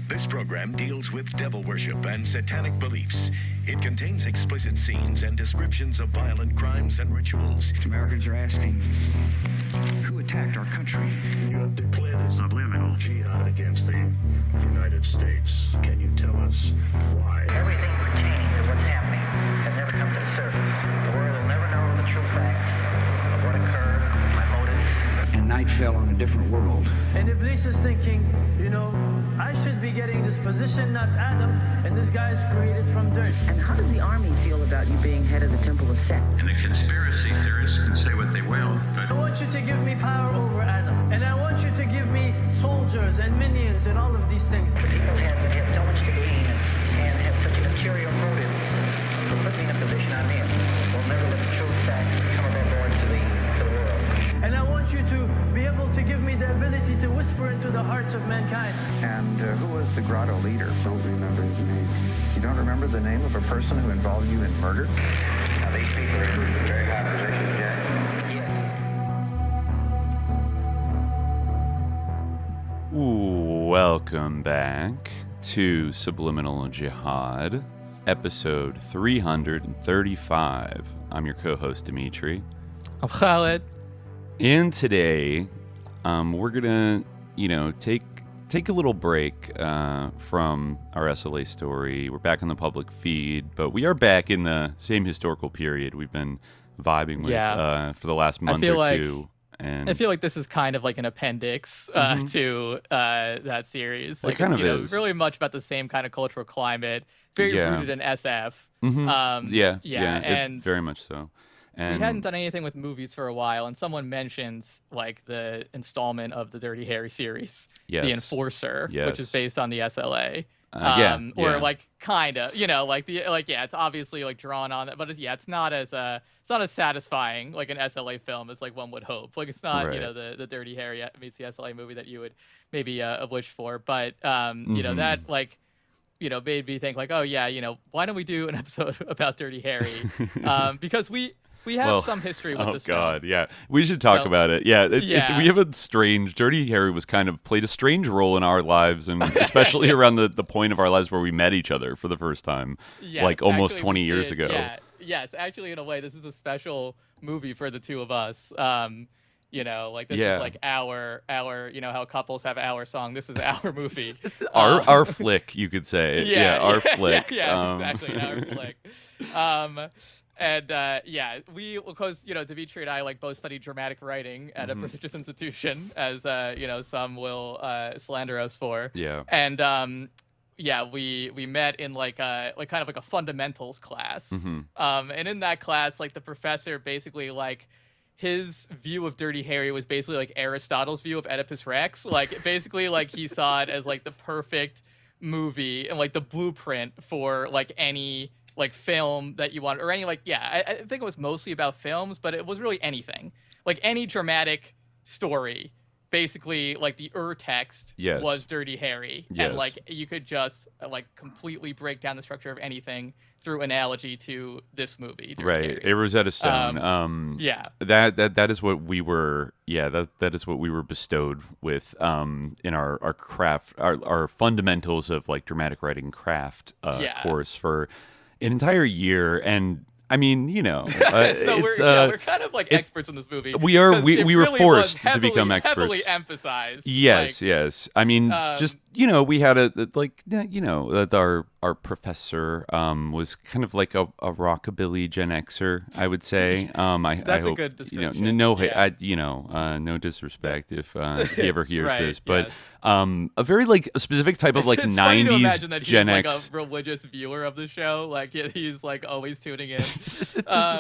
This program deals with devil worship and satanic beliefs. It contains explicit scenes and descriptions of violent crimes and rituals. Americans are asking, who attacked our country? You have declared subliminal jihad against the United States. Can you tell us why? Everything pertaining to what's happening has never come to the surface. The world will never know the true facts of what occurred, my motives. And night fell on a different world. And Iblis is thinking, I should be getting this position, not Adam, and this guy is created from dirt. And how does the army feel about you being head of the Temple of Set? And the conspiracy theorists can say what they will, but I want you to give me power over Adam, and I want you to give me soldiers and minions and all of these things. The people have so much to gain and have such an ulterior motive for putting me in a position I'm in. We'll never let the true facts come above board to the world. And I want you to be able to give me the ability to whisper into the hearts of mankind. And who was the grotto leader? Don't remember his name. You don't remember the name of a person who involved you in murder? Now these people are in very high positions, Jack. Yes. Welcome back to Subliminal Jihad, episode 335. I'm your co-host, Dimitri. I'm Khaled. And today, we're gonna, take a little break from our SLA story. We're back on the public feed, but we are back in the same historical period we've been vibing with for the last month or two. And I feel like this is kind of like an appendix to that series. Like, it kind of is. Really much about the same kind of cultural climate, very rooted in SF. And very much so. And we hadn't done anything with movies for a while, and someone mentioned like the installment of the Dirty Harry series, The Enforcer, which is based on the SLA. Or like kind of, it's obviously like drawn on that, but it's not as satisfying like an SLA film as like one would hope. Like it's not the Dirty Harry meets the SLA movie that you would maybe have wished for, but that made me think like, oh yeah, why don't we do an episode about Dirty Harry? Because we have some history with this film. Oh, God, yeah. We should talk about it. Yeah, we have a strange... Dirty Harry was kind of played a strange role in our lives, and especially around the point of our lives where we met each other for the first time, almost 20 years ago. Yeah. Yes, actually, in a way, this is a special movie for the two of us. This is like our how couples have our song. This is our movie. our flick, you could say. Our flick. Exactly, our flick. Because Dimitri and I like both studied dramatic writing at a prestigious institution, as some will slander us for. Yeah. And we met in like kind of like a fundamentals class. And in that class, like the professor basically like his view of Dirty Harry was basically like Aristotle's view of Oedipus Rex. Like basically like he saw it as like the perfect movie and like the blueprint for like any like film that you want, or any I think it was mostly about films, but it was really anything, like any dramatic story. Basically, like the text was Dirty Harry, and like you could just like completely break down the structure of anything through analogy to this movie. Dirty Harry. A Rosetta Stone. That is what we were. That is what we were bestowed with in our craft, our fundamentals of like dramatic writing craft course for an entire year. And I mean, we're kind of like experts in this movie. We are. We were forced to become experts. Heavily emphasized. Yes, yes. I mean, we had our professor was kind of like a rockabilly Gen Xer, I would say. That's I hope, a good description. No disrespect if he ever hears this, but a very like a specific type of like it's 90s funny to imagine that Gen he's X. like a religious viewer of the show. Like he's like always tuning in.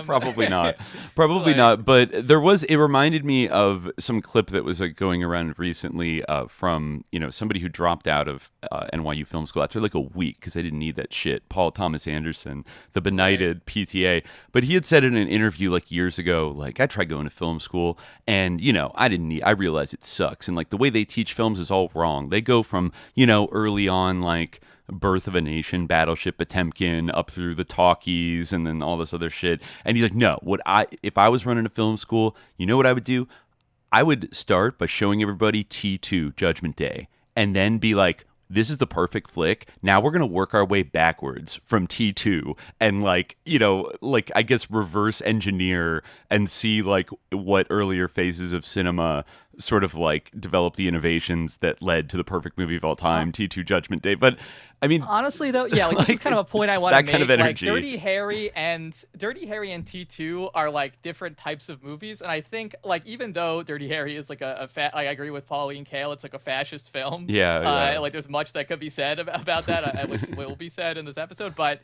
Probably not. But it reminded me of some clip that was like going around recently from somebody who dropped out of NYU Film School after like a week because they didn't need that shit. Paul Thomas Anderson, the benighted PTA. But he had said in an interview like years ago, like I tried going to film school and I realized it sucks, and like the way they teach films is all wrong. They go from early on like Birth of a Nation, Battleship Potemkin, up through the talkies, and then all this other shit. And he's like, no, if I was running a film school, you know what I would do? I would start by showing everybody T2, Judgment Day, and then be like, this is the perfect flick. Now we're going to work our way backwards from T2 and like, I guess reverse engineer and see like what earlier phases of cinema sort of like develop the innovations that led to the perfect movie of all time, T2 Judgment Day. But I mean, honestly though, yeah, like this is kind of a point I want to make. Kind of energy. Like Dirty Harry and T2 are like different types of movies, and I think like even though Dirty Harry is like I agree with Pauline Kael, it's like a fascist film. Yeah. Like there's much that could be said about that, which will be said in this episode, but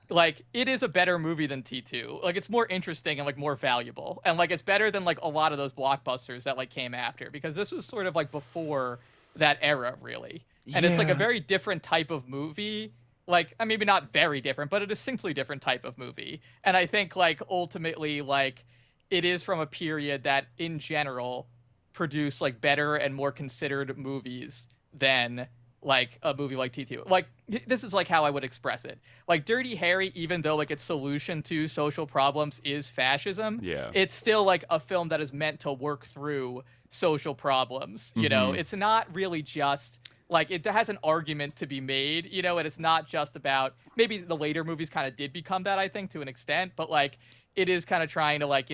like it is a better movie than T2. Like it's more interesting and like more valuable, and like it's better than like a lot of those blockbusters that like came after, because this was sort of like before that era really. And it's like a very different type of movie. Like, maybe not very different, but a distinctly different type of movie. And I think, like, ultimately, like, it is from a period that, in general, produced, like, better and more considered movies than, like, a movie like T2. Like, this is, like, how I would express it. Like, Dirty Harry, even though, like, its solution to social problems is fascism, it's still, like, a film that is meant to work through social problems, you know? It's not really just... Like, it has an argument to be made, you know, and it's not just about... Maybe the later movies kind of did become that, I think, to an extent, but, like, it is kind of trying to, like,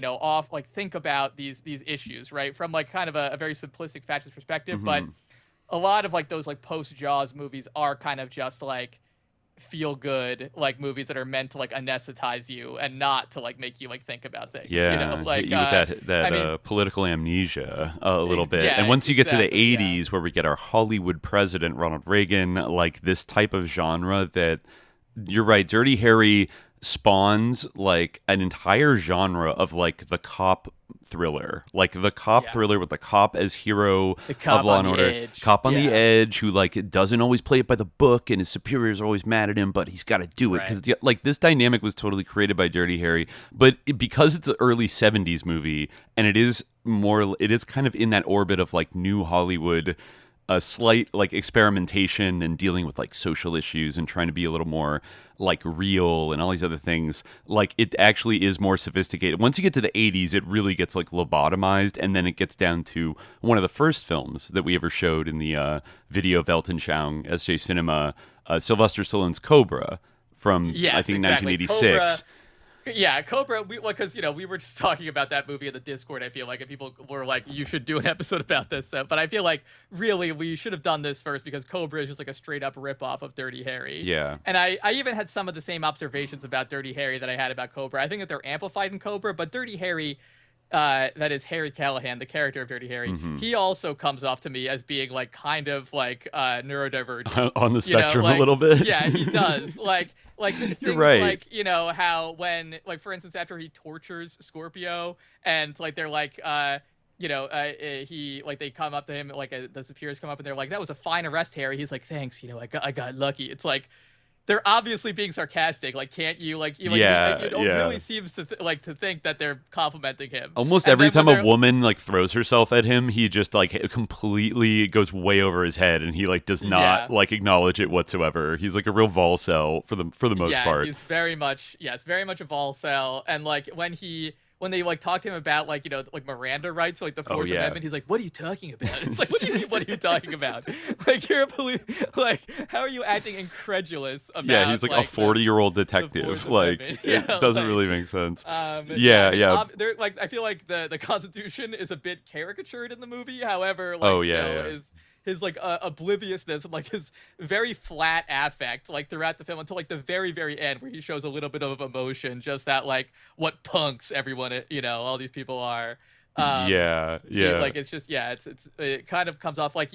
think about these issues, right? From, like, kind of a very simplistic fascist perspective, but a lot of, like, those, like, post-Jaws movies are kind of just, like, feel-good, like, movies that are meant to, like, anesthetize you and not to, like, make you, like, think about things, you know? Like, hit you with that political amnesia a little bit. And once you get to the 80s, where we get our Hollywood president, Ronald Reagan, like, this type of genre that, you're right, Dirty Harry spawns, like, an entire genre of, like, the cop thriller, like the cop thriller with the cop as hero of Law and Order, cop on the edge who like doesn't always play it by the book and his superiors are always mad at him, but he's got to do it because like this dynamic was totally created by Dirty Harry. But because it's an early 70s movie and it is kind of in that orbit of like new Hollywood, a slight like experimentation and dealing with like social issues and trying to be a little more like real and all these other things, like it actually is more sophisticated. Once you get to the 80s, it really gets like lobotomized, and then it gets down to one of the first films that we ever showed in the video of Elton Chang, SJ Cinema, Sylvester Stallone's Cobra from I think 1986. Cobra, because, you know, we were just talking about that movie in the Discord, I feel like, and people were like, you should do an episode about this. But I feel like, really, we should have done this first, because Cobra is just like a straight-up rip-off of Dirty Harry. Yeah. And I even had some of the same observations about Dirty Harry that I had about Cobra. I think that they're amplified in Cobra, but Dirty Harry... that is Harry Callahan, the character of Dirty Harry. He also comes off to me as being like kind of like neurodivergent on the spectrum, a little bit. Yeah, he does. like things right. Like, you know, how when, like, for instance, after he tortures Scorpio and like they're like he like they come up to him, like the superiors come up and they're like, that was a fine arrest, Harry. He's like, thanks, you know, I got lucky. It's like, they're obviously being sarcastic. Like, can't you, like, it really seems to to think that they're complimenting him. Almost every time a woman like throws herself at him, he just like completely goes way over his head, and he like does not like acknowledge it whatsoever. He's like a real Volcel for the most part. He's very much a Volcel, and like when they like talk to him about like, you know, like Miranda rights, like the Fourth Amendment, he's like, "What are you talking about?" It's like, what are you talking about? Like, you're like, how are you acting incredulous about? Yeah, he's like a 40-year-old detective. Like, it doesn't really make sense. They're like, I feel like the Constitution is a bit caricatured in the movie. However, like, his like obliviousness and like his very flat affect like throughout the film until like the very, very end, where he shows a little bit of emotion, just that like what punks everyone, you know, all these people are. Like it's just it kind of comes off like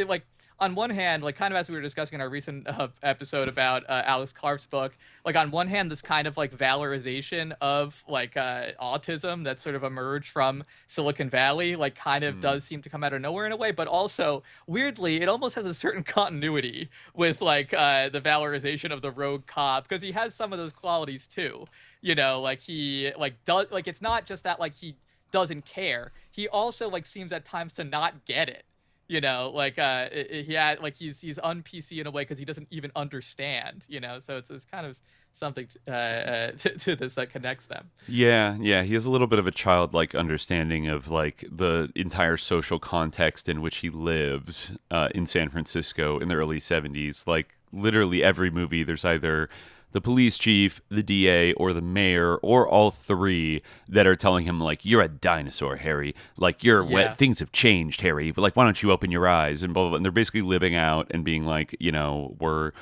like on one hand, like kind of as we were discussing in our recent episode about Alex Clark's book, like on one hand, this kind of like valorization of like autism that sort of emerged from Silicon Valley, like kind of does seem to come out of nowhere in a way, but also weirdly, it almost has a certain continuity with like the valorization of the rogue cop, because he has some of those qualities too. You know, like he like does like, it's not just that like he doesn't care. He also like seems at times to not get it. You know, like he had like he's un PC in a way because he doesn't even understand. You know, so it's kind of something to this that connects them. Yeah, yeah, he has a little bit of a childlike understanding of like the entire social context in which he lives in San Francisco in the early 70s. Like literally every movie, there's either the police chief, the DA, or the mayor, or all three that are telling him like, "You're a dinosaur, Harry. Like you're wet. Things have changed, Harry. But like, why don't you open your eyes?" And blah blah blah. And they're basically living out and being like, you know, we're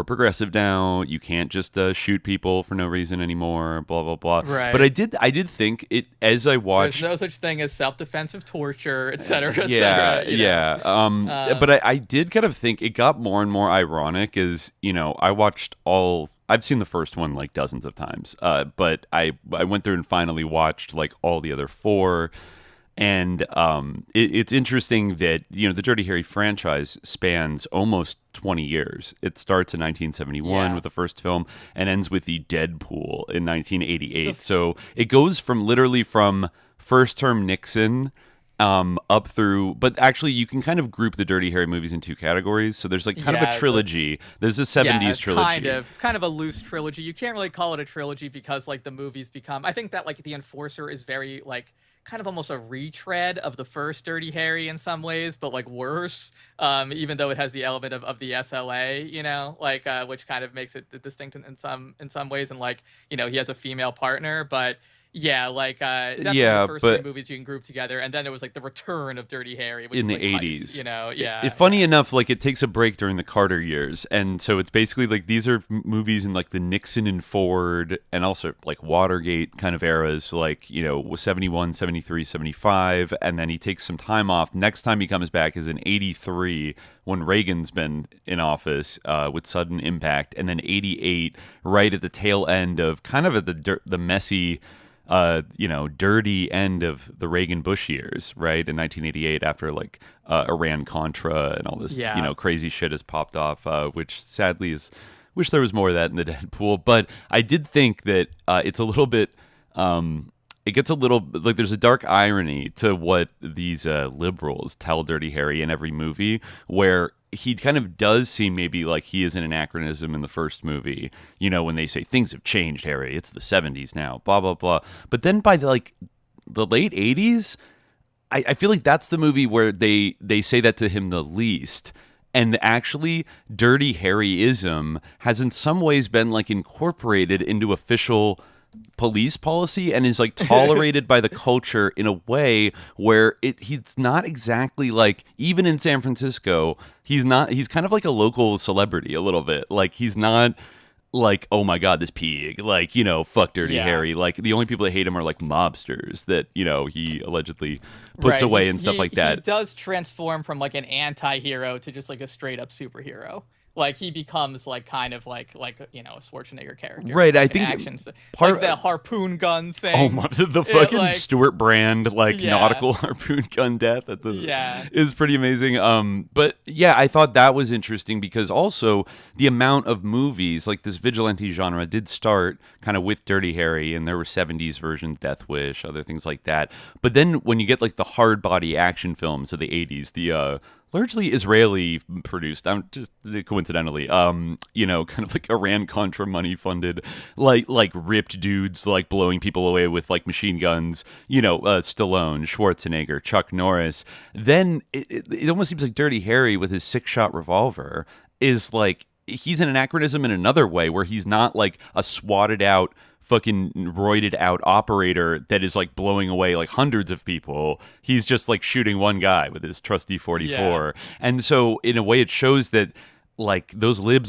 progressive now. You can't just shoot people for no reason anymore. Blah blah blah. Right. But I did think it as I watched. There's no such thing as self-defensive torture, etc. Et Yeah, cetera, yeah. But I did kind of think it got more and more ironic as, you know, I've seen the first one like dozens of times, but I went through and finally watched like all the other four. And it's interesting that, you know, the Dirty Harry franchise spans almost 20 years. It starts in 1971 with the first film and ends with the Deadpool in 1988. So it goes from literally from first term Nixon up through, but actually you can kind of group the Dirty Harry movies in two categories. So there's like kind of a trilogy. There's a 70s trilogy. Kind of. It's kind of a loose trilogy. You can't really call it a trilogy because like the movies become, I think that like The Enforcer is very like kind of almost a retread of the first Dirty Harry in some ways, but like worse, even though it has the element of the SLA, you know, like which kind of makes it distinct in some ways. And like, you know, he has a female partner, but yeah, like definitely the first three movies you can group together, and then it was like the return of Dirty Harry which in the like 80s. You know, Funny enough, like it takes a break during the Carter years, and so it's basically like these are movies in like the Nixon and Ford and also like Watergate kind of eras, like, you know, 71, 73, 75, and then he takes some time off. Next time he comes back is in 83 when Reagan's been in office with Sudden Impact, and then 88 right at the tail end of kind of at the messy you know, dirty end of the Reagan-Bush years, right? In 1988, after like Iran-Contra and all this, you know, crazy shit has popped off, which sadly is, wish there was more of that in the Deadpool. But I did think that it's a little bit, it gets a little, like there's a dark irony to what these liberals tell Dirty Harry in every movie, where he kind of does seem maybe like he is an anachronism in the first movie, you know, when they say things have changed, Harry, it's the 70s now, blah blah blah. But then by the late 80s, I feel like that's the movie where they say that to him the least. And actually, Dirty Harryism has in some ways been like incorporated into official police policy and is like tolerated by the culture in a way where he's not exactly like, even in San Francisco, he's kind of like a local celebrity a little bit. Like he's not like, oh my God, this pig, like, you know, fuck Dirty Harry. Like the only people that hate him are like mobsters that, you know, he allegedly puts away and stuff like that. He does transform from like an anti-hero to just like a straight up superhero. Like he becomes like kind of like you know, a Schwarzenegger character, right? Like I think actions, like the harpoon gun thing. Oh my, the fucking like, Stuart Brand nautical harpoon gun death at the is pretty amazing. But yeah, I thought that was interesting because also the amount of movies like this vigilante genre did start kind of with Dirty Harry, and there were 70s versions, Death Wish, other things like that. But then when you get like the hard body action films of the 80s, the largely Israeli produced, I'm just coincidentally, you know, kind of like Iran-Contra money funded, like ripped dudes like blowing people away with like machine guns, you know, Stallone, Schwarzenegger, Chuck Norris. Then it almost seems like Dirty Harry with his 6-shot revolver is like, he's an anachronism in another way where he's not like a swatted out fucking roided out operator that is like blowing away like hundreds of people. He's just like shooting one guy with his trusty 44. And so in a way it shows that like those lib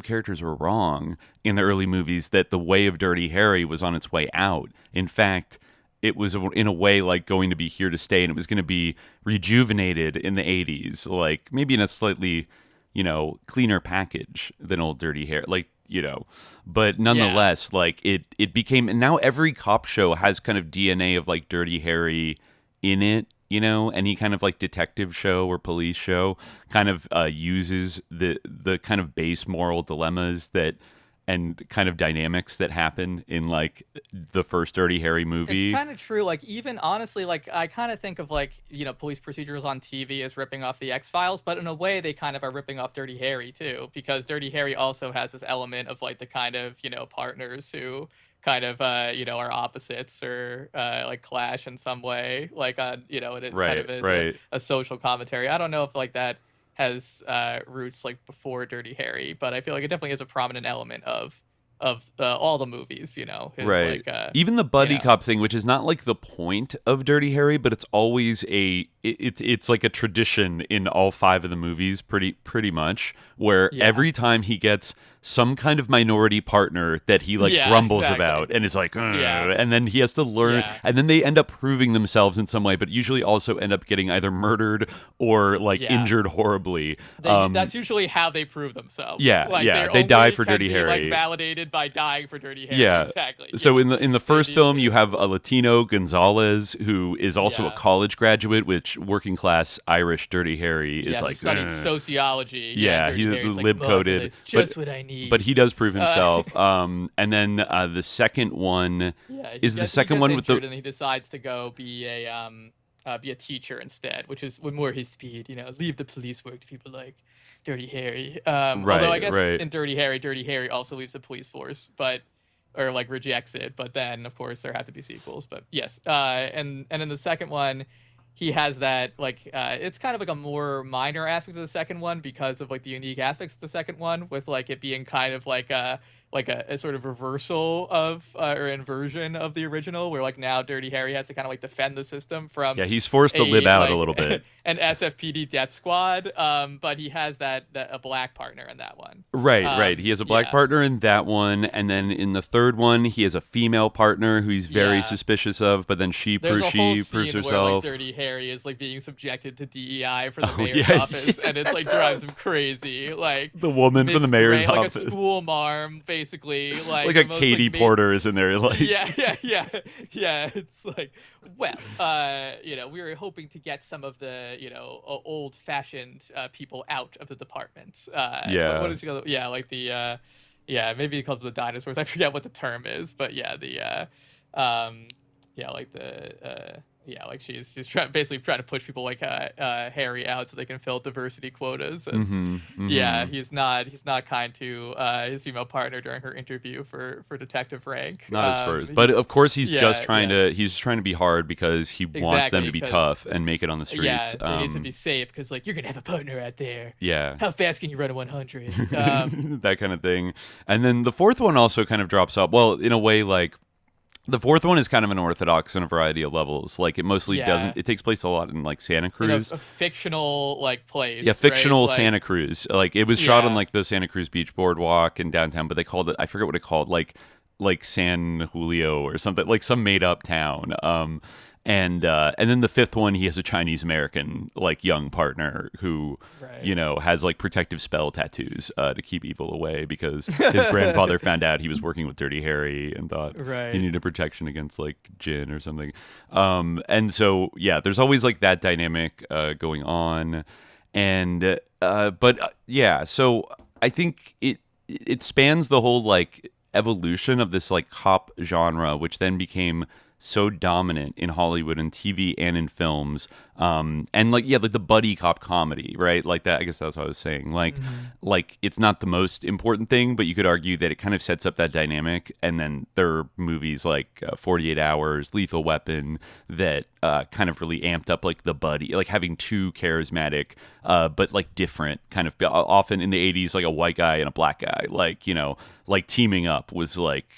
characters were wrong in the early movies, that the way of Dirty Harry was on its way out. In fact, it was in a way like going to be here to stay, and it was going to be rejuvenated in the 80s, like maybe in a slightly, you know, cleaner package than old Dirty Harry, like, you know, but nonetheless, like it became, and now every cop show has kind of DNA of like Dirty Harry in it, you know, any kind of like detective show or police show kind of uses the kind of base moral dilemmas that and kind of dynamics that happen in like the first Dirty Harry movie. It's kind of true. Like, even honestly, like, I kind of think of like, police procedurals on TV as ripping off the X-Files, but in a way they kind of are ripping off Dirty Harry too, because Dirty Harry also has this element of like the kind of, partners who kind of, are opposites or like clash in some way. Like, it is kind of is a social commentary. I don't know if like that has roots like before Dirty Harry, but I feel like it definitely is a prominent element of all the movies, is right. like, even the buddy cop thing, which is not like the point of Dirty Harry, but it's always it's like a tradition in all 5 of the movies, pretty much, where every time he gets some kind of minority partner that he like grumbles about and is like, and then he has to learn, and then they end up proving themselves in some way, but usually also end up getting either murdered or like injured horribly. That's usually how they prove themselves. They die for Dirty Harry. Like validated by dying for Dirty Harry. Exactly. So in the first film, you have a Latino, Gonzalez, who is also a college graduate, which working class Irish Dirty Harry is like studied sociology. He's lib coded. Just what I need. But he does prove himself. And then the second one is the second one with the. And he decides to go be a teacher instead, which is more his speed. Leave the police work to people like Dirty Harry. Although I guess in Dirty Harry also leaves the police force, or like rejects it. But then of course there had to be sequels. But yes, and in the second one, he has that like it's kind of like a more minor aspect of the second one because of like the unique aspects of the second one, with like it being kind of like a sort of reversal of or inversion of the original, where like now Dirty Harry has to kind of like defend the system from he's forced to live out a little bit an SFPD death squad, but he has that a black partner in that one. Right. He has a black partner in that one, and then in the third one he has a female partner who he's very suspicious of, but then she proves herself. Where, like, Dirty Harry is like being subjected to DEI for the mayor's office, and it's like drives him crazy. Like the woman from the mayor's office, like a school marm, basically, like a Katie Porter is in there, like It's like, well, we were hoping to get some of the old-fashioned people out of the department. What is like the maybe he calls them the dinosaurs. I forget what the term is, but like she's basically trying to push people like Harry out so they can fill diversity quotas. And he's not kind to his female partner during her interview for detective rank. Not as first, but of course he's just trying to be hard because he wants them to be tough and make it on the streets. Yeah, they need to be safe because like you're gonna have a partner out there. Yeah, how fast can you run a 100? That kind of thing. And then the fourth one also kind of drops off. Well, in a way, like. The fourth one is kind of unorthodox on a variety of levels. Like it mostly doesn't. It takes place a lot in like Santa Cruz, a fictional like place. Yeah, fictional right? Santa Cruz. Like it was shot on like the Santa Cruz Beach Boardwalk in downtown, but they called it. I forget what it called. Like San Julio or something. Like some made up town. And then the fifth one, he has a Chinese American like young partner who has like protective spell tattoos to keep evil away because his grandfather found out he was working with Dirty Harry and thought he needed protection against like jinn or something. And so there's always like that dynamic going on, and so I think it spans the whole like evolution of this like cop genre, which then became so dominant in Hollywood and TV and in films, and like the buddy cop comedy, right? Like that. I guess that's what I was saying. Like it's not the most important thing, but you could argue that it kind of sets up that dynamic. And then there are movies like 48 Hours, Lethal Weapon that kind of really amped up like the buddy, like having two charismatic, but like different kind of. Often in the 80s, like a white guy and a black guy, like teaming up was like.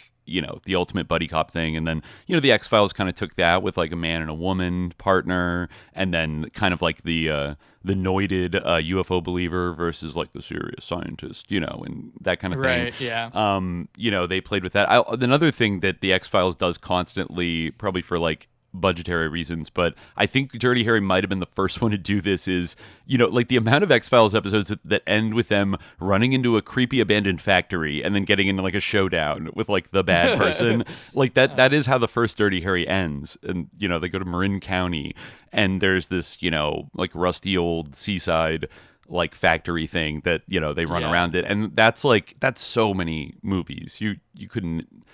The ultimate buddy cop thing. And then, the X-Files kind of took that with like a man and a woman partner, and then kind of like the noited UFO believer versus like the serious scientist, and that kind of thing. Right, yeah. They played with that. Another thing that the X-Files does constantly, probably for like budgetary reasons, but I think Dirty Harry might have been the first one to do this, is like the amount of X-Files episodes that end with them running into a creepy abandoned factory and then getting into like a showdown with like the bad person. Like that is how the first Dirty Harry ends. And they go to Marin County and there's this like rusty old seaside like factory thing that they run around it, and that's so many movies. You couldn't.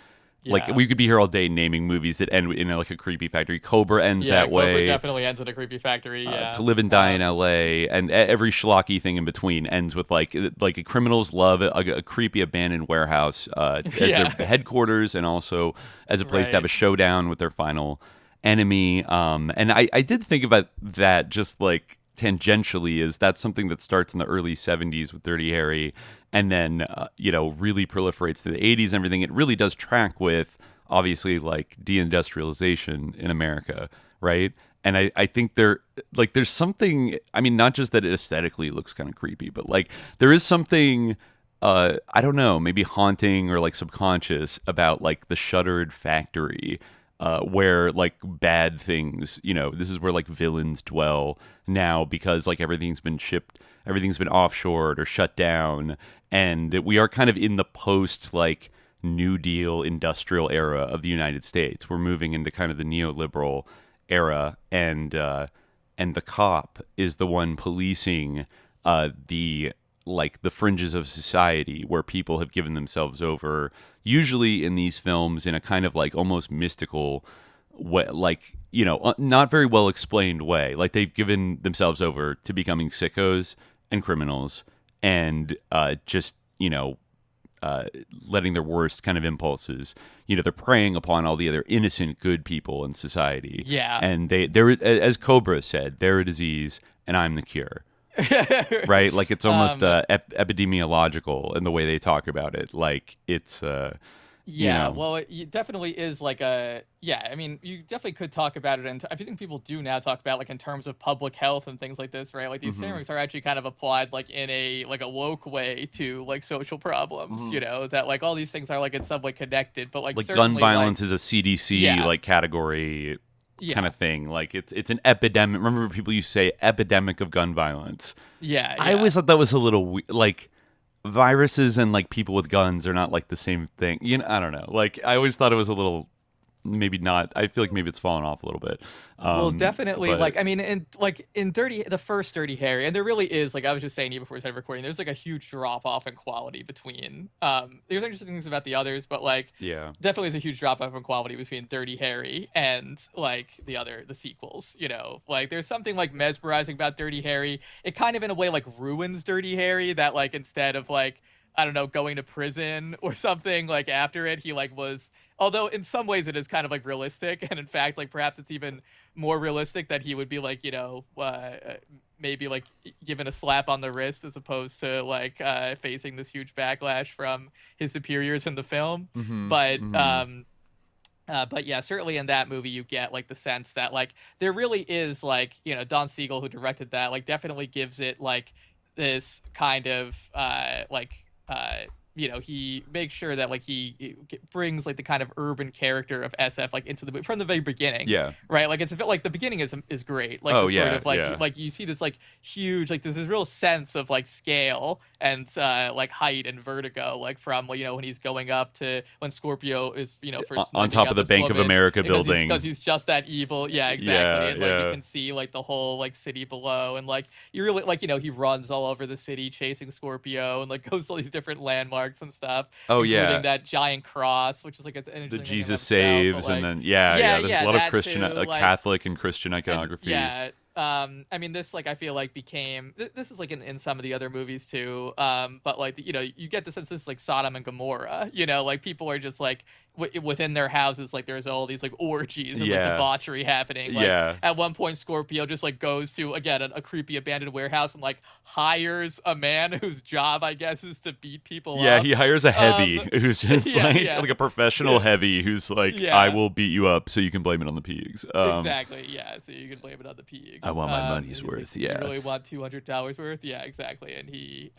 Like, we could be here all day naming movies that end in like a creepy factory. Cobra ends that way. Cobra definitely ends in a creepy factory. To Live and Die in L.A. and every schlocky thing in between ends with like criminals love a creepy abandoned warehouse as their headquarters, and also as a place to have a showdown with their final enemy. And I did think about that just like tangentially, is that's something that starts in the early 70s with Dirty Harry, and then really proliferates to the 80s and everything. It really does track with obviously like deindustrialization in America, right? And I think there's something, I mean, not just that it aesthetically looks kind of creepy, but like there is something I don't know, maybe haunting or like subconscious about like the shuttered factory, where like bad things, this is where like villains dwell now, because like everything's been offshored or shut down, and we are kind of in the post like New Deal industrial era of the United States. We're moving into kind of the neoliberal era, and the cop is the one policing the fringes of society, where people have given themselves over, usually in these films in a kind of like almost mystical way, like not very well explained way. Like they've given themselves over to becoming sickos and criminals, and letting their worst kind of impulses, they're preying upon all the other innocent good people in society. Yeah. And they're, as Cobra said, they're a disease and I'm the cure. Right? Like it's almost epidemiological in the way they talk about it. Like it's well, it definitely is like I mean, you definitely could talk about it, and I think people do now talk about like in terms of public health and things like this, right? Like these theories are actually kind of applied like in a woke way to like social problems, that like all these things are like in some way connected, but like gun violence is a CDC like category kind of thing. Like it's an epidemic. Remember, people used to say epidemic of gun violence. I always thought that was a little like viruses and like people with guns are not like the same thing. I don't know. Like I always thought it was a little, maybe not. I feel like maybe it's fallen off a little bit. Well, definitely. But... like, I mean, in the first Dirty Harry, and there really is, like I was just saying to you before we started recording, there's like a huge drop off in quality between. There's interesting things about the others, but like, definitely is a huge drop off in quality between Dirty Harry and like the sequels. Like there's something like mesmerizing about Dirty Harry. It kind of in a way like ruins Dirty Harry, that like instead of like, I don't know, going to prison or something like after it, he like was, although in some ways it is kind of like realistic, and in fact like perhaps it's even more realistic that he would be like maybe like given a slap on the wrist as opposed to like facing this huge backlash from his superiors in the film. But yeah, certainly in that movie you get like the sense that like there really is like Don Siegel, who directed that, like definitely gives it like this kind of he makes sure that like he brings like the kind of urban character of SF like into the movie from the very beginning. Right. Like it's a bit like the beginning is great. Like sort of like you see this like huge, like there's this real sense of like scale and like height and vertigo, like from when he's going up to when Scorpio is first on top of the Bank of America building, because he's just that evil. Yeah, exactly. And like you can see like the whole like city below, and like you really like he runs all over the city chasing Scorpio and like goes to all these different landmarks and stuff. Including that giant cross, which is like the Jesus saves, and then there's a lot of Christian, Catholic and Christian iconography. I mean, this like I feel like became this is like in some of the other movies too. But like you get the sense this is like Sodom and Gomorrah. Like people are just like within their houses, like there's all these like orgies and like debauchery happening. Like at one point, Scorpio just like goes to again a creepy abandoned warehouse and like hires a man whose job I guess is to beat people up. He hires a heavy who's just like a professional heavy who's like I will beat you up so you can blame it on the pigs. Exactly. So you can blame it on the pigs. I want my money's worth. Like, you really want $200 worth? Yeah, exactly. And he,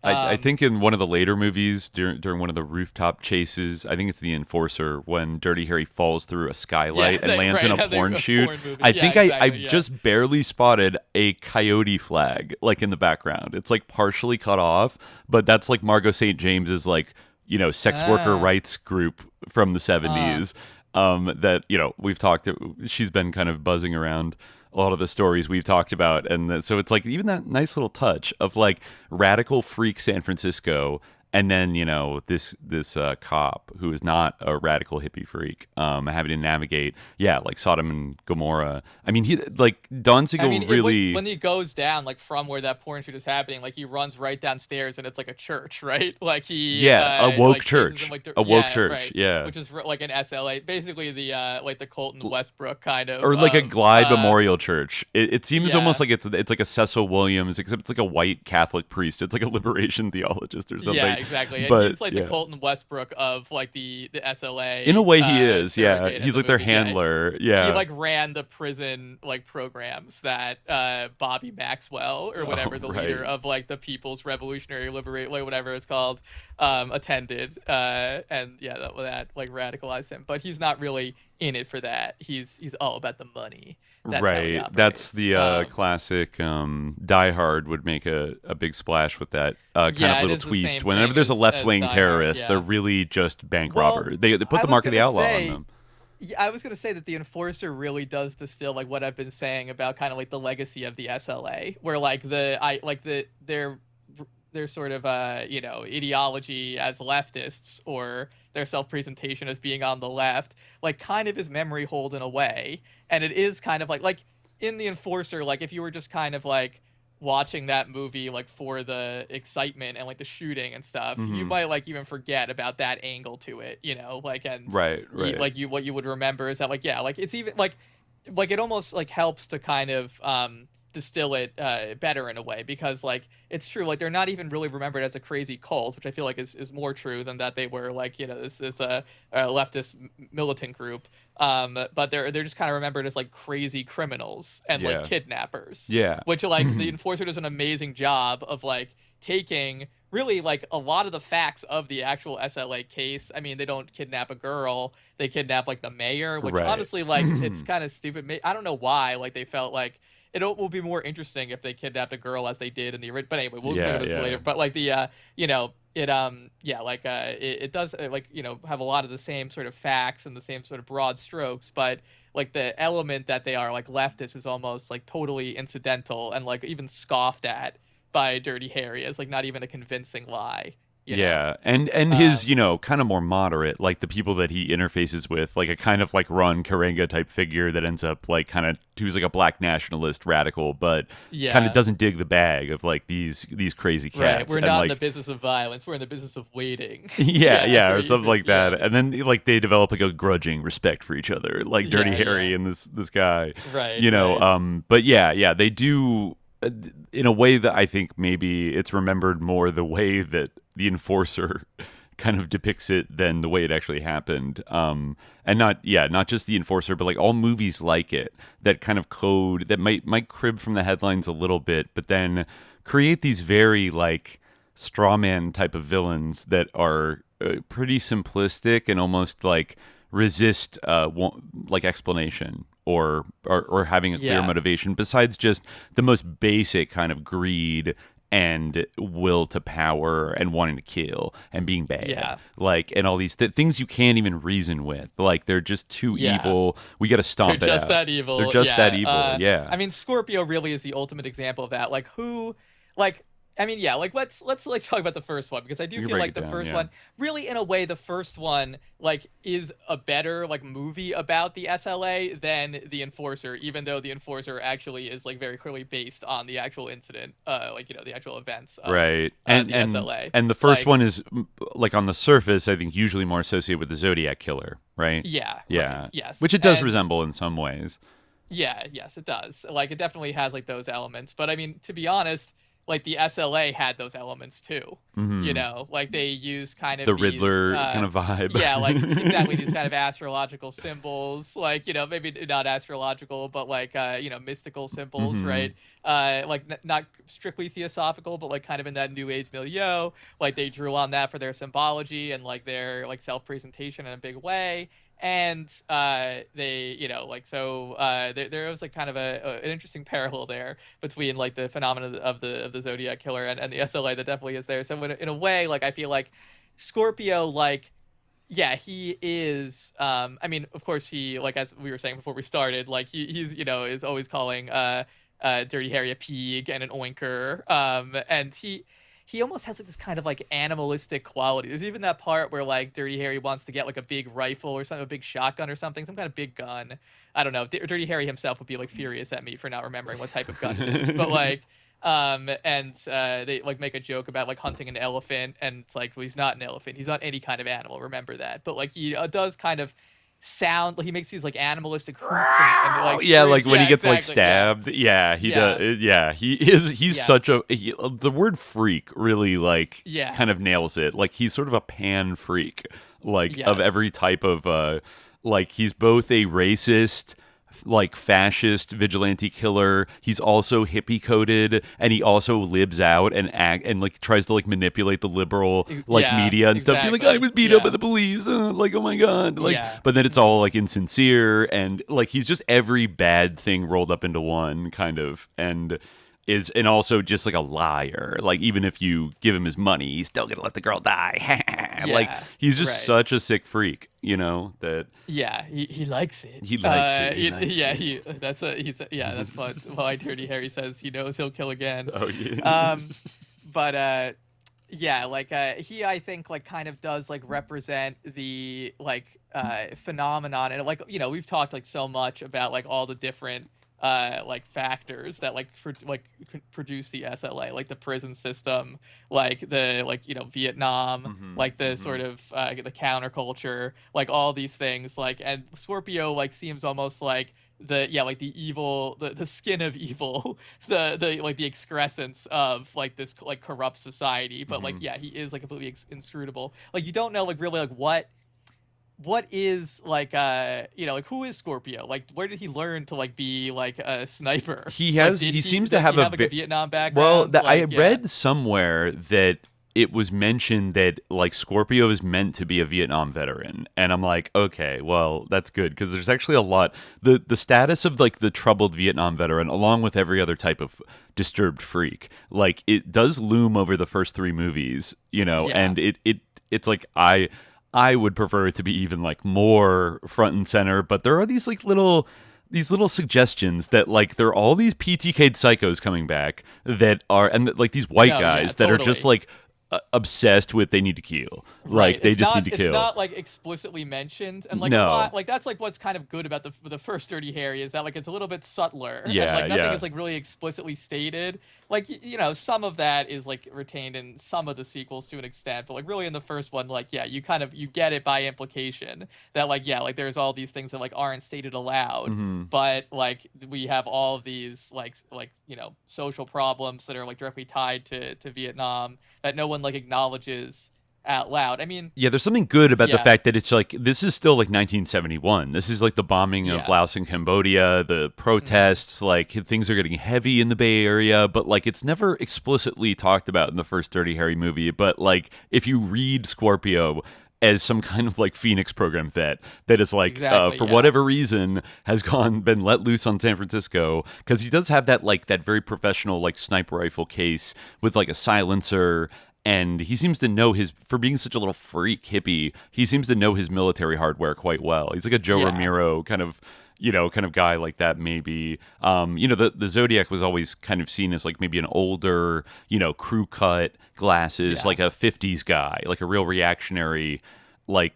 I think in one of the later movies, during one of the rooftop chases, I think it's The Enforcer, when Dirty Harry falls through a skylight and lands in a porn shoot. I think I just barely spotted a coyote flag like in the background. It's like partially cut off, but that's like Margot St. James's like sex worker rights group from the 70s. That we've talked. She's been kind of buzzing around a lot of the stories we've talked about. And so it's like even that nice little touch of like radical freak San Francisco, and then this cop who is not a radical hippie freak, having to navigate like Sodom and Gomorrah. I mean, he like Don Siegel really when he goes down like from where that porn shoot is happening, like he runs right downstairs and it's like a church, right? Like he a woke like, church, him, like, a woke church, right, which is like an SLA, basically the like the Colton Westbrook kind of, or like a Glide Memorial Church. It seems almost like it's like a Cecil Williams, except it's like a white Catholic priest. It's like a liberation theologist or something. Yeah, exactly. And but he's like the Colton Westbrook of like the SLA. In a way, he is. Yeah, he's like their handler. Yeah, he like ran the prison like programs that Bobby Maxwell or whatever the leader of like the People's Revolutionary Liberate, like whatever it's called, attended. And that like radicalized him. But he's not really in it for that. He's all about the money. That's right. That's the classic Die Hard would make a big splash with that kind of little twist. Whenever there's a left-wing terrorist, they're really just bank robbers. They put the mark of the outlaw on them. Yeah, I was going to say that the Enforcer really does distill like what I've been saying about kind of like the legacy of the SLA, where like their sort of ideology as leftists, or their self-presentation as being on the left, like kind of is memory hold in a way. And it is kind of like in the Enforcer, like if you were just kind of like watching that movie like for the excitement and like the shooting and stuff, you might like even forget about that angle to it, like, and right. What you would remember is that like like it's even like it almost like helps to kind of distill it better in a way, because like it's true, like they're not even really remembered as a crazy cult, which I feel like is more true than that they were like this is a leftist militant group, but they're just kind of remembered as like crazy criminals and like kidnappers, which like the Enforcer does an amazing job of like taking really like a lot of the facts of the actual SLA case. I mean, they don't kidnap a girl, they kidnap like the mayor, which honestly like it's kind of stupid. I don't know why like they felt like it will be more interesting if they kidnapped a girl as they did in the original. But anyway, we'll get into this later. But like the it does like have a lot of the same sort of facts and the same sort of broad strokes, but like the element that they are like leftist is almost like totally incidental and like even scoffed at by Dirty Harry as like not even a convincing lie. And his kind of more moderate, like the people that he interfaces with, like a kind of like Ron Karenga type figure that ends up like kind of who's like a black nationalist radical, but kind of doesn't dig the bag of like these crazy cats. Right, we're not in the business of violence; we're in the business of waiting. Or something like that. And then like they develop like a grudging respect for each other, like Dirty Harry and this guy, right? But they do. In a way that I think maybe it's remembered more the way that the Enforcer kind of depicts it than the way it actually happened. And not just the Enforcer, but like all movies like it that kind of code that might crib from the headlines a little bit, but then create these very like straw man type of villains that are pretty simplistic and almost like resist like explanation or having a clear motivation besides just the most basic kind of greed and will to power and wanting to kill and being bad, like, and all these things you can't even reason with. Like they're just too evil. We got to stomp it out. They're just that evil. They're just that evil. I mean, Scorpio really is the ultimate example of that. Like who, like. I mean, like let's like talk about the first one, because I do feel like the first one really, in a way, the first one like is a better like movie about the SLA than the Enforcer, even though the Enforcer actually is like very clearly based on the actual incident, like the actual events of, and the SLA. And the first one is like on the surface, I think usually more associated with the Zodiac Killer, right? Right. Yes. Which it does resemble in some ways. Yes, it does. Like it definitely has like those elements, but I mean, to be honest, like the SLA had those elements too, like they use kind of the Riddler kind of vibe. Like exactly these kind of astrological symbols, like, maybe not astrological, but like, mystical symbols, right? Like not strictly theosophical, but like kind of in that New Age milieu. Like they drew on that for their symbology and like their like self-presentation in a big way. And they, there was like kind of an interesting parallel there between like the phenomenon of the Zodiac Killer and the SLA that definitely is there. So in a way, like I feel like Scorpio like yeah, he is. I mean, of course, he, like, as we were saying before we started, like he's is always calling Dirty Harry a pig and an oinker. And he almost has like this kind of like animalistic quality. There's even that part where like Dirty Harry wants to get like a big rifle or something, a big shotgun or something, some kind of big gun. I don't know. Dirty Harry himself would be like furious at me for not remembering what type of gun it is, but like. They like make a joke about like hunting an elephant, and it's like, well, he's not an elephant, he's not any kind of animal, remember that. But like he does kind of sound like he makes these like animalistic hoots and like yeah, like when yeah, he gets exactly, like stabbed. Yeah, he does. Yeah, he's such a the word freak really like kind of nails it. Like he's sort of a pan freak, like of every type of like he's both a racist, like fascist vigilante killer. He's also hippie coded, and he also libs out and like tries to like manipulate the liberal like media and stuff. Be like, I was beat up by the police. Like, oh my god. Like, but then it's all like insincere, and like he's just every bad thing rolled up into one kind of, and also just like a liar. Like even if you give him his money, he's still gonna let the girl die. Like he's just such a sick freak, that he likes it. He likes it. That's why Dirty Harry says he knows he'll kill again. Oh yeah. But he, I think, like kind of does like represent the like phenomenon, and like we've talked like so much about like all the different like factors that like produce the SLA, like the prison system, like the Vietnam, like the sort of the counterculture, like all these things, like, and Scorpio like seems almost like the evil, the skin of evil, the like the excrescence of like this like corrupt society, but like he is like completely inscrutable. Like you don't know like really like what is like like who is Scorpio? Like where did he learn to like be like a sniper? He has like, he seems to have like a Vietnam background. Well, I read somewhere that it was mentioned that like Scorpio is meant to be a Vietnam veteran, and I'm like, okay, well that's good, because there's actually a lot the status of like the troubled Vietnam veteran, along with every other type of disturbed freak, like it does loom over the first three movies, and it's like I would prefer it to be even like more front and center, but there are these little suggestions that like there are all these PTK'd psychos coming back that are, and like these white guys that are just like obsessed with they need to kill, like they just need to kill. It's not like explicitly mentioned, and like a lot, like that's like what's kind of good about the first Dirty Harry is that like it's a little bit subtler. And, like nothing is like really explicitly stated. Like some of that is like retained in some of the sequels to an extent, but like really in the first one, like you get it by implication that like there's all these things that like aren't stated aloud, but like we have all of these like social problems that are like directly tied to Vietnam that no one like acknowledges out loud. I mean, there's something good about the fact that it's like this is still like 1971. This is like the bombing of Laos and Cambodia, the protests, like things are getting heavy in the Bay Area, but like it's never explicitly talked about in the first Dirty Harry movie. But like if you read Scorpio as some kind of like Phoenix program vet that is like for whatever reason has been let loose on San Francisco, because he does have that like that very professional like sniper rifle case with like a silencer. And he seems to know for being such a little freak hippie, he seems to know his military hardware quite well. He's like a Joe Ramiro kind of guy like that, maybe. The Zodiac was always kind of seen as like maybe an older, crew cut, glasses, like a 50s guy, like a real reactionary, like,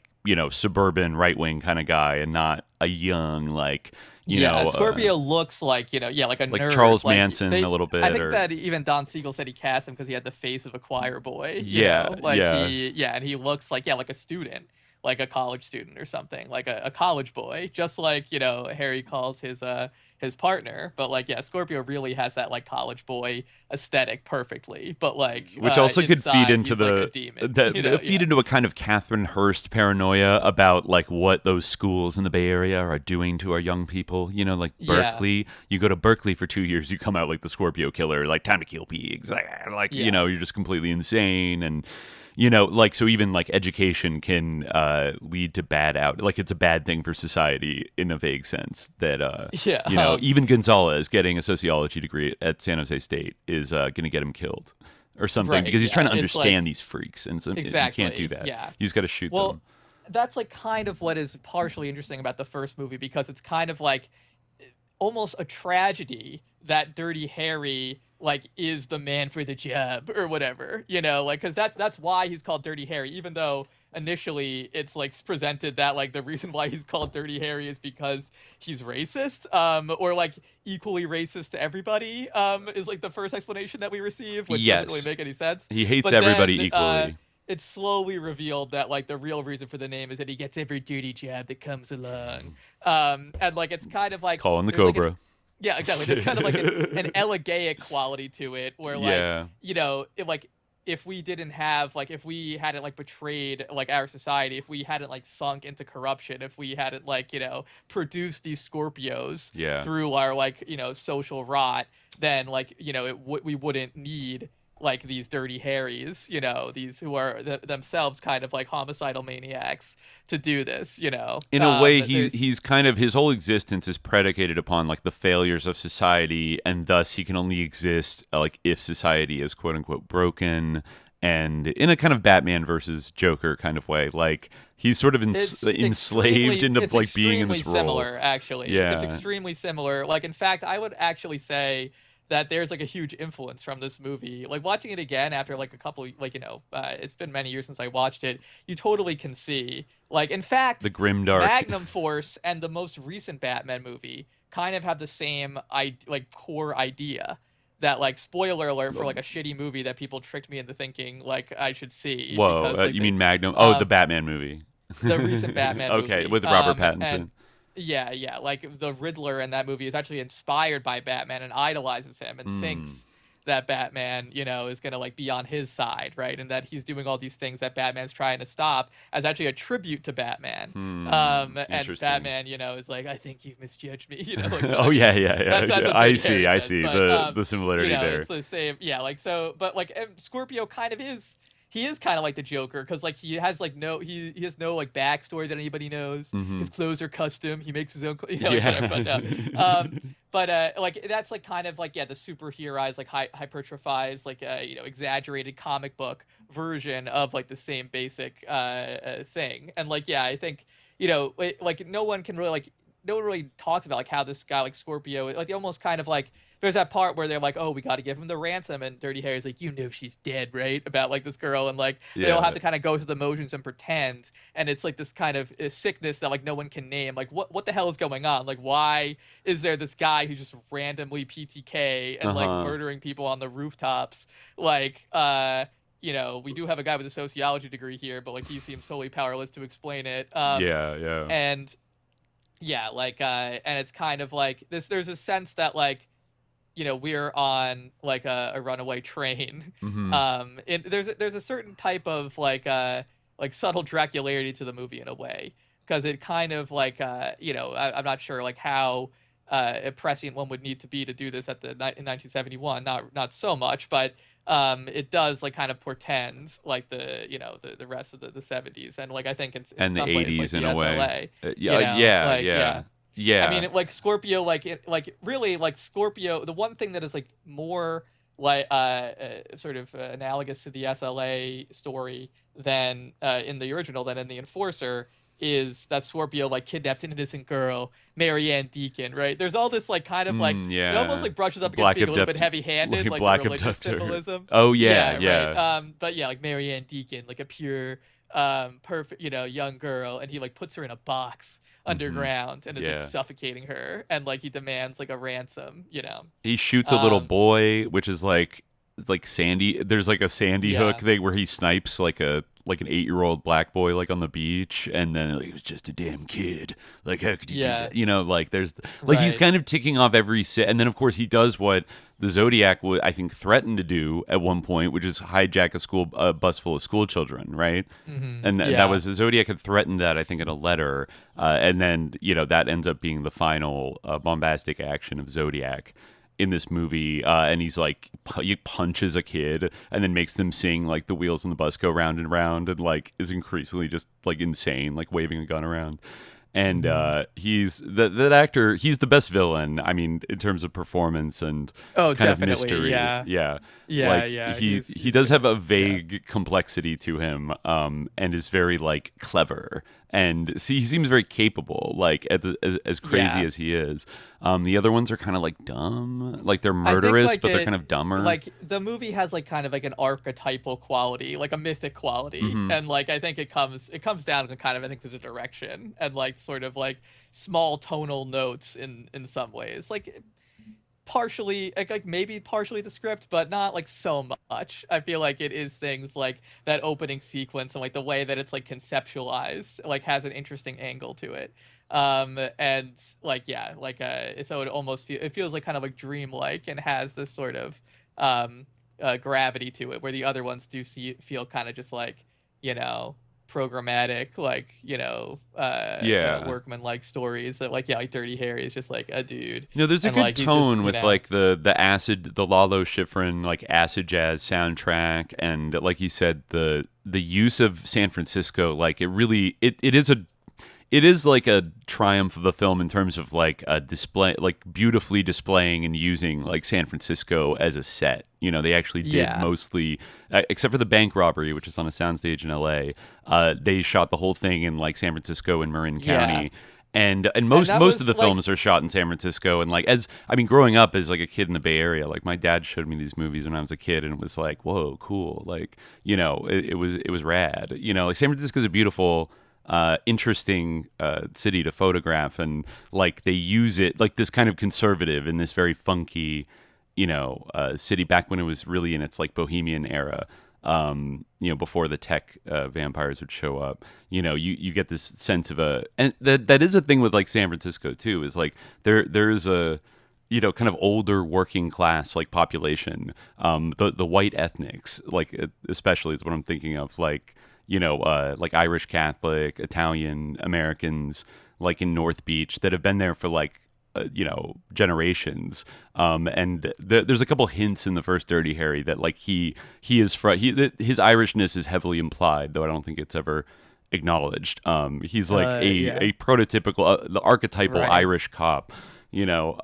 suburban right-wing kind of guy, and not a young, like, Scorpio looks like like a like nerd. Charles Manson a little bit. I think that even Don Siegel said he cast him because he had the face of a choir boy. And he looks like like a student, like a college student or something, like a college boy, just like Harry calls his partner. But like Scorpio really has that like college boy aesthetic perfectly, but like which also could feed into into a kind of Catherine Hearst paranoia about like what those schools in the Bay Area are doing to our young people. Like Berkeley, you go to Berkeley for 2 years, you come out like the Scorpio killer, like time to kill pigs, like you're just completely insane. And like, so even like education can lead to like it's a bad thing for society in a vague sense that even Gonzalez getting a sociology degree at San Jose State is going to get him killed or something, because he's trying to understand these freaks, and so you can't do that. You just got to shoot them. that's like kind of what is partially interesting about the first movie, because it's kind of like almost a tragedy that Dirty Harry like is the man for the job or whatever, you know, like, because that's why he's called Dirty Harry, even though initially it's like presented that like the reason why he's called Dirty Harry is because he's racist, or like equally racist to everybody, is like the first explanation that we receive, which doesn't really make any sense. He hates But everybody then, equally. it's slowly revealed that like the real reason for the name is that he gets every dirty job that comes along, and like it's kind of like Calling the there's, like, Cobra. yeah, exactly. There's kind of like an elegaic quality to it, where like you know, if we didn't have like, if we hadn't like betrayed like our society, if we hadn't like sunk into corruption, if we hadn't like, you know, produced these Scorpios through our like, you know, social rot, then like, you know, we wouldn't need like these Dirty Harrys, you know, these who are themselves kind of like homicidal maniacs to do this, you know. In a way, he's kind of, his whole existence is predicated upon like the failures of society, and thus he can only exist like if society is quote unquote broken, and in a kind of Batman versus Joker kind of way, like he's sort of enslaved into like being in this role. Similar, actually. Yeah, it's extremely similar. Like, in fact, I would actually say that there's like a huge influence from this movie. Like watching it again after like a couple, like, you know, it's been many years since I watched it, you totally can see, like, in fact, the grimdark Magnum Force and the most recent Batman movie kind of have the same like core idea, that like, spoiler alert for like a shitty movie that people tricked me into thinking like I should see. Whoa, because, like, you mean Magnum? Oh, the Batman movie. The recent Batman movie. Okay, with Robert Pattinson. Yeah, like the Riddler in that movie is actually inspired by Batman and idolizes him and thinks that Batman, you know, is gonna like be on his side, right? And that he's doing all these things that Batman's trying to stop as actually a tribute to Batman. And Batman, you know, is like, I think you've misjudged me, you know. Like, oh yeah. That's I see but, the similarity, you know, there. It's the same, yeah. Like, so, but like Scorpio kind of is. He is kind of like the Joker, because like he has like he has no like backstory that anybody knows. His clothes are custom. He makes his own clothes. You know, but like that's like kind of like, yeah, the superheroized, like hypertrophies, like you know, exaggerated comic book version of like the same basic thing. And like, yeah, I think, you know, like no one really talks about like how this guy like Scorpio, like they almost kind of like, there's that part where they're like, oh, we got to give him the ransom, and Dirty Harry's like, you know she's dead, right? About like this girl, and like they all have to kind of go through the motions and pretend, and it's like this kind of sickness that like no one can name. Like what the hell is going on? Like, why is there this guy who just randomly PTK and like murdering people on the rooftops? Like, you know, we do have a guy with a sociology degree here, but like he seems totally powerless to explain it. And yeah, like and it's kind of like this, there's a sense that like, you know, we're on like a runaway train. And there's a certain type of like subtle Dracularity to the movie in a way, because it kind of like you know, I'm not sure like how prescient one would need to be to do this in 1971. Not so much, but it does like kind of portends like the, you know, the rest of the 70s, and like I think in and some the 80s ways, like, in a way. Yeah. I mean, like Scorpio, like really, like Scorpio. The one thing that is like more like sort of analogous to the SLA story than in the original than in the Enforcer is that Scorpio like kidnaps an innocent girl, Mary Ann Deacon, right? There's all this like kind of like it almost like brushes up against being a little bit heavy-handed, like the religious symbolism. Oh yeah. Right? But yeah, like Mary Ann Deacon, like a pure perfect, you know, young girl, and he like puts her in a box underground and is like suffocating her, and like he demands like a ransom, you know. He shoots a little boy, which is like Sandy. There's like a Sandy Hook thing where he snipes like an 8-year-old black boy like on the beach, and then like, he was just a damn kid. Like, how could you do that? You know, like there's like he's kind of ticking off every and then of course he does what the Zodiac would, I think, threaten to do at one point, which is hijack a bus full of school children, right? And that was, the Zodiac had threatened that, I think, in a letter, and then, you know, that ends up being the final bombastic action of Zodiac in this movie, and he's like he punches a kid and then makes them sing like the wheels on the bus go round and round, and like is increasingly just like insane, like waving a gun around. And he's that actor. He's the best villain. I mean, in terms of performance and kind of mystery. He does have a vague complexity to him, and is very like clever and see, he seems very capable, like as crazy as he is. The other ones are kind of like dumb, like they're murderous, but they're kind of dumber. Like the movie has like kind of like an archetypal quality, like a mythic quality, and like I think it comes down to kind of I think to the direction and like sort of like small tonal notes in some ways, like partially like maybe partially the script, but not like so much. I feel like it is things like that opening sequence and like the way that it's like conceptualized like has an interesting angle to it. And like so it feels like kind of like dreamlike and has this sort of gravity to it, where the other ones do feel kind of just like, you know, programmatic, like, you know, workman like stories that like like Dirty Harry is just like a dude. You know, there's a good tone with like the acid, the Lalo Schifrin like acid jazz soundtrack, and like you said, the use of San Francisco, like it is like a triumph of the film in terms of like a display, like beautifully displaying and using like San Francisco as a set. You know, they actually did mostly, except for the bank robbery, which is on a soundstage in LA. They shot the whole thing in like San Francisco and Marin County. And most of the films are shot in San Francisco. And like, growing up as like a kid in the Bay Area, like my dad showed me these movies when I was a kid, and it was like, whoa, cool. Like, you know, it was rad. You know, like San Francisco is a beautiful, interesting city to photograph, and like they use it like this kind of conservative in this very funky, you know, city back when it was really in its like bohemian era. You know, before the tech vampires would show up. You know, you get this sense of and that is a thing with like San Francisco too, is like there's a, you know, kind of older working class like population, the white ethnics, like especially is what I'm thinking of, like, you know, like Irish Catholic, Italian Americans, like in North Beach, that have been there for like, you know, generations. And there's a couple hints in the first Dirty Harry that like his Irishness is heavily implied, though I don't think it's ever acknowledged. He's like a prototypical, the archetypal Irish cop, you know.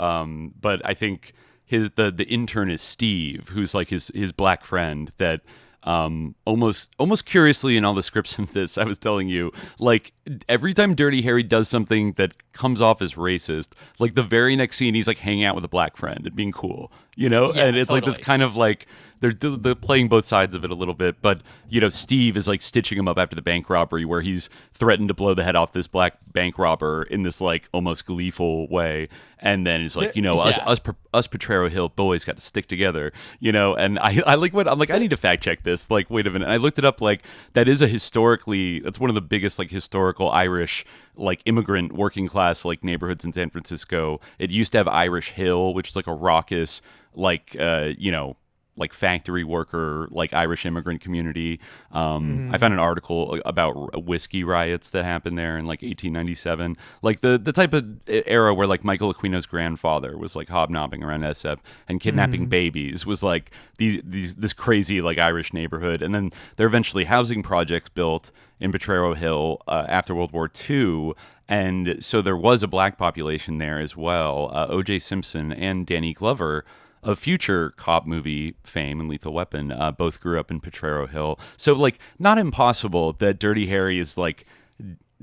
But I think the intern is Steve, who's like his black friend that. Almost curiously in all the scripts in this, I was telling you, like every time Dirty Harry does something that comes off as racist, like the very next scene he's like hanging out with a black friend and being cool, you know. And it's like this kind of like they're playing both sides of it a little bit, but you know, Steve is like stitching him up after the bank robbery, where he's threatened to blow the head off this black bank robber in this like almost gleeful way, and then he's like, you know, us Potrero Hill boys got to stick together, you know. And I like what I'm like, I need to fact check this. Like, wait a minute, I looked it up. Like, that's one of the biggest like historical Irish like immigrant working class like neighborhoods in San Francisco. It used to have Irish Hill, which is like a raucous like you know, like factory worker, like Irish immigrant community. I found an article about whiskey riots that happened there in like 1897, like the type of era where like Michael Aquino's grandfather was like hobnobbing around SF and kidnapping babies, was like this crazy like Irish neighborhood. And then there are eventually housing projects built in Potrero Hill after World War II. And so there was a black population there as well. O.J. Simpson and Danny Glover, of future cop movie fame and Lethal Weapon, both grew up in Potrero Hill. So, like, not impossible that Dirty Harry is, like,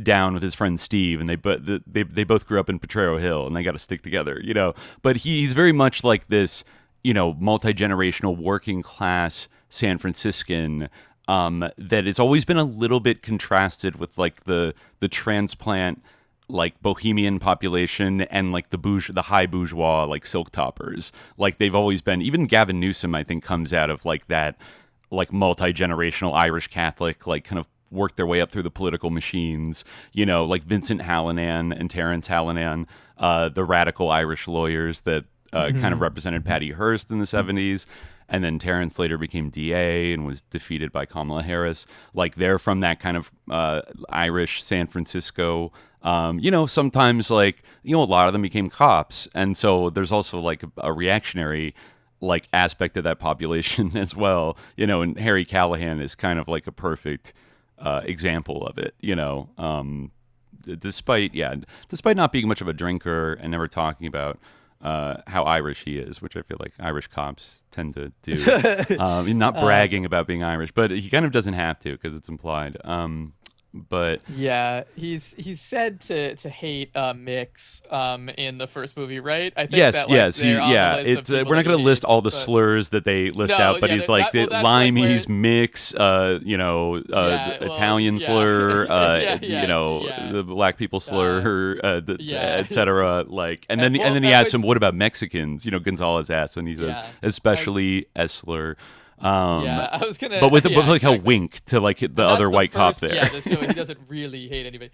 down with his friend Steve, and they both grew up in Potrero Hill, and they got to stick together, you know. But he's very much like this, you know, multi-generational working class San Franciscan that it's always been a little bit contrasted with, like, the transplant, like bohemian population and like the high bourgeois like silk toppers. Like they've always been, even Gavin Newsom I think comes out of like that like multi-generational Irish Catholic, like kind of worked their way up through the political machines, you know, like Vincent Hallinan and Terence Hallinan, the radical Irish lawyers that kind of represented Patty Hearst in the 70s. And then Terrence later became DA and was defeated by Kamala Harris. Like they're from that kind of Irish San Francisco. You know, sometimes like, you know, a lot of them became cops. And so there's also like a reactionary like aspect of that population as well. You know, and Harry Callahan is kind of like a perfect example of it, you know, despite not being much of a drinker and never talking about how Irish he is, which I feel like Irish cops tend to do. Not bragging about being Irish, but he kind of doesn't have to because it's implied. But yeah, he's said to hate Mix in the first movie, right? I think yes, that, like, yes, they're on the list of it's people we're not that going he to list hates, all the but- slurs that they list No, out, but yeah, he's like well, the that's, like, limeys, where- mix, Yeah, well, Italian yeah. slur, Yeah, yeah, yeah. the black people slur, yeah. etc. Like, and And, then well, and then he that asks him, was- "What about Mexicans?" Gonzalez asks, and he says, Yeah. "Especially S slur." Yeah, I was gonna. But with yeah, like exactly. a wink to like the That's other white cop first- there. Yeah, to show he doesn't really hate anybody.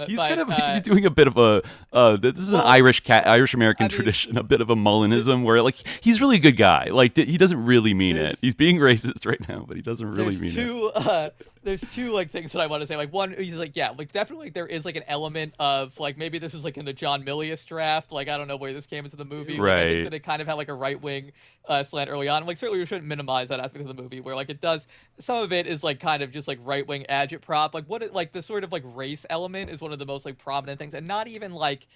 He's but, kind of he's doing a bit of a this is an Irish American tradition, a bit of a Mullinism where like he's really a good guy. Like he doesn't really mean it. He's being racist right now, but he doesn't really mean it. There's two like things that I want to say. Like one, he's like, yeah, like definitely there is like an element of like maybe this is like in the John Milius draft. Like I don't know where this came into the movie. Like, I Right. think that it kind of had like a right wing slant early on. Like certainly we shouldn't minimize that aspect of the movie where like it does. Some of it is like kind of just like right wing agitprop. Like like the sort of like race element is one of the most like prominent things, and not even like.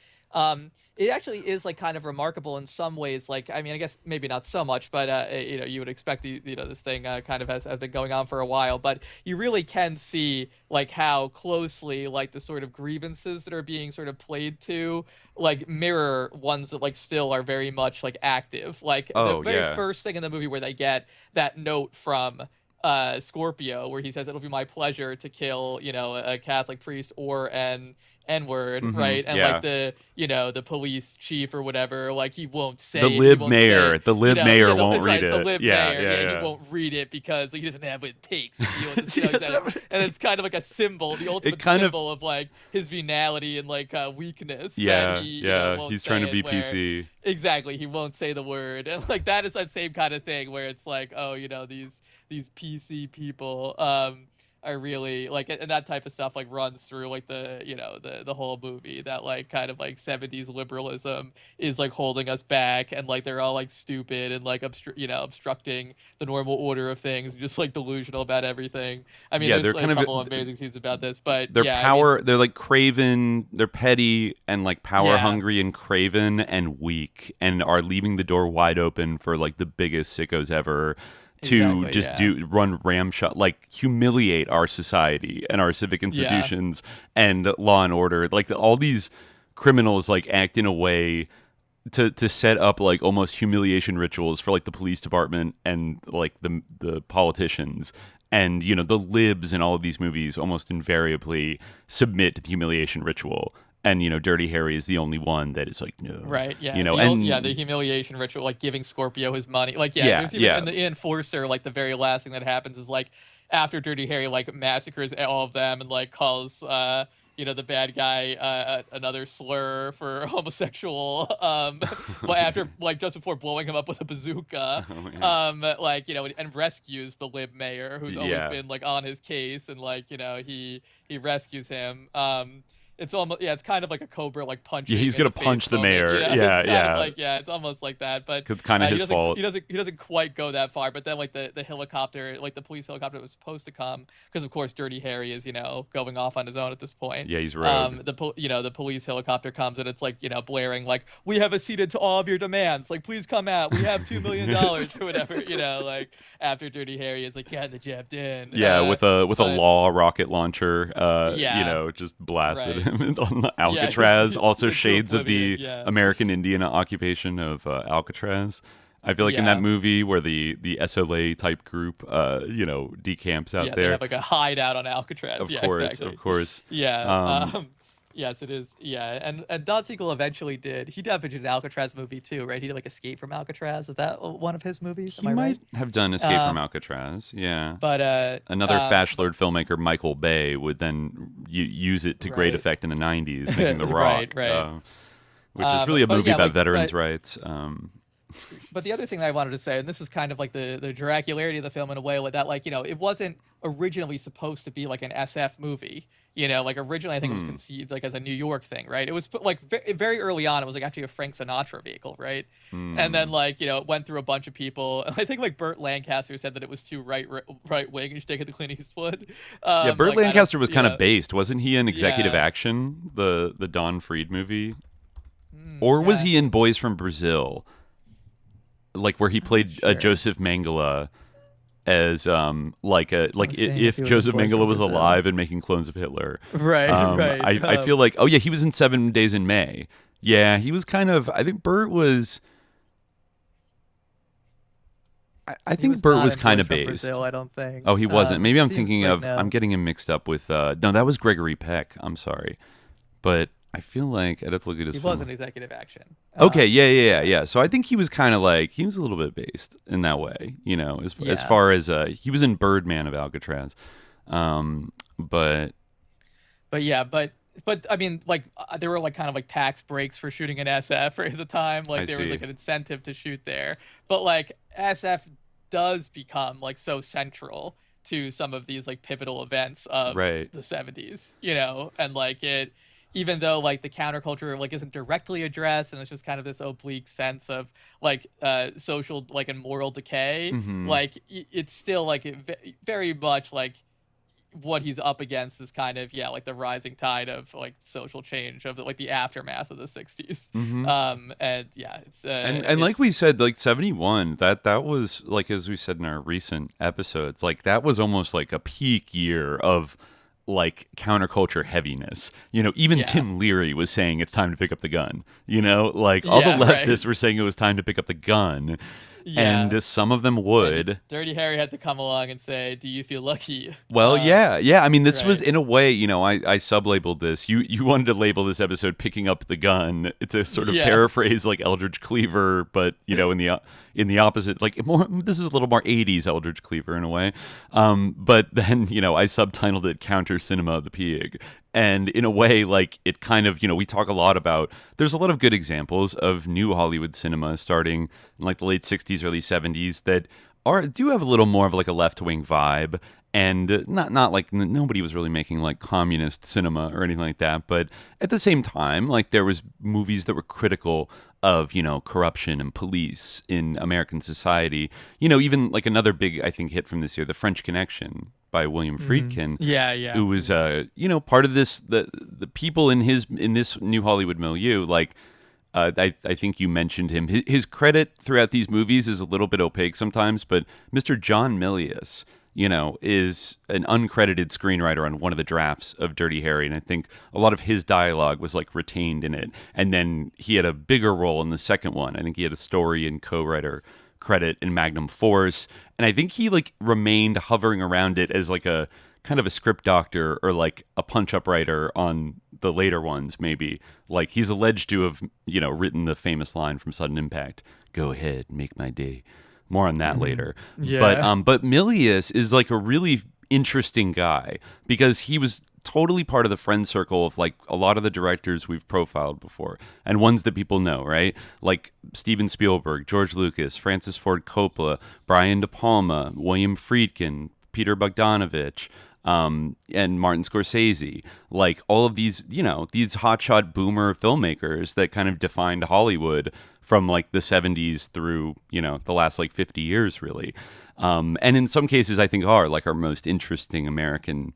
It actually is like kind of remarkable in some ways. Like, I mean, I guess maybe not so much, but you would expect this thing kind of has been going on for a while. But you really can see like how closely like the sort of grievances that are being sort of played to like mirror ones that like still are very much like active. Like the very first thing in the movie where they get that note from Scorpio where he says it'll be my pleasure to kill a Catholic priest or an N-word, right? And like the police chief or whatever, like he won't say The lib mayor won't read it. The lib Yeah, mayor, yeah. he won't read it because he doesn't have what it takes to deal with this. And it's kind of like a symbol, the ultimate symbol of like his venality and like weakness. Yeah, he, won't he's say trying to it be where- PC. Exactly, he won't say the word, and like that is that same kind of thing where it's like, oh, these PC people are really like, and that type of stuff like runs through like the whole movie, that like kind of like 70s liberalism is like holding us back, and like they're all like stupid and like obstructing the normal order of things, just like delusional about everything. I mean, there's they're like, kind a of couple of amazing scenes about this, but they're yeah, they're like craven, they're petty and like power hungry and craven and weak, and are leaving the door wide open for like the biggest sickos ever to run ramshot, like humiliate our society and our civic institutions and law and order. Like all these criminals like act in a way to set up like almost humiliation rituals for like the police department and like the politicians. And the libs in all of these movies almost invariably submit to the humiliation ritual. And Dirty Harry is the only one that is like, no, right? Yeah, the humiliation ritual, like giving Scorpio his money, like there's even in the Enforcer, like the very last thing that happens is like after Dirty Harry like massacres all of them and like calls the bad guy another slur for homosexual well after like just before blowing him up with a bazooka, and rescues the lib mayor who's always been like on his case, and like he rescues him. It's almost it's kind of like a Cobra like punch. Yeah, he's gonna punch the mayor. It's almost like that, but it's kind of his fault. He doesn't quite go that far, but then like the helicopter, like the police helicopter that was supposed to come, because of course Dirty Harry is going off on his own at this point. Yeah, he's rogue. The police helicopter comes and it's like blaring like, we have acceded to all of your demands, like please come out, we have $2 million or whatever. Like after Dirty Harry is like getting the job done. With a law rocket launcher. Just blasted him on the Alcatraz. Also shades of the American Indian occupation of Alcatraz. I feel like in that movie where the SLA type group decamps out there. They have like a hideout on Alcatraz. Of course. Yes, it is. Yeah, and Don Siegel eventually did. He definitely did an Alcatraz movie too, right? He did like Escape from Alcatraz. Is that one of his movies? He might have done Escape from Alcatraz. Yeah. But another fashlord filmmaker, Michael Bay, would then use it to great effect in the 90s, making The Rock, which is really a movie about veterans' rights. But the other thing that I wanted to say, and this is kind of like the Dracularity of the film in a way, with that, like, it wasn't originally supposed to be like an SF movie. Like originally I think it was conceived like as a New York thing, right? It was like very early on, it was like actually a Frank Sinatra vehicle, right? And then like, it went through a bunch of people. I think like Burt Lancaster said that it was too right wing, and should take it to Clint Eastwood. Burt Lancaster was kind of based, wasn't he in Executive Action, the Don Freed movie? Or was he in Boys from Brazil? Like where he played Joseph Mangala. as if he was Joseph in Boys Mengele from was Brazil. alive and making clones of Hitler. Right, right. I feel like he was in 7 Days in May. Yeah, he was kind of. I think Burt was. I think Burt was kind of based. Brazil, I don't think. Oh, he wasn't. Maybe I'm seems thinking like of. no. I'm getting him mixed up with. No, that was Gregory Peck. I'm sorry, but I feel like I'd have to look at his. He film. was an executive action. Okay, yeah. So I think he was kind of like he was a little bit based in that way, as far as he was in Birdman of Alcatraz, but I mean, like there were like kind of like tax breaks for shooting in SF at the time. Like there was like an incentive to shoot there, but like SF does become like so central to some of these like pivotal events of the 70s, and like it. Even though like the counterculture like isn't directly addressed and it's just kind of this oblique sense of like social like and moral decay, like it's still like very much like what he's up against is kind of like the rising tide of like social change of like the aftermath of the 60s. And it's and like we said, like 71, that was like, as we said in our recent episodes, like that was almost like a peak year of like counterculture heaviness. Even Tim Leary was saying it's time to pick up the gun. Like all the leftists were saying it was time to pick up the gun. And some of them would. And Dirty Harry had to come along and say, "Do you feel lucky?" Well, yeah. I mean, this was in a way, I sub-labeled this. You wanted to label this episode "Picking Up the Gun." It's a sort of paraphrase like Eldridge Cleaver, but in the opposite, like more. This is a little more '80s Eldridge Cleaver in a way. But then I subtitled it "Countercinema of the Pig." And in a way, like it kind of, we talk a lot about, there's a lot of good examples of new Hollywood cinema starting in like the late 60s, early 70s that do have a little more of like a left-wing vibe. And not like nobody was really making like communist cinema or anything like that. But at the same time, like there was movies that were critical of, corruption and police in American society. Even like another big, I think, hit from this year, The French Connection by William Friedkin. Who was, part of this, the people in this new Hollywood milieu, like, I think you mentioned him. His credit throughout these movies is a little bit opaque sometimes, but Mr. John Milius, is an uncredited screenwriter on one of the drafts of Dirty Harry. And I think a lot of his dialogue was like retained in it. And then he had a bigger role in the second one. I think he had a story and co-writer credit in Magnum Force. And I think he like remained hovering around it as like a kind of a script doctor or like a punch-up writer on the later ones, maybe. Like he's alleged to have, written the famous line from Sudden Impact, "Go ahead, make my day." More on that later. But Milius is like a really interesting guy because he was totally part of the friend circle of like a lot of the directors we've profiled before and ones that people know, right? Like Steven Spielberg, George Lucas, Francis Ford Coppola, Brian De Palma, William Friedkin, Peter Bogdanovich, and Martin Scorsese, like all of these, these hotshot boomer filmmakers that kind of defined Hollywood from like the 70s through, the last like 50 years really. And in some cases I think are like our most interesting American,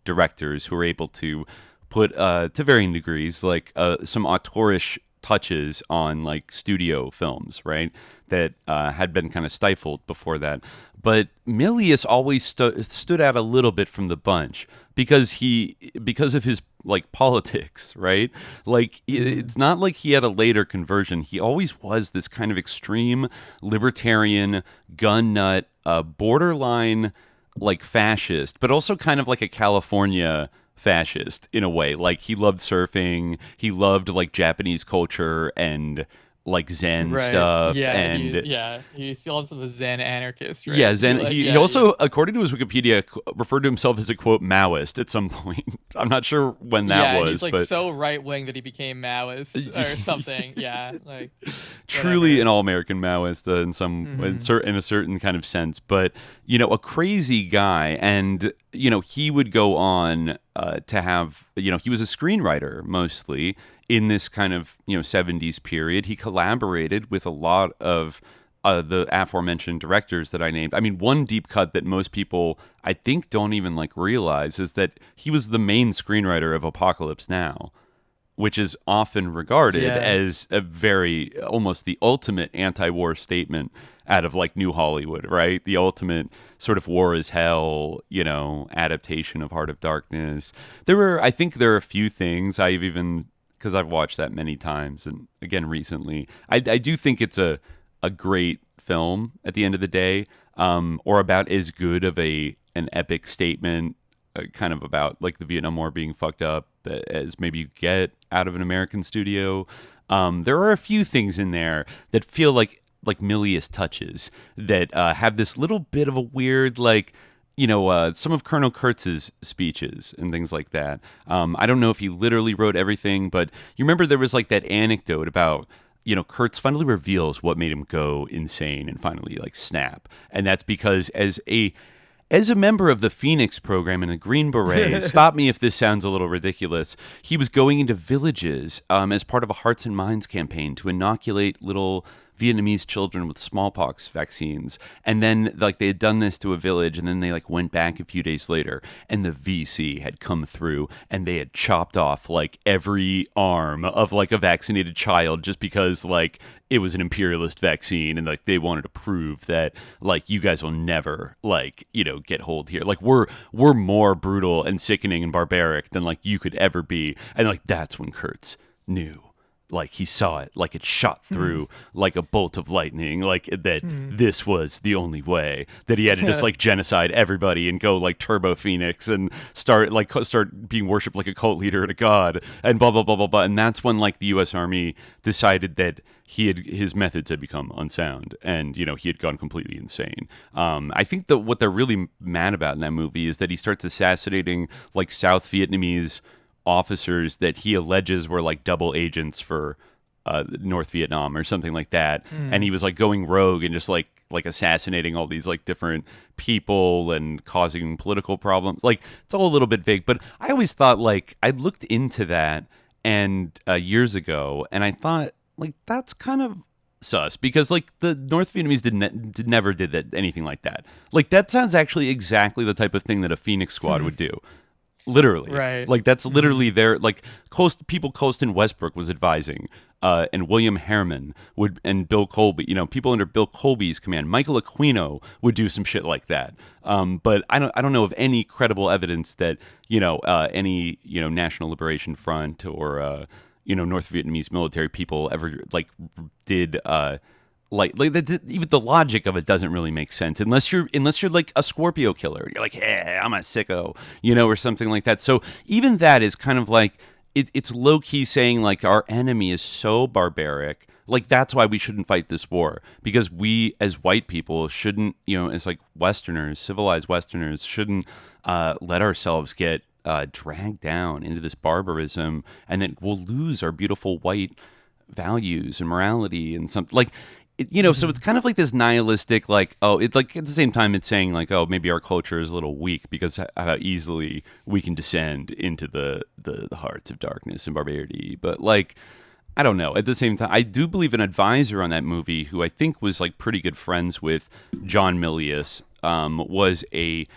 directors who are able to put, to varying degrees, like some auteurish touches on like studio films, right? That had been kind of stifled before that. But Milius always stood out a little bit from the bunch because of his like politics, right? Like it's not like he had a later conversion. He always was this kind of extreme libertarian, gun nut, borderline like fascist, but also kind of like a California fascist in a way. Like he loved surfing, he loved like Japanese culture and like Zen stuff. He still loves the Zen anarchist, right? Yeah, Zen. He also, according to his Wikipedia, referred to himself as a quote Maoist at some point. I'm not sure when that was. He's like but so right wing that he became Maoist or something. like truly an all-American Maoist in some in a certain kind of sense, but a crazy guy, and he would go on to have he was a screenwriter mostly in this kind of 70s period. He collaborated with a lot of the aforementioned directors that I named. I mean, one deep cut that most people I think don't even like realize is that he was the main screenwriter of Apocalypse Now. which is often regarded Yeah. as a very almost the ultimate anti-war statement out of like New Hollywood, right? The ultimate sort of war is hell, adaptation of Heart of Darkness. I think there are a few things because I've watched that many times, and again recently, I do think it's a great film at the end of the day, or about as good of an epic statement, kind of about like the Vietnam War being fucked up as maybe you get out of an American studio. There are a few things in there that feel like Milius touches that have this little bit of a weird, some of Colonel Kurtz's speeches and things like that. I don't know if he literally wrote everything, but you remember there was like that anecdote about, Kurtz finally reveals what made him go insane and finally like snap. And that's because as a member of the Phoenix program in the Green Berets, stop me if this sounds a little ridiculous, he was going into villages as part of a Hearts and Minds campaign to inoculate little Vietnamese children with smallpox vaccines. And then they had done this to a village, and then they went back a few days later, and the VC had come through and they had chopped off every arm of a vaccinated child just because it was an imperialist vaccine, and they wanted to prove that you guys will never get hold here. We're more brutal and sickening and barbaric than you could ever be. And that's when Kurtz knew. He saw it, it shot through like a bolt of lightning, that this was the only way, that he had to just genocide everybody and go Turbo Phoenix and start being worshipped like a cult leader and a god and blah, blah, blah, blah, blah. And that's when the U.S. Army decided that his methods had become unsound and, he had gone completely insane. I think that what they're really mad about in that movie is that he starts assassinating South Vietnamese officers that he alleges were double agents for North Vietnam or something like that. And he was going rogue and just assassinating all these different people and causing political problems. It's all a little bit vague, but I always thought I looked into that and years ago, and I thought that's kind of sus, because the North Vietnamese never did that, anything like that. That sounds actually exactly the type of thing that a Phoenix Squad would do. Literally, right? That's literally their people Colston Westbrook was advising, and William Herman and Bill Colby. People under Bill Colby's command. Michael Aquino would do some shit like that. But I don't know of any credible evidence that any National Liberation Front or North Vietnamese military people ever did. Even the logic of it doesn't really make sense unless you're a Scorpio killer. You're hey, I'm a sicko, or something like that. So even that is kind of it's low key saying our enemy is so barbaric. That's why we shouldn't fight this war, because we as white people shouldn't, as Westerners, civilized Westerners, shouldn't let ourselves get dragged down into this barbarism, and then we'll lose our beautiful white values and morality and something so it's kind of this nihilistic, at the same time it's saying maybe our culture is a little weak because how easily we can descend into the hearts of darkness and barbarity. But I don't know. At the same time, I do believe an advisor on that movie, who I think was pretty good friends with John Milius, was a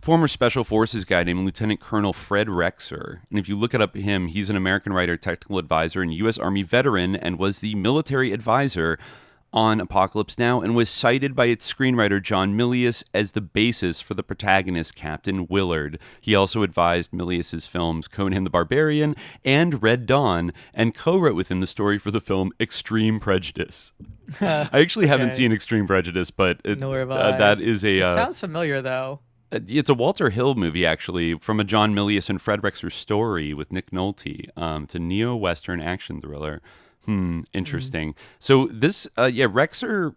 former Special Forces guy named Lieutenant Colonel Fred Rexer. And if you look up him, he's an American writer, technical advisor, and U.S. Army veteran, and was the military advisor on Apocalypse Now, and was cited by its screenwriter John Milius as the basis for the protagonist, Captain Willard. He also advised Milius's films Conan the Barbarian and Red Dawn, and co-wrote with him the story for the film Extreme Prejudice. I actually haven't seen Extreme Prejudice, but that is a... sounds familiar, though. It's a Walter Hill movie, actually, from a John Milius and Fred Rexer story with Nick Nolte. It's a neo-Western action thriller. Interesting. So this, Rexer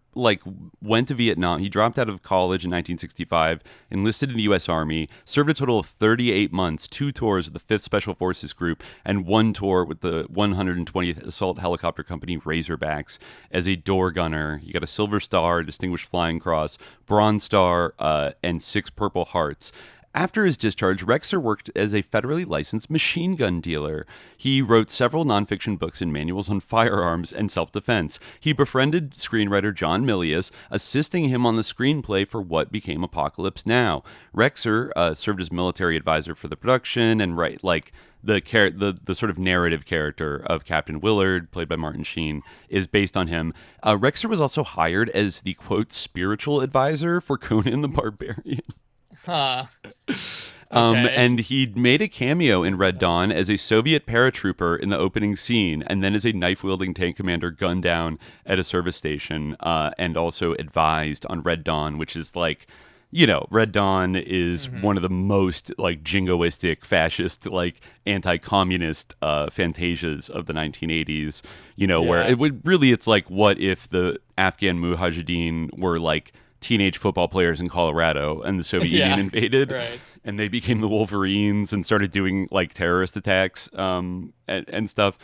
went to Vietnam. He dropped out of college in 1965, enlisted in the U.S. Army, served a total of 38 months, 2 tours with the 5th Special Forces Group, and 1 tour with the 120th Assault Helicopter Company Razorbacks as a door gunner. He got a Silver Star, Distinguished Flying Cross, Bronze Star, and 6 Purple Hearts. After his discharge, Rexer worked as a federally licensed machine gun dealer. He wrote several nonfiction books and manuals on firearms and self-defense. He befriended screenwriter John Milius, assisting him on the screenplay for what became Apocalypse Now. Rexer served as military advisor for the production and the sort of narrative character of Captain Willard, played by Martin Sheen, is based on him. Rexer was also hired as the, quote, spiritual advisor for Conan the Barbarian. Huh. And he made a cameo in Red Dawn as a Soviet paratrooper in the opening scene, and then as a knife-wielding tank commander gunned down at a service station, and also advised on Red Dawn, which is like, Red Dawn is one of the most like jingoistic, fascist, like anti-communist fantasias of the 1980s. Where it's like, what if the Afghan Mujahideen were like teenage football players in Colorado and the Soviet Union invaded, and they became the Wolverines and started doing like terrorist attacks and stuff.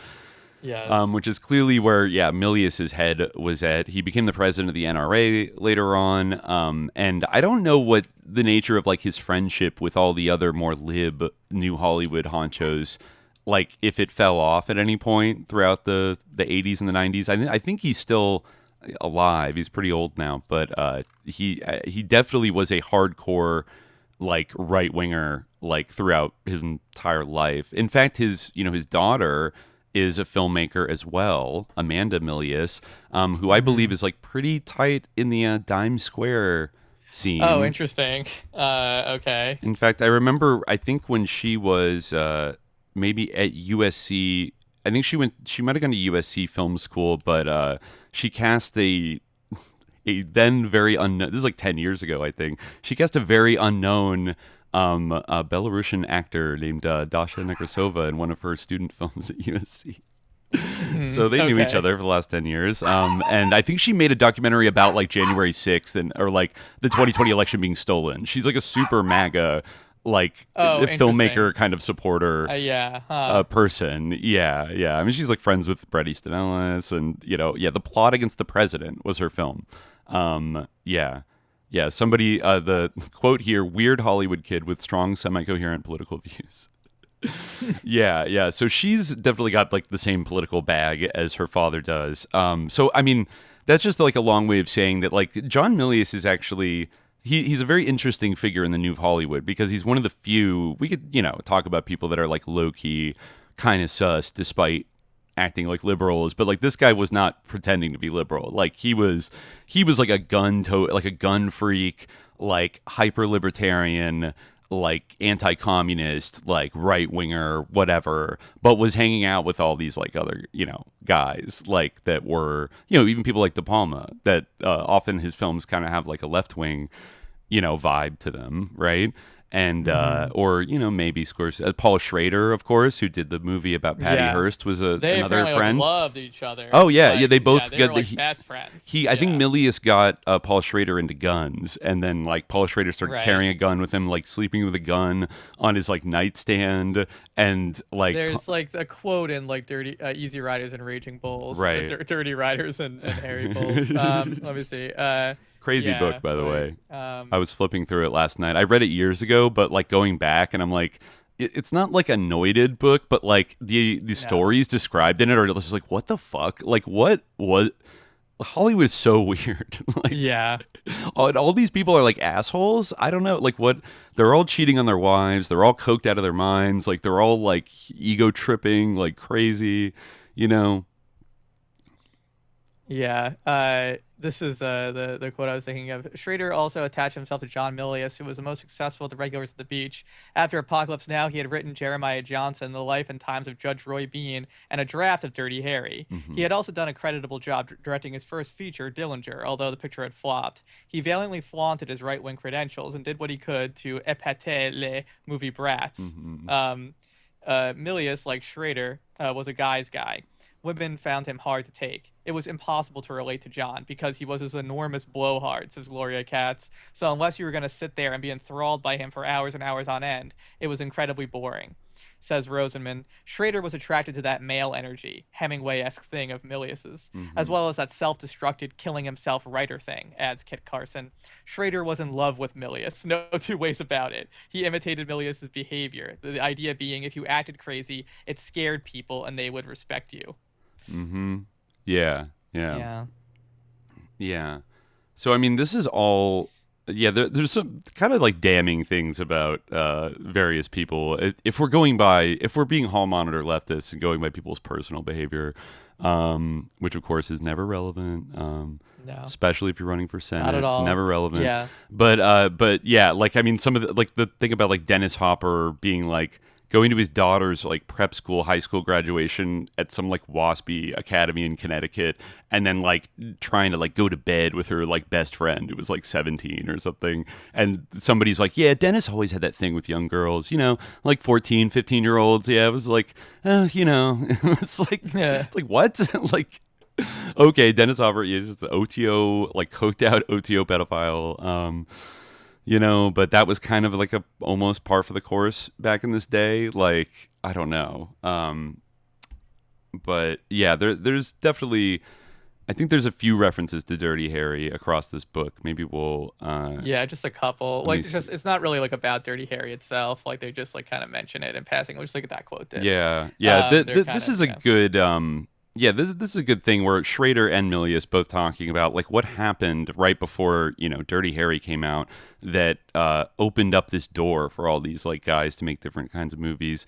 Yes. Which is clearly where, Milius's head was at. He became the president of the NRA later on. And I don't know what the nature of like his friendship with all the other more lib New Hollywood honchos, like if it fell off at any point throughout the 80s and the 90s. I think he's still alive. He's pretty old now, but he definitely was a hardcore like right winger like throughout his entire life. In fact, his daughter is a filmmaker as well, Amanda Milius, who I believe is like pretty tight in the Dime Square scene. Oh, interesting. Okay. In fact, I remember, I think when she was maybe at USC, I think she might have gone to USC Film School, but she cast a then very unknown, this is like 10 years ago, I think. She cast a very unknown Belarusian actor named Dasha Nekrasova in one of her student films at USC. So they knew each other for the last 10 years. And I think she made a documentary about like January 6th or like the 2020 election being stolen. She's like a super MAGA like filmmaker kind of supporter person. Yeah. I mean, she's like friends with Bret Easton Ellis, and The Plot Against the President was her film. Yeah, somebody, the quote here, weird Hollywood kid with strong, semi-coherent political views. Yeah. So she's definitely got like the same political bag as her father does. So, I mean, that's just like a long way of saying that like John Milius is actually, he's a very interesting figure in the new Hollywood because he's one of the few, we could, talk about people that are like low-key, kind of sus despite acting like liberals, but like this guy was not pretending to be liberal. Like he was like a gun freak, like hyper libertarian, like anti-communist, like right winger, whatever, but was hanging out with all these like other, guys like that were, even people like De Palma that often his films kind of have like a left wing, vibe to them, right? And or maybe Scorsese. Paul Schrader, of course, who did the movie about Patty Hearst, was another friend. They loved each other. Oh yeah, they both they got were, like, best friends. I think Milius got Paul Schrader into guns, and then like Paul Schrader started carrying a gun with him, like sleeping with a gun on his like nightstand, and like there's like a quote in like Easy Riders and Raging Bulls, right? Dirty Riders and Hairy Bulls. Let me see. Crazy book, by the way. I was flipping through it last night. I read it years ago, but like going back, and I'm like, it's not like a noited book, but like the stories described in it are just like, what the fuck? Like, what was Hollywood is so weird. Like, all these people are like assholes. I don't know. Like, what? They're all cheating on their wives. They're all coked out of their minds. Like, they're all like ego tripping, like crazy. Yeah. This is the quote I was thinking of. Schrader also attached himself to John Milius, who was the most successful of the regulars at the beach. After Apocalypse Now, he had written Jeremiah Johnson, The Life and Times of Judge Roy Bean, and a draft of Dirty Harry. He had also done a creditable job directing his first feature, Dillinger, although the picture had flopped. He valiantly flaunted his right-wing credentials and did what he could to épater les movie brats. Milius, like Schrader, was a guy's guy. Women found him hard to take. It was impossible to relate to John because he was this enormous blowhard, says Gloria Katz. So unless you were going to sit there and be enthralled by him for hours and hours on end, it was incredibly boring. says Rosenman, Schrader was attracted to that male energy, Hemingway-esque thing of Milius's, as well as that self-destructed, killing himself writer thing, adds Kit Carson. Schrader was in love with Milius, no two ways about it. He imitated Milius's behavior, the idea being if you acted crazy, it scared people and they would respect you. Mm-hmm. Yeah. Yeah. So, I mean, this is all... Yeah, there's some kind of like damning things about various people. If we're being hall monitor leftists and going by people's personal behavior, which of course is never relevant. No. Especially if you're running for Senate, Not at all. It's never relevant. Yeah. But yeah, like I mean, some of the thing about like Dennis Hopper being like going to his daughter's like prep school, high school graduation at some like waspy academy in Connecticut, and then like trying to like go to bed with her like best friend who was like 17 or something. And somebody's like, yeah, Dennis always had that thing with young girls, like 14, 15-year-olds. Yeah, it was like, it's like, it's like what? Like, okay, Dennis Hopper is just the OTO, like coked out OTO pedophile. But that was kind of like a almost par for the course back in this day. Like, I don't know. But yeah, there's definitely, I think there's a few references to Dirty Harry across this book. Maybe we'll yeah, just a couple. Like, it's not really like about Dirty Harry itself. Like, they just like kind of mention it in passing. Just like that quote did. Yeah. This is a good this is a good thing where Schrader and Milius both talking about like what happened right before Dirty Harry came out that opened up this door for all these like guys to make different kinds of movies.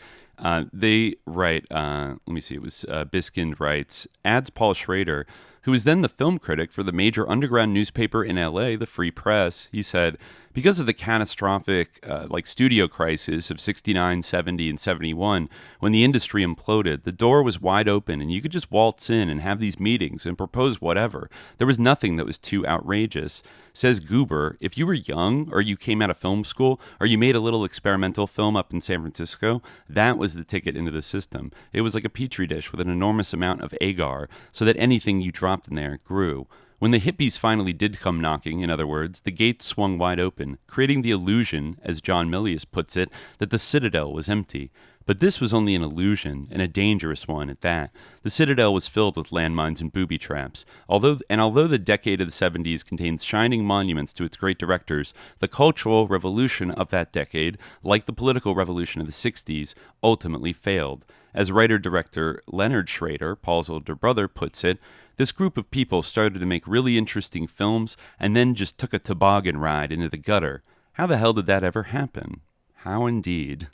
They write, let me see, it was Biskind writes, adds Paul Schrader, who was then the film critic for the major underground newspaper in LA, the Free Press. He said, because of the catastrophic studio crisis of 69, 70, and 71, when the industry imploded, the door was wide open and you could just waltz in and have these meetings and propose whatever. There was nothing that was too outrageous. Says Goober, if you were young or you came out of film school or you made a little experimental film up in San Francisco, that was the ticket into the system. It was like a petri dish with an enormous amount of agar so that anything you dropped in there grew. When the hippies finally did come knocking, in other words, the gates swung wide open, creating the illusion, as John Milius puts it, that the Citadel was empty. But this was only an illusion, and a dangerous one at that. The Citadel was filled with landmines and booby traps. Although the decade of the 70s contains shining monuments to its great directors, the cultural revolution of that decade, like the political revolution of the 60s, ultimately failed. As writer-director Leonard Schrader, Paul's older brother, puts it, this group of people started to make really interesting films and then just took a toboggan ride into the gutter. How the hell did that ever happen? How indeed.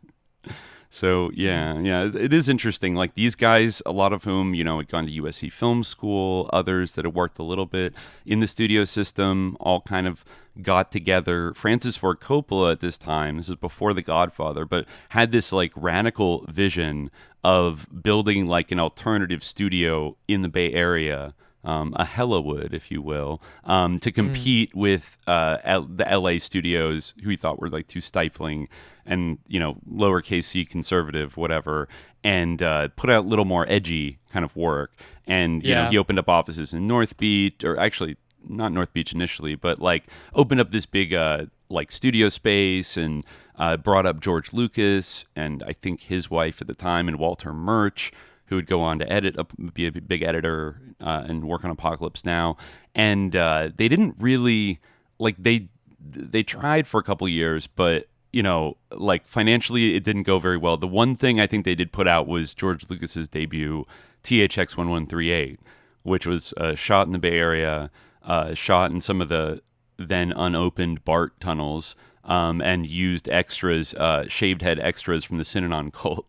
So, yeah, it is interesting. Like, these guys, a lot of whom, had gone to USC Film School, others that had worked a little bit in the studio system, all kind of got together. Francis Ford Coppola at this time, this is before The Godfather, but had this, like, radical vision of building, like, an alternative studio in the BayArea, a Hellowood, if you will, to compete with the LA studios who he thought were, like, too stifling and, lowercase c conservative, whatever, and put out a little more edgy kind of work. And, you know, he opened up offices in North Beach, or actually not North Beach initially, but like opened up this big like studio space and brought up George Lucas and I think his wife at the time and Walter Murch, who would go on to be a big editor and work on Apocalypse Now. And they didn't really, like, they tried for a couple years, but like financially it didn't go very well. The one thing I think they did put out was George Lucas's debut, THX 1138, which was shot in the Bay Area, shot in some of the then unopened BART tunnels, and used extras, shaved head extras from the Synanon cult,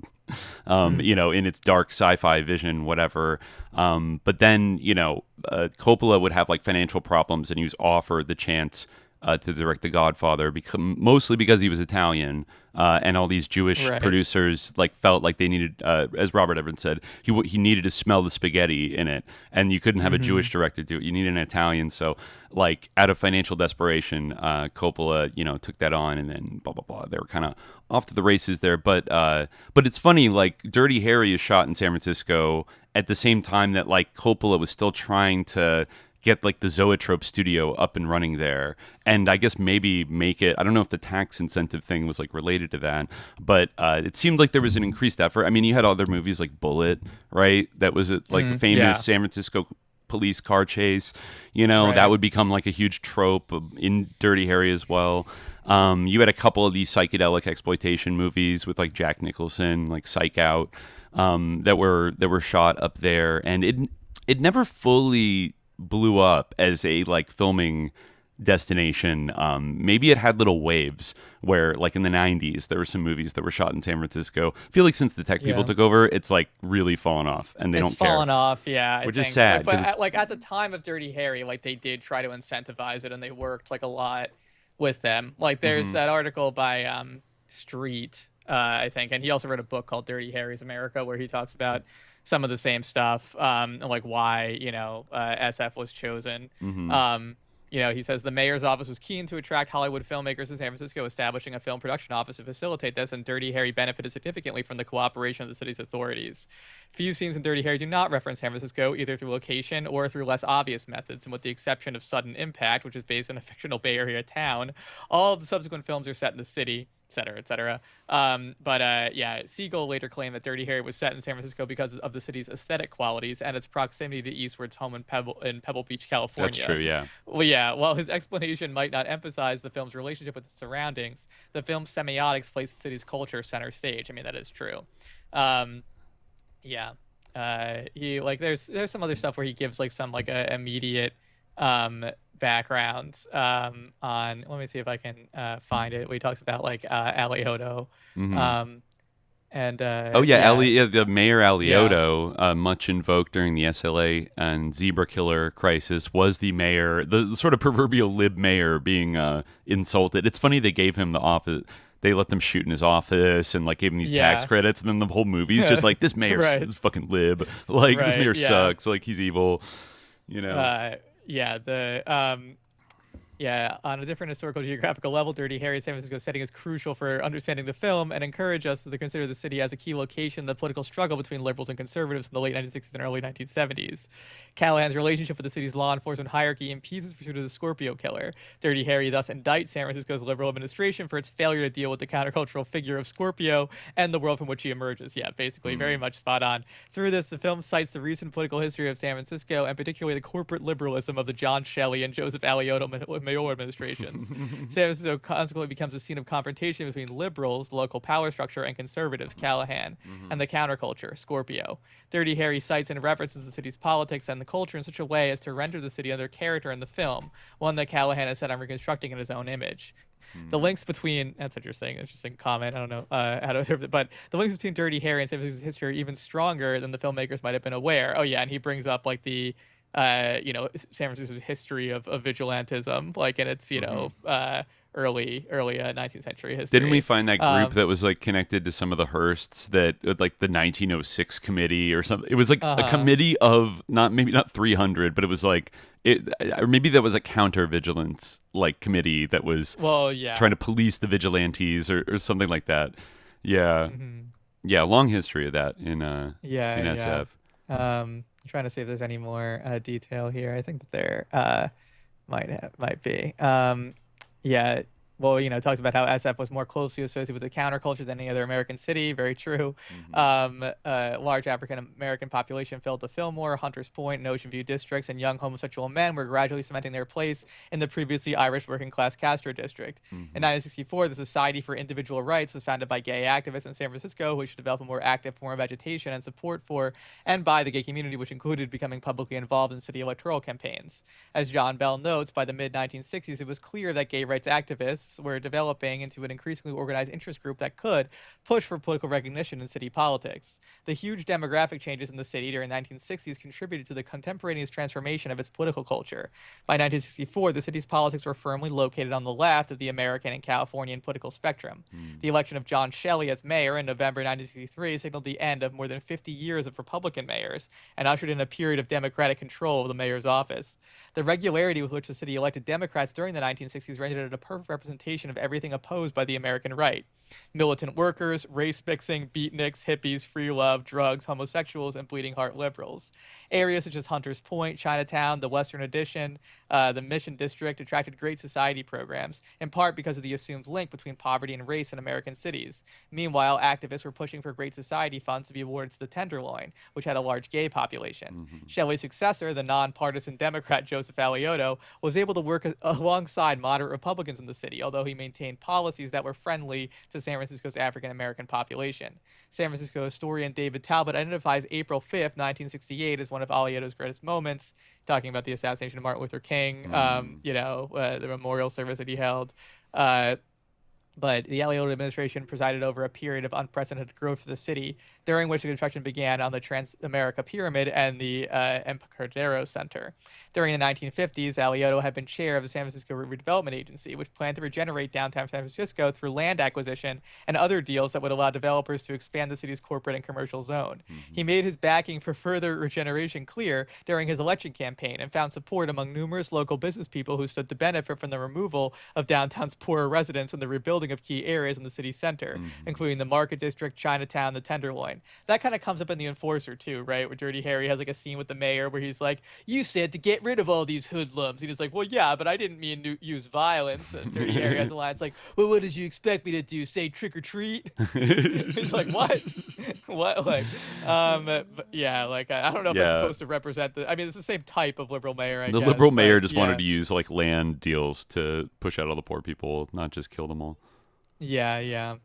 in its dark sci-fi vision, whatever. But then, Coppola would have like financial problems and he was offered the chance to direct The Godfather, mostly because he was Italian, and all these Jewish producers like felt like they needed, as Robert Evans said, he needed to smell the spaghetti in it, and you couldn't have a Jewish director do it. You needed an Italian. So, like, out of financial desperation, Coppola, took that on, and then blah blah blah. They were kind of off to the races there. But it's funny, like, Dirty Harry is shot in San Francisco at the same time that like Coppola was still trying to get like the Zoetrope studio up and running there, and I guess maybe make it. I don't know if the tax incentive thing was like related to that, but it seemed like there was an increased effort. I mean, you had other movies like Bullet, right? That was like a famous San Francisco police car chase. You know, that would become like a huge trope in Dirty Harry as well. You had a couple of these psychedelic exploitation movies with like Jack Nicholson, like Psych Out, that were shot up there, and it never fully blew up as a like filming destination. Maybe it had little waves where, like in the 90s, there were some movies that were shot in San Francisco. I feel like since the tech people took over, it's like really fallen off, and it's fallen off, yeah. Which is sad. But at the time of Dirty Harry, like they did try to incentivize it, and they worked like a lot with them. Like there's that article by Street, I think, and he also wrote a book called Dirty Harry's America, where he talks about some of the same stuff, and like why SF was chosen. He says the mayor's office was keen to attract Hollywood filmmakers to San Francisco, establishing a film production office to facilitate this, and Dirty Harry benefited significantly from the cooperation of the city's authorities. Few scenes in Dirty Harry do not reference San Francisco, either through location or through less obvious methods, and with the exception of Sudden Impact, which is based on a fictional Bay Area town, all of the subsequent films are set in the city, etc., etc. Siegel later claimed that Dirty Harry was set in San Francisco because of the city's aesthetic qualities and its proximity to Eastward's home in Pebble Beach, California. That's true, yeah. Well, yeah, while his explanation might not emphasize the film's relationship with its surroundings, the film's semiotics place the city's culture center stage. I mean, that is true. He like there's some other stuff where he gives like some like a immediate background on, let me see if I can find it, where he talks about like Alioto. The mayor Alioto, much invoked during the SLA and zebra killer crisis, was the mayor, the sort of proverbial lib mayor being insulted. It's funny they gave him the office. They let them shoot in his office and like gave him these tax credits, and then the whole movie is just like, this mayor is fucking lib. Like this mayor sucks. Like he's evil. You know. On a different historical geographical level, Dirty Harry's San Francisco setting is crucial for understanding the film and encourage us to consider the city as a key location in the political struggle between liberals and conservatives in the late 1960s and early 1970s. Callahan's relationship with the city's law enforcement hierarchy impedes his pursuit of the Scorpio killer. Dirty Harry thus indicts San Francisco's liberal administration for its failure to deal with the countercultural figure of Scorpio and the world from which he emerges. Yeah, basically, very much spot on. Through this, the film cites the recent political history of San Francisco, and particularly the corporate liberalism of the John Shelley and Joseph Alioto mayoral administrations. San Francisco consequently becomes a scene of confrontation between liberals, the local power structure, and conservatives, Callahan, and the counterculture, Scorpio. Dirty Harry cites and references the city's politics and the culture in such a way as to render the city another character in the film, one that Callahan has set on reconstructing in his own image. The links between, that's interesting comment, I don't know how to observe it, but the links between Dirty Harry and San Francisco's history are even stronger than the filmmakers might have been aware. Oh yeah, and he brings up like the San Francisco's history of vigilantism, like in its early 19th century history. Didn't we find that group that was like connected to some of the Hearsts, that like the 1906 committee or something? It was like a committee of not 300, but it was like or maybe that was a counter-vigilance like committee that was trying to police the vigilantes or something like that. Yeah, long history of that in SF. I'm trying to see if there's any more detail here. I think that there might be. Talks about how SF was more closely associated with the counterculture than any other American city. Very true. Large African-American population filled the Fillmore, Hunters Point, and Ocean View districts, and young homosexual men were gradually cementing their place in the previously Irish working-class Castro district. In 1964, the Society for Individual Rights was founded by gay activists in San Francisco, which developed a more active form of agitation and support for and by the gay community, which included becoming publicly involved in city electoral campaigns. As John Bell notes, by the mid-1960s, it was clear that gay rights activists were developing into an increasingly organized interest group that could push for political recognition in city politics. The huge demographic changes in the city during the 1960s contributed to the contemporaneous transformation of its political culture. By 1964, the city's politics were firmly located on the left of the American and Californian political spectrum. The election of John Shelley as mayor in November 1963 signaled the end of more than 50 years of Republican mayors and ushered in a period of Democratic control of the mayor's office. The regularity with which the city elected Democrats during the 1960s rendered it a perfect representation of everything opposed by the American right. Militant workers, race mixing, beatniks, hippies, free love, drugs, homosexuals, and bleeding heart liberals. Areas such as Hunters Point, Chinatown, the Western Addition, the Mission District attracted great society programs, in part because of the assumed link between poverty and race in American cities. Meanwhile, activists were pushing for Great Society funds to be awarded to the Tenderloin, which had a large gay population. Shelley's successor, the nonpartisan Democrat Joseph Alioto, was able to work alongside moderate Republicans in the city, although he maintained policies that were friendly to San Francisco's African-American population. San Francisco historian David Talbot identifies April 5th, 1968 as one of Alioto's greatest moments, talking about the assassination of Martin Luther King, the memorial service that he held. But the Alioto administration presided over a period of unprecedented growth for the city, during which the construction began on the Transamerica Pyramid and the Embarcadero Center. During the 1950s, Alioto had been chair of the San Francisco Redevelopment Agency, which planned to regenerate downtown San Francisco through land acquisition and other deals that would allow developers to expand the city's corporate and commercial zone. He made his backing for further regeneration clear during his election campaign and found support among numerous local business people who stood to benefit from the removal of downtown's poorer residents and the rebuilding of key areas in the city center, including the Market District, Chinatown, the Tenderloin. That kind of comes up in The Enforcer too, right? Where Dirty Harry has like a scene with the mayor where he's like, "You said to get rid of all these hoodlums." And he's like, "Well, yeah, but I didn't mean to use violence." And Dirty Harry has a line, it's like, "Well, what did you expect me to do? Say trick or treat?" He's like, "What? What?" Like, but yeah, like I don't know if that's supposed to represent the. I mean, it's the same type of liberal mayor. I guess, liberal mayor just wanted to use like land deals to push out all the poor people, not just kill them all. Yeah.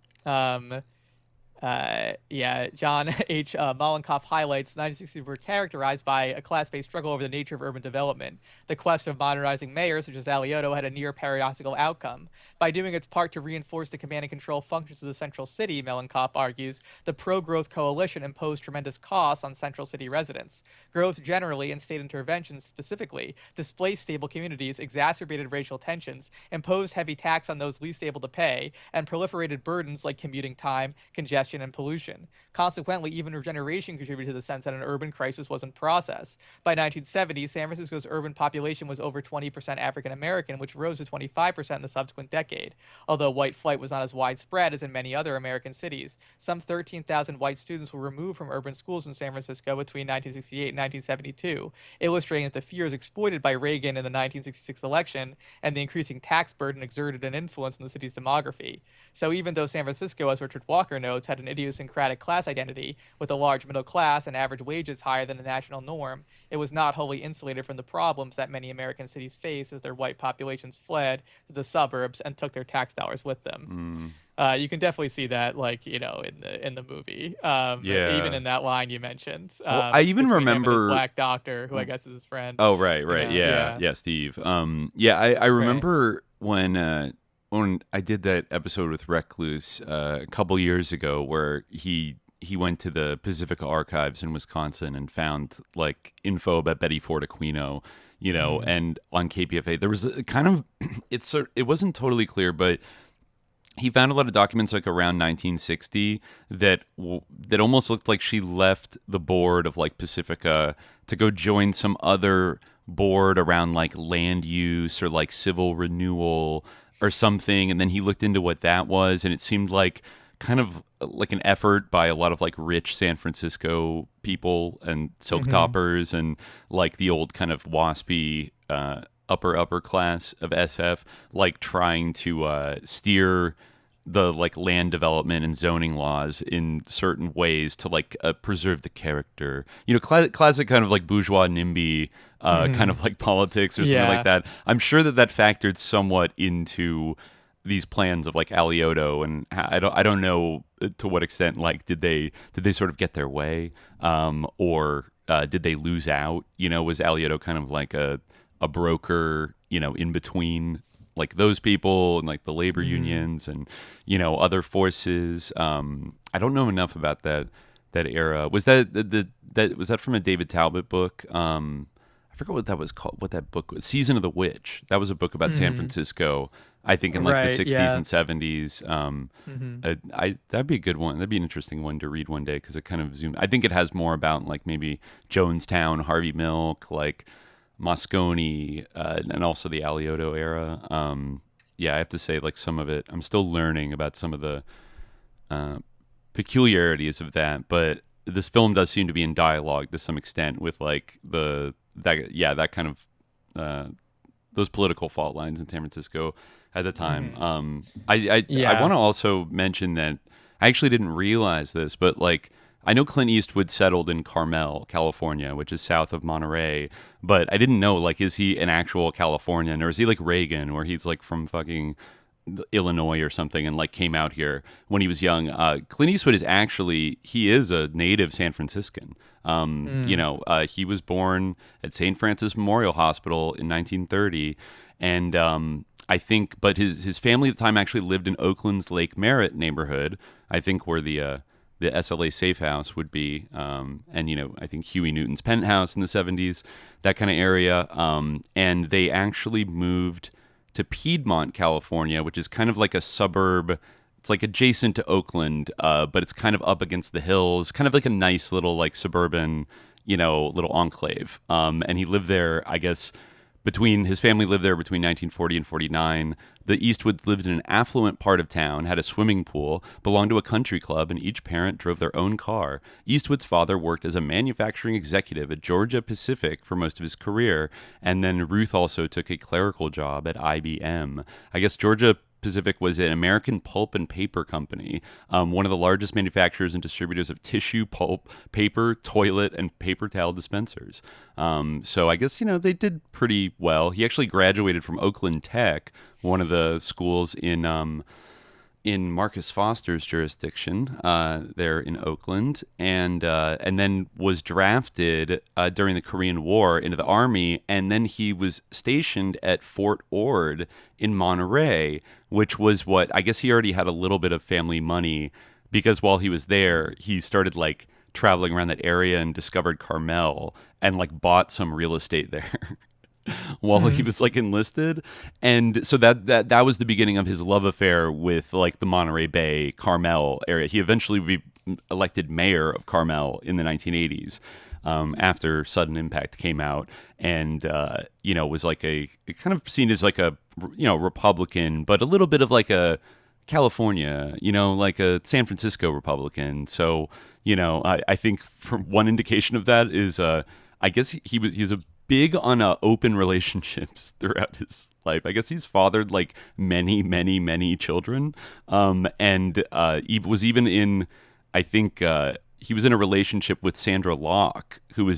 John H. Mollenkopf highlights 1960s were characterized by a class-based struggle over the nature of urban development. The quest of modernizing mayors, such as Alioto, had a near paradoxical outcome. By doing its part to reinforce the command and control functions of the central city, Mollenkopf argues, the pro-growth coalition imposed tremendous costs on central city residents. Growth generally, and state interventions specifically, displaced stable communities, exacerbated racial tensions, imposed heavy tax on those least able to pay, and proliferated burdens like commuting time, congestion, and pollution. Consequently, even regeneration contributed to the sense that an urban crisis was in process. By 1970, San Francisco's urban population was over 20% African American, which rose to 25% in the subsequent decade. Although white flight was not as widespread as in many other American cities, some 13,000 white students were removed from urban schools in San Francisco between 1968 and 1972, illustrating that the fears exploited by Reagan in the 1966 election and the increasing tax burden exerted an influence in the city's demography. So even though San Francisco, as Richard Walker notes, had an idiosyncratic class identity with a large middle class and average wages higher than the national norm, it was not wholly insulated from the problems that many American cities face as their white populations fled to the suburbs and took their tax dollars with them. You can definitely see that, like, you know, in the movie. Even in that line you mentioned. I even remember his black doctor, who I guess is his friend. Oh, right. Yeah, Steve. I remember when I did that episode with Recluse a couple years ago, where he went to the Pacifica Archives in Wisconsin and found like info about Betty Ford Aquino, you know, and on KPFA there was a kind of it wasn't totally clear, but he found a lot of documents like around 1960 that almost looked like she left the board of like Pacifica to go join some other board around like land use or like civil renewal or something, and then he looked into what that was, and it seemed like kind of like an effort by a lot of like rich San Francisco people and silk toppers and like the old kind of waspy upper class of SF, like trying to steer the like land development and zoning laws in certain ways to like preserve the character, you know, classic kind of like bourgeois NIMBY kind of like politics or something like that. I'm sure that factored somewhat into these plans of like Alioto, and I don't know to what extent like did they sort of get their way, or did they lose out? You know, was Alioto kind of like a broker, you know, in between like those people and like the labor unions and, you know, other forces? I don't know enough about that era. Was that from a David Talbot book? I forgot what that was called. What that book was? Season of the Witch. That was a book about San Francisco, I think, in like the 60s and 70s. That'd be a good one. That'd be an interesting one to read one day, because it kind of I think it has more about like maybe Jonestown, Harvey Milk, like Moscone, and also the Alioto era. Yeah, I have to say, like, some of it, I'm still learning about some of the peculiarities of that, but this film does seem to be in dialogue to some extent with like that kind of those political fault lines in San Francisco at the time. I want to also mention that I actually didn't realize this, but like I know Clint Eastwood settled in Carmel, California, which is south of Monterey, but I didn't know, like, is he an actual Californian, or is he like Reagan, or he's like from fucking Illinois or something and like came out here when he was young. Clint Eastwood he is a native San Franciscan. He was born at St. Francis Memorial Hospital in 1930, and I think, but his family at the time actually lived in Oakland's Lake Merritt neighborhood, I think, where the SLA Safe House would be, and I think Huey Newton's penthouse in the 70s, that kind of area, and they actually moved to Piedmont, California, which is kind of like a suburb. It's like adjacent to Oakland, but it's kind of up against the hills, kind of like a nice little like suburban, little enclave. And he lived there, I guess, his family lived there between 1940 and 49. The Eastwoods lived in an affluent part of town, had a swimming pool, belonged to a country club, and each parent drove their own car. Eastwood's father worked as a manufacturing executive at Georgia Pacific for most of his career, and then Ruth also took a clerical job at IBM. I guess Georgia Pacific was an American pulp and paper company, one of the largest manufacturers and distributors of tissue, pulp, paper, toilet, and paper towel dispensers. So I guess, they did pretty well. He actually graduated from Oakland Tech, one of the schools in Marcus Foster's jurisdiction there in Oakland, and then was drafted during the Korean War into the Army, and then he was stationed at Fort Ord in Monterey, which was what, I guess he already had a little bit of family money, because while he was there, he started like traveling around that area and discovered Carmel and like bought some real estate there. While he was like enlisted, and so that was the beginning of his love affair with like the Monterey Bay, Carmel area. He eventually would be elected mayor of Carmel in the 1980s, after Sudden Impact came out, and was like a kind of seen as like a Republican, but a little bit of like a California, like a San Francisco Republican. So I think from one indication of that is I guess he's a big on open relationships throughout his life. I guess he's fathered like many, many, many children. And he was even in, I think he was in a relationship with Sandra Locke, who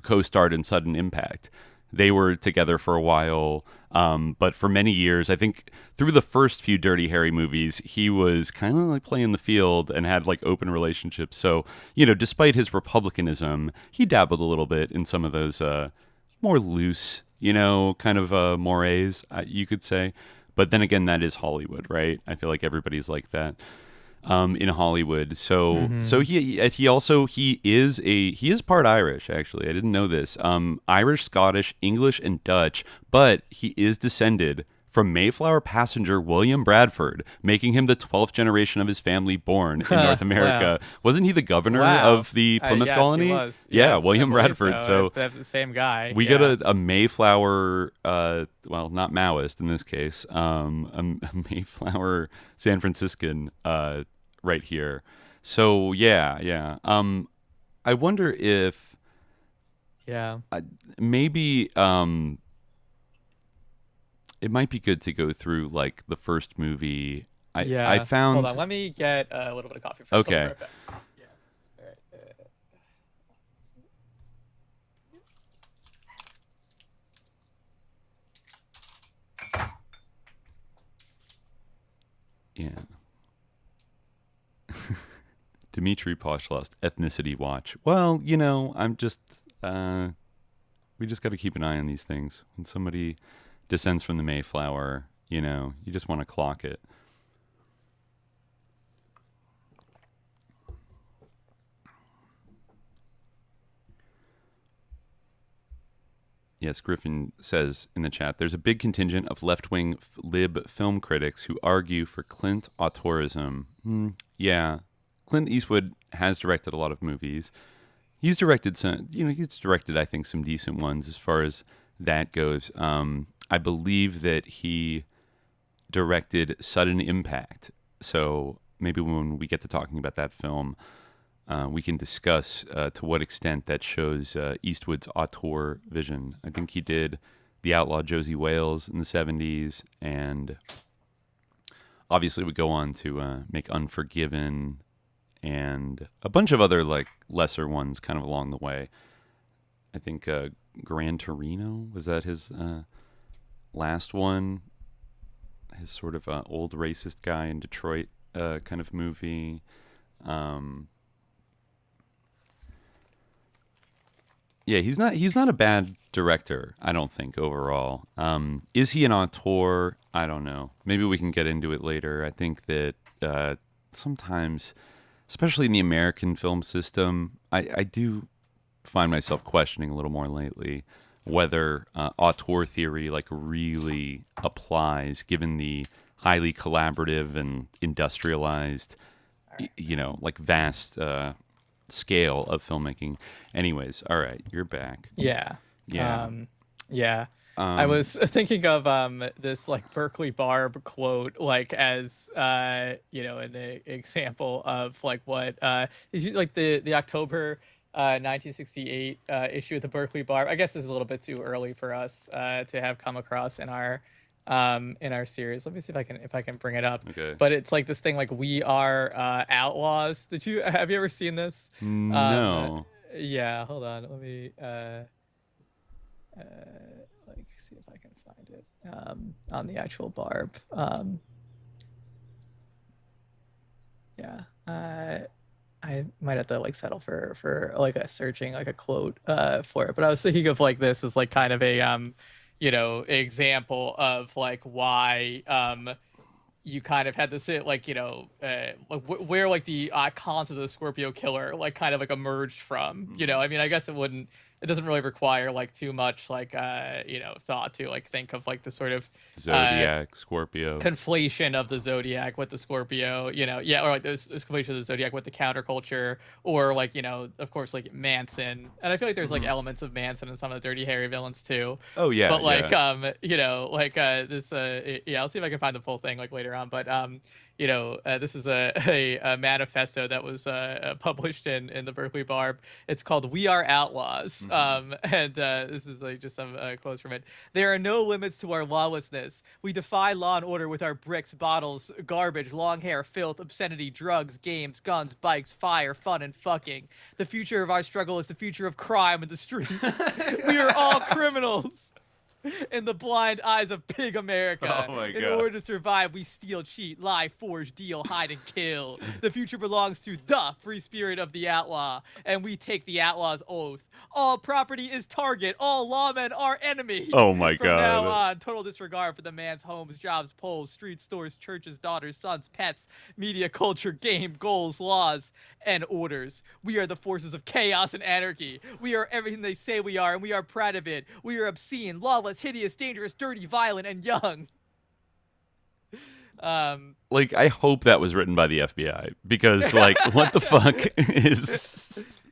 co-starred in Sudden Impact. They were together for a while, but for many years, I think through the first few Dirty Harry movies, he was kind of like playing the field and had like open relationships. So, despite his republicanism, he dabbled a little bit in some of those more loose, kind of mores, you could say. But then again, that is Hollywood, right? I feel like everybody's like that in Hollywood. So he is part Irish, actually. I didn't know this. Irish, Scottish, English, and Dutch, but he is descended from Mayflower passenger William Bradford, making him the 12th generation of his family born in North America. Wow. Wasn't he the governor of the Plymouth yes, colony? He was. Yeah, Yes, William Bradford. So that's the same guy. We get a Mayflower, well, not Maoist in this case, a Mayflower San Franciscan right here. So yeah. I wonder if maybe it might be good to go through like the first movie. I found. Hold on, let me get a little bit of coffee first. Okay. Yeah. All right. Yeah. Dmitry Poshlost, ethnicity watch. Well, I'm just, we just got to keep an eye on these things. When somebody descends from the Mayflower, you just want to clock it. Yes, Griffin says in the chat, there's a big contingent of left-wing lib film critics who argue for Clint auteurism. Yeah, Clint Eastwood has directed a lot of movies. He's directed some, he's directed, I think, some decent ones as far as that goes. I believe that he directed Sudden Impact. So maybe when we get to talking about that film, we can discuss to what extent that shows Eastwood's auteur vision. I think he did The Outlaw Josie Wales in the 70s, and obviously would go on to make Unforgiven and a bunch of other like lesser ones kind of along the way. I think Gran Torino, was that his last one? His sort of old racist guy in Detroit kind of movie. Yeah, he's not a bad director, I don't think, overall. Is he an auteur? I don't know. Maybe we can get into it later. I think that sometimes, especially in the American film system, I do find myself questioning a little more lately whether auteur theory like really applies, given the highly collaborative and industrialized, like vast scale of filmmaking. Anyways, all right, you're back. Yeah. Yeah. I was thinking of this like Berkeley Barb quote, like as an example of like what like the October 1968 issue of the Berkeley Barb. I guess this is a little bit too early for us to have come across in our series. Let me see if I can bring it up. Okay. But it's like this thing like We Are Outlaws. Have you ever seen this? No. Yeah, hold on. Let me like see if I can find it on the actual Barb. I might have to like settle for like a searching like a quote for it, but I was thinking of like this as like kind of a example of like why you kind of had this like where like the concept of the Scorpio killer like kind of like emerged from. I mean, I guess it doesn't really require like too much like thought to like think of like the sort of Zodiac, Scorpio conflation of the Zodiac with the Scorpio, or like this conflation of the Zodiac with the counterculture, or like of course like Manson. And I feel like there's like elements of Manson in some of the Dirty Harry villains too. Oh yeah. But like this I'll see if I can find the full thing like later on, but this is a manifesto that was published in the Berkeley Barb. It's called We Are Outlaws. And this is like just some quotes from it. There are no limits to our lawlessness. We defy law and order with our bricks, bottles, garbage, long hair, filth, obscenity, drugs, games, guns, bikes, fire, fun, and fucking. The future of our struggle is the future of crime in the streets. We are all criminals. In the blind eyes of pig America. Oh my God. In order to survive, we steal, cheat, lie, forge, deal, hide, and kill. The future belongs to the free spirit of the outlaw, and we take the outlaw's oath. All property is target. All lawmen are enemy. Oh my From God. now on, total disregard for the man's homes, jobs, polls, street stores, churches, daughters, sons, pets, media, culture, game, goals, laws, and orders. We are the forces of chaos and anarchy. We are everything they say we are, and we are proud of it. We are obscene, lawless, hideous, dangerous, dirty, violent, and young. Like, I hope that was written by the FBI, because like what the fuck is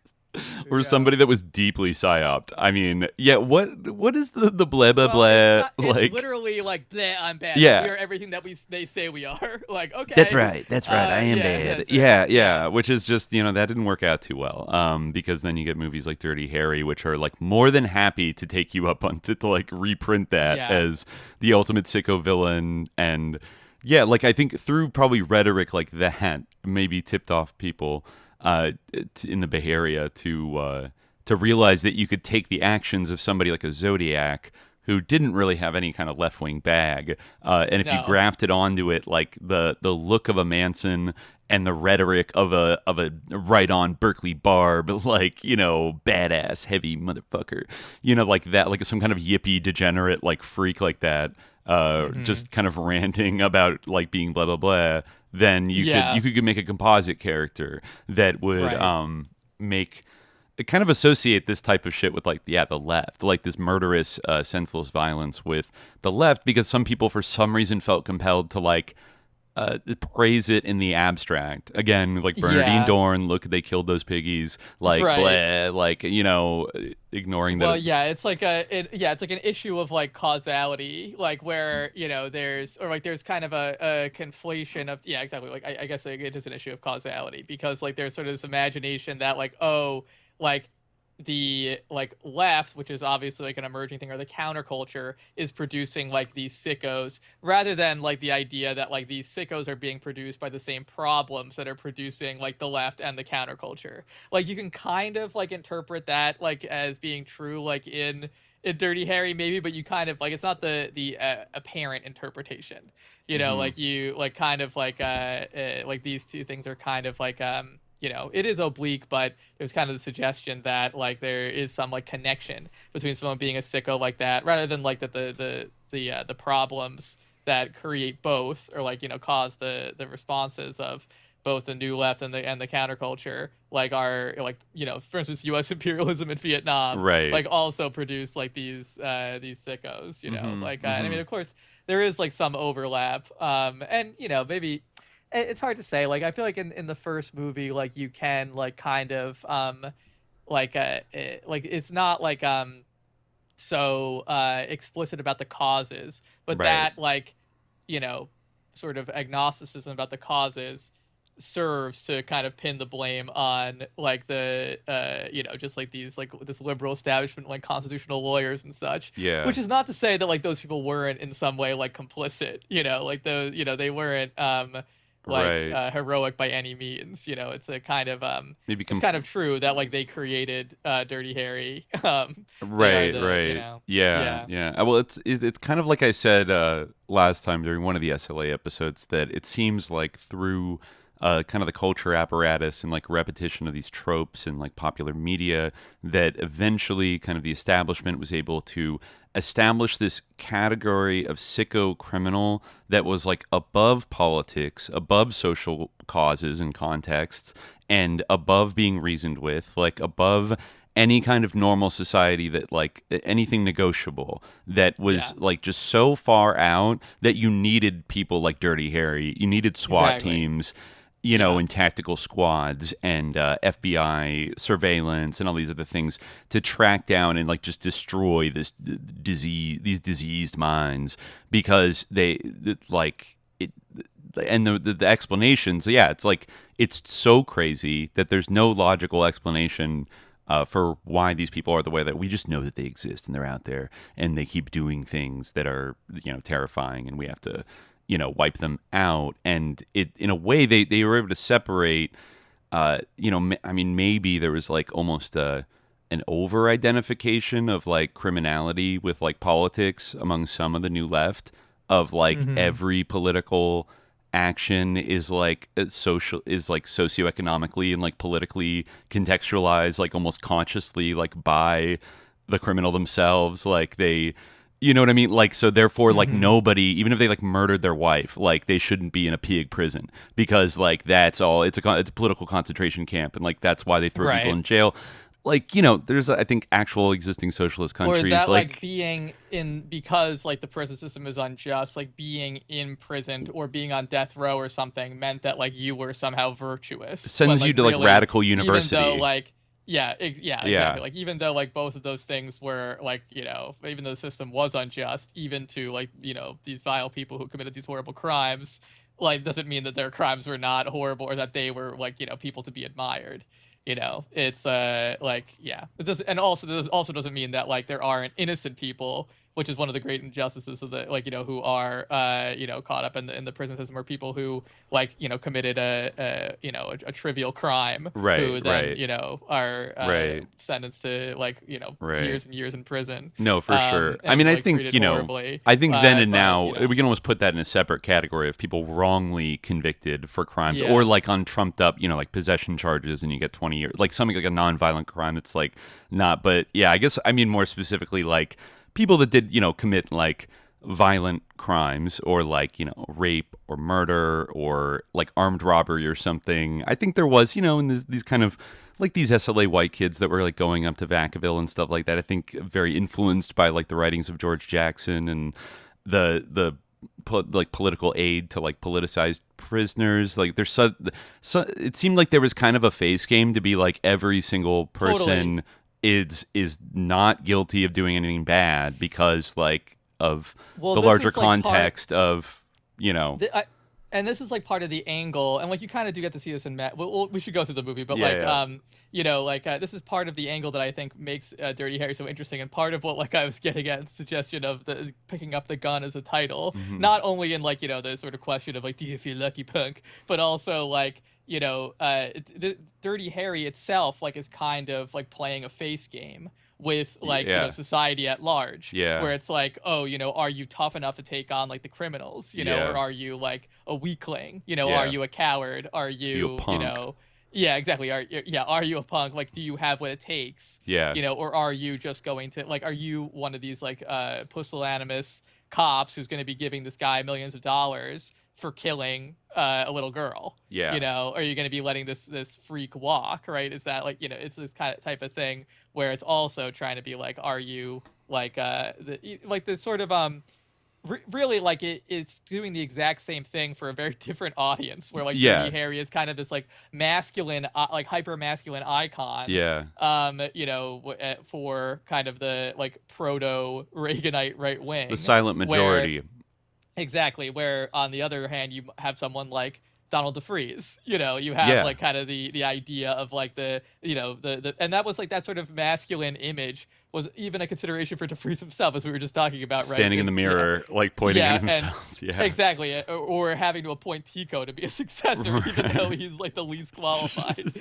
or somebody that was deeply psyoped. I mean, yeah, what is the blah blah blah? It's literally like bleh, I'm bad. Yeah. We are everything that they say we are. Like, okay. That's right. I am bad. Yeah. Which is just, that didn't work out too well. Because then you get movies like Dirty Harry, which are like more than happy to take you up on to like reprint that as the ultimate sicko villain. And yeah, like I think through probably rhetoric like that maybe tipped off people in the Bay Area to realize that you could take the actions of somebody like a Zodiac who didn't really have any kind of left-wing bag, and if you grafted onto it like the look of a Manson and the rhetoric of a right-on Berkeley Barb, like, badass heavy motherfucker, like that, like some kind of yippie degenerate like freak like that, just kind of ranting about like being blah blah blah, then you could make a composite character that would make kind of associate this type of shit with like the left, like this murderous senseless violence with the left, because some people for some reason felt compelled to like praise it in the abstract. Again, like Bernardine Dorn, look, they killed those piggies. Like, bleh, like, you know, ignoring that. Well, yeah, it's like it's like an issue of like causality, like where, you know, there's kind of a conflation of, yeah, exactly. Like, I guess it is an issue of causality because like there's sort of this imagination that like, oh, like the like left, which is obviously like an emerging thing, or the counterculture is producing like these sickos, rather than like the idea that like these sickos are being produced by the same problems that are producing like the left and the counterculture. Like you can kind of like interpret that like as being true like in Dirty Harry maybe, but you kind of like, it's not the apparent interpretation, you know. Like you like kind of like these two things are kind of like you know, it is oblique, but there's kind of the suggestion that like there is some like connection between someone being a sicko like that, rather than like that the problems that create both, or like, you know, cause the responses of both the new left and the counterculture, like are like, you know, for instance, U.S. imperialism in Vietnam, right, like also produce like these sickos, you know, like and I mean, of course, there is like some overlap, and you know, maybe. It's hard to say. Like, I feel like in the first movie, like you can like kind of like it's not like so explicit about the causes, but that like, you know, sort of agnosticism about the causes serves to kind of pin the blame on like the you know, just like these like this liberal establishment, like constitutional lawyers and such. Yeah. Which is not to say that like those people weren't in some way like complicit, you know, like those, you know, they weren't heroic by any means, you know. It's a kind of maybe it's kind of true that like they created Dirty Harry, right, you know, yeah. Well, it's kind of like I said last time during one of the SLA episodes, that it seems like through kind of the culture apparatus and like repetition of these tropes in like popular media, that eventually kind of the establishment was able to establish this category of sicko criminal that was like above politics, above social causes and contexts, and above being reasoned with, like above any kind of normal society, that like anything negotiable, that was like just so far out that you needed people like Dirty Harry, you needed SWAT teams, you know, and tactical squads and FBI surveillance and all these other things to track down and like just destroy these diseased minds, because they like it. And the explanations, it's like it's so crazy that there's no logical explanation for why these people are the way that we just know that they exist and they're out there and they keep doing things that are, you know, terrifying, and we have to, you know, wipe them out. And it, in a way, they were able to separate, you know, I mean, maybe there was like almost an over-identification of like criminality with like politics among some of the new left, of like every political action is like social, is like socioeconomically and like politically contextualized, like almost consciously, like by the criminal themselves, like they, you know what I mean? Like, so therefore, like nobody, even if they like murdered their wife, like they shouldn't be in a pig prison, because like that's all, it's a political concentration camp, and like that's why they throw people in jail. Like, you know, there's, I think, actual existing socialist countries, or that like being in, because like the prison system is unjust, like being imprisoned or being on death row or something meant that like you were somehow virtuous. It sends you to really, like radical university. Even though like exactly. Like even though like both of those things were like, you know, even though the system was unjust, even to like, you know, these vile people who committed these horrible crimes, like doesn't mean that their crimes were not horrible or that they were like, you know, people to be admired. You know, it's like, yeah, it does, and also doesn't mean that like there aren't innocent people, which is one of the great injustices of the, like, you know, who are you know, caught up in the prison system, or people who like, you know, committed a trivial crime, who then you know are sentenced to like, you know, years and years in prison. No, for sure. I mean, like, I think, you know, horribly. I think then and now, you know, we can almost put that in a separate category of people wrongly convicted for crimes, or like on trumped up, you know, like possession charges, and you get 20 years, like something like a non-violent crime that's like not. But yeah, I guess I mean more specifically like people that did, you know, commit like violent crimes, or like, you know, rape or murder or like armed robbery or something. I think there was, you know, in these kind of like these SLA white kids that were like going up to Vacaville and stuff like that. I think very influenced by like the writings of George Jackson and the political aid to like politicized prisoners. Like there's so it seemed like there was kind of a face game to be like every single person is not guilty of doing anything bad because like of the larger context of, you know. And this is like part of the angle, and like you kind of do get to see this in Matt. We should go through the movie, but you know, like this is part of the angle that I think makes Dirty Harry so interesting, and part of what like I was getting at, the suggestion of the picking up the gun as a title, not only in like, you know, the sort of question of like, do you feel lucky, punk, but also like, you know, Dirty Harry itself like is kind of like playing a face game with like you know, society at large, where it's like, oh, you know, are you tough enough to take on like the criminals, you know, or are you like a weakling, you know, are you a coward, are you a punk? You know, exactly, are you a punk, like do you have what it takes, you know, or are you just going to like, are you one of these like pusillanimous cops who's going to be giving this guy millions of dollars for killing a little girl, you know, are you going to be letting this freak walk, right? Is that like, you know, it's this kind of type of thing where it's also trying to be like, are you like the sort of really like it's doing the exact same thing for a very different audience, where like Dirty Harry is kind of this like masculine, like hyper masculine icon, you know, for kind of the like proto Reaganite right wing, the silent majority. Exactly, where on the other hand you have someone like Donald DeFreeze, you know, you have like kind of the idea of like the, you know, the and that was like that sort of masculine image was even a consideration for DeFreeze himself, as we were just talking about, right? Standing in the mirror, like pointing at himself. Exactly. Or having to appoint Tico to be a successor, even though he's like the least qualified.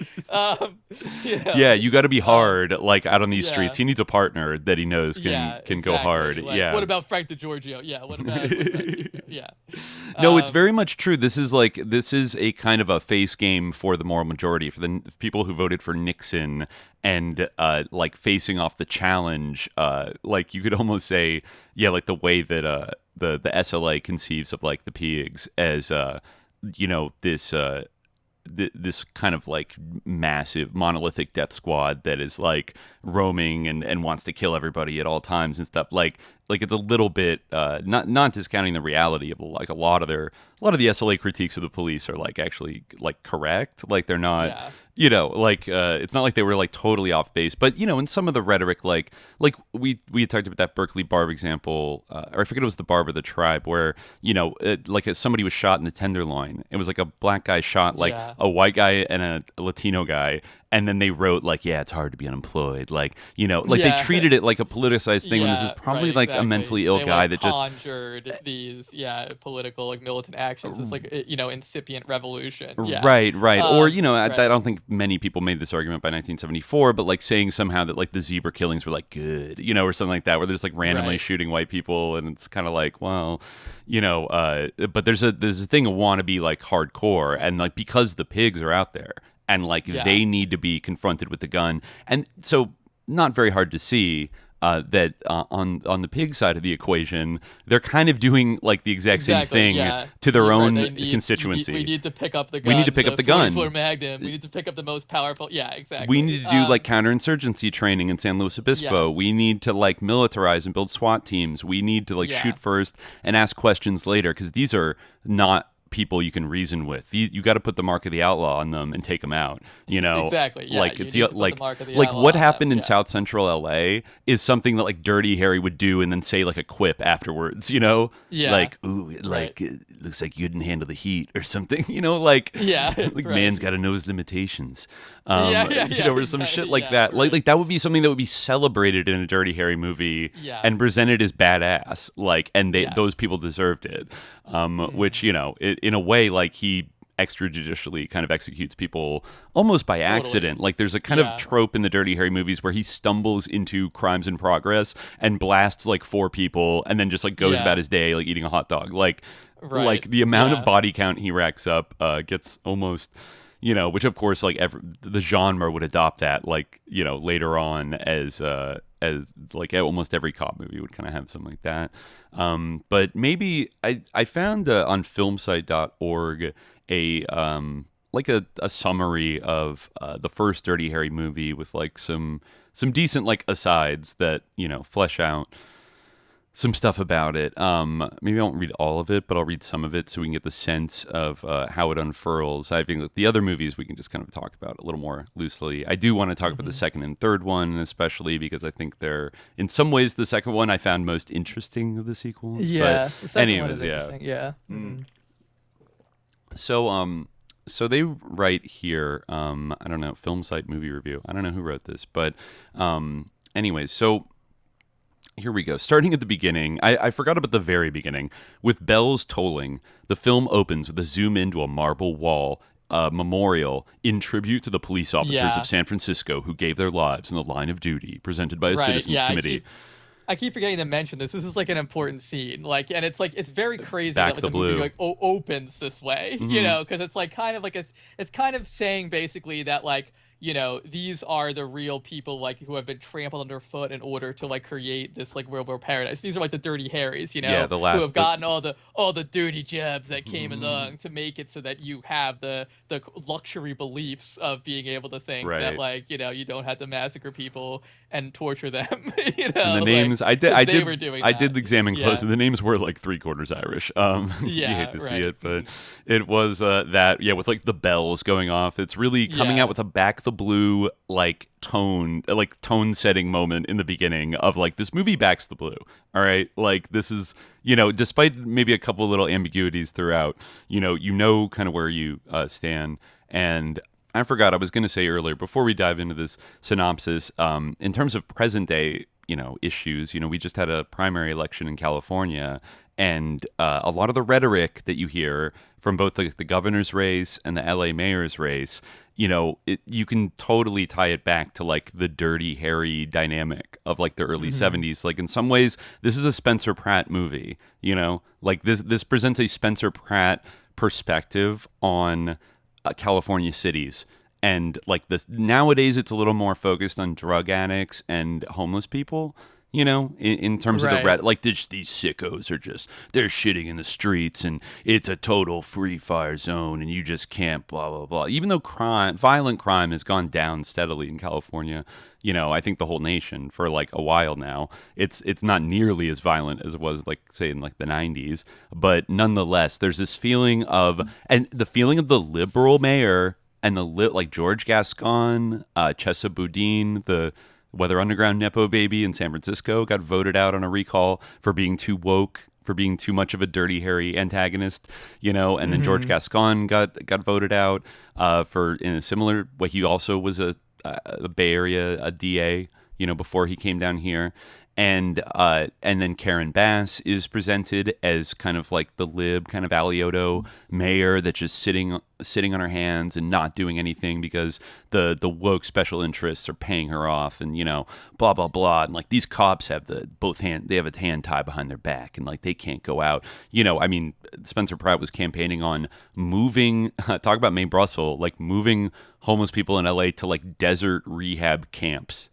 You got to be hard, like out on these streets. He needs a partner that he knows can go hard. Like, what about Frank DiGiorgio? What about No, it's very much true. This is a kind of a face game for the moral majority, for the people who voted for Nixon, and like facing off the challenge, like you could almost say, like the way that the SLA conceives of like the pigs as you know, this kind of like massive monolithic death squad that is like roaming and wants to kill everybody at all times and stuff. Like it's a little bit not discounting the reality of like a lot of the SLA critiques of the police are like actually like correct. Like they're not, you know, like it's not like they were like totally off base, but you know, in some of the rhetoric, like we had talked about that Berkeley Barb example, or I forget it was the Barb or the Tribe, where you know, somebody was shot in the Tenderloin. It was like a black guy shot like a white guy and a Latino guy. And then they wrote like, it's hard to be unemployed. Like, you know, like they treated it like a politicized thing when this is probably like a mentally ill guy that just conjured these, political like militant actions. It's like, you know, incipient revolution. Right. Or, you know, I don't think many people made this argument by 1974, but like saying somehow that like the zebra killings were like good, you know, or something like that, where they're just like randomly shooting white people. And it's kind of like, well, you know, but there's a thing of want to be like hardcore, and like because the pigs are out there. And like they need to be confronted with the gun, and so not very hard to see that on the pig side of the equation, they're kind of doing like the exact same thing to their own constituency. We need to pick up the gun. We need to pick up the gun. Magnum. We need to pick up the most powerful. Yeah, exactly. We need to do like counterinsurgency training in San Luis Obispo. We need to like militarize and build SWAT teams. We need to like shoot first and ask questions later, because these are not people you can reason with. You got to put the mark of the outlaw on them and take them out, you know. Exactly. Like it's like what happened in South Central LA is something that like Dirty Harry would do and then say like a quip afterwards, you know. Like, ooh, like it looks like you didn't handle the heat or something, you know, like man's got to know his limitations. You know, or some shit like that. Like that would be something that would be celebrated in a Dirty Harry movie and presented as badass. Like, and those people deserved it. Which, you know, in a way, like he extrajudicially kind of executes people almost by accident. Like there's a kind of trope in the Dirty Harry movies where he stumbles into crimes in progress and blasts like 4 people and then just like goes about his day like eating a hot dog. Like the amount of body count he racks up gets almost, you know, which of course like the genre would adopt that, like, you know, later on as like almost every cop movie would kind of have something like that. But maybe I found on filmsite.org a summary of the first Dirty Harry movie with like some decent like asides that, you know, flesh out some stuff about it. Maybe I won't read all of it, but I'll read some of it so we can get the sense of how it unfurls. I think the other movies we can just kind of talk about a little more loosely. I do want to talk about the second and third one, especially because I think they're, in some ways, the second one I found most interesting of the sequels. Yeah, but the second one anyways, is interesting. Yeah. So they write here, I don't know, Film Site Movie Review. I don't know who wrote this, but anyways, so here we go. Starting at the beginning, I forgot about the very beginning. With bells tolling, the film opens with a zoom into a marble wall memorial in tribute to the police officers of San Francisco who gave their lives in the line of duty, presented by a citizens committee. I keep forgetting to mention this. This is like an important scene, like, and it's very crazy Back that the movie Blue. like opens this way, you know, because it's like kind of like it's kind of saying basically that like, you know, these are the real people like who have been trampled underfoot in order to like create this like real world paradise. These are like the dirty Harrys, you know, who have gotten all the dirty jobs that came along to make it so that you have the luxury beliefs of being able to think that like, you know, you don't have to massacre people and torture them. You know, and the names I did examine close, and the names were like 3/4 Irish. You hate to see it, but it was that with like the bells going off. It's really coming out with a Back the Blue like tone setting moment in the beginning of like this movie backs the blue. All right, like this is, you know, despite maybe a couple little ambiguities throughout, you know kind of where you stand. And I forgot, I was going to say earlier before we dive into this synopsis, in terms of present day, you know, issues, you know, we just had a primary election in California, and a lot of the rhetoric that you hear from both the governor's race and the LA mayor's race, you know, you can totally tie it back to like the Dirty Harry dynamic of like the early 70s. Like in some ways, this is a Spencer Pratt movie, you know, like this presents a Spencer Pratt perspective on California cities. And like this nowadays, it's a little more focused on drug addicts and homeless people. You know, in terms of the like these sickos are just, they're shitting in the streets and it's a total free fire zone and you just can't blah, blah, blah. Even though violent crime has gone down steadily in California, you know, I think the whole nation for like a while now, it's not nearly as violent as it was like, say, in like the 90s. But nonetheless, there's this feeling of, and the feeling of the liberal mayor and like George Gascon, Chesa Boudin, the Weather Underground Nepo baby in San Francisco, got voted out on a recall for being too woke, for being too much of a Dirty Harry antagonist, you know, and then George Gascon got voted out for in a similar way. He also was a Bay Area DA, you know, before he came down here. And then Karen Bass is presented as kind of like the lib, kind of Alioto mayor that's just sitting on her hands and not doing anything because the woke special interests are paying her off, and you know, blah blah blah. And like these cops have they have a hand tied behind their back, and like they can't go out. You know, I mean, Spencer Pratt was campaigning on moving. Talk about May Brussels, like moving homeless people in LA to like desert rehab camps.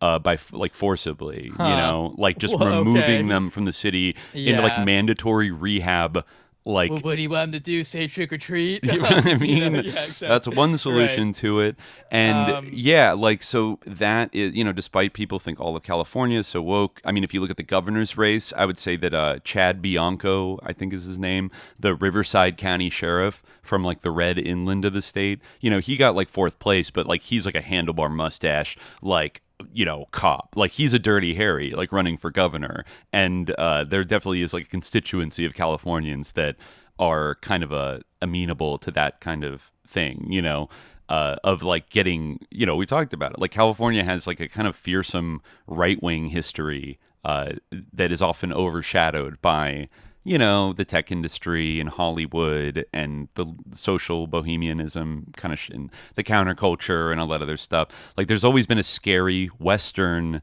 By like forcibly, you know, like just removing them from the city into like mandatory rehab. Like, well, what do you want them to do? Say trick or treat? You know what I mean? Exactly. That's one solution to it. And like, so that is, you know, despite people think all of California is so woke. I mean, if you look at the governor's race, I would say that Chad Bianco, I think is his name, the Riverside County sheriff from like the red inland of the state, you know, he got like 4th place, but like he's like a handlebar mustache, like, you know, cop. Like he's a Dirty Harry, like running for governor. And there definitely is like a constituency of Californians that are kind of amenable to that kind of thing, you know, of like getting, you know, we talked about it. Like California has like a kind of fearsome right-wing history that is often overshadowed by, you know, the tech industry and Hollywood and the social bohemianism kind of and the counterculture and all that other stuff. Like there's always been a scary Western,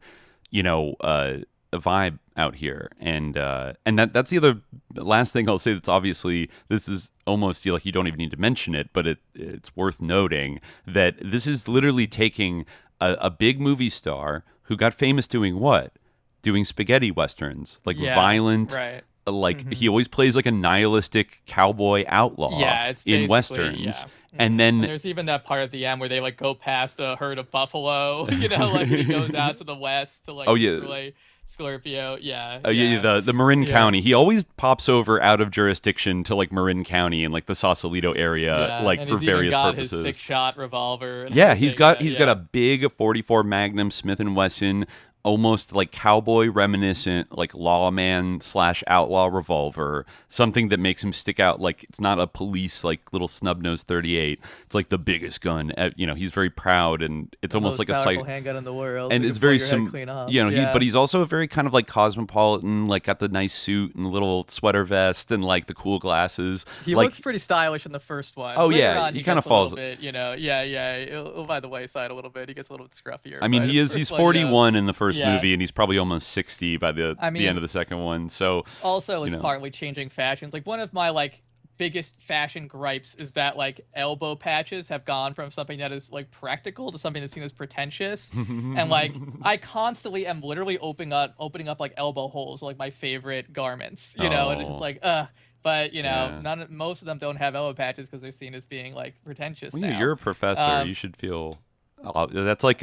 you know, vibe out here. And that's the last thing I'll say. That's obviously, this is almost like you don't even need to mention it, but it's worth noting that this is literally taking a big movie star who got famous doing what? Doing spaghetti westerns, like violent, right. Like he always plays like a nihilistic cowboy outlaw in westerns. And then there's even that part at the end where they like go past a herd of buffalo, you know, like he goes out to the west to like really Scorpio, yeah. The Marin County. He always pops over out of jurisdiction to like Marin County and like the Sausalito area, like and for he's various even got purposes. His 6-shot revolver. And Yeah, everything. he's got a big 44 Magnum Smith and Wesson, almost like cowboy reminiscent, like lawman / outlaw revolver, something that makes him stick out. Like it's not a police like little snub nose 38. It's like the biggest gun. He's very proud, and it's almost like a powerful handgun in the world. And it's very but he's also a very kind of like cosmopolitan, like got the nice suit and the little sweater vest and like the cool glasses. He looks pretty stylish in the first one. Oh, Later yeah, on, he kind of falls. A bit, he'll by the wayside a little bit. He gets a little bit scruffier. I mean, he's 41 in the first movie, and he's probably almost 60 by the end of the second one. So also, it's partly changing fashions. Like one of my like biggest fashion gripes is that like elbow patches have gone from something that is like practical to something that's seen as pretentious. And like I constantly am literally opening up like elbow holes, like my favorite garments, and it's just like But most of them don't have elbow patches because they're seen as being like pretentious. Now. You're a professor. You should feel. That's like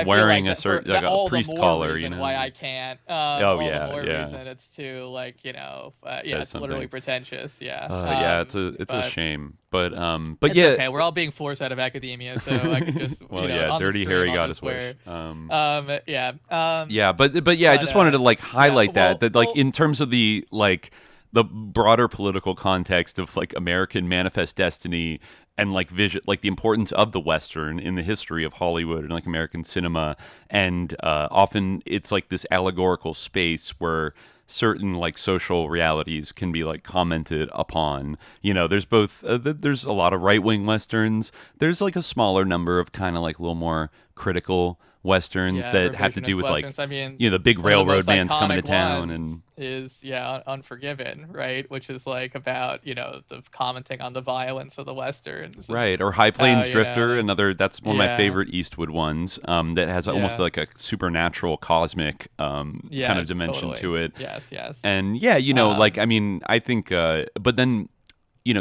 wearing a certain a priest collar. Why I can't. The more reason it's too like it's literally pretentious. It's a shame, but it's okay. We're all being forced out of academia, so I could just Dirty Harry got his wish. But I just wanted to like highlight that like in terms of the like the broader political context of like American manifest destiny. And like vision, like the importance of the Western in the history of Hollywood and like American cinema, and often it's like this allegorical space where certain like social realities can be like commented upon. There's both. There's a lot of right-wing Westerns. There's like a smaller number of kind of like a little more critical Westerns that have to do with Westerns. like I mean, the big railroad man's coming to town and is Unforgiven, right, which is like about the commenting on the violence of the Westerns, right, or High Plains Drifter, another that's one of my favorite Eastwood ones, that has almost like a supernatural cosmic kind of dimension to it. Yes And like I mean I think but then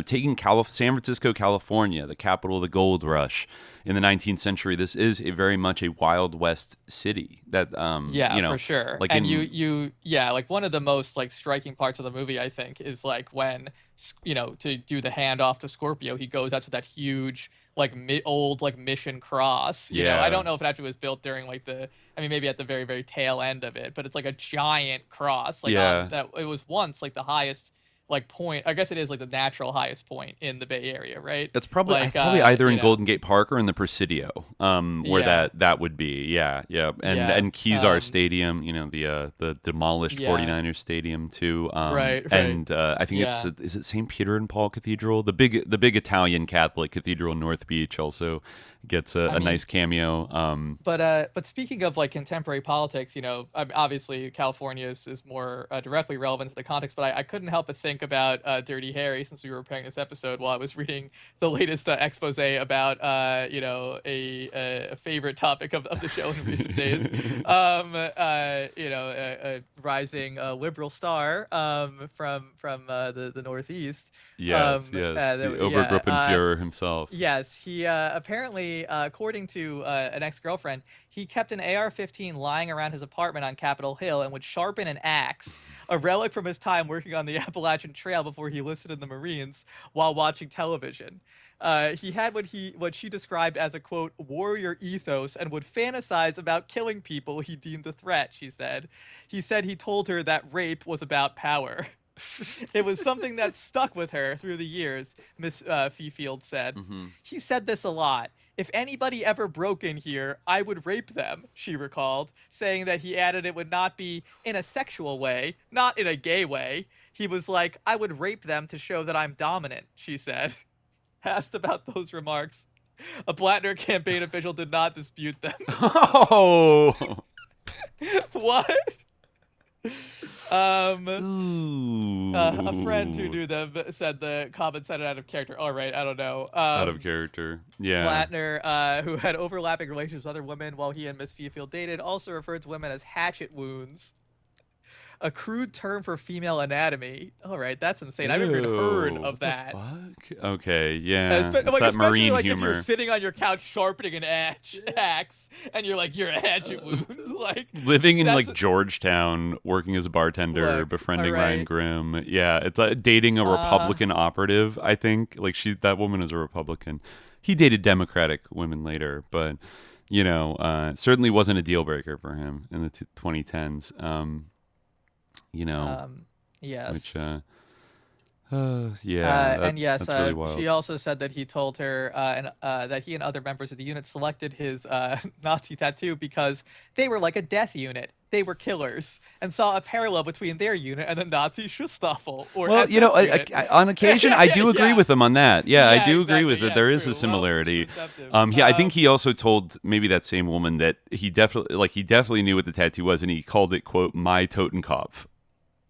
taking San Francisco, California, the capital of the gold rush in the 19th century, this is very much a Wild West city. That for sure. Like like one of the most like striking parts of the movie, I think, is like when to do the handoff to Scorpio, he goes out to that huge like old like Mission Cross. I don't know if it actually was built during like maybe at the very very tail end of it, but it's like a giant cross. Like that it was once like the highest like point. I guess it is like the natural highest point in the Bay Area, right? It's probably either in Golden Gate Park or in the Presidio, where that would be. And Kezar Stadium, the demolished 49ers Stadium too. Right. And I think is it St. Peter and Paul Cathedral, the big Italian Catholic cathedral in North Beach also gets a nice cameo. But speaking of like contemporary politics, obviously California is more directly relevant to the context. But I couldn't help but think about Dirty Harry since we were preparing this episode while I was reading the latest expose about a favorite topic of the show in recent days. A rising liberal star from the Northeast. The Obergruppenführer himself. Yes, he apparently, according to an ex-girlfriend, he kept an AR-15 lying around his apartment on Capitol Hill and would sharpen an axe, a relic from his time working on the Appalachian Trail before he enlisted in the Marines, while watching television. He had what she described as a, quote, warrior ethos and would fantasize about killing people he deemed a threat, she said. He said he told her that rape was about power. It was something that stuck with her through the years, Miss Fifield said. Mm-hmm. He said this a lot. If anybody ever broke in here, I would rape them, she recalled, saying that he added it would not be in a sexual way, not in a gay way. He was like, I would rape them to show that I'm dominant, she said. Asked about those remarks, a Blattner campaign official did not dispute them. Oh! What? A friend who knew them said the comment sounded out of character. All right, I don't know. Out of character, yeah. Blattner, who had overlapping relations with other women while he and Miss Fifield dated, also referred to women as hatchet wounds. a crude term for female anatomy. All right, that's insane. I've never even heard Ew, of that. what the fuck? Okay, yeah. It's that Especially marine like humor. if you're sitting on your couch sharpening an axe, and you're like, you're a hatchet wound. Like living in like Georgetown, working as a bartender, Look, befriending all right. Ryan Grimm. Yeah, it's like dating a Republican operative. I think like that woman is a Republican. He dated Democratic women later, but you know, certainly wasn't a deal breaker for him in the 2010s. You know, yes. which yeah, and yes, that's really wild. she also said that he told her that he and other members of the unit selected his Nazi tattoo because they were like a death unit. They were killers, and saw a parallel between their unit and the Nazi Schutzstaffel. Or well, SS you know, unit. on occasion, I do agree with him on that. Yeah, I do agree exactly. with it. Yeah, There is true. a similarity. Well, I think he also told maybe that same woman that he definitely knew what the tattoo was, and he called it, quote, "my Totenkopf."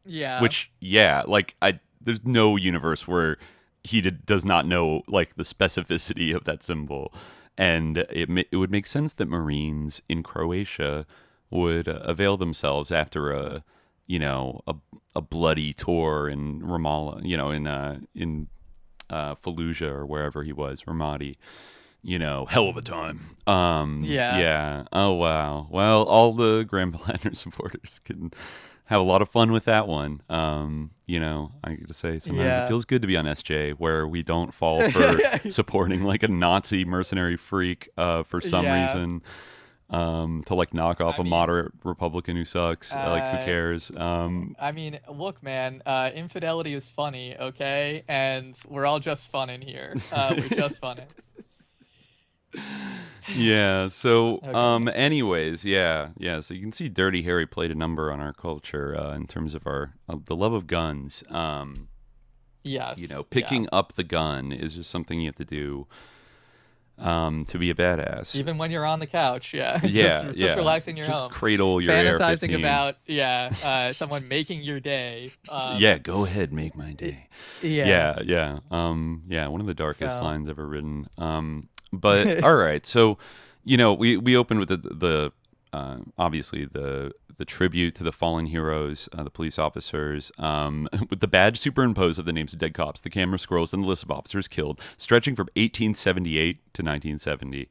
Yeah. Which, yeah, like there's no universe where he does not know like the specificity of that symbol, and it would make sense that Marines in Croatia would avail themselves after a bloody tour in Ramallah, in Fallujah or wherever he was, Ramadi. Hell of a time. Yeah. Oh wow. Well, all the Graham Pallander supporters can have a lot of fun with that one. I gotta say, sometimes it feels good to be on SJ, where we don't fall for supporting like a Nazi mercenary freak for some reason. To like knock off a moderate Republican who sucks. Like, who cares? I mean, look, man, infidelity is funny, okay? And we're all just fun in here. We're just funny. Yeah. So, Okay. anyways, yeah. So you can see Dirty Harry played a number on our culture in terms of the love of guns. Yes. Picking up the gun is just something you have to do. To be a badass, even when you're on the couch, just relaxing your home, just cradle your fantasizing AR-15. about someone making your day. Go ahead, make my day. Yeah. One of the darkest lines ever written. But all right, so we opened with the obviously the tribute to the fallen heroes, the police officers, with the badge superimposed of the names of dead cops. The camera scrolls down the list of officers killed, stretching from 1878 to 1970.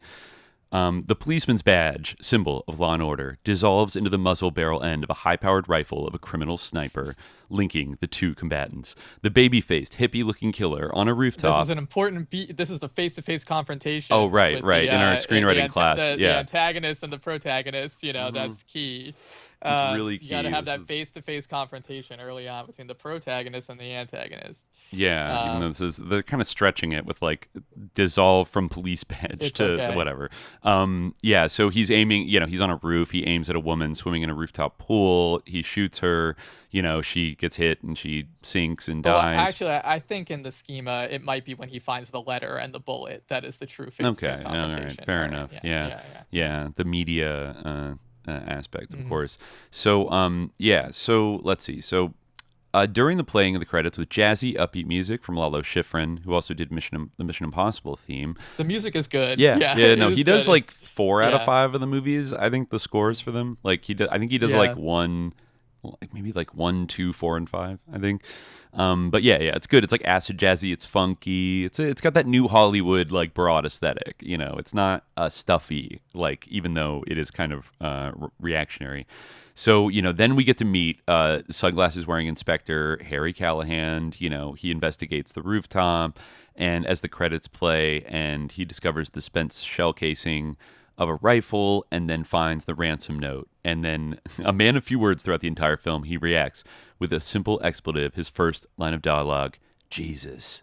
The policeman's badge, symbol of law and order, dissolves into the muzzle barrel end of a high-powered rifle of a criminal sniper, linking the two combatants. The baby-faced, hippie-looking killer on a rooftop. This is an important beat. This is the face-to-face confrontation. Oh, right. In our screenwriting class. The antagonist and the protagonist, that's key. It's really key. You got to have that face-to-face confrontation early on between the protagonist and the antagonist. Yeah, even though they're kind of stretching it with like dissolve from police badge to whatever. So he's aiming, he's on a roof. He aims at a woman swimming in a rooftop pool. He shoots her. She gets hit and she sinks and dies. Actually, I think in the schema, it might be when he finds the letter and the bullet. That is the true face-to-face confrontation. All right, fair enough. Yeah, the media aspect, of course. So, so let's see. So, during the playing of the credits with jazzy, upbeat music from Lalo Schifrin, who also did the Mission Impossible theme. The music is good. No, he does like 4 out of 5 of the movies. I think the scores for them, like I think he does like 1, like maybe like 1, 2, 4, and 5. I think. But it's good. It's like acid jazzy. It's funky. It's got that new Hollywood like broad aesthetic. It's not stuffy, like, even though it is kind of reactionary. So, then we get to meet sunglasses wearing Inspector Harry Callahan. He investigates the rooftop, and as the credits play, and he discovers the spent shell casing of a rifle, and then finds the ransom note. And then, a man of few words throughout the entire film, he reacts with a simple expletive, his first line of dialogue, Jesus.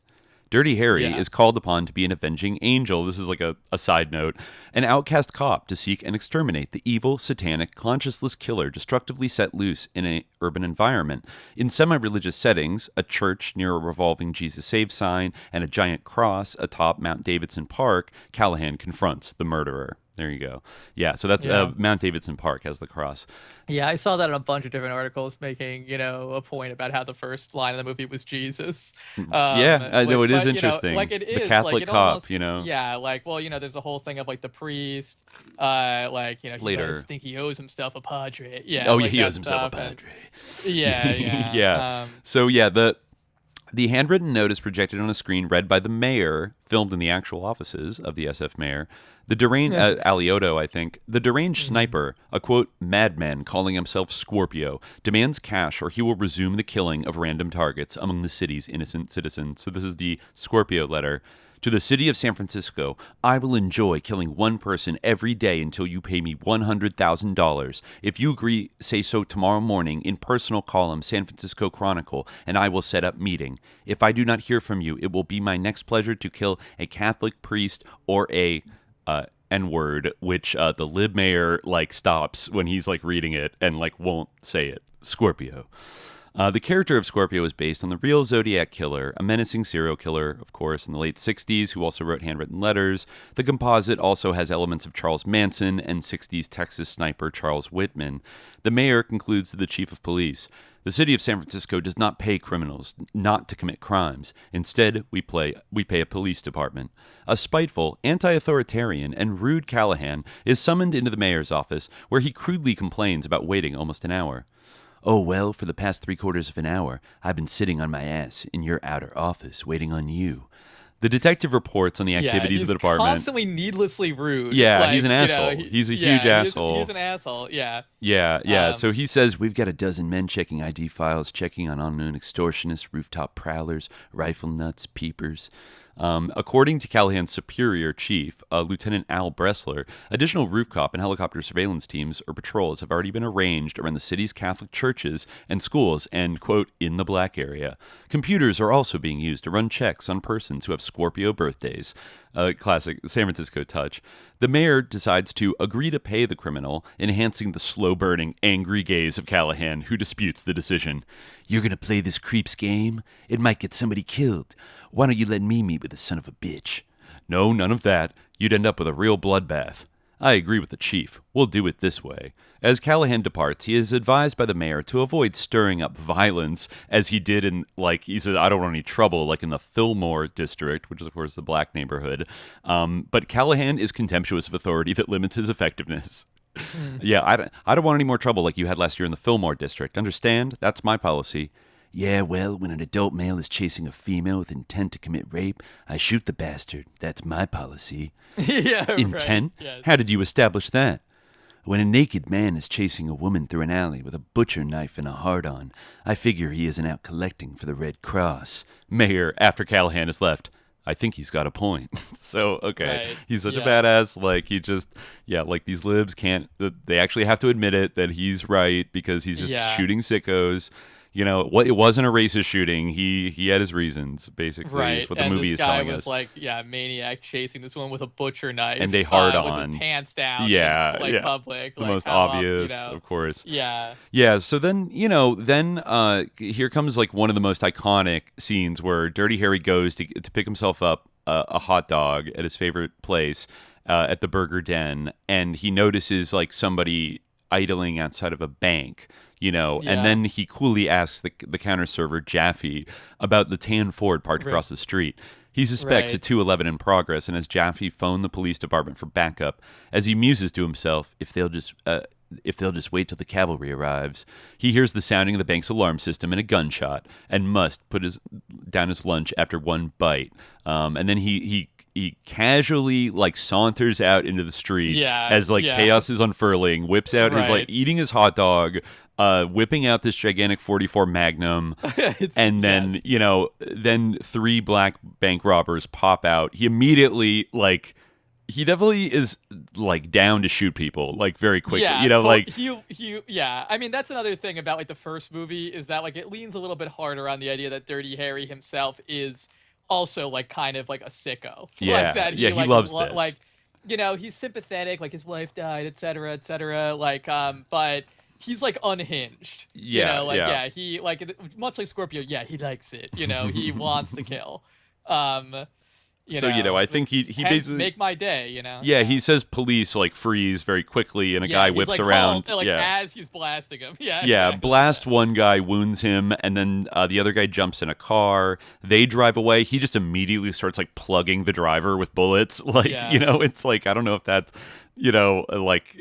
Dirty Harry is called upon to be an avenging angel. This is like a side note. An outcast cop to seek and exterminate the evil, satanic, conscienceless killer destructively set loose in an urban environment. In semi-religious settings, a church near a revolving Jesus Saves sign and a giant cross atop Mount Davidson Park, Callahan confronts the murderer. There you go. Yeah, so that's Mount Davidson Park has the cross. Yeah, I saw that in a bunch of different articles making, a point about how the first line of the movie was Jesus. No, it is interesting. It the is Catholic it cop, almost, Yeah, there's a whole thing of the priest, he Later. does think he owes himself a padre. Yeah. Oh, yeah, he owes himself a padre. Yeah. Yeah. So yeah, the handwritten notice projected on a screen read by the mayor, filmed in the actual offices of the SF mayor. The deranged, Alioto, I think, the deranged sniper, a quote, madman calling himself Scorpio, demands cash or he will resume the killing of random targets among the city's innocent citizens. So this is the Scorpio letter. To the city of San Francisco, I will enjoy killing one person every day until you pay me $100,000. If you agree, say so tomorrow morning in personal column San Francisco Chronicle, and I will set up meeting. If I do not hear from you, it will be my next pleasure to kill a Catholic priest or a N-word, which the lib mayor stops when he's reading it and won't say it. Scorpio. The character of Scorpio is based on the real Zodiac killer, a menacing serial killer, of course, in the late 60s, who also wrote handwritten letters. The composite also has elements of Charles Manson and 60s Texas sniper Charles Whitman. The mayor concludes to the chief of police. The city of San Francisco does not pay criminals not to commit crimes. Instead, we pay a police department. A spiteful, anti-authoritarian, and rude Callahan is summoned into the mayor's office, where he crudely complains about waiting almost an hour. Oh, well, for the past 3/4 of an hour, I've been sitting on my ass in your outer office waiting on you. The detective reports on the activities of the department. Constantly needlessly rude. Yeah, he's an asshole. He's a huge asshole. He's an asshole, yeah. Yeah. So he says, we've got a dozen men checking ID files, checking on unknown extortionists, rooftop prowlers, rifle nuts, peepers. According to Callahan's superior chief, Lieutenant Al Bressler, additional roof cop and helicopter surveillance teams or patrols have already been arranged around the city's Catholic churches and schools and, quote, in the black area. Computers are also being used to run checks on persons who have Scorpio birthdays. Classic San Francisco touch. The mayor decides to agree to pay the criminal, enhancing the slow-burning, angry gaze of Callahan, who disputes the decision. You're gonna play this creep's game? It might get somebody killed. Why don't you let me meet with the son of a bitch? No, none of that. You'd end up with a real bloodbath. I agree with the chief. We'll do it this way. As Callahan departs, he is advised by the mayor to avoid stirring up violence, as he did in, he said, I don't want any trouble, in the Fillmore district, which is, of course, the black neighborhood. But Callahan is contemptuous of authority that limits his effectiveness. Yeah, I don't want any more trouble like you had last year in the Fillmore district. Understand? That's my policy. Yeah, well, when an adult male is chasing a female with intent to commit rape, I shoot the bastard. That's my policy. Yeah, Intent? Right. Yes. How did you establish that? When a naked man is chasing a woman through an alley with a butcher knife and a hard-on, I figure he isn't out collecting for the Red Cross. Mayor, after Callahan has left, I think he's got a point. So, okay, right. He's such a badass. He just, these libs can't, they actually have to admit it that he's right because he's just shooting sickos. It wasn't a racist shooting. He had his reasons, basically. Right. Is what the movie is telling us. This guy was maniac chasing this woman with a butcher knife. And they hard on. With his pants down. Yeah. In, public. The most obvious, of course. Yeah. Yeah. So then, here comes one of the most iconic scenes where Dirty Harry goes to pick himself up a hot dog at his favorite place at the Burger Den. And he notices somebody idling outside of a bank. And then he coolly asks the counter server, Jaffe, about the tan Ford parked across the street. He suspects a 211 in progress and has Jaffe phone the police department for backup. As he muses to himself, if they'll just wait till the cavalry arrives, he hears the sounding of the bank's alarm system and a gunshot, and must put down his lunch after one bite. And then he casually saunters out into the street as chaos is unfurling, whips out his eating his hot dog, whipping out this gigantic 44 Magnum, and then then 3 black bank robbers pop out. He immediately he definitely is down to shoot people very quickly. Yeah, I mean, that's another thing about the first movie is that it leans a little bit harder on the idea that Dirty Harry himself is also kind of a sicko. Yeah, that he loves this. He's sympathetic, his wife died, etc., etc. But he's unhinged. Yeah, he much like Scorpio. Yeah, he likes it. He wants to kill. So, I think he basically make my day, Yeah, he says police like freeze very quickly, and a guy whips like, around. As he's blasting him. Yeah. Yeah, Exactly. blast one guy, wounds him, and then the other guy jumps in a car. They drive away. He just immediately starts like plugging the driver with bullets. Like, it's like, I don't know if that's like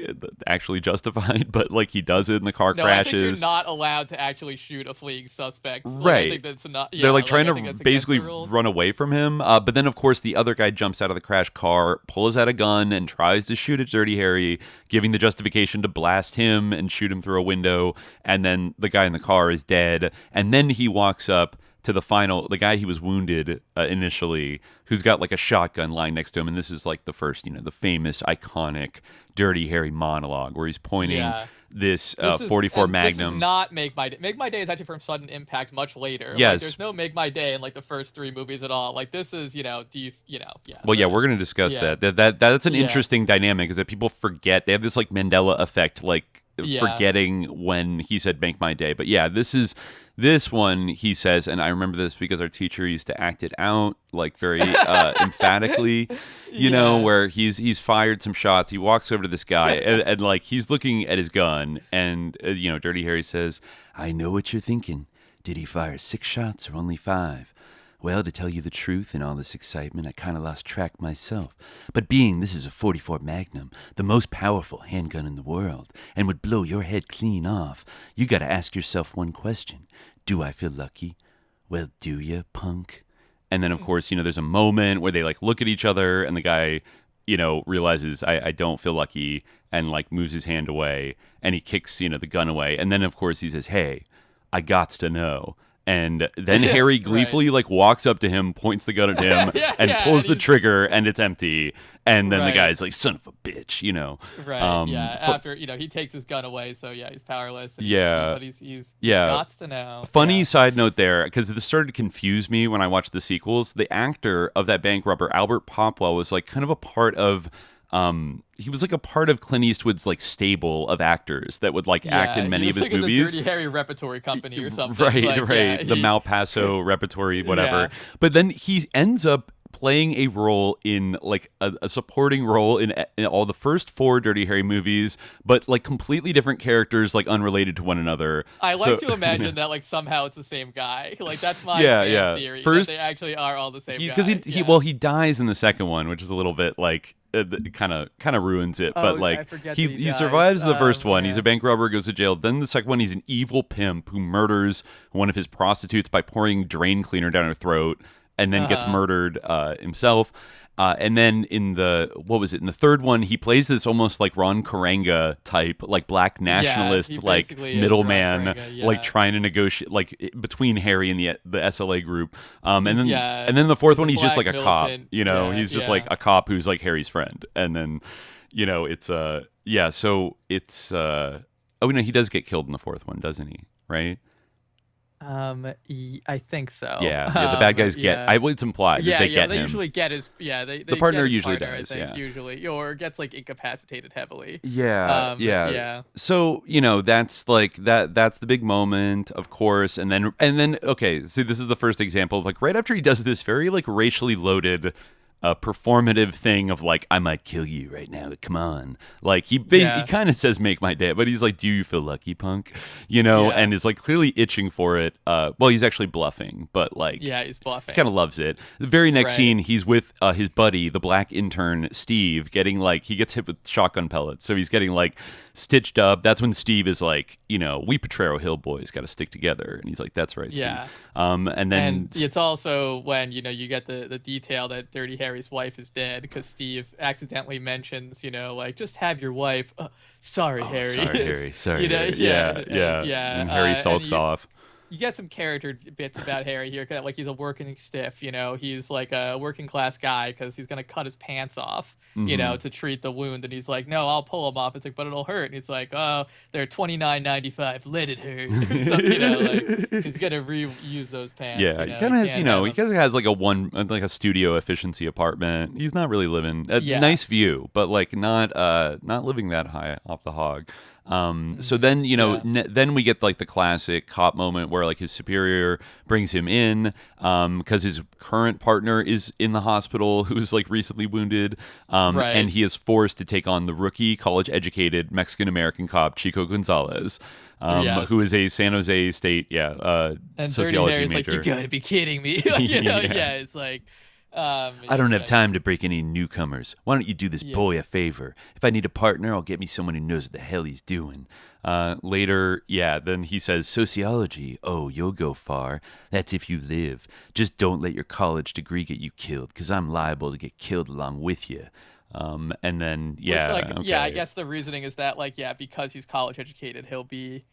actually justified, but like he does it and the car crashes. I think you're not allowed to actually shoot a fleeing suspect. Like, right. I think that's not. They're like trying to basically run away from him. But then, of course, the other guy jumps out of the crash car, pulls out a gun, and tries to shoot at Dirty Harry, giving the justification to blast him and shoot him through a window. And then the guy in the car is dead. And then he walks up to the guy he was wounded initially, who's got like a shotgun lying next to him. And this is like the first, the famous, iconic Dirty Harry monologue where he's pointing this 44 Magnum. This is not Make My Day. Make My Day is actually from Sudden Impact much later. Yes. Like, there's no Make My Day in like the first three movies at all. Like this is, yeah. Well, yeah, we're going to discuss that. That's an interesting dynamic, is that people forget. They have this like Mandela effect, like forgetting when he said Make My Day. But yeah, this one, he says, and I remember this because our teacher used to act it out like very emphatically, where he's fired some shots. He walks over to this guy and like he's looking at his gun, and Dirty Harry says, "I know what you're thinking. Did he fire 6 shots or only 5? Well, to tell you the truth, in all this excitement, I kind of lost track myself. But being this is a 44 Magnum, the most powerful handgun in the world, and would blow your head clean off, you got to ask yourself one question. Do I feel lucky? Well, do you, punk?" And then, of course, there's a moment where they like look at each other, and the guy, realizes I don't feel lucky, and like moves his hand away, and he kicks, the gun away. And then, of course, he says, "Hey, I gots to know." And then Harry gleefully like walks up to him, points the gun at him, and pulls the trigger, and it's empty. And then the guy's like, "Son of a bitch," Right. After he takes his gun away, so he's powerless. And he's gots to know. Funny side note there, because this started to confuse me when I watched the sequels. The actor of that bank robber, Albert Popwell, was like kind of a part of. He was like a part of Clint Eastwood's like stable of actors that would like act in many of his movies. The Dirty Harry Repertory Company or something. Right, like, right. The Malpaso Repertory, whatever. But then he ends up playing a role in like a supporting role in all the first 4 Dirty Harry movies, but like completely different characters, like unrelated to one another. I like to imagine that like somehow it's the same guy. Like that's my theory. First, that they actually are all the same guy. Because he dies in the second one, which is a little bit like kind of ruins it. But like he survives the first one. He's a bank robber, goes to jail. Then the second one, he's an evil pimp who murders one of his prostitutes by pouring drain cleaner down her throat, and then gets murdered himself. And then in the third one, he plays this almost like Ron Karenga type, like black nationalist, like middleman, like trying to negotiate like between Harry and the SLA group. And then the fourth one, he's just like a cop. He's just like a cop who's like Harry's friend. And then, it's So it's he does get killed in the fourth one, doesn't he? Right. I think so. Yeah, the bad guys get. It's implied. Yeah, they get they him. usually get his. Yeah, the partner usually partner, does. I think, usually, or gets like incapacitated heavily. Yeah. So that's like that. That's the big moment, of course, and then okay. See, this is the first example of like right after he does this very like racially loaded. Performative thing of like, "I might kill you right now, come on." Like he kind of says "Make My Day," but he's like, "Do you feel lucky, punk?" And is like clearly itching for it. Well, he's actually bluffing, but like he's bluffing. He kind of loves it. The very next scene, he's with his buddy, the black intern Steve, getting like he gets hit with shotgun pellets, so he's getting like stitched up. That's when Steve is like, "We Potrero Hill boys got to stick together," and he's like, "That's right, Steve." And then it's also when you get the detail that Dirty Harry's wife is dead because Steve accidentally mentions, like, "Just have your wife." Sorry, Harry. Sorry, Harry. Sorry. Yeah. And Harry sulks off. You get some character bits about Harry here, like he's a working stiff, he's like a working class guy because he's gonna cut his pants off, to treat the wound, and he's like, "No, I'll pull them off." It's like, "But it'll hurt." And he's like, "Oh, they're $29.95. Let it hurt." Like he's gonna reuse those pants. Yeah, he kind of has, he kind of has like a studio efficiency apartment. He's not really living nice view, but like not living that high off the hog. So then, then we get like the classic cop moment where like his superior brings him in because his current partner is in the hospital who's like recently wounded. And he is forced to take on the rookie college-educated Mexican-American cop Chico Gonzalez. Who is a San Jose State, and sociology Dirty Harry's major. Like, you gotta be kidding me. It's like, I don't have time to break any newcomers. Why don't you do this boy a favor? If I need a partner, I'll get me someone who knows what the hell he's doing. Later, then he says, sociology, oh, you'll go far. That's if you live. Just don't let your college degree get you killed, because I'm liable to get killed along with you. And then, I guess the reasoning is that, because he's college educated, he'll be,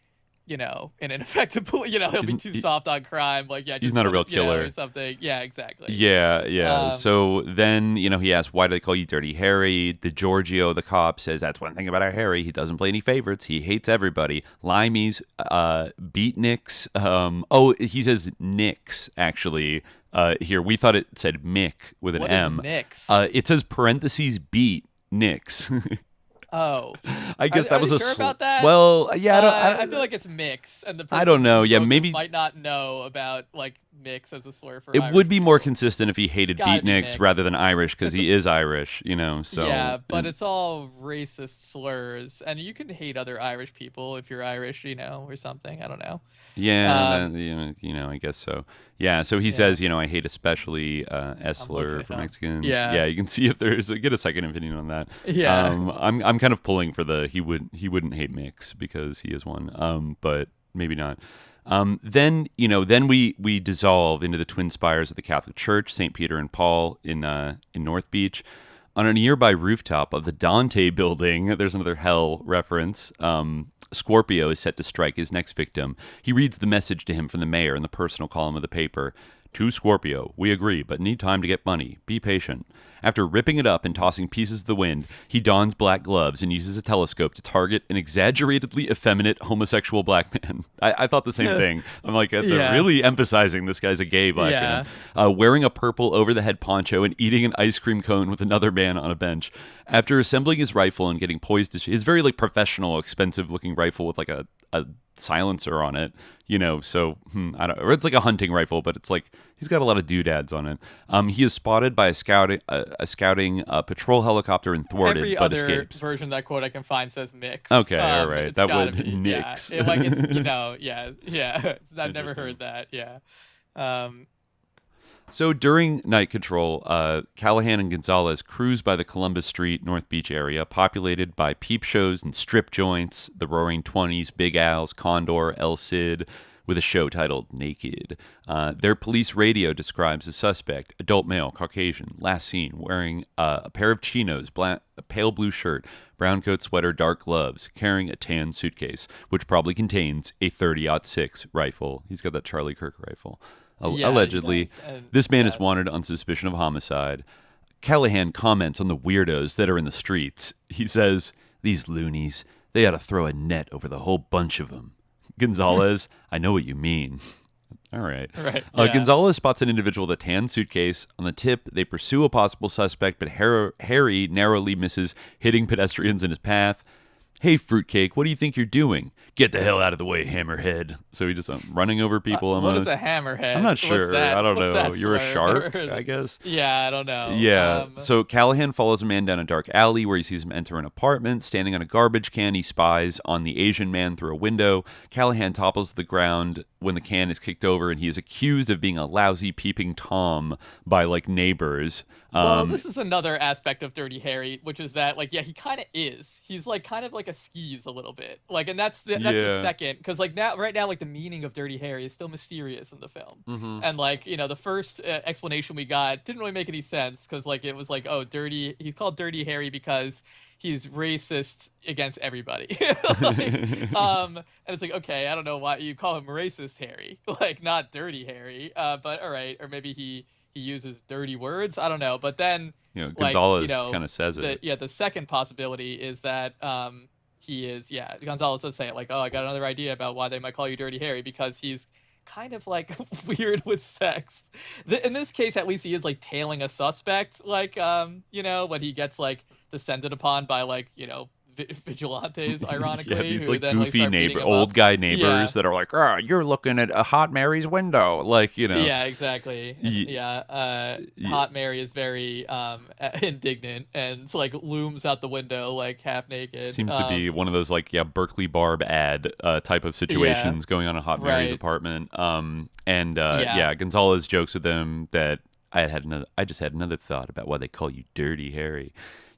an ineffective, he'll be too soft on crime. He's not a real killer or something. Yeah, exactly. Yeah. So then, he asks, why do they call you Dirty Harry? The Giorgio, the cop, says, that's one thing about our Harry. He doesn't play any favorites. He hates everybody. Limeys, beatniks. He says Nicks, actually. Here, we thought it said Mick with an M. What is Nicks? It says parentheses beat Nicks. Oh, I guess that was sure about that? Well, yeah, I feel like it's mix, and the I don't know. Yeah, maybe might not know about mix as a slur for. It Irish would be people. more consistent if he hated beatniks mix. rather than Irish, because he is Irish, So yeah, but it's all racist slurs, and you can hate other Irish people if you're Irish, or something. I don't know. Yeah, I guess so. Yeah, so he says, I hate especially S slur for Mexicans. Yeah, you can see if there's get a second opinion on that. Yeah, I'm kind of pulling for the he wouldn't hate mix because he is one. But maybe not. Then we dissolve into the twin spires of the Catholic Church, St. Peter and Paul in North Beach. On a nearby rooftop of the Dante building, there's another hell reference. Scorpio is set to strike his next victim. He reads the message to him from the mayor in the personal column of the paper. To Scorpio, we agree, but need time to get money. Be patient. After ripping it up and tossing pieces to the wind, he dons black gloves and uses a telescope to target an exaggeratedly effeminate homosexual black man. I thought the same thing. I'm like, they're really emphasizing this guy's a gay black man. Wearing a purple over-the-head poncho and eating an ice cream cone with another man on a bench. After assembling his rifle and getting poised to his very professional, expensive-looking rifle with a silencer on it, so I don't, or it's like a hunting rifle, but it's like he's got a lot of doodads on it. He is spotted by a scouting patrol helicopter and thwarted, but escapes. Every other version of that quote I can find says mix. Okay, all right, that would nix. Yeah, I've never heard that. Yeah. So during night control, Callahan and Gonzalez cruise by the Columbus Street, North Beach area, populated by peep shows and strip joints, the Roaring Twenties, Big Al's, Condor, El Cid, with a show titled Naked. Their police radio describes the suspect, adult male, Caucasian, last seen wearing a pair of chinos, a pale blue shirt, brown coat sweater, dark gloves, carrying a tan suitcase, which probably contains a .30-06 rifle. He's got that Charlie Kirk rifle. Allegedly, this man is wanted on suspicion of homicide. Callahan comments on the weirdos that are in the streets. He says, these loonies, they ought to throw a net over the whole bunch of them. Gonzalez, I know what you mean. All right. Gonzalez spots an individual with a tan suitcase. On the tip, they pursue a possible suspect, but Harry narrowly misses hitting pedestrians in his path. Hey, fruitcake, what do you think you're doing? Get the hell out of the way, hammerhead. So he just running over people almost. What is a hammerhead? I'm not sure. I don't know. You're a shark, I guess. Yeah, I don't know. Yeah. So Callahan follows a man down a dark alley where he sees him enter an apartment. Standing on a garbage can, he spies on the Asian man through a window. Callahan topples to the ground when the can is kicked over, and he is accused of being a lousy peeping Tom by neighbors. Well, this is another aspect of Dirty Harry, which is that, he kind of is. He's kind of like a skis a little bit. And that's the second, because right now, the meaning of Dirty Harry is still mysterious in the film. Mm-hmm. And the first explanation we got didn't really make any sense, because it was dirty. He's called Dirty Harry because he's racist against everybody. And it's okay, I don't know why you call him racist Harry, not Dirty Harry. But all right, or maybe he uses dirty words. I don't know. But then, Gonzalez kind of says it. The second possibility is that he is, Gonzalez does say it I got another idea about why they might call you Dirty Harry, because he's kind of weird with sex. In this case, at least he is tailing a suspect, when he gets descended upon by vigilantes, ironically. Yeah, these who like then, goofy start beating him old up. guy neighbors that are like, "Oh, you're looking at a hot Mary's window," like Yeah, exactly. Hot Mary is very indignant and like looms out the window like half naked. Seems to be one of those like Berkeley Barb ad type of situations going on in Hot Mary's apartment. Gonzalez jokes with him that I just had another thought about why they call you Dirty Harry.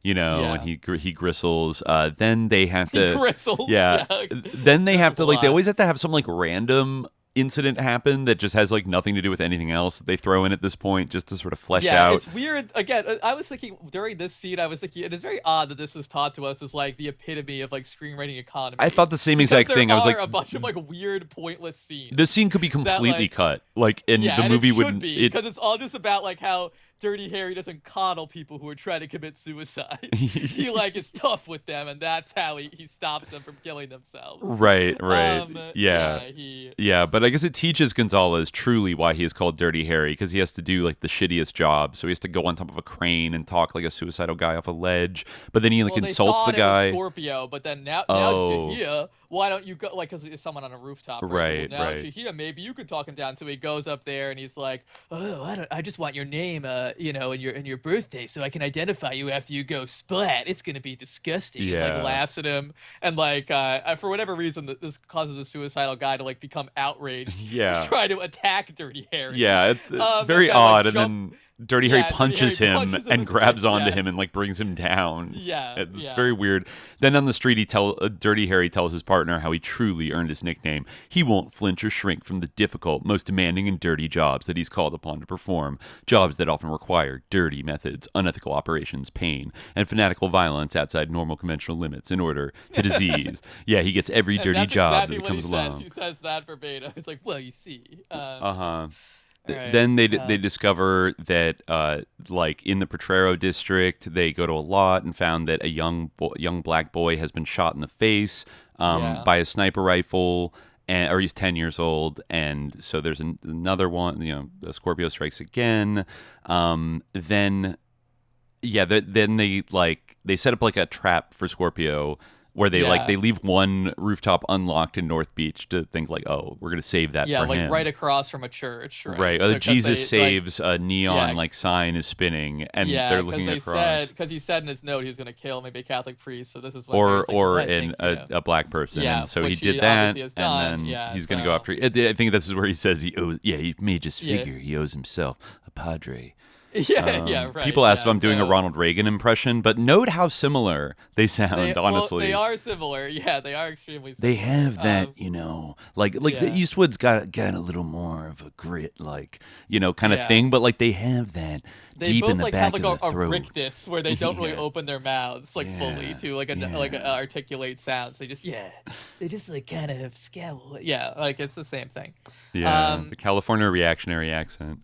And he gristles. Then they have to gristles. Then they have to they always have to have some like random incident happen that just has like nothing to do with anything else that they throw in at this point just to sort of flesh out. Yeah, it's weird. Again, I was thinking during this scene, it is very odd that this was taught to us as like the epitome of like screenwriting economy. I thought the same exact thing. I was like, a bunch of like weird, pointless scenes. This scene could be completely cut. Like, and the movie wouldn't be because it's all just about like how Dirty Harry doesn't coddle people who are trying to commit suicide. He like is tough with them, and that's how he stops them from killing themselves. Right. But I guess it teaches Gonzalez truly why he is called Dirty Harry, because he has to do like the shittiest job. So he has to go on top of a crane and talk like a suicidal guy off a ledge. But then he insults the guy. It was Scorpio, but then now Shahia, why don't you go like because it's someone on a rooftop? Right. So now Shahia, maybe you could talk him down. So he goes up there and he's like, "Oh, I just want your name, and your birthday, so I can identify you after you go splat. It's gonna be disgusting." Yeah. And, like laughs at him, and like for whatever reason, this causes a suicidal guy to like become outraged. Yeah. Try to attack Dirty Harry. Yeah, it's very odd, and then Dirty Harry punches him and grabs onto him and like brings him down. It's very weird. Then on the street, Dirty Harry tells his partner how he truly earned his nickname. He won't flinch or shrink from the difficult, most demanding and dirty jobs that he's called upon to perform. Jobs that often require dirty methods, unethical operations, pain, and fanatical violence outside normal conventional limits in order to disease. Yeah, he gets every dirty job that comes along. He says that verbatim. It's like, well, you see. Right. Then they discover that like in the Potrero district, they go to a lot and found that a young black boy has been shot in the face by a sniper rifle, or he's 10 years old, and so there's another one. The Scorpio strikes again. Then they set up like a trap for Scorpio, where they they leave one rooftop unlocked in North Beach to think like, oh, we're gonna save that for him. Right across from a church. Right. So Jesus saves a neon sign is spinning, and they're looking across. Because he said in his note he was gonna kill maybe a Catholic priest. So this is what a black person. Yeah. And so he did that, and then he's gonna go after. I think this is where he says he owes. Yeah, he may just figure he owes himself a padre. Right. People asked if I'm doing a Ronald Reagan impression, but note how similar they sound, honestly. Well, they are similar. Yeah, they are extremely similar. They have that, like the Eastwood's got a little more of a grit, kind of thing, but like they have that deep in the back of the throat. They both have like a rictus where they don't really open their mouths fully to articulate sounds. They just like kind of scowl. Yeah, like it's the same thing. Yeah, the California reactionary accent.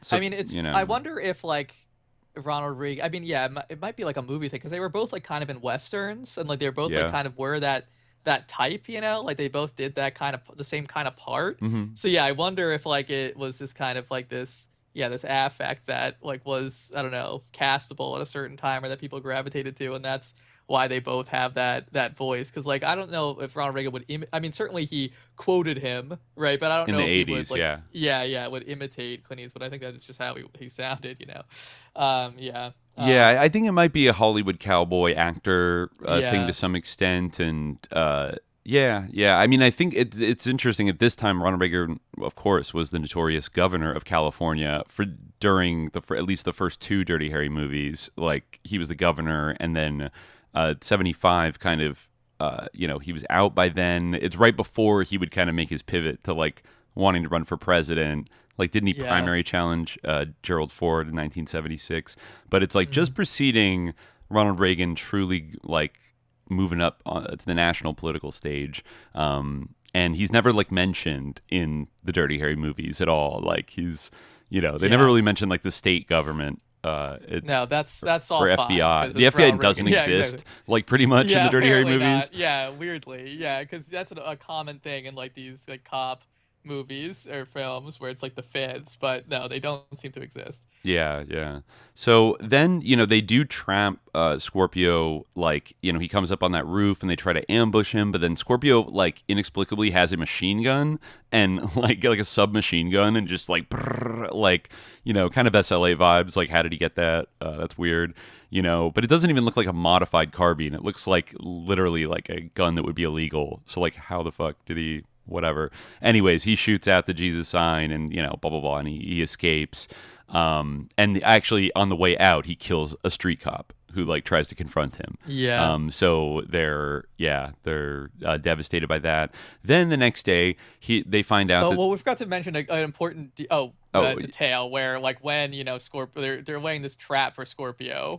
So, I mean, it's. I wonder if like Ronald Reagan. I mean, it might be like a movie thing because they were both like kind of in westerns, and like they were both like kind of were that type, like they both did that kind of the same kind of part. Mm-hmm. So I wonder if like it was this kind of like this affect that like was, I don't know, castable at a certain time or that people gravitated to, and that's why they both have that voice. Because like I don't know if Ronald Reagan would I mean, certainly he quoted him, right? But I don't know in the if 80s, he would would imitate Clint Eastwood. I think that's just how he sounded, I think it might be a Hollywood cowboy actor thing to some extent, and I mean, I think it's interesting. At this time, Ronald Reagan, of course, was the notorious governor of California during at least the first two Dirty Harry movies. Like he was the governor, and then 75 kind of he was out by then. It's right before he would kind of make his pivot to like wanting to run for president. Like, didn't he primary challenge Gerald Ford in 1976? But it's like just preceding Ronald Reagan truly like moving up to the national political stage. And he's never like mentioned in the Dirty Harry movies at all. Like he's, they never really mentioned like the state government. No, that's all or fine, FBI. The FBI doesn't exist, like pretty much in the Dirty Harry movies. Not. Yeah, weirdly, because that's a common thing in like these like cop movies or films where it's like the feds, but no, they don't seem to exist. Yeah. So then, they do trap Scorpio, like, he comes up on that roof and they try to ambush him, but then Scorpio, like, inexplicably has a machine gun and, like a submachine gun and just, like, brrr, like, kind of SLA vibes. Like, how did he get that? That's weird. But it doesn't even look like a modified carbine. It looks like literally like a gun that would be illegal. So, like, how the fuck did he... Whatever. Anyways, he shoots out the Jesus sign and, blah, blah, blah, and he escapes. And actually on the way out, he kills a street cop who like tries to confront him. Yeah. So they're devastated by that. Then the next day, they find out. Well, we forgot to mention an important detail where like when Scorpio they're laying this trap for Scorpio.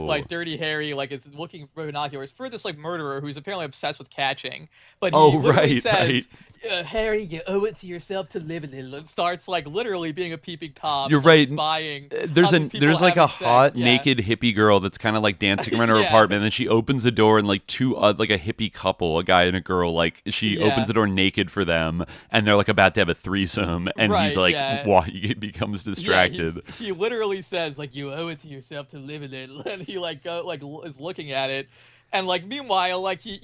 Like Dirty Harry like is looking for binoculars for this like murderer who's apparently obsessed with catching. But he literally says, Harry, you owe it to yourself to live a little. And starts like literally being a peeping Tom. You're right. Spying. There's like a hot naked hippie girl that's kind of like dancing around her apartment, and then she opens the door and like two like a hippie couple, a guy and a girl, like she opens the door naked for them, and they're like about to have a threesome, and he's like, why? He becomes distracted. He literally says like, you owe it to yourself to live a little, and he is looking at it. And like meanwhile, like he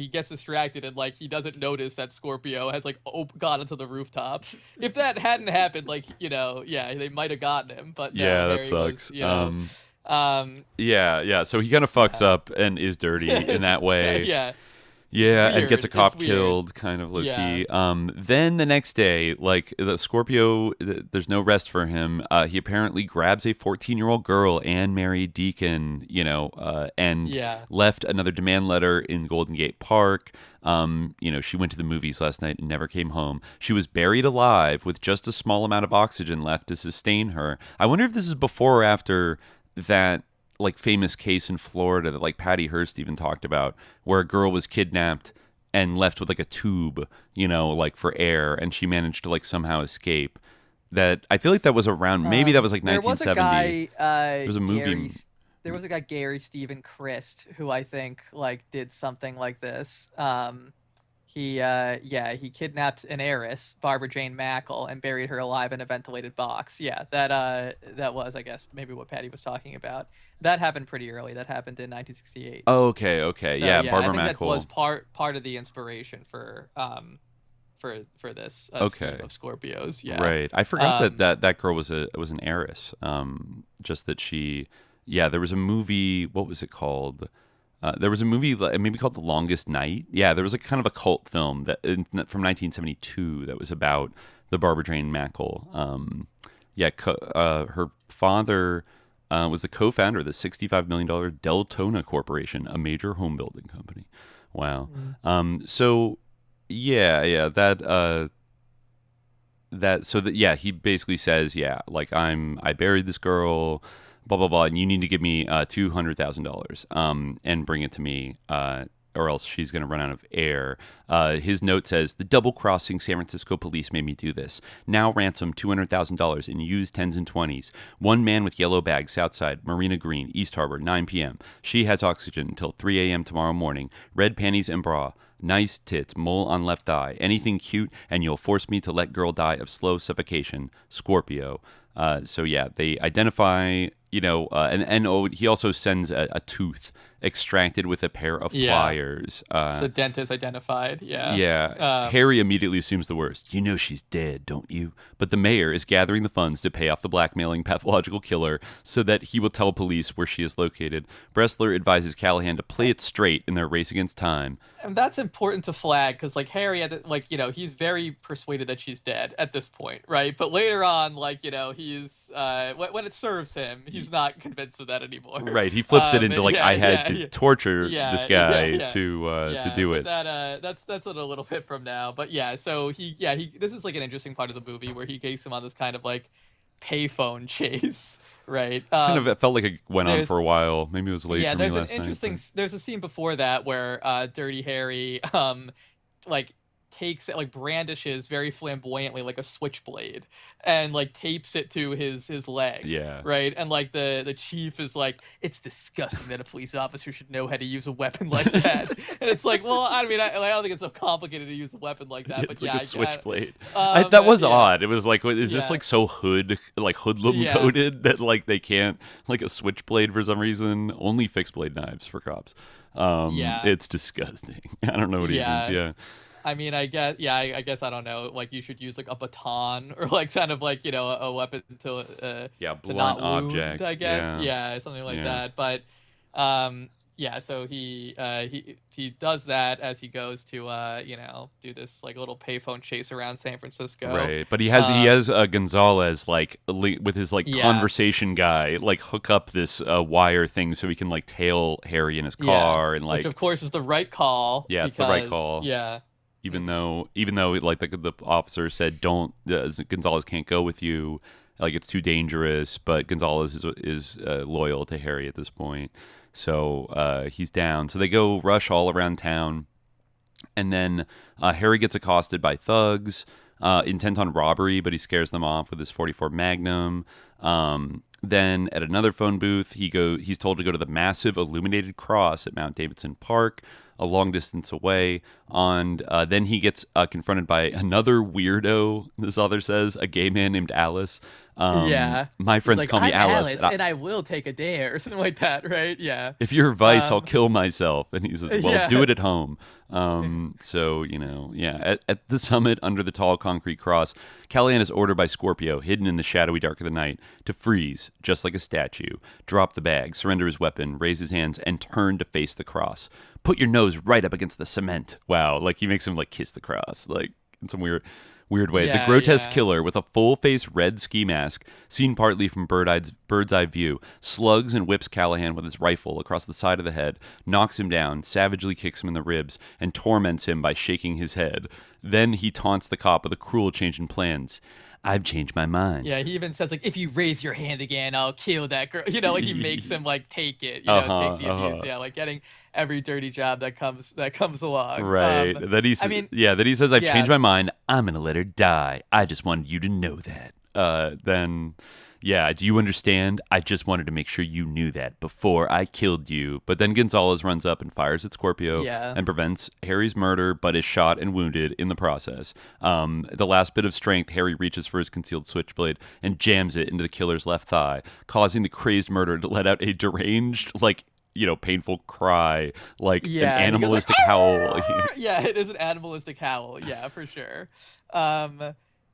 gets distracted and like he doesn't notice that Scorpio has like gone onto the rooftop. If that hadn't happened, like they might have gotten him. But no, that sucks. Was, So he kind of fucks up and is dirty in that way. Yeah, and gets a cop killed, kind of low-key. Then the next day, like, the Scorpio, there's no rest for him. He apparently grabs a 14-year-old girl, Anne Mary Deacon, and left another demand letter in Golden Gate Park. She went to the movies last night and never came home. She was buried alive with just a small amount of oxygen left to sustain her. I wonder if this is before or after that like famous case in Florida that like Patty Hearst even talked about, where a girl was kidnapped and left with like a tube, like for air, and she managed to like somehow escape. That I feel like that was around, maybe that was like 1970. There was a movie. There was a guy, Gary Stephen Christ, who I think like did something like this. He kidnapped an heiress, Barbara Jane Mackle, and buried her alive in a ventilated box. Yeah, that was, I guess, maybe what Patty was talking about. That happened pretty early. That happened in 1968. Oh, okay. So, Barbara I think Mackle. That was part of the inspiration for this scheme of Scorpios. Yeah. Right. I forgot that girl was an heiress. Just that she. Yeah, there was a movie. What was it called? There was a movie maybe called The Longest Night. Yeah, there was a kind of a cult film from 1972 that was about the Barbara Jane Mackle. Her father was the co-founder of the $65 million Deltona Corporation, a major home building company. Wow. He basically says, I buried this girl, blah, blah, blah, and you need to give me $200,000 and bring it to me, or else she's going to run out of air. His note says, the double-crossing San Francisco police made me do this. Now ransom $200,000 in used 10s and 20s. One man with yellow bags outside, Marina Green, East Harbor, 9 p.m. She has oxygen until 3 a.m. tomorrow morning. Red panties and bra. Nice tits, mole on left thigh. Anything cute, and you'll force me to let girl die of slow suffocation. Scorpio. They identify, he also sends a tooth extracted with a pair of pliers. The dentist identified, Harry immediately assumes the worst. She's dead, don't you? But the mayor is gathering the funds to pay off the blackmailing pathological killer so that he will tell police where she is located. Bressler advises Callahan to play it straight in their race against time. And that's important to flag because, like, Harry, he's very persuaded that she's dead at this point, right? But later on, he's when it serves him, he's not convinced of that anymore. Right, he flips it into I had to torture this guy to do it. That's a little bit from now, but so this is like an interesting part of the movie where he takes him on this kind of like payphone chase. Right. It felt like it went on for a while. Maybe it was late for me last night. There's a scene before that where Dirty Harry, takes it, like brandishes very flamboyantly like a switchblade, and like tapes it to his leg. Yeah. Right. And like the chief is like, it's disgusting that a police officer should know how to use a weapon like that. And it's like, well, I mean, I don't think it's so complicated to use a weapon like that. But It's yeah, like a switchblade. um, That was yeah. odd. It was like, is this Yeah. like so hoodlum Yeah. coded that like they can't, like a switchblade for some reason, only fixed blade knives for cops. Yeah. It's disgusting. I don't know what he means. Yeah. I mean, I guess, yeah, I guess I don't know. Like, you should use like a baton or like kind of like, you know, a weapon to Blunt not wound, object. I guess. Yeah. Yeah, something like Yeah. that. But yeah, so he does that as he goes to you know, do this like little payphone chase around San Francisco. Right, but he has Gonzalez like with his like Yeah. conversation guy like hook up this wire thing so he can like tail Harry in his car and like which of course is the right call. Yeah, it's the right because- call. Yeah. even though like the officer said don't Gonzalez can't go with you, like it's too dangerous, but Gonzalez is loyal to Harry at this point, so he's down. So they go rush all around town, and then Harry gets accosted by thugs intent on robbery, but he scares them off with his .44 Magnum. Then at another phone booth, he's told to go to the massive illuminated cross at Mount Davidson Park, a long distance away. And then he gets confronted by another weirdo, this author says, a gay man named Alice. Yeah. My friends He's like, call me "I'm Alice. and I will take a dare," or something like that, right? Yeah. If you're Vice, I'll kill myself. And he says, well, Yeah. do it at home. So, yeah. At the summit under the tall concrete cross, Callahan is ordered by Scorpio, hidden in the shadowy dark of the night, to freeze, just like a statue, drop the bag, surrender his weapon, raise his hands, and turn to face the cross. Put your nose right up against the cement. Wow. Like, he makes him, like, kiss the cross. Like, in some weird way. The grotesque killer with a full-face red ski mask, seen partly from bird's eye view, slugs and whips Callahan with his rifle across the side of the head, knocks him down, savagely kicks him in the ribs, and torments him by shaking his head. Then he taunts the cop with a cruel change in plans. I've changed my mind. Yeah, he even says, like, if you raise your hand again, I'll kill that girl. You know, like, he makes him, like, take it, take the abuse. Yeah, like, getting every dirty job that comes along. Right. Then he says, I've changed my mind. I'm going to let her die. I just wanted you to know that. Then... Yeah, do you understand? I just wanted to make sure you knew that before I killed you. But then Gonzalez runs up and fires at Scorpio and prevents Harry's murder, but is shot and wounded in the process. The last bit of strength, Harry reaches for his concealed switchblade and jams it into the killer's left thigh, causing the crazed murderer to let out a deranged, painful cry, like an animalistic howl. Yeah, it is an animalistic howl. Yeah, for sure.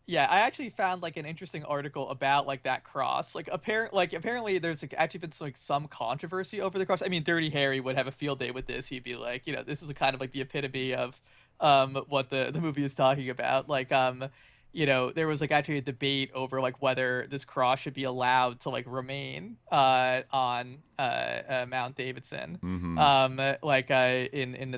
Yeah, I actually found like an interesting article about like that cross. Like apparently there's actually been some controversy over the cross. I mean, Dirty Harry would have a field day with this. He'd be like, this is a kind of like the epitome of what the movie is talking about. Like there was like actually a debate over like whether this cross should be allowed to like remain on Mount Davidson. In the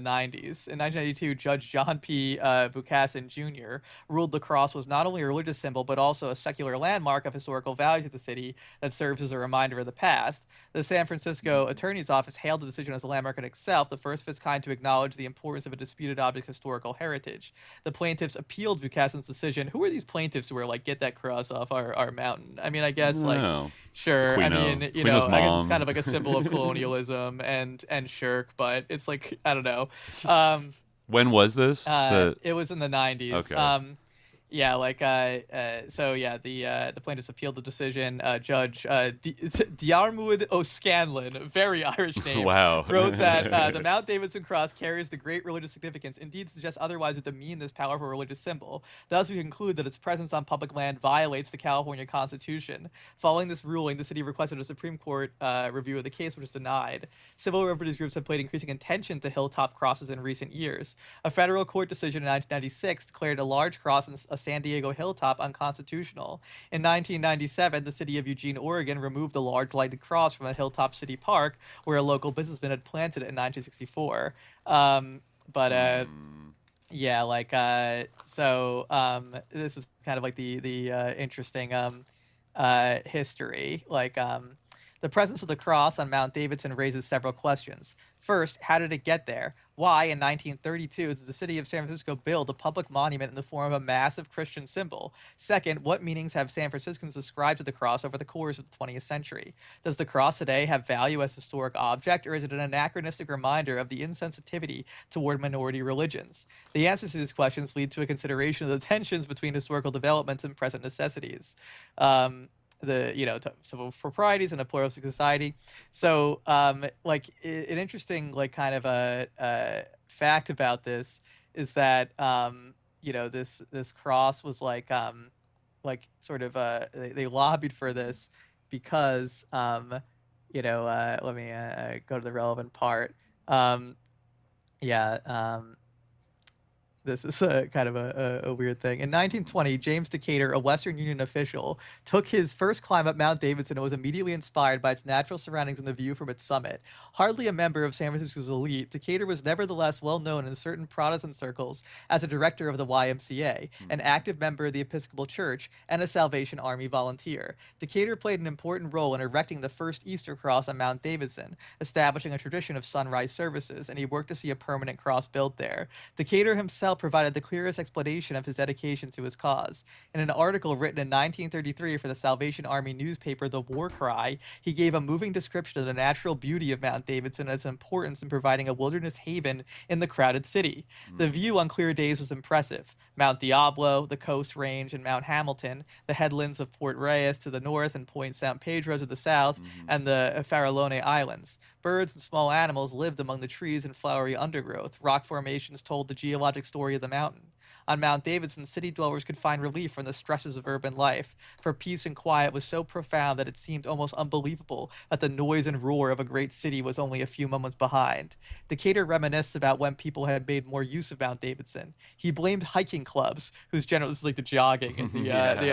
90s. In 1992, Judge John P. Bukassin Jr. ruled the cross was not only a religious symbol but also a secular landmark of historical values of the city that serves as a reminder of the past. The San Francisco Attorney's Office hailed the decision as a landmark in itself, the first of its kind to acknowledge the importance of a disputed object's historical heritage. The plaintiffs appealed Bukassin's decision. Who are these plaintiffs who are like, get that cross off our mountain? I mean, I guess sure. Quino. I mean, I Quino's guess mom. it's kind of like a symbol of colonialism and shirk, but it's like, I don't know. When was this? It was in the 90s. Okay. The plaintiffs appealed the decision. Judge Diarmuid O'Scanlan, very Irish name, wow, wrote that the Mount Davidson cross carries the great religious significance, indeed suggests otherwise would demean this powerful religious symbol. Thus, we conclude that its presence on public land violates the California Constitution. Following this ruling, the city requested a Supreme Court review of the case, which was denied. Civil liberties groups have paid increasing attention to hilltop crosses in recent years. A federal court decision in 1996 declared a large cross in a San Diego hilltop unconstitutional. In 1997, the city of Eugene, Oregon, removed the large lighted cross from a hilltop city park where a local businessman had planted it in 1964. This is kind of like the interesting history. The presence of the cross on Mount Davidson raises several questions. First, how did it get there? Why, in 1932, did the city of San Francisco build a public monument in the form of a massive Christian symbol? Second, what meanings have San Franciscans ascribed to the cross over the course of the 20th century? Does the cross today have value as a historic object, or is it an anachronistic reminder of the insensitivity toward minority religions? The answers to these questions lead to a consideration of the tensions between historical developments and present necessities. Civil proprieties in a pluralistic society. So an interesting kind of a fact about this is that this cross was they lobbied for this because let me go to the relevant part. This is kind of a weird thing. In 1920, James Decatur, a Western Union official, took his first climb up Mount Davidson and was immediately inspired by its natural surroundings and the view from its summit. Hardly a member of San Francisco's elite, Decatur was nevertheless well known in certain Protestant circles as a director of the YMCA, an active member of the Episcopal Church, and a Salvation Army volunteer. Decatur played an important role in erecting the first Easter cross on Mount Davidson, establishing a tradition of sunrise services, and he worked to see a permanent cross built there. Decatur himself provided the clearest explanation of his dedication to his cause. In an article written in 1933 for the Salvation Army newspaper The War Cry, he gave a moving description of the natural beauty of Mount Davidson and its importance in providing a wilderness haven in the crowded city. The view on clear days was impressive. Mount Diablo, the Coast Range, and Mount Hamilton, the headlands of Port Reyes to the north and Point San Pedro to the south, and the Farallone Islands. Birds and small animals lived among the trees and flowery undergrowth. Rock formations told the geologic story of the mountain. On Mount Davidson, city dwellers could find relief from the stresses of urban life, for peace and quiet was so profound that it seemed almost unbelievable that the noise and roar of a great city was only a few moments behind. Decatur reminisced about when people had made more use of Mount Davidson. He blamed hiking clubs, whose general, this is like the jogging, and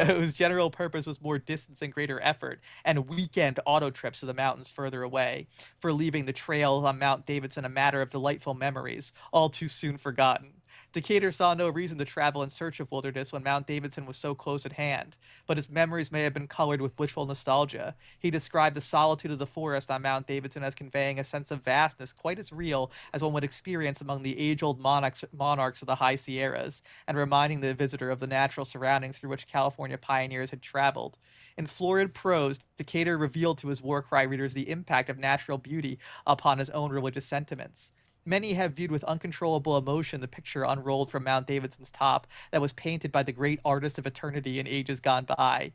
whose general purpose was more distance and greater effort, and weekend auto trips to the mountains further away, for leaving the trails on Mount Davidson a matter of delightful memories, all too soon forgotten. Decatur saw no reason to travel in search of wilderness when Mount Davidson was so close at hand, but his memories may have been colored with blissful nostalgia. He described the solitude of the forest on Mount Davidson as conveying a sense of vastness quite as real as one would experience among the age-old monarchs of the high Sierras, and reminding the visitor of the natural surroundings through which California pioneers had traveled. In florid prose, Decatur revealed to his War Cry readers the impact of natural beauty upon his own religious sentiments. Many have viewed with uncontrollable emotion the picture unrolled from Mount Davidson's top that was painted by the great artist of eternity in ages gone by.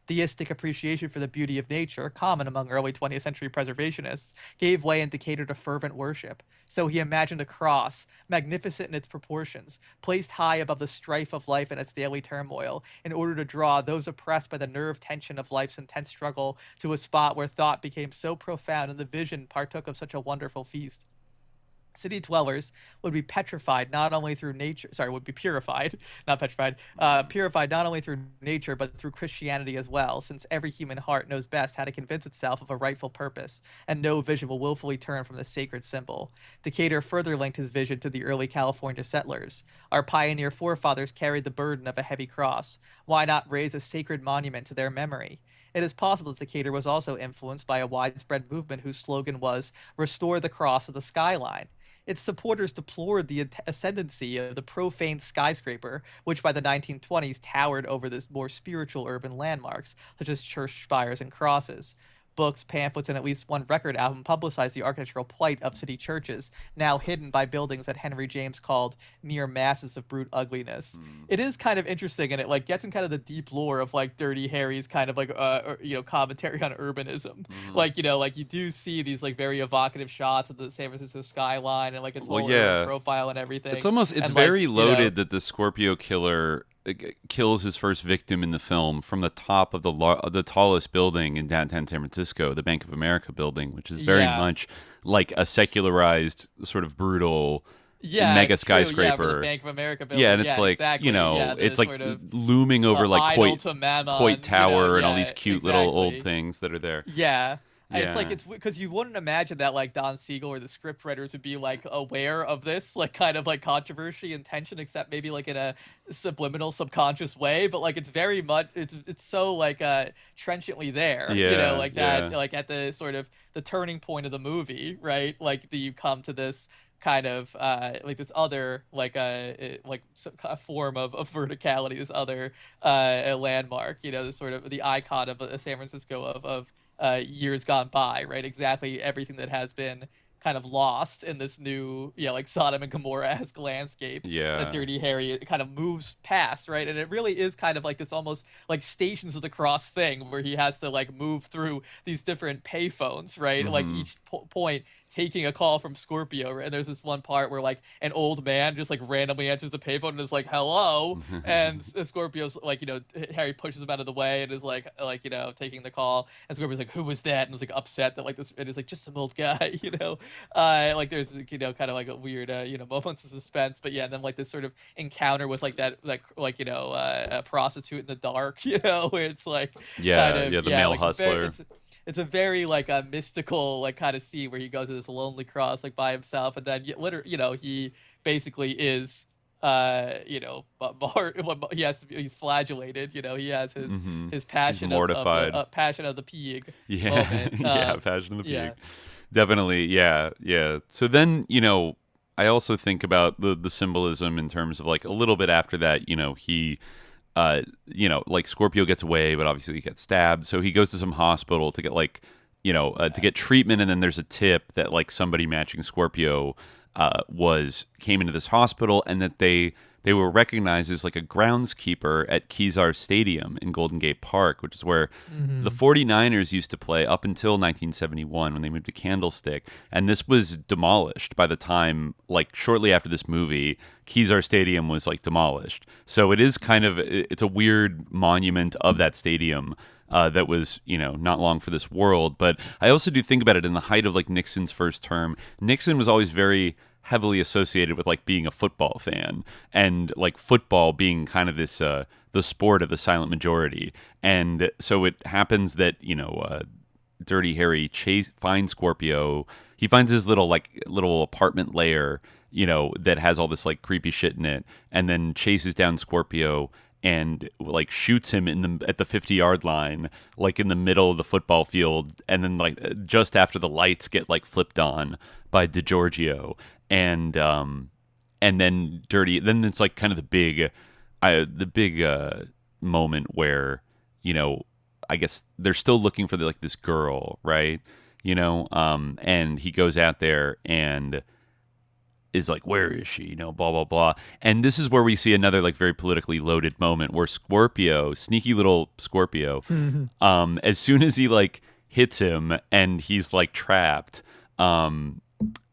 Theistic appreciation for the beauty of nature, common among early 20th century preservationists, gave way in Decatur to fervent worship. So he imagined a cross, magnificent in its proportions, placed high above the strife of life and its daily turmoil, in order to draw those oppressed by the nerve tension of life's intense struggle to a spot where thought became so profound and the vision partook of such a wonderful feast. City dwellers would be purified not only through nature, purified not only through nature, but through Christianity as well, since every human heart knows best how to convince itself of a rightful purpose, and no vision will willfully turn from the sacred symbol. Decatur further linked his vision to the early California settlers. Our pioneer forefathers carried the burden of a heavy cross. Why not raise a sacred monument to their memory? It is possible that Decatur was also influenced by a widespread movement whose slogan was, "Restore the cross of the skyline." Its supporters deplored the ascendancy of the profane skyscraper, which by the 1920s towered over the more spiritual urban landmarks, such as church spires and crosses. Books, pamphlets, and at least one record album publicized the architectural plight of city churches, now hidden by buildings that Henry James called mere masses of brute ugliness. It is kind of interesting, and it gets in kind of the deep lore of Dirty Harry's kind of commentary on urbanism. You do see these very evocative shots of the San Francisco skyline and its whole urban profile and everything. It's very loaded that the Scorpio killer kills his first victim in the film from the top of the tallest building in downtown San Francisco, the Bank of America building, which is very much like a secularized, sort of brutal mega skyscraper. Yeah, the Bank of America building. Yeah, and it's exactly. It's looming over Coit Tower and all these cute little old things that are there. Yeah. It's because you wouldn't imagine that Don Siegel or the script writers would be aware of this controversy and tension, except maybe in a subliminal, subconscious way. But it's very much it's so trenchantly there. At the sort of the turning point of the movie, right? You come to this kind of like this other a form of verticality, this other landmark, this sort of the icon of San Francisco of years gone by, right? Exactly everything that has been kind of lost in this new, like Sodom and Gomorrah-esque landscape that Dirty Harry kind of moves past, right? And it really is kind of like this almost like Stations of the Cross thing where he has to like move through these different payphones, right? Like each point taking a call from Scorpio, right? And there's this one part where like an old man just like randomly answers the payphone and is like, hello, and Scorpio's like, Harry pushes him out of the way and is like taking the call, and Scorpio's like, who was that? And is like upset that like this, and it's like just some old guy, like there's kind of like a weird moments of suspense, but yeah, and then like this sort of encounter with like that a prostitute in the dark, where it's like the male hustler. It's a very like a mystical like kind of scene where he goes to this lonely cross like by himself, and then he basically is he has to be, he's flagellated, he has his passion, mortified. Passion of the pig moment. Passion of the pig, yeah. Definitely. Yeah. So then I also think about the symbolism in terms of like a little bit after that, he like Scorpio gets away, but obviously he gets stabbed. So he goes to some hospital to get like, to get treatment. And then there's a tip that like somebody matching Scorpio came into this hospital, and that they were recognized as like a groundskeeper at Kezar Stadium in Golden Gate Park, which is where the 49ers used to play up until 1971 when they moved to Candlestick. And this was demolished by the time, like shortly after this movie, Kezar Stadium was like demolished. So it is it's a weird monument of that stadium that was, not long for this world. But I also do think about it in the height of like Nixon's first term. Nixon was always very heavily associated with like being a football fan, and like football being kind of this the sport of the silent majority. And so it happens that Dirty Harry finds Scorpio. He finds his little apartment lair, that has all this like creepy shit in it, and then chases down Scorpio and like shoots him at the 50-yard line, like in the middle of the football field, and then like just after the lights get like flipped on by DiGiorgio. And then then it's like kind of the big moment where, I guess they're still looking for this girl, right? And he goes out there and is like, where is she? Blah, blah, blah. And this is where we see another like very politically loaded moment where Scorpio, sneaky little Scorpio, as soon as he like hits him and he's like trapped,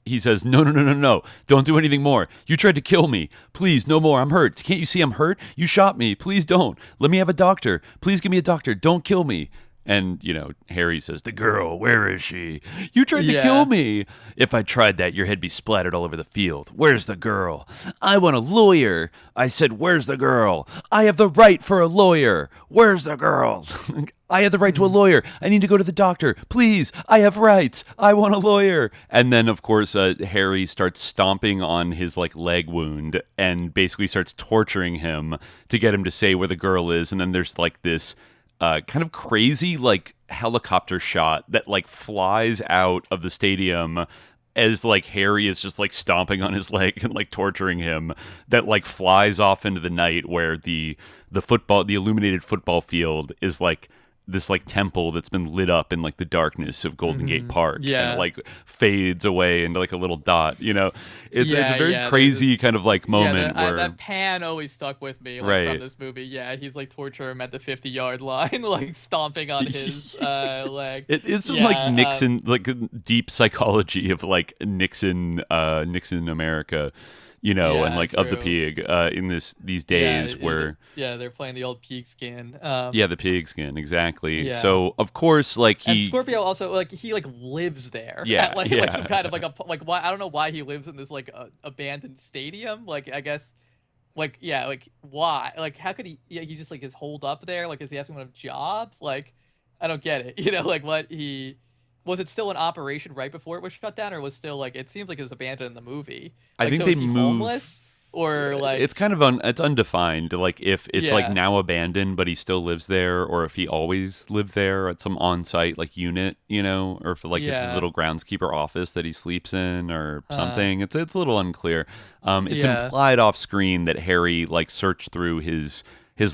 he says, no, don't do anything more. You tried to kill me. Please, no more. I'm hurt. Can't you see I'm hurt? You shot me. Please don't. Let me have a doctor. Please give me a doctor. Don't kill me. And, Harry says, the girl, where is she? You tried to kill me. If I tried that, your head'd be splattered all over the field. Where's the girl? I want a lawyer. I said, where's the girl? I have the right for a lawyer. Where's the girl? I have the right to a lawyer. I need to go to the doctor. Please, I have rights. I want a lawyer. And then, of course, Harry starts stomping on his leg wound and basically starts torturing him to get him to say where the girl is. And then there's this kind of crazy helicopter shot that flies out of the stadium as Harry is just stomping on his leg and torturing him, that flies off into the night where the illuminated football field is this temple that's been lit up in the darkness of Golden Gate Park, and it fades away into a little dot. It's a very crazy kind of moment where that pan always stuck with me from this movie. Yeah, he's torture him at the 50-yard line, stomping on his leg. It is some Nixon, deep psychology of Nixon America. And of the pig in these days where they're playing the old pigskin. The pigskin, exactly. Yeah. So of course, and Scorpio also he lives there. Yeah, at, some kind of why I don't know why he lives in this abandoned stadium. I guess why? How could he? He just is holed up there. Is he have some kind of job? I don't get it. What he. Was it still in operation right before it was shut down, or was still it seems like it was abandoned in the movie? I think they moved. Homeless? or like it's kind of it's undefined, like if it's like now abandoned but he still lives there, or if he always lived there at some on-site like unit, or if like it's his little groundskeeper office that he sleeps in or something. It's a little unclear. It's implied off screen that Harry like searched through his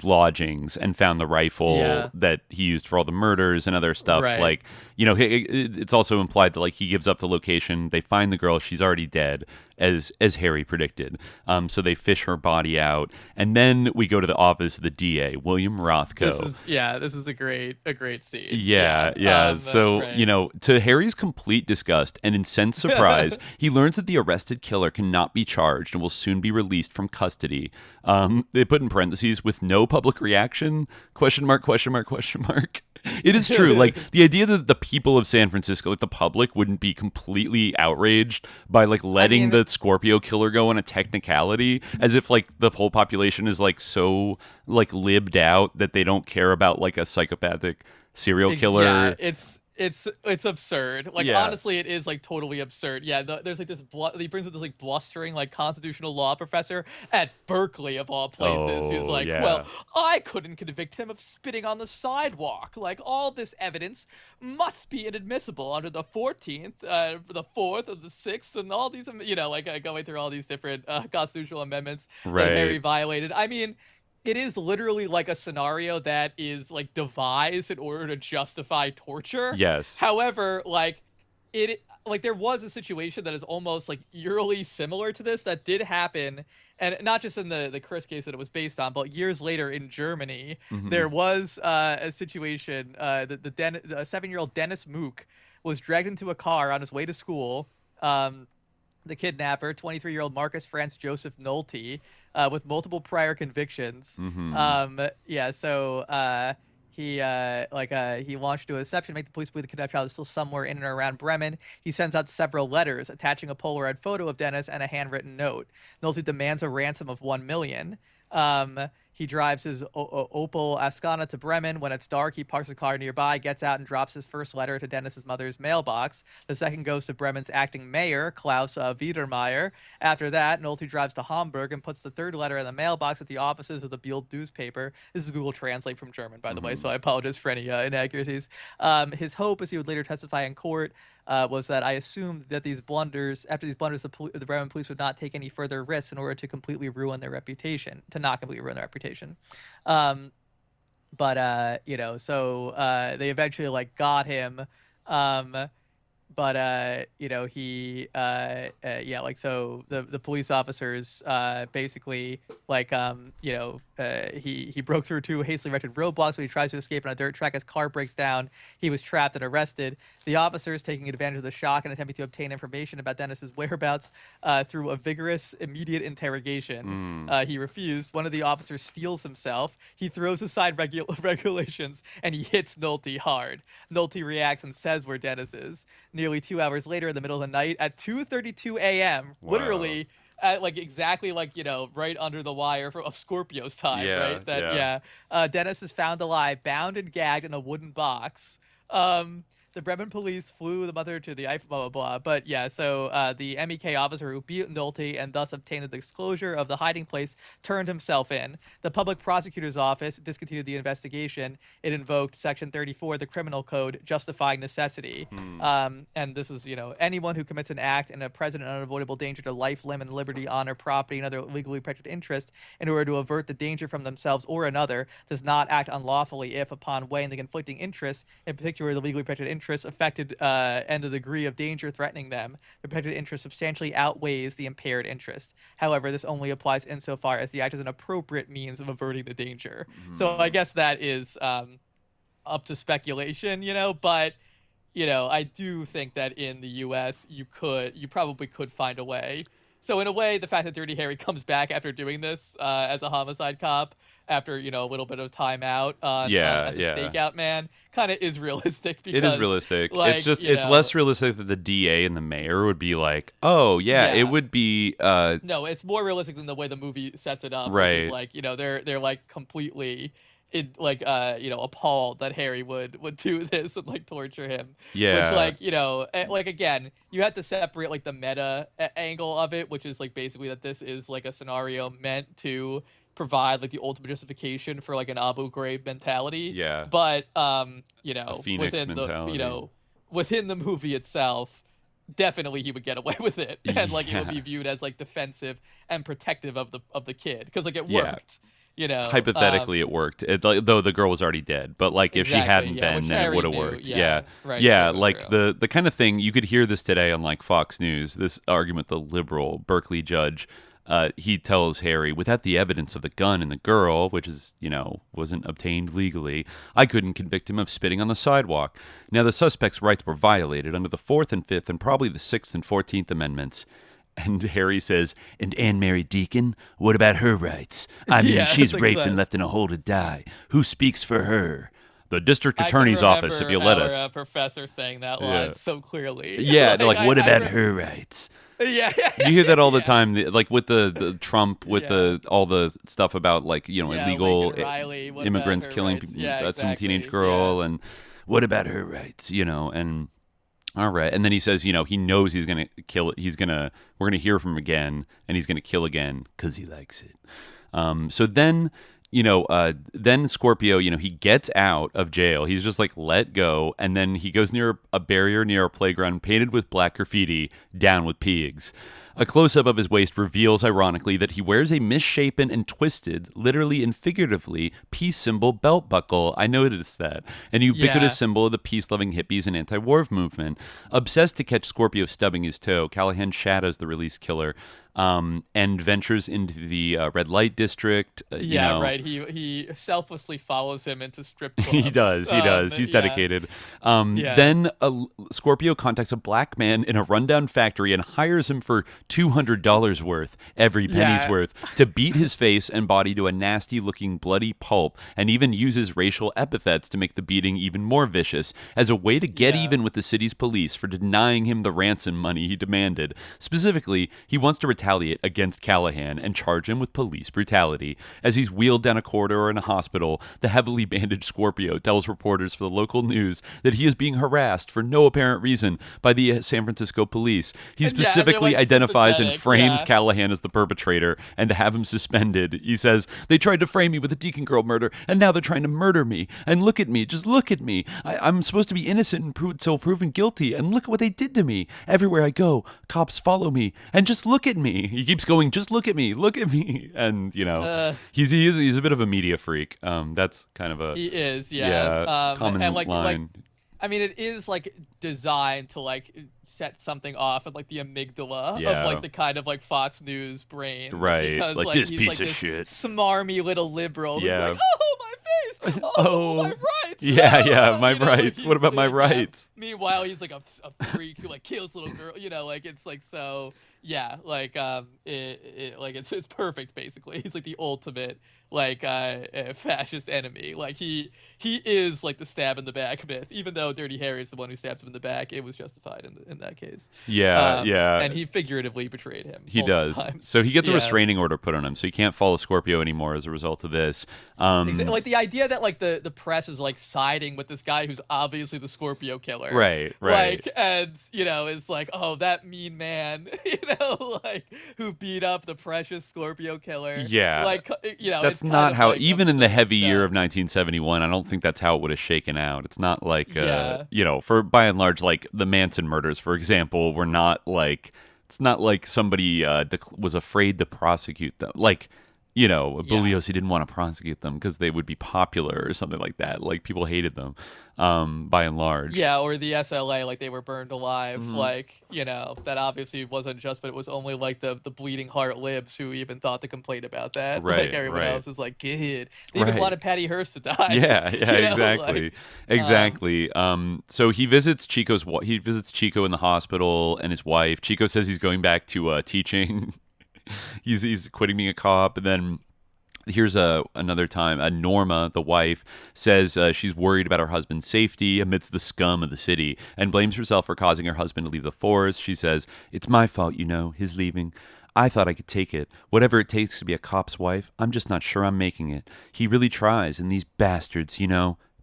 lodgings and found the rifle that he used for all the murders and other stuff. Right. Like, it's also implied that like he gives up the location. They find the girl. She's already dead, as Harry predicted. So they fish her body out. And then we go to the office of the DA, William Rothko. This is a great scene. Yeah. So, to Harry's complete disgust and incensed surprise, he learns that the arrested killer cannot be charged and will soon be released from custody. They put in parentheses, with no public reaction, ? It is true. Like, the idea that the people of San Francisco, like the public, wouldn't be completely outraged by like letting the Scorpio killer go on a technicality, as if like the whole population is like so like libbed out that they don't care about like a psychopathic serial killer. Yeah, it's absurd. Like, honestly, it is like totally absurd. Yeah, there's like this he brings with this like blustering like constitutional law professor at Berkeley of all places, who's like, well, I couldn't convict him of spitting on the sidewalk. Like, all this evidence must be inadmissible under the 14th, the 4th, and the 6th, and all these, like going through all these different constitutional amendments that Harry violated. I mean, it is literally like a scenario that is like devised in order to justify torture. Yes. However, like there was a situation that is almost like eerily similar to this that did happen, and not just in the Chris case that it was based on, but years later in Germany, there was a situation. The 7-year-old Dennis Mook was dragged into a car on his way to school. The kidnapper, 23-year-old Marcus Franz Joseph Nolte, with multiple prior convictions. He launched a deception to make the police believe the kidnapped child is still somewhere in and around Bremen. He sends out several letters attaching a Polaroid photo of Dennis and a handwritten note. Nolte demands a ransom of $1 million. He drives his Opel Ascona to Bremen. When it's dark, he parks the car nearby, gets out, and drops his first letter to Dennis's mother's mailbox. The second goes to Bremen's acting mayor, Klaus Wiedermeyer. After that, Nolte drives to Hamburg and puts the third letter in the mailbox at the offices of the Bild newspaper. This is Google Translate from German, by the way, so I apologize for any inaccuracies. His hope, as he would later testify in court, was that I assumed that after these blunders, the Bremen police would not take any further risks in order to not completely ruin their reputation. They eventually like got him. The police officers basically he broke through two hastily erected roadblocks when he tries to escape on a dirt track. His car breaks down. He was trapped and arrested. The officers, taking advantage of the shock and attempting to obtain information about Dennis's whereabouts through a vigorous, immediate interrogation. He refused. One of the officers steals himself. He throws aside regulations and he hits Nolte hard. Nolte reacts and says where Dennis is. Nearly 2 hours later, in the middle of the night, at 2:32 a.m., literally, exactly right under the wire of Scorpio's time, right? Dennis is found alive, bound and gagged in a wooden box. The Bremen police flew the mother to the Eiffel, blah, blah, blah. But the MEK officer who beat Nolte and thus obtained the disclosure of the hiding place turned himself in. The public prosecutor's office discontinued the investigation. It invoked Section 34 of the Criminal Code, justifying necessity. And this is, anyone who commits an act in a present and unavoidable danger to life, limb, and liberty, honor, property, and other legally protected interest in order to avert the danger from themselves or another does not act unlawfully if, upon weighing the conflicting interests, in particular the legally protected interests affected and the degree of danger threatening them, the protected interest substantially outweighs the impaired interest. However, this only applies insofar as the act is an appropriate means of averting the danger. So I guess that is up to speculation, but I do think that in the U.S. you probably could find a way. So in a way, the fact that Dirty Harry comes back after doing this as a homicide cop, after a little bit of time out as a stakeout man, kind of is realistic. Because, it is realistic. It's just it's less realistic that the DA and the mayor would be like, oh yeah. It would be. No, it's more realistic than the way the movie sets it up. Right. They're like completely appalled that Harry would do this and like torture him. Yeah. Which like again, you have to separate like the meta angle of it, which is like basically that this is like a scenario meant to provide like the ultimate justification for like an Abu Ghraib mentality. Yeah. But A Phoenix within mentality. within the movie itself, definitely he would get away with it, and like it would be viewed as like defensive and protective of the kid because like it worked. Hypothetically, it worked. Though the girl was already dead, but like if she hadn't been, then it would have worked. True. The kind of thing you could hear this today on like Fox News. This argument, the liberal Berkeley judge, he tells Harry, without the evidence of the gun and the girl, which is wasn't obtained legally, I couldn't convict him of spitting on the sidewalk. Now the suspect's rights were violated under the 4th and 5th and probably the 6th and 14th Amendments. And Harry says, and Anne Mary Deacon, what about her rights? I mean, she's raped and left in a hole to die. Who speaks for her? The district attorney's office, if you let us. A professor saying that line so clearly. Yeah, they're like, what about her rights? Yeah. You hear that all the time, like with the Trump, with all the stuff about like, illegal immigrants killing some teenage girl, and what about her rights, and... All right. And then he says, he knows he's going to kill it. We're going to hear from him again, and he's going to kill again because he likes it. So then, then Scorpio, he gets out of jail. He's just like let go. And then he goes near a barrier near a playground painted with black graffiti, down with pigs. A close-up of his waist reveals, ironically, that he wears a misshapen and twisted, literally and figuratively, peace symbol belt buckle. I noticed that. An ubiquitous symbol of the peace-loving hippies and anti-war movement. Obsessed to catch Scorpio stubbing his toe, Callahan shadows the released killer. And ventures into the red light district. Right. He selflessly follows him into strip clubs. He does. He's dedicated. Then Scorpio contacts a black man in a rundown factory and hires him for $200 worth, every penny's worth, to beat his face and body to a nasty-looking bloody pulp, and even uses racial epithets to make the beating even more vicious, as a way to get even with the city's police for denying him the ransom money he demanded. Specifically, he wants to retaliate against Callahan and charge him with police brutality. As he's wheeled down a corridor in a hospital, the heavily bandaged Scorpio tells reporters for the local news that he is being harassed for no apparent reason by the San Francisco police. He specifically identifies and frames Callahan as the perpetrator, and to have him suspended. He says, they tried to frame me with a Deacon Girl murder, and now they're trying to murder me. And look at me, just look at me. I'm supposed to be innocent until proven guilty, and look at what they did to me. Everywhere I go, cops follow me, and just look at me. He keeps going, just look at me. And, he's a bit of a media freak. That's kind of a... He is, common and line. I mean, it is like designed to like set something off at like the amygdala of like the kind of like Fox News brain, right? Because like this piece of shit, smarmy little liberal who's like, oh my face, oh my rights, my rights. What about my rights? Meanwhile, he's like a freak who like kills little girl, like it's like so. Yeah, like it's perfect basically. He's like the ultimate like fascist enemy. Like he is like the stab in the back myth. Even though Dirty Harry is the one who stabs him in the back, it was justified in that case. And he figuratively betrayed him. He does. Times. So he gets a restraining order put on him, so he can't follow Scorpio anymore as a result of this. Like the idea that like the press is like siding with this guy who's obviously the Scorpio killer. Right. Like, and is like, oh, that mean man, like who beat up the precious Scorpio killer. Yeah. Like, that's not how, like, even in the heavy year of 1971, I don't think that's how it would have shaken out. It's not like, for by and large, like the Manson murders, for example, were not like, it's not like somebody was afraid to prosecute them. Like, Bugliosi didn't want to prosecute them because they would be popular or something like that. Like, people hated them, by and large. Yeah, or the SLA, like, they were burned alive. Mm-hmm. Like, that obviously wasn't just, but it was only, like, the bleeding heart libs who even thought to complain about that. Right, like, everyone else is like, good. They right. even wanted Patty Hearst to die. Yeah, exactly. So he visits Chico in the hospital and his wife. Chico says he's going back to teaching. He's quitting being a cop, and then here's another time. Norma, the wife, says she's worried about her husband's safety amidst the scum of the city, and blames herself for causing her husband to leave the force. She says, "It's my fault, his leaving. I thought I could take it. Whatever it takes to be a cop's wife, I'm just not sure I'm making it. He really tries, and these bastards,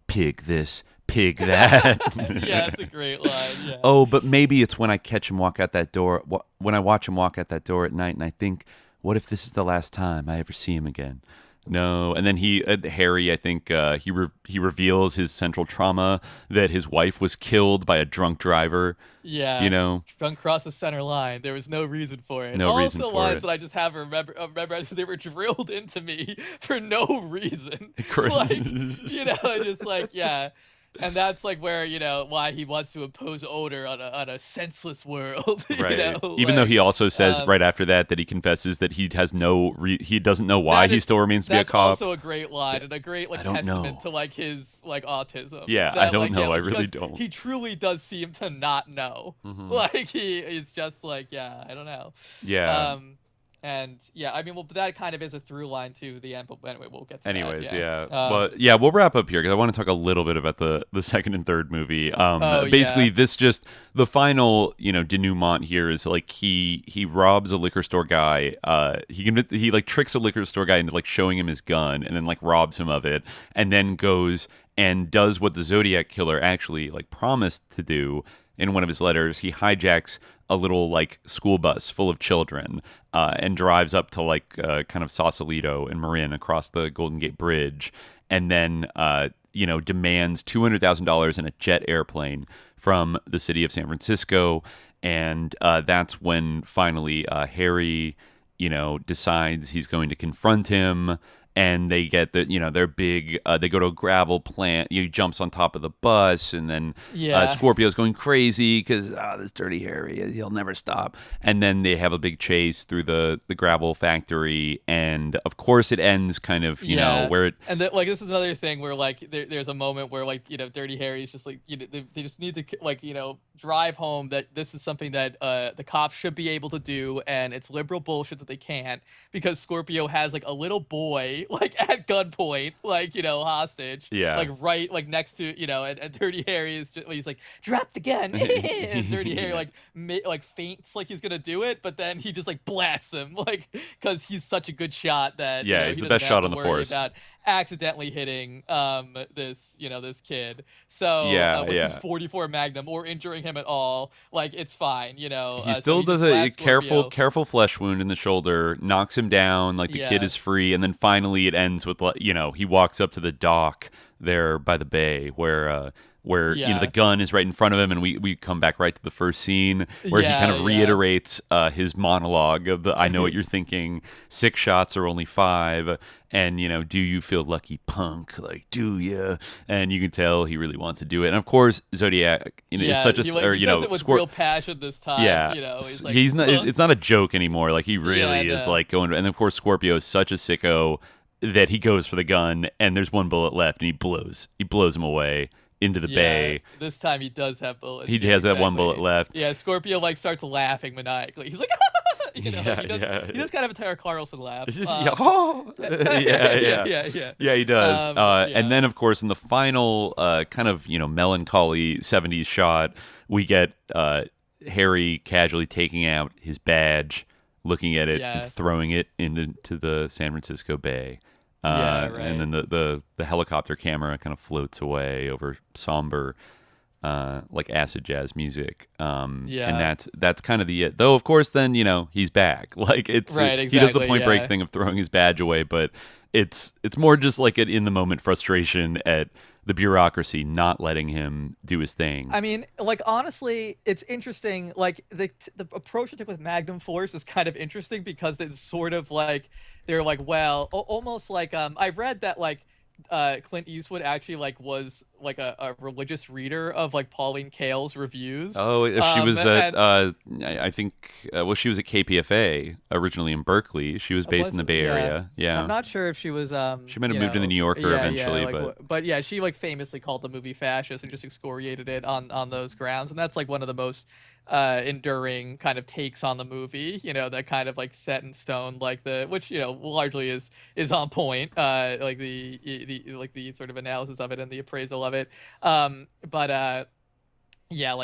pig this, pig that. Yeah, that's a great line. Yeah. Oh, but maybe it's when I catch him walk out that door, when I watch him walk out that door at night, and I think, what if this is the last time I ever see him again? No, and then Harry, I think he reveals his central trauma that his wife was killed by a drunk driver. Yeah, drunk across the center line. There was no reason for it. No reason for it. Also, lines that I just have remember they were drilled into me for no reason. Just like yeah. And that's like where why he wants to impose order on a senseless world. Right. Even though he also says right after that he confesses that he has he doesn't know why he still remains to be a cop. That's also a great line and a great testament to his autism. Yeah, I don't know. I really don't. He truly does seem to not know. Mm-hmm. He is just I don't know. Yeah. And yeah, I mean, well, that kind of is a through line to the end. But anyway, we'll get to Anyways, that. Yeah. But yeah, we'll wrap up here because I want to talk a little bit about the second and third movie. Basically, this just the final denouement here is he robs a liquor store guy. He tricks a liquor store guy into showing him his gun and then robs him of it, and then goes and does what the Zodiac killer actually promised to do in one of his letters. He hijacks a little school bus full of children and drives up to kind of Sausalito and Marin across the Golden Gate Bridge, and then demands $200,000 in a jet airplane from the city of San Francisco, and that's when finally Harry decides he's going to confront him. And they get they're big. They go to a gravel plant. He jumps on top of the bus, and then Scorpio's going crazy because this dirty Harry, he'll never stop. And then they have a big chase through the gravel factory, and of course it ends kind of where it. And this is another thing where there's a moment where Dirty Harry's just they just need to drive home that this is something that the cops should be able to do, and it's liberal bullshit that they can't because Scorpio has a little boy. At gunpoint, hostage. Yeah. Right, next to, and Dirty Harry is just, he's drop the gun. And Dirty Harry, faints he's gonna do it, but then he just, blasts him, because he's such a good shot that, yeah, he's the best shot on the force. About accidentally hitting, this kid. So, with his 44 Magnum or injuring him at all, it's fine, He still does a careful flesh wound in the shoulder, knocks him down, the kid is free, and then finally it ends with he walks up to the dock there by the bay where the gun is right in front of him, and we come back right to the first scene where he kind of reiterates his monologue of the I know what you're thinking, 6 shots are only 5, and do you feel lucky, punk, do you? And you can tell he really wants to do it. And of course Zodiac is such a he says it with real passion this time. He's not, it's not a joke anymore. He really is going, and of course Scorpio is such a sicko that he goes for the gun, and there's one bullet left, and he blows him away into the bay. This time he does have bullets. He has that one bullet left. Yeah, Scorpio starts laughing maniacally. He's he does kind of a Tara Carlson laugh. Yeah, he does. And then of course in the final kind of melancholy 70s shot, we get Harry casually taking out his badge, looking at it and throwing it into the San Francisco Bay. And then the helicopter camera kind of floats away over somber acid jazz music. And that's kind of it. Though of course then he's back. Exactly, he does the point break thing of throwing his badge away, but it's more just an in the moment frustration at the bureaucracy not letting him do his thing. I mean, honestly, it's interesting. The approach they took with Magnum Force is kind of interesting because it's sort of they're almost I read that Clint Eastwood actually was a religious reader of Pauline Kael's reviews. Oh, she was at I think she was at KPFA originally in Berkeley. She was based in the Bay Area. Yeah, I'm not sure if she was. She might have moved to the New Yorker eventually, but yeah, she famously called the movie fascist and just excoriated it on those grounds, and that's one of the most enduring kind of takes on the movie, that kind of set in stone, which largely is on point, the sort of analysis of it and the appraisal of it,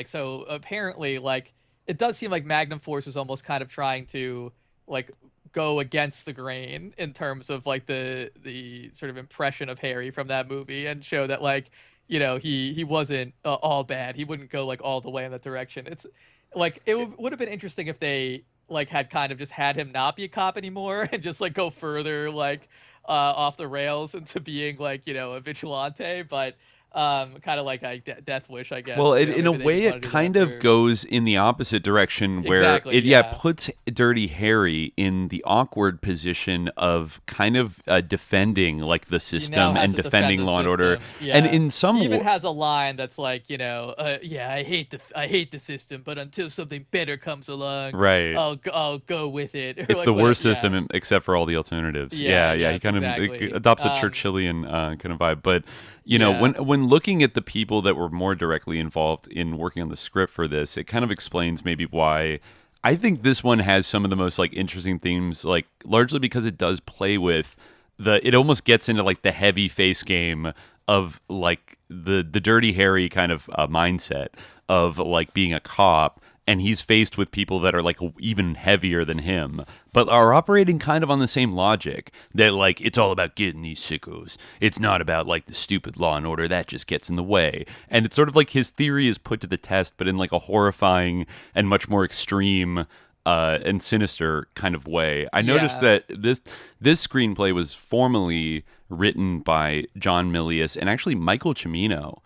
so apparently it does seem like Magnum Force is almost kind of trying to like go against the grain in terms of like the sort of impression of Harry from that movie, and show that like, you know, he wasn't all bad. He wouldn't go like all the way in that direction. It's like it would have been interesting if they like had kind of just had him not be a cop anymore and just like go further like off the rails into being like, you know, a vigilante, but kind of like a Death Wish, I guess. Well, you know, in a way, it kind of goes in the opposite direction, where Exactly, it yeah. puts Dirty Harry in the awkward position of kind of defending like the He now system has and to defending defend the law and order. system. And Yeah. in some He even has a line that's like, you know, yeah, I hate the system, but until something better comes along, Right. I'll go with it. Or it's like the worst whatever, system except for all the alternatives. Yeah, He yes, kind of exactly. adopts a Churchillian kind of vibe. But you know, Yeah. when looking at the people that were more directly involved in working on the script for this, it kind of explains maybe why I think this one has some of the most like interesting themes, like largely because it does play with it almost gets into like the heavy face game of like the Dirty Harry kind of mindset of like being a cop, and he's faced with people that are like even heavier than him, but are operating kind of on the same logic that like it's all about getting these sickos. It's not about like the stupid law and order that just gets in the way. And it's sort of like his theory is put to the test, but in like a horrifying and much more extreme and sinister kind of way. I noticed that this screenplay was formally written by John Milius and actually Michael Cimino,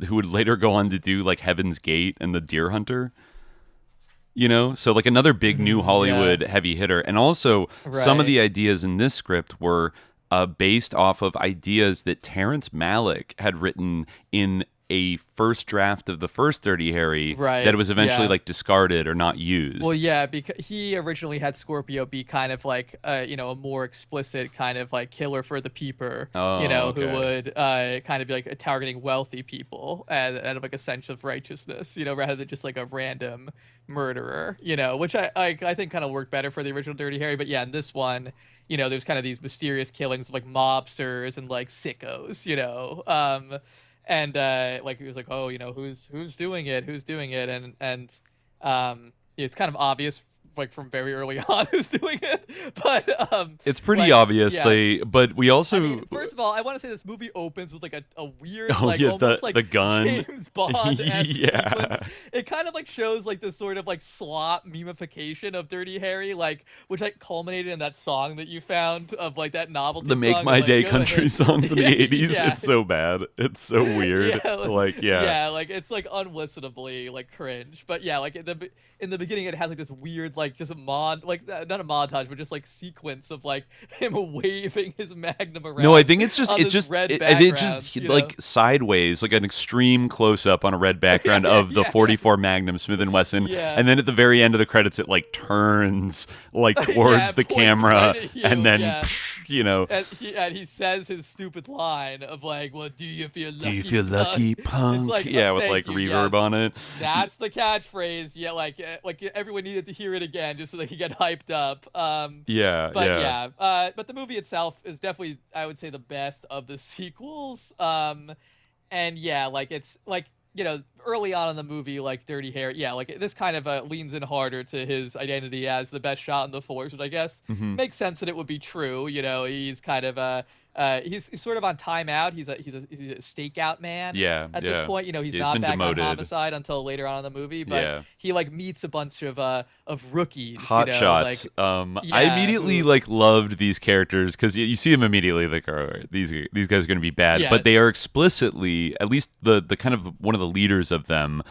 who would later go on to do like Heaven's Gate and The Deer Hunter. You know, so like another big new Hollywood heavy hitter. And also some of the ideas in this script were based off of ideas that Terrence Malick had written in a first draft of the first Dirty Harry that was eventually like discarded or not used. Well, yeah, because he originally had Scorpio be kind of like, you know, a more explicit kind of like killer for the peeper, you know, who would kind of be like targeting wealthy people out of like a sense of righteousness, you know, rather than just like a random murderer, you know, which I think kind of worked better for the original Dirty Harry. But yeah, in this one, you know, there's kind of these mysterious killings of like mobsters and like sickos, you know, and like he was like, oh, you know, who's doing it, and it's kind of obvious like from very early on who's doing it, but it's pretty like, obvious. yeah. But we also, I mean, first of all, I want to say this movie opens with like a weird, Oh, like yeah, almost the like gun. James Bond Yeah. sequence. It kind of like shows like this sort of like slop memification of Dirty Harry, like which like culminated in that song that you found of like that novelty the Make song, My like, Day go country ahead. song from the Yeah, 80s. yeah. It's so bad. It's so weird. Yeah, like it's like unlistenably like cringe. But yeah, like in the beginning it has like this weird like just a not a montage, but just like sequence of like him waving his magnum around. No, I think it's just on it this just red it background, just you like know? sideways, like an extreme close up on a red background of the 44 Magnum Smith and Wesson, Yeah. and then at the very end of the credits, it like turns like towards the points camera, right at you, and then yeah. you know, And he says his stupid line of like, "Well, do you feel lucky? do you feel lucky, punk? It's like, yeah, oh, with thank like you, reverb yes. on it. That's the catchphrase. Yeah, like everyone needed to hear it again just so they could get hyped up. But the movie itself is definitely, I would say, the best of the sequels. And yeah, like it's like, you know, early on in the movie, like Dirty Harry, yeah, like this kind of leans in harder to his identity as the best shot in the force, which I guess makes sense that it would be true. You know, he's kind of he's sort of on timeout. He's a stakeout man. Yeah, At this point, you know, he's He's not been back demoted. on homicide until later on in the movie. But he like meets a bunch of rookies. Hot you know, shots. like, I immediately like loved these characters because you see them immediately like, all right, these guys are going to be bad, Yeah. but they are explicitly, at least the kind of one of the leaders of them,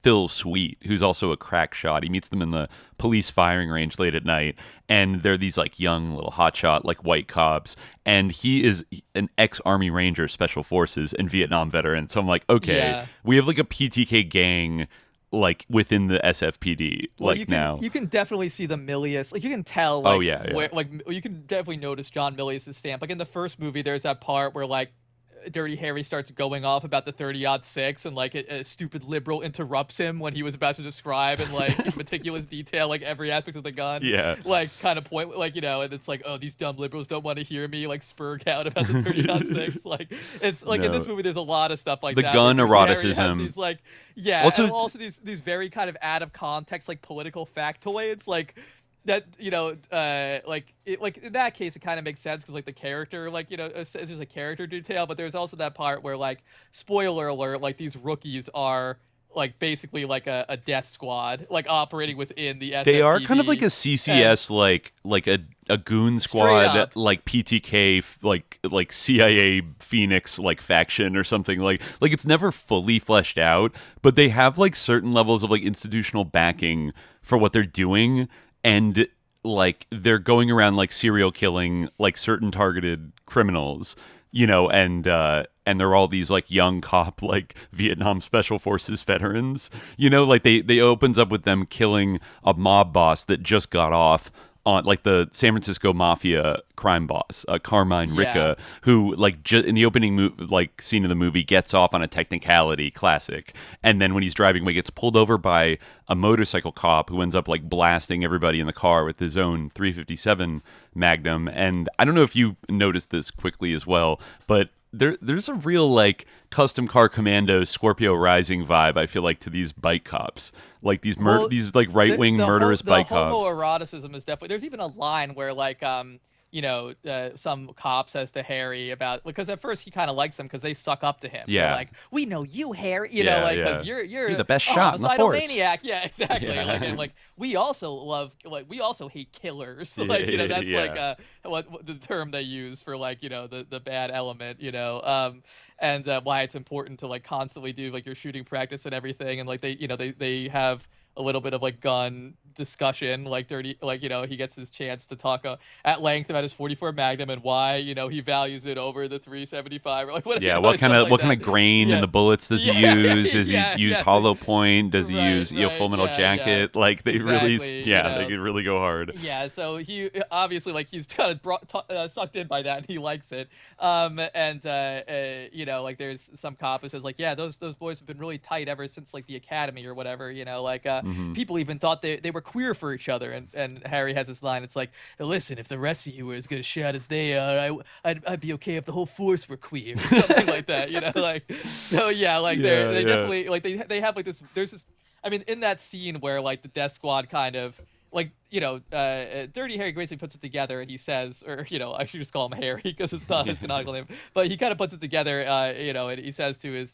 Phil Sweet, who's also a crack shot. He meets them in the police firing range late at night, and they're these like young little hotshot like white cops, and he is an ex-Army Ranger Special Forces and Vietnam veteran. So I'm like, okay, we have like a PTK gang like within the SFPD now. You can definitely see the Milius, like you can tell like where, like you can definitely notice John Milius' stamp. Like in the first movie there's that part where like Dirty Harry starts going off about the 30-06 and like a stupid liberal interrupts him when he was about to describe in like in meticulous detail like every aspect of the gun. Yeah. Like kind of point, like, you know, and it's like, oh, these dumb liberals don't want to hear me like spurg out about the 30-06. Like it's like in this movie there's a lot of stuff like the that. gun where Dirty Harry eroticism. has these, like, yeah, Also- and also these very kind of out of context like political factoids, like that like in that case it kind of makes sense because like the character like it's just a character detail, but there's also that part where like spoiler alert, like these rookies are like basically like a death squad like operating within the SFPD. They are kind of like a CCS, like a goon squad, like PTK, like CIA Phoenix like faction or something. Like it's never fully fleshed out, but they have like certain levels of like institutional backing for what they're doing, and like they're going around like serial killing like certain targeted criminals, and they're all these like young cop like Vietnam Special Forces veterans, like they opens up with them killing a mob boss that just got off on like the San Francisco Mafia crime boss, Carmine Ricca, who like in the opening like scene of the movie gets off on a technicality, classic, and then when he's driving away gets pulled over by a motorcycle cop who ends up like blasting everybody in the car with his own 357 Magnum. And I don't know if you noticed this quickly as well, but there's a real like custom car commando Scorpio Rising vibe, I feel like, to these bike cops, like these like right wing murderous bike cops. The homoeroticism is definitely, there's even a line where like some cop says to Harry about, because at first he kind of likes them because they suck up to him. Yeah. They're like, we know you, Harry, because you're the best shot in the force. Maniac. Yeah, exactly. Yeah. Like, and like we also hate killers. Like that's like what the term they use for like the bad element. And why it's important to like constantly do like your shooting practice and everything, and like they have a little bit of like gun discussion, like dirty, like he gets his chance to talk at length about his 44 Magnum and why he values it over the 375 or like what. Yeah, what kind of grain in the bullets does he use? Does he use hollow point? Does he use Full Metal Jacket? Yeah. Like they really, they could really go hard. Yeah, so he obviously like he's kind of sucked in by that and he likes it. Like there's some cop who says like, yeah, those boys have been really tight ever since like the academy or whatever. People even thought they were queer for each other, and Harry has this line. It's like, listen, if the rest of you were as good a shot as they are, I'd be okay if the whole force were queer or something like that. They definitely like they have like this. There's this. I mean, in that scene where like the Death Squad kind of like Dirty Harry basically puts it together, and he says, or I should just call him Harry because it's not his canonical name, but he kind of puts it together, and he says to his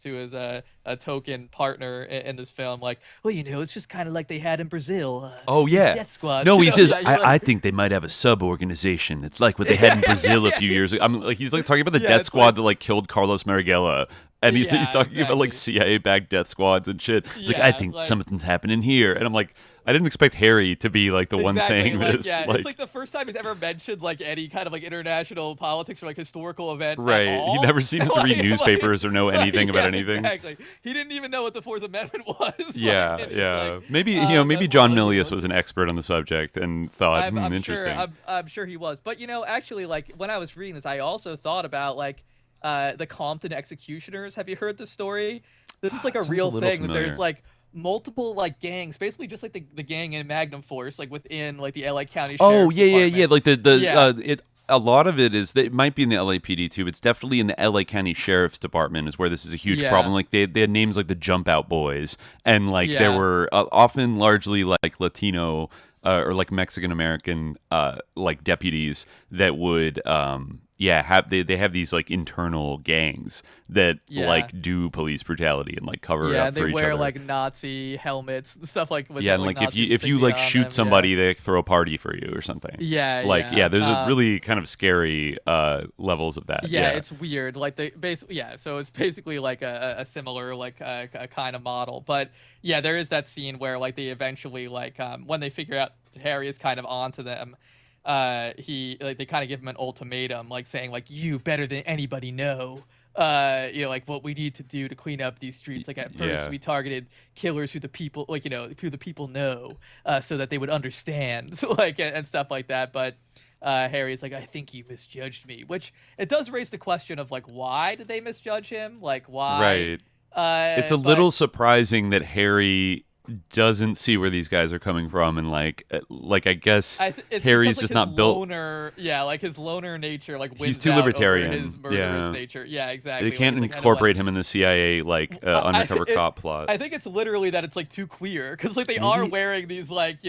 token partner in this film, like, well, it's just kind of like they had in Brazil. Death Squad. No, he says, I think they might have a sub organization. It's like what they had in Brazil a few years ago. I'm like, he's like talking about the Death Squad that like killed Carlos Marighella. And he's talking about like CIA-backed death squads and shit. He's like, I think something's happening here, and I'm like, I didn't expect Harry to be like the one saying this. Yeah, it's like the first time he's ever mentioned like any kind of like international politics or like historical event. Right. He'd never seen to read newspapers or know anything about anything. Exactly. He didn't even know what the Fourth Amendment was. Yeah. Maybe maybe John Milius was an expert on the subject and thought, interesting. I'm sure he was. But actually, like when I was reading this, I also thought about like the Compton executioners. Have you heard this story? This is like a real thing. That there's like multiple like gangs, basically just like the gang in Magnum Force, like within like the LA County Sheriff's Department. Like a lot of it is, it might be in the LAPD too, but it's definitely in the LA County Sheriff's Department is where this is a huge problem. Like they had names like the Jump Out Boys, and like there were often largely like Latino or like Mexican American like deputies that would they have these like internal gangs that like do police brutality and like cover it up for each other. They wear like Nazi helmets and stuff like with and like if you like shoot somebody, they throw a party for you or something. There's a really kind of scary levels of that. It's weird. Like they basically so it's basically like a similar like a kind of model. But there is that scene where like they eventually like when they figure out that Harry is kind of onto them, they kind of give him an ultimatum, like saying like, you better than anybody know like what we need to do to clean up these streets. Like at first we targeted killers who the people who the people know, so that they would understand like and stuff like that. But Harry's like, I think you misjudged me, which it does raise the question of like, why did they misjudge him? Like why? Right. It's a little surprising that Harry doesn't see where these guys are coming from, and like I guess Harry's just not built. Like his loner nature, like he's too libertarian. His murderous nature. Yeah, exactly. They can't incorporate him in the CIA undercover cop plot. I think it's literally that it's like too queer, because like they are wearing these like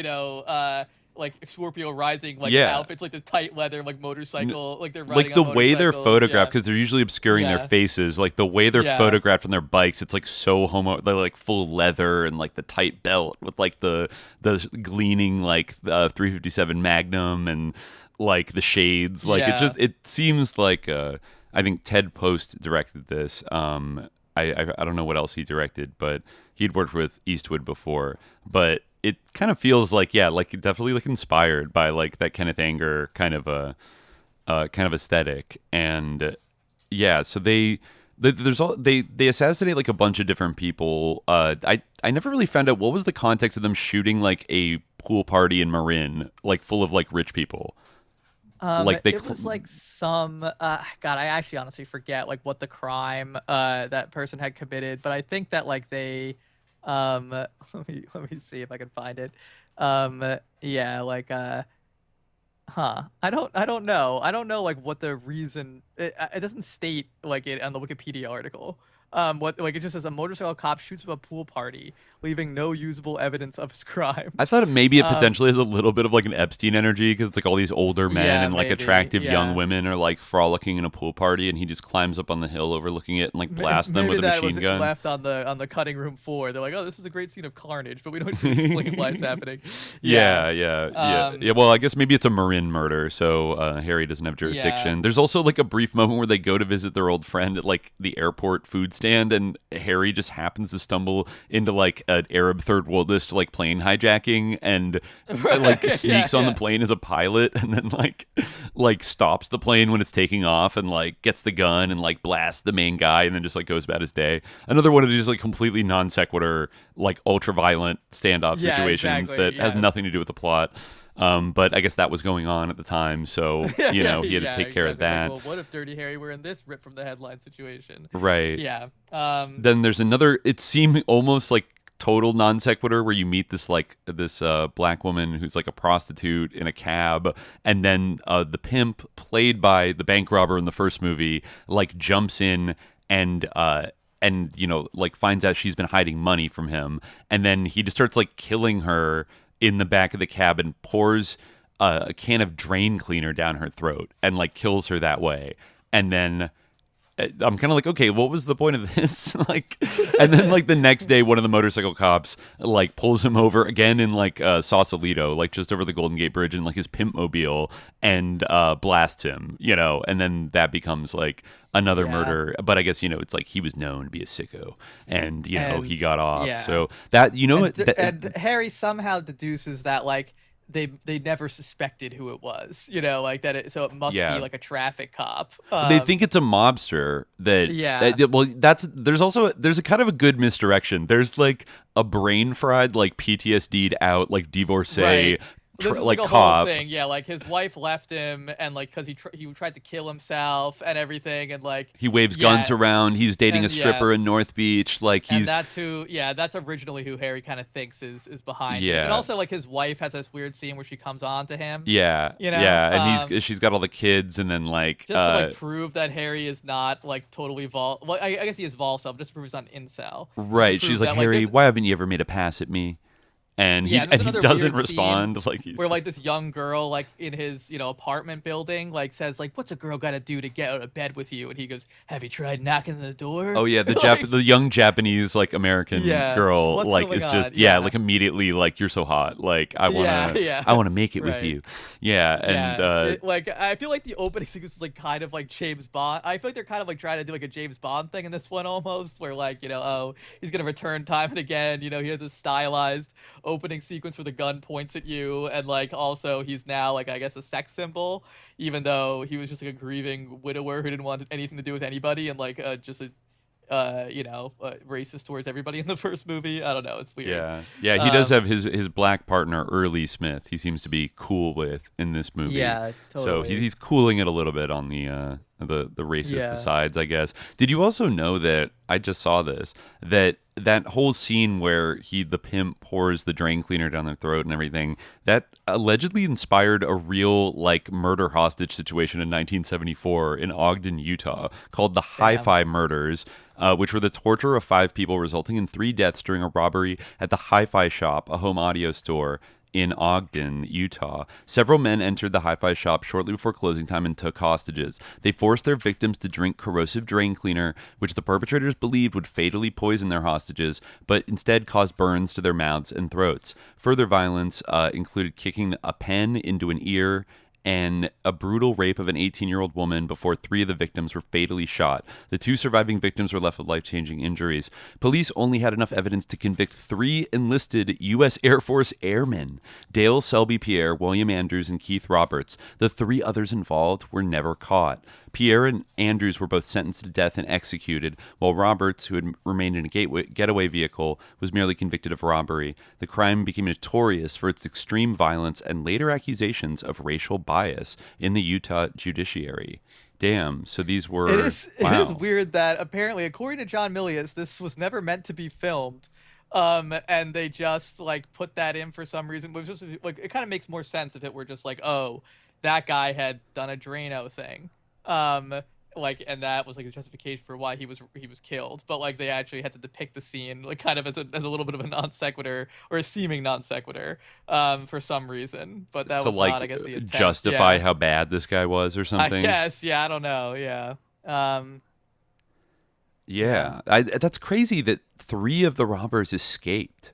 like Scorpio Rising like Yeah. outfits, like the tight leather like motorcycle, like they're like riding the on way they're motorcycles. photographed, because they're usually obscuring their Yeah. faces. Like the way they're Yeah. photographed on their bikes, it's like so they're like full leather and like the tight belt with like the gleaming like 357 Magnum and like the shades. Like Yeah. it seems like I think Ted Post directed this. I don't know what else he directed, but he'd worked with Eastwood before. But it kind of feels like like definitely like inspired by like that Kenneth Anger kind of a kind of aesthetic. And so they assassinate like a bunch of different people. I never really found out what was the context of them shooting like a pool party in Marin, like full of like rich people. Like it was like some God, I actually honestly forget like what the crime that person had committed, but I think that like they let me see if I can find it. Yeah, like I don't know like what the reason it doesn't state like it on the Wikipedia article. What like it just says a motorcycle cop shoots up a pool party, leaving no usable evidence of his crime. I thought maybe it potentially has a little bit of like an Epstein energy, because it's like all these older men and like maybe, attractive yeah. young women are like frolicking in a pool party, and he just climbs up on the hill overlooking it and like blasts them with a machine gun. Left on the cutting room floor. They're like, oh, this is a great scene of carnage, but we don't explain why it's happening. Yeah. Well, I guess maybe it's a Marin murder, so Harry doesn't have jurisdiction. Yeah. There's also like a brief moment where they go to visit their old friend at like the airport food stand, and Harry just happens to stumble into like an Arab third worldist like plane hijacking, and like sneaks on the plane as a pilot, and then like stops the plane when it's taking off, and like gets the gun and like blasts the main guy, and then just like goes about his day. Another one of these like completely non sequitur, like ultra violent standoff situations that has nothing to do with the plot. But I guess that was going on at the time, so he had to take care of that. Like, well, what if Dirty Harry were in this rip from the headline situation? Right. Yeah. Then there's another. It seemed almost like total non sequitur where you meet this black woman who's like a prostitute in a cab, and then the pimp, played by the bank robber in the first movie, like jumps in and like finds out she's been hiding money from him, and then he just starts like killing her in the back of the cab and pours a can of drain cleaner down her throat and like kills her that way. And then I'm kind of like, okay, what was the point of this? Like, and then like the next day, one of the motorcycle cops like pulls him over again in like Sausalito, like just over the Golden Gate Bridge, in like his pimp mobile, and blasts him, and then that becomes like another murder. But I guess it's like he was known to be a sicko, and he got off. Yeah. So that and Harry somehow deduces that like they never suspected who it was, like that. So it must be like a traffic cop. They think it's a mobster. There's a kind of a good misdirection. There's like a brain fried, like PTSD'd out, like divorcee. Right. This is like a cop. whole thing, yeah. Like his wife left him, and like because he tried to kill himself and everything, and like he waves guns around. He's dating a stripper in North Beach. Like and that's originally who Harry kind of thinks is behind. Yeah, him. And also like his wife has this weird scene where she comes on to him. Yeah, and she's got all the kids, and then like just to like prove that Harry is not like totally Well, I guess he is Volsub, just to prove he's not an incel. Right. She's like, Harry, why haven't you ever made a pass at me? And he doesn't respond. Like he's where like this young girl like in his apartment building like says like, what's a girl got to do to get out of bed with you? And he goes, have you tried knocking on the door? Oh yeah, the young Japanese like American girl like is just like immediately like, you're so hot, like I want to make it with you. Like I feel like the opening sequence is like kind of like James Bond. I feel like they're kind of like trying to do like a James Bond thing in this one almost, where like he's gonna return time and again. He has this stylized opening sequence where the gun points at you, and like also he's now like I guess a sex symbol, even though he was just like a grieving widower who didn't want anything to do with anybody, and like just a racist towards everybody in the first movie. I don't know, it's weird. He does have his black partner Early Smith. He seems to be cool with in this movie. Yeah, totally. So he's cooling it a little bit on the racist asides, I guess. Did you also know that I just saw this, that whole scene where the pimp pours the drain cleaner down their throat and everything, that allegedly inspired a real like murder hostage situation in 1974 in Ogden, Utah, called the Hi-Fi Murders, which were the torture of 5 people resulting in 3 deaths during a robbery at the Hi-Fi Shop, a home audio store in Ogden, Utah. Several men entered the hi-fi shop shortly before closing time and took hostages. They forced their victims to drink corrosive drain cleaner, which the perpetrators believed would fatally poison their hostages, but instead caused burns to their mouths and throats. Further violence included kicking a pen into an ear and a brutal rape of an 18-year-old woman before 3 of the victims were fatally shot. The 2 surviving victims were left with life-changing injuries. Police only had enough evidence to convict 3 enlisted U.S. Air Force airmen, Dale Selby Pierre, William Andrews, and Keith Roberts. The 3 others involved were never caught. Pierre and Andrews were both sentenced to death and executed, while Roberts, who had remained in a getaway vehicle, was merely convicted of robbery. The crime became notorious for its extreme violence and later accusations of racial bias in the Utah judiciary. Damn, so these were... It is weird that apparently, according to John Milius, this was never meant to be filmed. And they just, like, put that in for some reason. Which just, like, it kind of makes more sense if it were just like, oh, that guy had done a Drano thing. Like, and that was like the justification for why he was killed, but like they actually had to depict the scene like kind of as a little bit of a non sequitur or a seeming non sequitur for some reason, but that was like, not, I guess, the intent. Justify how bad this guy was or something. I guess, yeah, I don't know, yeah. That's crazy that 3 of the robbers escaped,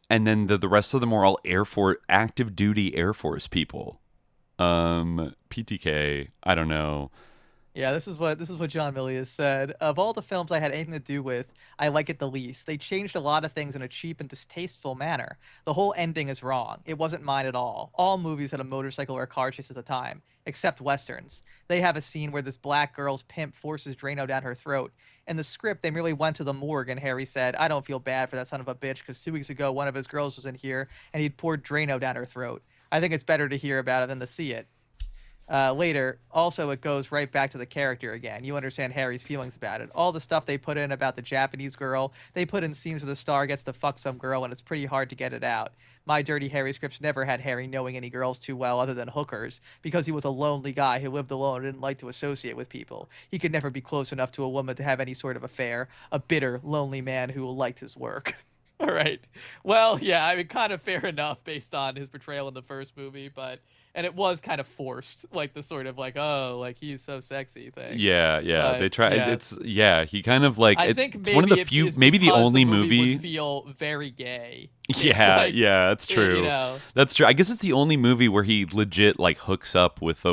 and then the rest of them were all active duty Air Force people. PTK, I don't know. Yeah, this is what John Milius said. Of all the films I had anything to do with, I like it the least. They changed a lot of things in a cheap and distasteful manner. The whole ending is wrong. It wasn't mine at all. All movies had a motorcycle or a car chase at the time, except Westerns. They have a scene where this black girl's pimp forces Drano down her throat. In the script, they merely went to the morgue and Harry said, I don't feel bad for that son of a bitch because 2 weeks ago one of his girls was in here and he'd poured Drano down her throat. I think it's better to hear about it than to see it. Later, also, it goes right back to the character again. You understand Harry's feelings about it. All the stuff they put in about the Japanese girl, they put in scenes where the star gets to fuck some girl, and it's pretty hard to get it out. My Dirty Harry scripts never had Harry knowing any girls too well other than hookers, because he was a lonely guy who lived alone and didn't like to associate with people. He could never be close enough to a woman to have any sort of affair. A bitter, lonely man who liked his work. All right. Well, yeah, I mean, kind of fair enough based on his portrayal in the first movie, and it was kind of forced, like the sort of like, oh, like he's so sexy thing. Yeah. They try. Yeah. He kind of like. I think it's one of the few, maybe the only movie would feel very gay. Yeah, that's true. You know. That's true. I guess it's the only movie where he legit like hooks up with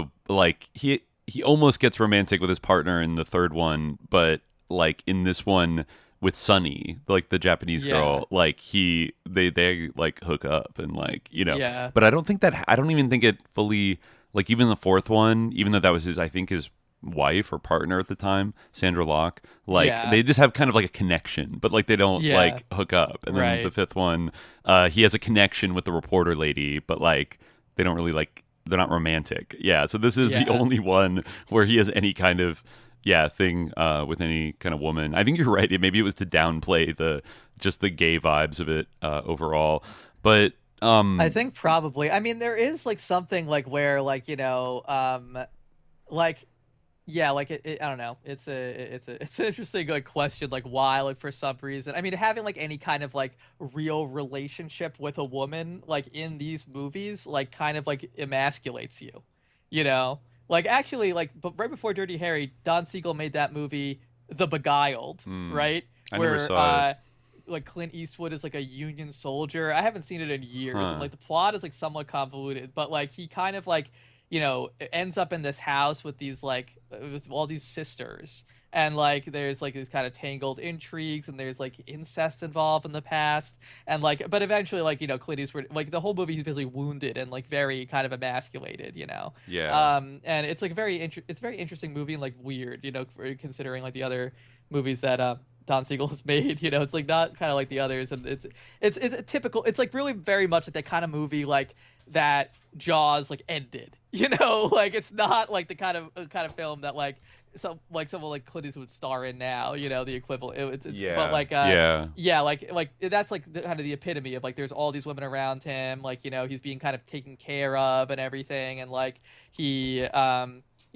he almost gets romantic with his partner in the third one, but like in this one, with Sunny, like the Japanese girl, like they like hook up and like, you know. Yeah. But I don't even think it fully, like even the fourth one, even though that was his wife or partner at the time, Sandra Locke, like they just have kind of like a connection, but like they don't like hook up. And then the fifth one, he has a connection with the reporter lady, but like they don't really like, they're not romantic. Yeah. So this is the only one where he has any kind of thing with any kind of woman. I think you're right. Maybe it was to downplay the gay vibes of it overall. But I think probably. I mean, there is like something like where like, you know, like it I don't know. It's an interesting like question, like why, like for some reason. I mean, having like any kind of like real relationship with a woman like in these movies like kind of like emasculates you, you know? Like, actually, like, but right before Dirty Harry, Don Siegel made that movie, The Beguiled, right? I never saw it. Like, Clint Eastwood is, like, a Union soldier. I haven't seen it in years. And, like, the plot is, like, somewhat convoluted. But, like, he kind of, like, you know, ends up in this house with these, like, with all these sisters. And, like, there's, like, these kind of tangled intrigues, and there's, like, incest involved in the past. And, like, but eventually, like, you know, Clint Eastwood, like, the whole movie, he's basically wounded and, like, very kind of emasculated, you know? Yeah. And it's, like, it's a very interesting movie and, like, weird, you know, considering, like, the other movies that Don Siegel has made, you know? It's, like, not kind of like the others. And it's a typical, it's, like, really very much like that kind of movie, like, that Jaws, like, ended, you know? Like, it's not, like, the kind of film that, like, someone like Clint Eastwood would star in now, you know, the equivalent. But like, like that's like kind of the epitome of like, there's all these women around him, like, you know, he's being kind of taken care of and everything, and like he, you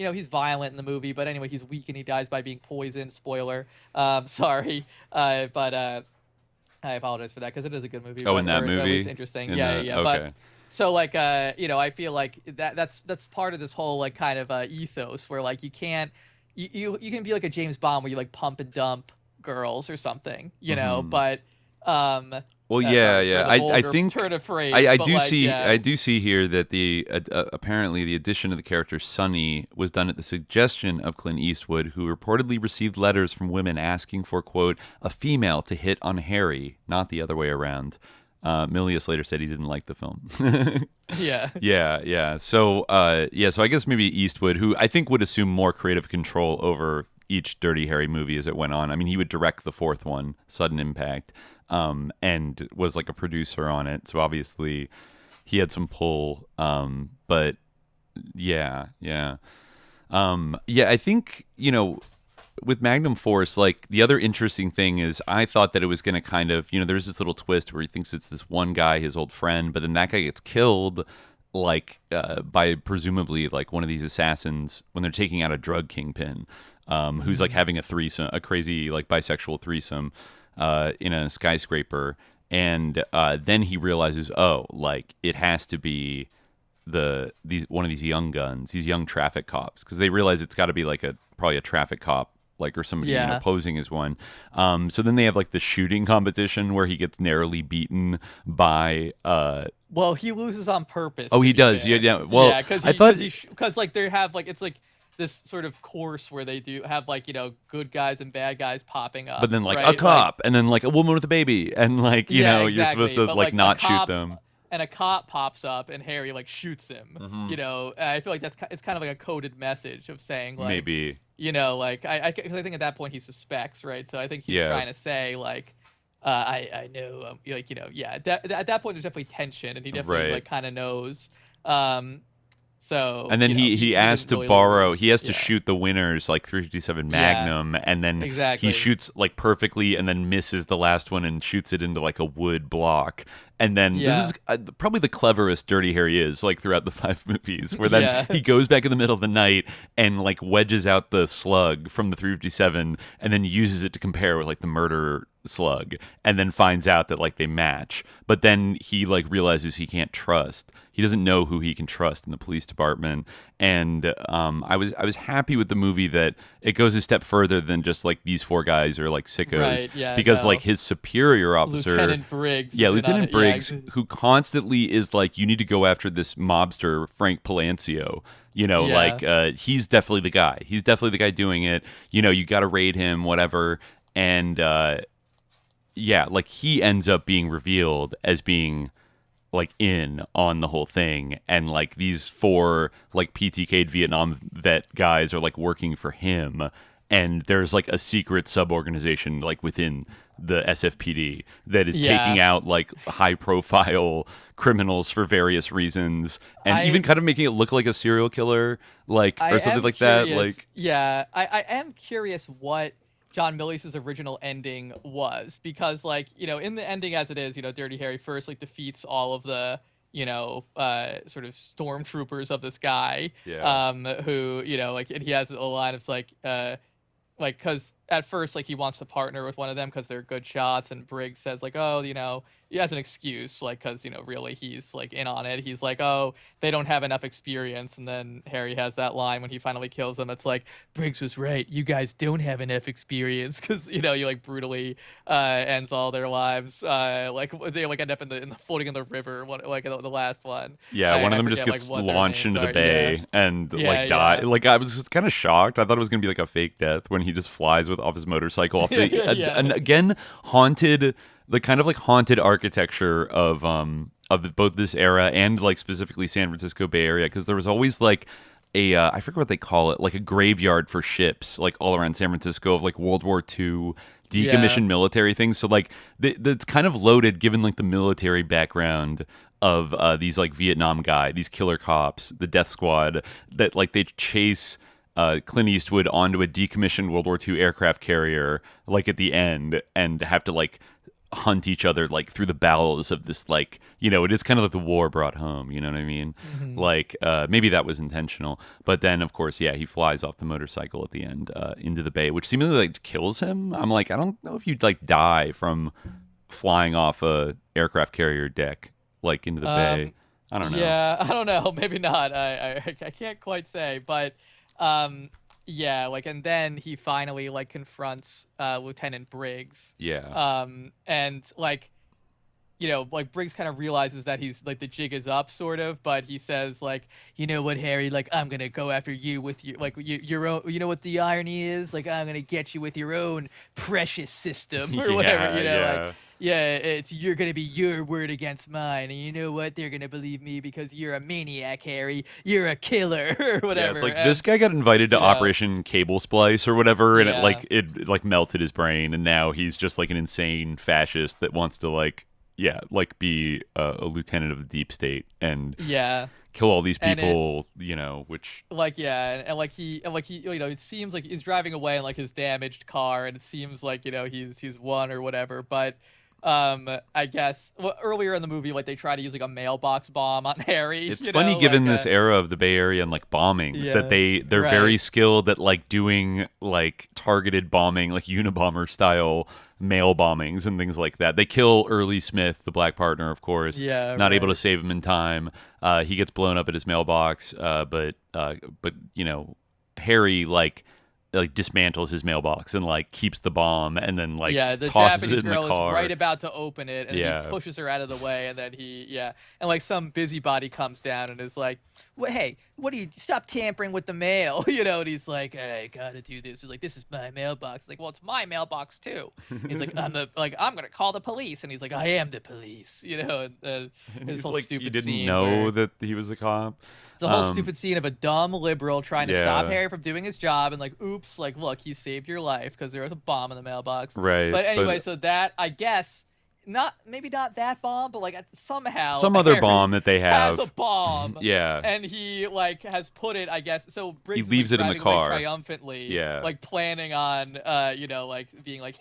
know, he's violent in the movie, but anyway, he's weak and he dies by being poisoned. Spoiler. Sorry, but I apologize for that because it is a good movie. Oh, in that movie, it's interesting. Okay. So like I feel like that's part of this whole like kind of ethos where like you can't you can be like a James Bond where you like pump and dump girls or something, but well, sorry for the I vulgar think turn of phrase, I but, do like, see yeah. I do see here that the apparently the addition of the character Sonny was done at the suggestion of Clint Eastwood, who reportedly received letters from women asking for, quote, a female to hit on Harry, not the other way around. Milius later said he didn't like the film. Yeah. Yeah. So so I guess maybe Eastwood, who I think would assume more creative control over each Dirty Harry movie as it went on. I mean, he would direct the fourth one, Sudden Impact, and was like a producer on it. So obviously he had some pull. But yeah. I think, with Magnum Force, like the other interesting thing is I thought that it was going to kind of, there's this little twist where he thinks it's this one guy, his old friend, but then that guy gets killed like by presumably like one of these assassins when they're taking out a drug kingpin, who's like having a threesome, a crazy like bisexual threesome in a skyscraper. And then he realizes, oh, like it has to be one of these young guns, these young traffic cops, because they realize it's got to be like probably a traffic cop, like, or somebody posing as one. So then they have like the shooting competition where he gets narrowly beaten by. Well, he loses on purpose. Oh, he does. Fair. Yeah. Well, because I thought because like they have like it's like this sort of course where they do have like good guys and bad guys popping up. But then like right? a cop, and then like a woman with a baby, and like exactly. you're supposed to but, like not shoot them. And a cop pops up, and Harry like shoots him. Mm-hmm. I feel like it's kind of like a coded message of saying like maybe like I think at that point he suspects, right? So I think he's trying to say like I know at that point there's definitely tension, and he definitely like kind of knows. So and then he has to really borrow. lose. He has to shoot the winners like 357 Magnum, and then he shoots like perfectly, and then misses the last one and shoots it into like a wood block. And then this is probably the cleverest Dirty Harry is like throughout the 5 movies, where then he goes back in the middle of the night and like wedges out the slug from the 357, and then uses it to compare with like the murder slug, and then finds out that like they match. But then he like realizes he can't trust. He doesn't know who he can trust in the police department. And I was happy with the movie that it goes a step further than just like these 4 guys are like sickos, right, yeah, because like his superior officer, Lieutenant Briggs, Lieutenant Briggs, who constantly is like, you need to go after this mobster Frank Palancio. Like he's definitely the guy. He's definitely the guy doing it. You got to raid him, whatever. And like he ends up being revealed as being like in on the whole thing, and like these 4 like PTK'd Vietnam vet guys are like working for him, and there's like a secret sub-organization like within the SFPD that is taking out like high profile criminals for various reasons, and even kind of making it look like a serial killer, like, or something like that. Like, I am curious what John Milius's original ending was, because like in the ending as it is, Dirty Harry first like defeats all of the sort of stormtroopers of this guy, who like, and he has a line of like because at first like he wants to partner with one of them because they're good shots, and Briggs says like, oh, he has an excuse, like, because really he's like in on it. He's like, oh, they don't have enough experience. And then Harry has that line when he finally kills them. It's like, Briggs was right, you guys don't have enough experience, because he like brutally ends all their lives, like they like end up in the floating in the river, like the last one. One of them just gets launched into the bay and like die. Like, I was kind of shocked. I thought it was gonna be like a fake death when he just flies off his motorcycle off the and again haunted. The kind of like haunted architecture of both this era and like specifically San Francisco Bay Area, because there was always like a I forget what they call it, like a graveyard for ships like all around San Francisco of like World War II decommissioned military things. So like that's kind of loaded given like the military background of these like Vietnam these killer cops, the Death Squad, that like they chase Clint Eastwood onto a decommissioned World War II aircraft carrier like at the end, and have to like hunt each other like through the bowels of this, like, it is kind of like the war brought home, you know what I mean? Mm-hmm. Like maybe that was intentional, but then of course he flies off the motorcycle at the end into the bay, which seemingly like kills him. I'm like, I don't know if you'd like die from flying off a aircraft carrier deck like into the bay. I don't know. Yeah, I don't know. Maybe not. I can't quite say, but yeah, like, and then he finally like confronts Lieutenant Briggs. Yeah. And like, you know, like Briggs kind of realizes that he's like the jig is up, sort of, but he says like, you know what, Harry, like I'm gonna go after you with your own. You know what the irony is? Like I'm gonna get you with your own precious system or whatever. You know, like you're gonna be your word against mine, and you know what? They're gonna believe me because you're a maniac, Harry. You're a killer or whatever. Yeah, it's like and, this guy got invited to Operation Cable Splice or whatever, and it melted his brain, and now he's just like an insane fascist that wants to like be a lieutenant of the deep state and kill all these people, you know, which like and like he you know, it seems like he's driving away in like his damaged car, and it seems like, you know, he's won or whatever, but I guess earlier in the movie, like they try to use like a mailbox bomb on Harry. It's funny given this era of the Bay Area and like bombings that they're very skilled at like doing like targeted bombing, like Unabomber style mail bombings and things like that. They kill Early Smith, the black partner, of course. Not able to save him in time. He gets blown up at his mailbox, but you know, Harry like dismantles his mailbox and like keeps the bomb and then like tosses Japanese it in the girl car. Is right about to open it, and he pushes her out of the way, and then and like some busybody comes down and is like, well, hey, what do you stop tampering with the mail? You know, and he's like, hey, gotta do this. He's like, this is my mailbox. Like, well, it's my mailbox too. He's like, I'm gonna call the police, and he's like, I am the police. You know, and his whole like, stupid you didn't scene know that he was a cop. It's a whole stupid scene of a dumb liberal trying to stop Harry from doing his job, and like, oops, like, look, he saved your life because there was a bomb in the mailbox. Right. But anyway, so that, I guess, maybe not that bomb, but like somehow some other Harry bomb that they have has a bomb. And he like has put it, I guess. So Briggs he leaves is, it like, in the car triumphantly, like planning on, you know, like being like,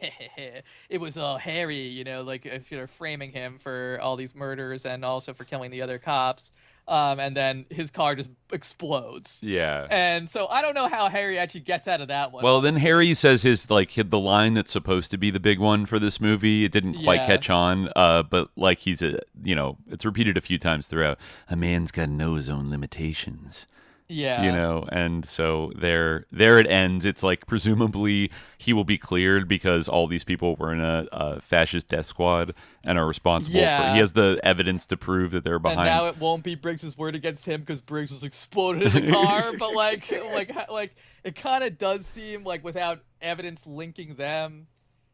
it was Harry, you know, like if you're framing him for all these murders and also for killing the other cops. And then his car just explodes. Yeah. And so I don't know how Harry actually gets out of that one. Well, then Harry says his like the line that's supposed to be the big one for this movie. It didn't quite catch on, but like he's it's repeated a few times throughout. A man's got to know his own limitations. Yeah. You know, and so there it ends. It's like presumably he will be cleared because all these people were in a fascist death squad and are responsible for. He has the evidence to prove that they're behind. And now it won't be Briggs's word against him because Briggs was exploded in the car. But like it kind of does seem like without evidence linking them.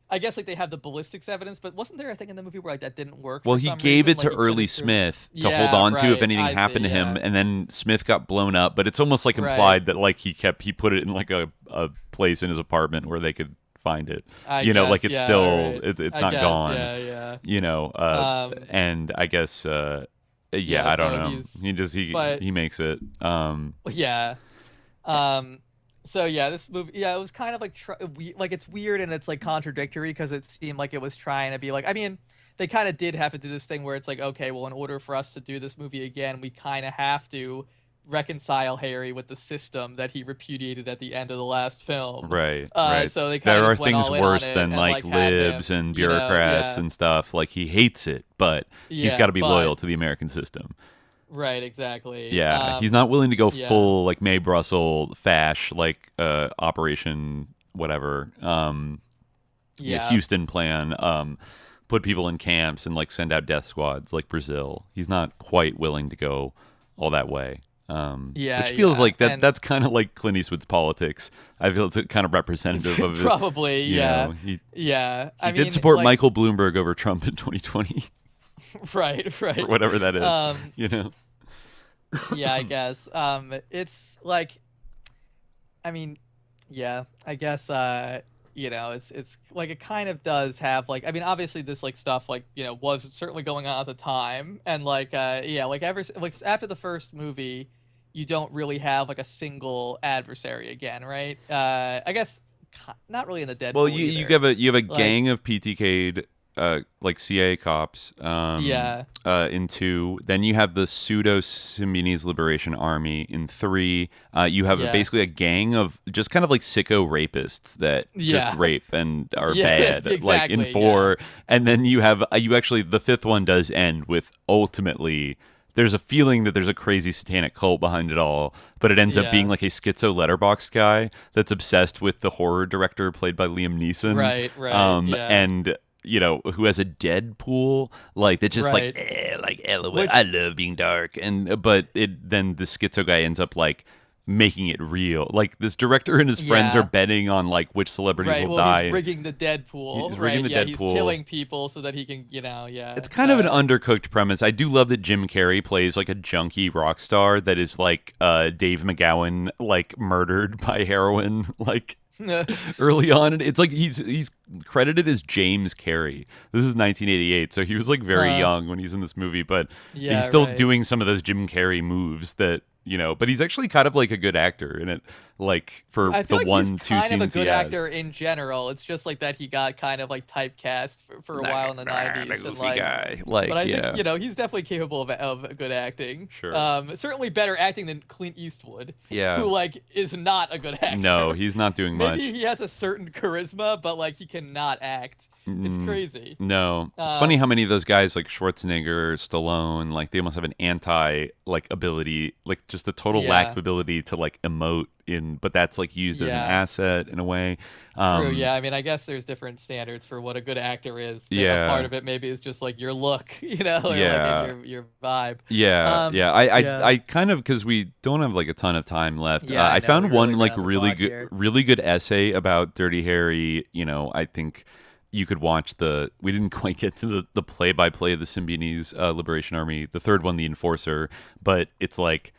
I guess like they have the ballistics evidence, but wasn't there a thing in the movie where like that didn't work? Well, he gave it to Early Smith to hold on to if anything happened to him, and then Smith got blown up. But it's almost like implied that like he put it in like a place in his apartment where they could find it. You know, like it's still it's not gone. Yeah. You know, and I guess I don't know. He makes it. So yeah, this movie, it was kind of like like it's weird and it's like contradictory because it seemed like it was trying to be like, I mean, they kind of did have to do this thing where it's like, okay, well, in order for us to do this movie again, we kind of have to reconcile Harry with the system that he repudiated at the end of the last film. Right. So they there are went things worse than like libs and bureaucrats and stuff. Like he hates it, but he's got to be loyal to the American system. Right, exactly. Yeah, he's not willing to go full like May Brussel fash like Operation whatever. Houston plan. Put people in camps and like send out death squads like Brazil. He's not quite willing to go all that way. Which feels like that. That's kind of like Clint Eastwood's politics. I feel it's kind of representative of probably. He I did support Michael Bloomberg over Trump in 2020. Right. Or whatever that is. You know. Yeah, I guess. It's like, I mean, I guess. You know, it's like it kind of does have like, I mean, obviously this like stuff like, you know, was certainly going on at the time, and like like after the first movie, you don't really have like a single adversary again, right? I guess not really in the Deadpool. Well, you have a gang of PTK'd like CIA cops. In 2, then you have the pseudo Symbionese Liberation Army in 3. You have basically a gang of just kind of like sicko rapists that just rape and are bad. Exactly, like in 4, and then you have the 5th one does end with ultimately there's a feeling that there's a crazy satanic cult behind it all, but it ends up being like a schizo letterboxd guy that's obsessed with the horror director played by Liam Neeson. Right. And who has a Deadpool, like that just Right. LOL, I love being dark, but then the schizo guy ends up like making it real. Like this director and his friends are betting on like which celebrities will die. He's rigging the Deadpool. He's rigging the Deadpool. He's killing people so that he can, It's kind of an undercooked premise. I do love that Jim Carrey plays like a junkie rock star that is like Dave McGowan, like murdered by heroin, like early on. And it's like he's credited as James Carrey. This is 1988, so he was like very young when he's in this movie, but he's still doing some of those Jim Carrey moves that. But he's actually kind of like a good actor in it, like for I feel the like two he's kind scenes of a good he has. actor in general. It's just like that he got kind of like typecast for a while in the 90s. And like, guy. Like, but I think, he's definitely capable of good acting. Sure. Certainly better acting than Clint Eastwood. Yeah. Who like is not a good actor. No, he's not doing much. Maybe he has a certain charisma, but like he cannot act. It's crazy. No, it's funny how many of those guys like Schwarzenegger, Stallone, like they almost have an like ability, like just a total lack of ability to like emote but that's like used as an asset in a way. True. Yeah. I mean, I guess there's different standards for what a good actor is. A part of it maybe is just like your look, or like your vibe. I kind of, because we don't have like a ton of time left. I found one like really good essay about Dirty Harry. I think. You could watch we didn't quite get to the play-by-play of the Symbionese Liberation Army, the third one, The Enforcer, but it's like,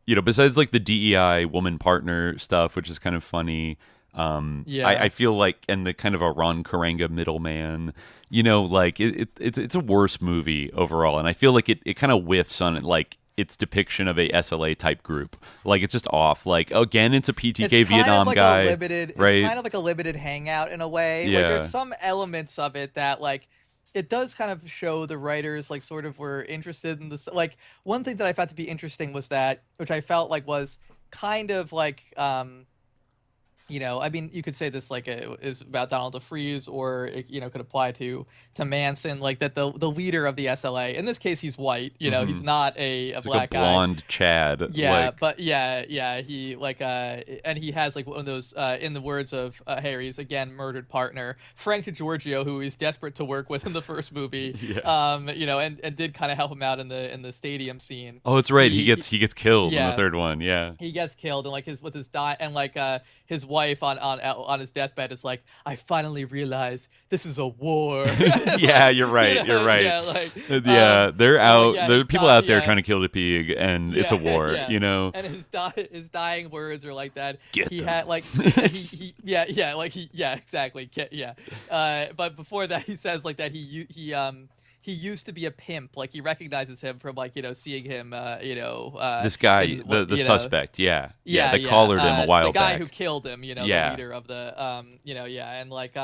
besides like the DEI woman partner stuff, which is kind of funny, I feel like, and the kind of a Ron Karenga middleman, like it's a worse movie overall, and I feel like it kind of whiffs on it, like, its depiction of a SLA type group. Like, it's just off. Like, again, it's a PTK Vietnam guy. It's kind of like a limited hangout in a way. Yeah. Like, there's some elements of it that, like, it does kind of show the writers, like, sort of were interested in this. Like, one thing that I found to be interesting was that, which I felt like was kind of like, I mean, you could say this like is about Donald DeFreeze, or it, could apply to Manson, like that the leader of the SLA. In this case, he's white. He's not a black like a blonde guy. Chad. Yeah, like... but he like and he has like one of those in the words of Harry's again murdered partner Frank DiGiorgio, who he's desperate to work with in the first movie. And did kind of help him out in the stadium scene. Oh, it's right. He gets killed in the third one. Yeah, he gets killed, and like his his wife on his deathbed is like, I finally realized this is a war. Yeah, you're right. You're right. They're out. There are people out there trying to kill the pig, and it's a war. And his dying words are like that. Had like exactly. But before that, he says like that he used to be a pimp. Like, he recognizes him from like seeing him this guy, the suspect. They collared him a while back. The guy who killed him. The leader of the and like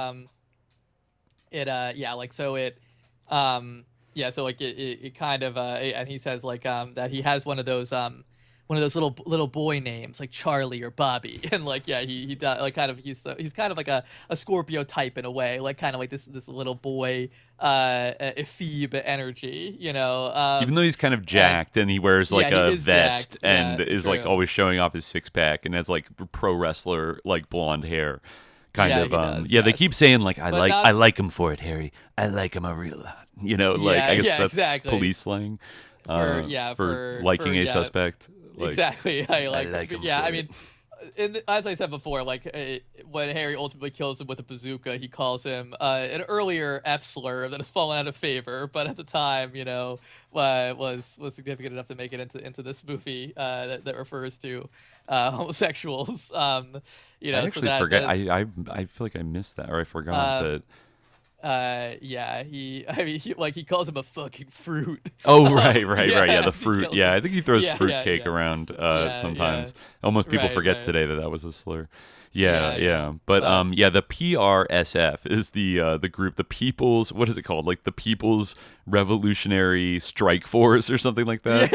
so like it kind of and he says like that he has one of those little boy names like Charlie or Bobby, and like he like kind of he's kind of like a Scorpio type in a way, like kind of like this little boy Ephebe energy, even though he's kind of jacked and he wears like a vest jacked, and is like always showing off his six-pack and has like pro wrestler like blonde hair. They keep saying like I like him for it, Harry. I like him a real lot. I guess that's exactly. Police slang for liking a suspect. Like, exactly. I like him. I mean, as I said before, like when Harry ultimately kills him with a bazooka, he calls him an earlier F slur that has fallen out of favor, but at the time, was significant enough to make it into this movie that refers to homosexuals. I actually forget. I feel like I missed that, or I forgot that. He calls him a fucking fruit. Oh, right. Yeah, the fruit. Yeah, I think he throws fruit cake around sometimes. Almost people forget today that was a slur. Yeah. But the PRSF is the group, the People's, what is it called? Like the People's Revolutionary Strike Force or something like that.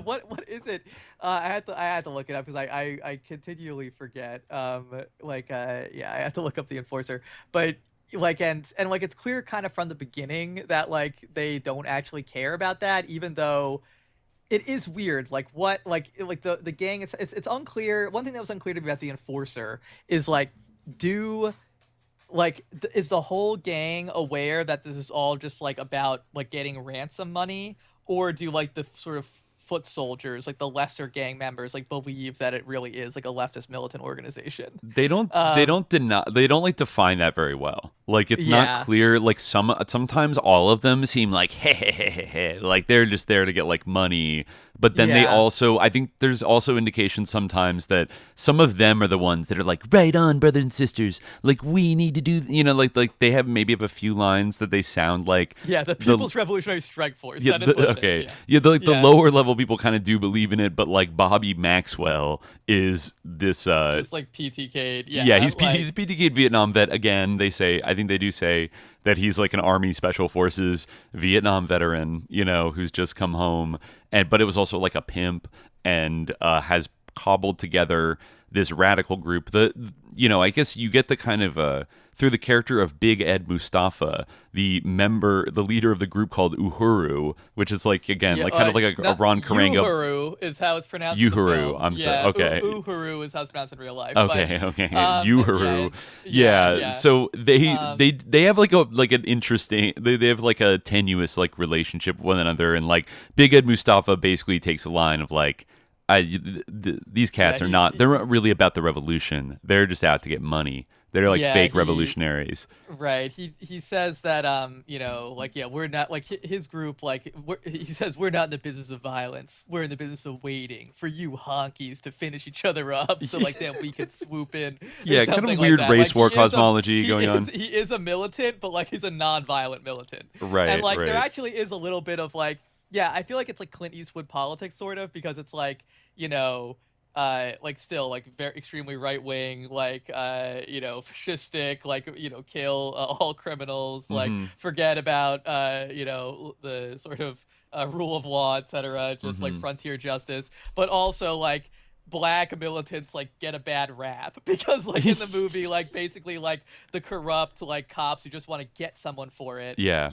What is it? I had to look it up because I continually forget. I had to look up the Enforcer, but. And it's clear kind of from the beginning that like they don't actually care about that, even though it is weird. Like what, like the gang. It's unclear. One thing that was unclear to me about the enforcer is like, is the whole gang aware that this is all just like about like getting ransom money, or do like the sort of foot soldiers, like the lesser gang members, like believe that it really is like a leftist militant organization? They don't deny, they don't like define that very well. Like it's not clear. Like sometimes all of them seem like like they're just there to get like money. But then they also, I think there's also indications sometimes that some of them are the ones that are like, right on, brothers and sisters. Like we need to do, like they have a few lines that they sound like. Yeah, the People's Revolutionary Strike Force. Yeah, the lower level people kind of do believe in it, but like Bobby Maxwell is this. Just like PTK'd. Yeah, he's PTK'd Vietnam vet. Again, I think they do say that he's like an Army Special Forces Vietnam veteran, who's just come home. But it was also like a pimp and has cobbled together this radical group. I guess you get the kind of through the character of Big Ed Mustafa, the leader of the group called Uhuru, which is like kind of like a Ron Karenga. Uhuru is how it's pronounced. Uhuru, I'm sorry. Okay. Uhuru is how it's pronounced in real life. Okay. Uhuru. Yeah. So they have like an interesting. They have like a tenuous like relationship with one another, and like Big Ed Mustafa basically takes a line of like, these cats they're not really about the revolution. They're just out to get money. They're like fake revolutionaries. Right. He says that we're not like his group he says we're not in the business of violence. We're in the business of waiting for you honkies to finish each other up so like then we can swoop in. Yeah, kind of weird race war cosmology going on. He is a militant, but like he's a non-violent militant. Right. And like there actually is a little bit of like I feel like it's like Clint Eastwood politics sort of, because it's like, still like very extremely right wing, like fascistic, like kill all criminals, like forget about the sort of rule of law, etc. Just like frontier justice, but also like black militants like get a bad rap because like in the movie like basically like the corrupt like cops who just want to get someone for it. Yeah.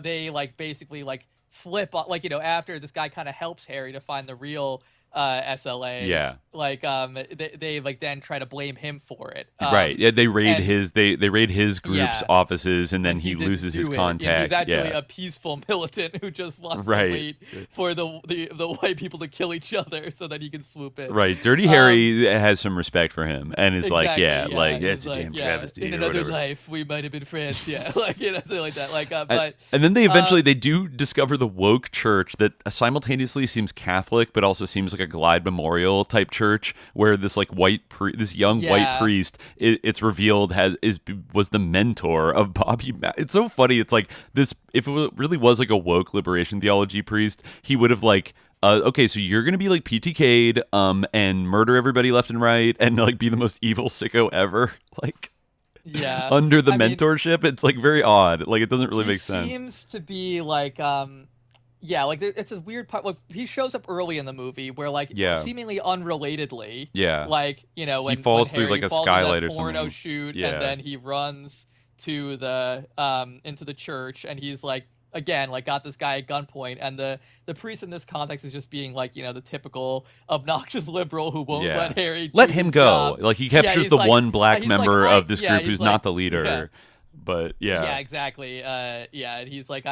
They like basically like flip like after this guy kind of helps Harry to find the real SLA. Yeah. Like they like then try to blame him for it. Right. Yeah, they raid his group's offices, and then he loses his contact. Yeah, he's actually a peaceful militant who just wants to wait for the white people to kill each other so that he can swoop in. Right. Dirty Harry has some respect for him and is like it's a damn travesty. In another life we might have been friends. Yeah. Like something like that. Like but and then they eventually they do discover the woke church that simultaneously seems Catholic but also seems like a Glide Memorial type church, where this like this young white priest, it's revealed was the mentor of Bobby. It's so funny. It's like this. If it really was like a woke liberation theology priest, he would have like, okay, so you're gonna be like PTK'd, and murder everybody left and right, and like be the most evil sicko ever, like. Yeah. Under the mentorship, it's like very odd. Like it doesn't really make sense. Seems to be like like it's a weird part. Like he shows up early in the movie where like seemingly unrelatedly, like when he falls when through Harry like a falls skylight in or that something. Porno shoot, and then he runs to the into the church, and he's like again like got this guy at gunpoint, and the priest in this context is just being like the typical obnoxious liberal who won't let Harry let do him his go. job. Like he captures the one black member of this group who's like, not the leader. But yeah, exactly. And he's like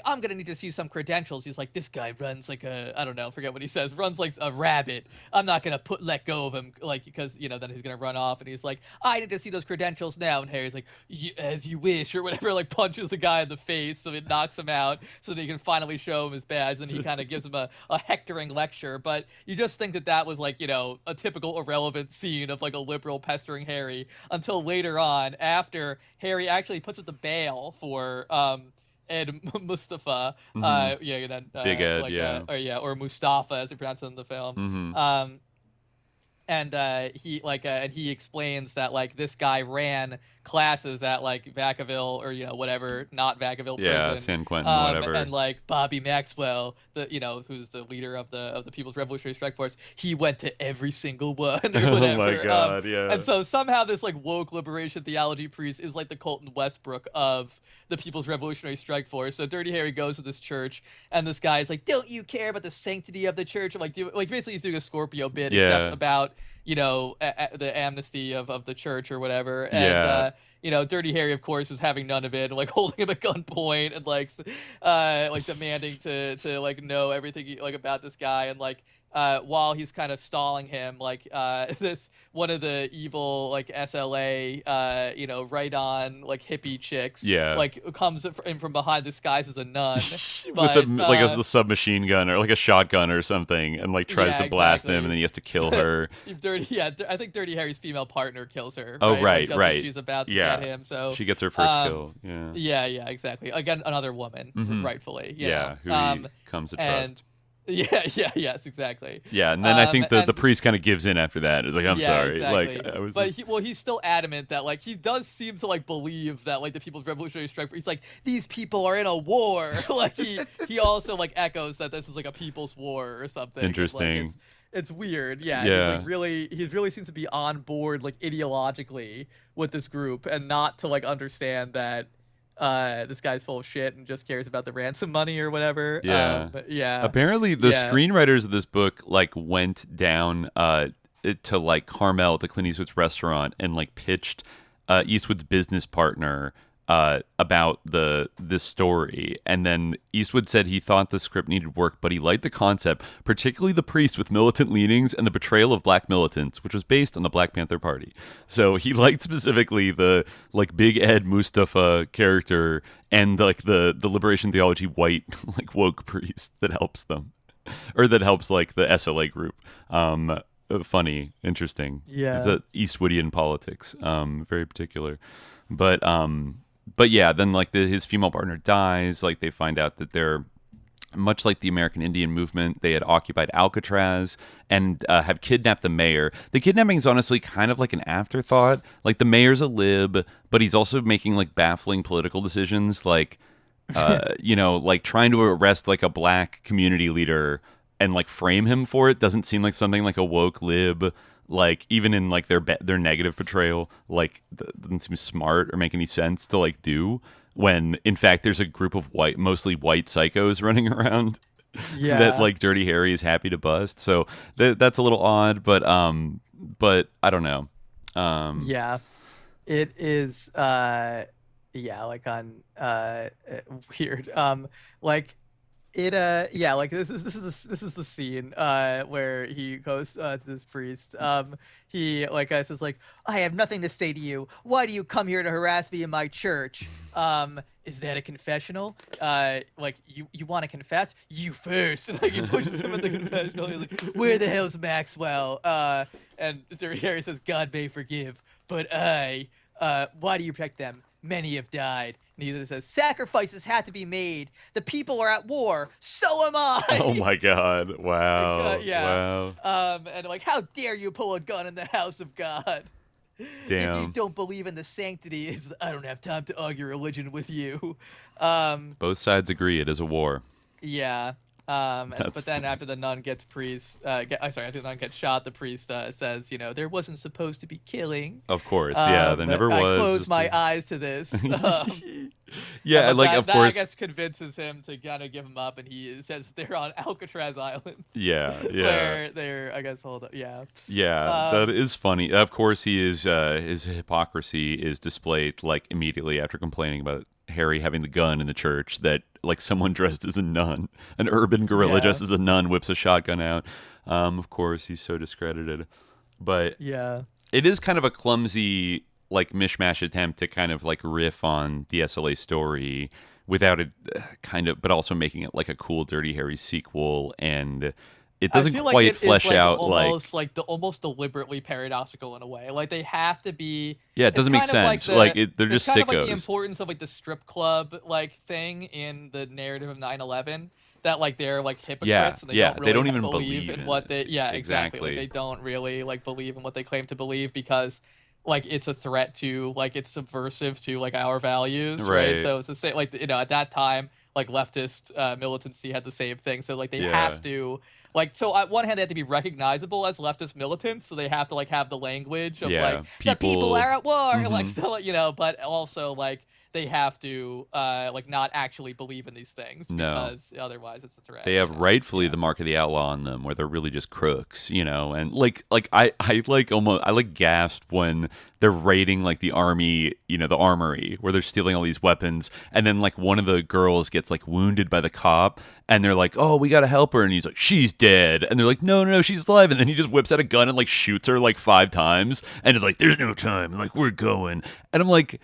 I'm gonna need to see some credentials. He's like, this guy runs like I don't know, forget what he says, runs like a rabbit. I'm not gonna let go of him, like, because then he's gonna run off. And he's like, I need to see those credentials now. And Harry's like, as you wish, or whatever, like punches the guy in the face so it knocks him out, so that he can finally show him his badge. And he kind of gives him a hectoring lecture. But you just think that was like a typical irrelevant scene of like a liberal pestering Harry, until later on, after Harry actually puts up the bail for Ed Mustafa, Big Ed, or Mustafa as they pronounce it in the film. And he explains that like this guy ran classes at like Vacaville or whatever, not Vacaville prison. San Quentin, whatever. And like Bobby Maxwell, who's the leader of the People's Revolutionary Strike Force, he went to every single one or whatever. Oh my God, yeah. And so somehow this like woke liberation theology priest is like the Colton Westbrook of the People's Revolutionary Strike Force. So Dirty Harry goes to this church, and this guy is like, "Don't you care about the sanctity of the church?" I'm like, basically he's doing a Scorpio bit, except about the amnesty of the church or whatever. And Dirty Harry, of course, is having none of it, and like holding him at gunpoint and like demanding to like know everything like about this guy, and like while he's kind of stalling him, like this one of the evil like SLA right on like hippie chicks like comes in from behind disguised as a nun with a submachine gun or like a shotgun or something, and like tries to blast him, and then he has to kill her. I think Dirty Harry's female partner kills her. Oh, right. She's about to get him, so she gets her first kill. Yeah, exactly. Again, another woman, rightfully. Who he comes to trust. Yes, exactly. Yeah, and then I think the priest kind of gives in after that. It's like, I'm sorry. Exactly. But he's still adamant that like he does seem to like believe that like the People's Revolutionary Strike Force, he's like, these people are in a war. Like he also like echoes that this is like a people's war or something. Interesting. It's weird. Yeah. He really seems to be on board like ideologically with this group, and not to like understand that this guy's full of shit and just cares about the ransom money or whatever. Apparently the screenwriters of this book like went down to like Carmel, to Clint Eastwood's restaurant, and like pitched Eastwood's business partner about this story, and then Eastwood said he thought the script needed work, but he liked the concept, particularly the priest with militant leanings and the betrayal of black militants, which was based on the Black Panther Party. So he liked specifically the like Big Ed Mustafa character and like the liberation theology white like woke priest that helps them, or that helps like the SLA group. Funny, interesting. It's a Eastwoodian politics, very particular, but yeah, then like his female partner dies. Like they find out that they're much like the American Indian movement. They had occupied Alcatraz and have kidnapped the mayor. The kidnapping is honestly kind of like an afterthought. Like the mayor's a lib, but he's also making like baffling political decisions, like like trying to arrest like a black community leader and like frame him for it doesn't seem like something like a woke lib, like even in like their negative portrayal, like doesn't seem smart or make any sense to like do, when in fact there's a group of mostly white psychos running around that like Dirty Harry is happy to bust. So that's a little odd, but I don't know. It is like on weird. Like it like this is the scene where he goes to this priest. He like says like, I have nothing to say to you. Why do you come here to harass me in my church? Is that a confessional? Like you want to confess? You first. And, like he pushes him in the confessional. He's like, where the hell's Maxwell? And Dirty Harry says, God may forgive, but why do you protect them? Many have died. And he says, sacrifices had to be made. The people are at war. So am I. Oh my God! Wow! Wow! And like, how dare you pull a gun in the house of God? Damn! If you don't believe in the sanctity, I don't have time to argue religion with you. Both sides agree it is a war. Yeah. But then after the nun gets after the nun gets shot, the priest says, there wasn't supposed to be killing. Of course, there never was. I closed my eyes to this. Yeah, like that, of course. That, I guess, convinces him to kind of give him up, and he says they're on Alcatraz Island. Yeah. Where they're, I guess, hold up. Yeah. Yeah, that is funny. Of course, he is. His hypocrisy is displayed like immediately after complaining about Harry having the gun in the church, that like someone dressed as a nun, an urban guerrilla dressed as a nun, whips a shotgun out. Of course, he's so discredited. But it is kind of a clumsy, like mishmash attempt to kind of like riff on the SLA story without it but also making it like a cool Dirty Harry sequel, and it doesn't quite flesh out almost deliberately paradoxical in a way. Like they have to be. Yeah, it doesn't make sense. They're just sickos. Kind of like the importance of like the strip club like thing in the narrative of 9/11. That like they're like hypocrites and they don't even believe in what they. Yeah, exactly. Like, they don't really like believe in what they claim to believe because like it's a threat to, like it's subversive to like our values, Right. So it's the same, like at that time, like leftist militancy had the same thing. So like they have to like, so on one hand they have to be recognizable as leftist militants, so they have to like have the language of like the people are at war, like still, but also like they have to like not actually believe in these things because otherwise it's a threat. They have rightfully the mark of the outlaw on them, where they're really just crooks, and like I gasped when they're raiding like the army, the armory, where they're stealing all these weapons, and then like one of the girls gets like wounded by the cop, and they're like, "Oh, we gotta help her," and he's like, "She's dead," and they're like, "No, she's alive," and then he just whips out a gun and like shoots her like 5 times, and it's like, "There's no time," and, like, we're going, and I'm like.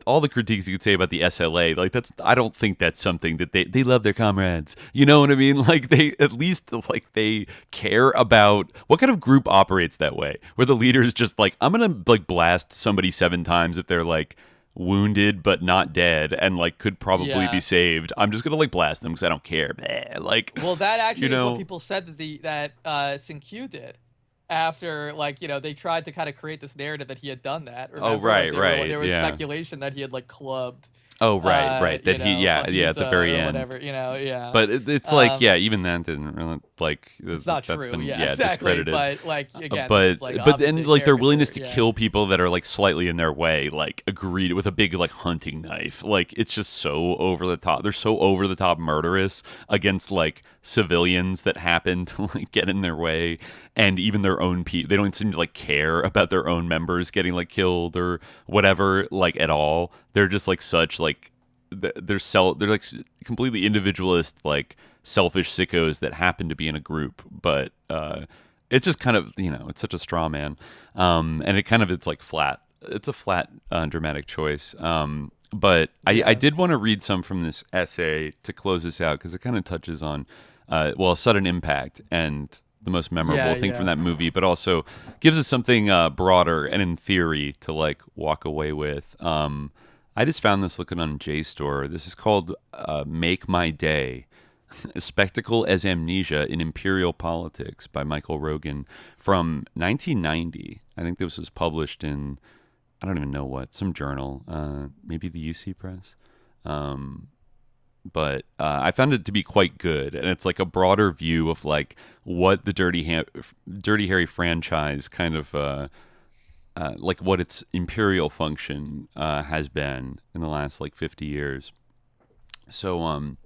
All the critiques you could say about the SLA, like I don't think that's something that they love their comrades. You know what I mean? Like they at least like they care about what kind of group operates that way, where the leader is just like, I'm gonna like blast somebody 7 times if they're like wounded but not dead and like could probably be saved. I'm just gonna like blast them because I don't care. Like, well, that actually is what people said that Sin-Q did. After, like, they tried to kind of create this narrative that he had done that. Remember? Oh, right, right. There was speculation that he had, like, clubbed. Oh, right. That he, at the very end. Whatever, But it's like, even that didn't really, like... It's not that's true, been, exactly. Discredited. But, like, again, but then, like, their willingness to kill people that are, like, slightly in their way, like, agreed with a big, like, hunting knife. Like, it's just so over the top. They're so over the top murderous against, like, civilians that happen to, like, get in their way. And even their own people, they don't seem to like care about their own members getting like killed or whatever, like at all. They're just like such like they're like completely individualist, like selfish sickos that happen to be in a group. But it's just kind of it's such a straw man, and it's like flat. It's a flat dramatic choice. But I did want to read some from this essay to close this out because it kind of touches on sudden impact and the most memorable thing from that movie, but also gives us something broader and in theory to like walk away with. I just found this looking on JSTOR. This is called Make My Day, A Spectacle as Amnesia in Imperial Politics by Michael Rogan from 1990. I think this was published in, I don't even know what, some journal, maybe the UC Press. But I found it to be quite good, and it's like a broader view of like what the Dirty Harry franchise kind of like what its imperial function has been in the last like 50 years. So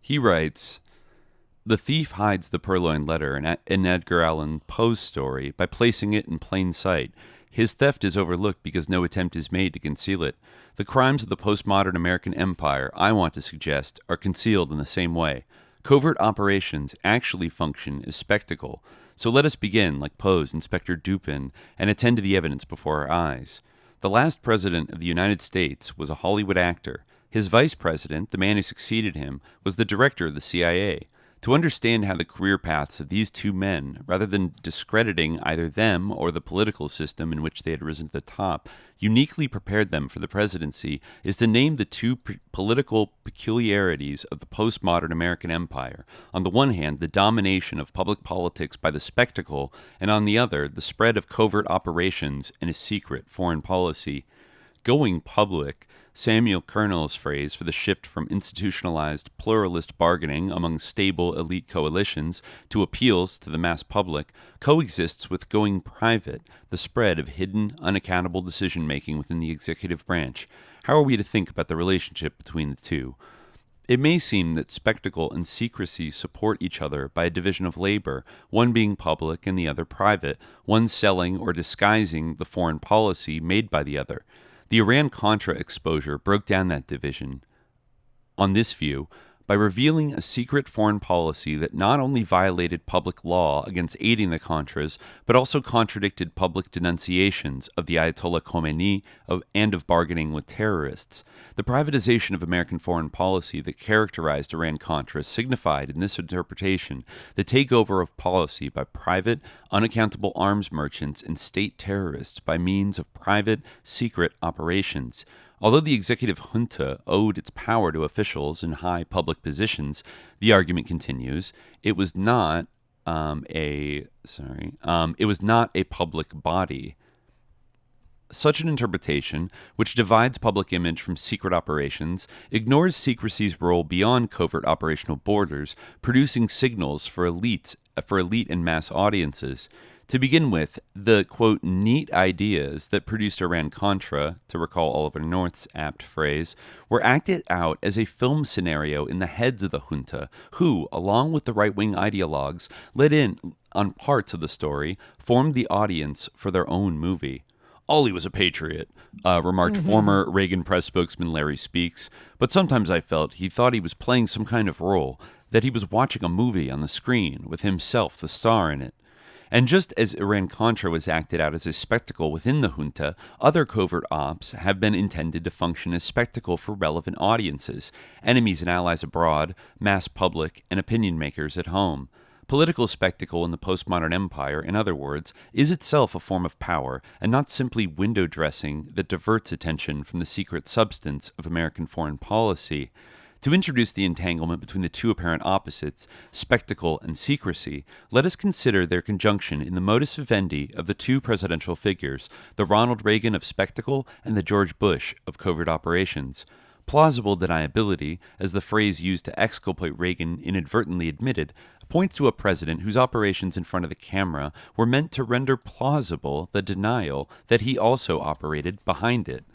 he writes, "The thief hides the purloined letter in Edgar Allan Poe's story by placing it in plain sight. His theft is overlooked because no attempt is made to conceal it. The crimes of the postmodern American empire, I want to suggest, are concealed in the same way. Covert operations actually function as spectacle. So let us begin, like Poe's Inspector Dupin, and attend to the evidence before our eyes. The last president of the United States was a Hollywood actor. His vice president, the man who succeeded him, was the director of the CIA. To understand how the career paths of these two men, rather than discrediting either them or the political system in which they had risen to the top, uniquely prepared them for the presidency, is to name the two political peculiarities of the postmodern American empire. On the one hand, the domination of public politics by the spectacle, and on the other, the spread of covert operations and a secret foreign policy. Going public, Samuel Colonel's phrase for the shift from institutionalized pluralist bargaining among stable elite coalitions to appeals to the mass public, coexists with going private, the spread of hidden, unaccountable decision-making within the executive branch. How are we to think about the relationship between the two? It may seem that spectacle and secrecy support each other by a division of labor, one being public and the other private, one selling or disguising the foreign policy made by the other. The Iran-Contra exposure broke down that division. On this view, by revealing a secret foreign policy that not only violated public law against aiding the Contras, but also contradicted public denunciations of the Ayatollah Khomeini and of bargaining with terrorists. The privatization of American foreign policy that characterized Iran-Contra signified, in this interpretation, the takeover of policy by private, unaccountable arms merchants and state terrorists by means of private, secret operations. Although the executive junta owed its power to officials in high public positions, the argument continues, it was not a public body. Such an interpretation, which divides public image from secret operations, ignores secrecy's role beyond covert operational borders, producing signals for elite and mass audiences. To begin with, the, quote, neat ideas that produced Iran-Contra, to recall Oliver North's apt phrase, were acted out as a film scenario in the heads of the junta, who, along with the right-wing ideologues, let in on parts of the story, formed the audience for their own movie. Ollie was a patriot, remarked former Reagan press spokesman Larry Speaks, but sometimes I felt he thought he was playing some kind of role, that he was watching a movie on the screen with himself the star in it. And just as Iran-Contra was acted out as a spectacle within the junta, other covert ops have been intended to function as spectacle for relevant audiences, enemies and allies abroad, mass public, and opinion makers at home. Political spectacle in the postmodern empire, in other words, is itself a form of power, and not simply window dressing that diverts attention from the secret substance of American foreign policy. To introduce the entanglement between the two apparent opposites, spectacle and secrecy, let us consider their conjunction in the modus vivendi of the two presidential figures, the Ronald Reagan of spectacle and the George Bush of covert operations. Plausible deniability, as the phrase used to exculpate Reagan inadvertently admitted, points to a president whose operations in front of the camera were meant to render plausible the denial that he also operated behind it.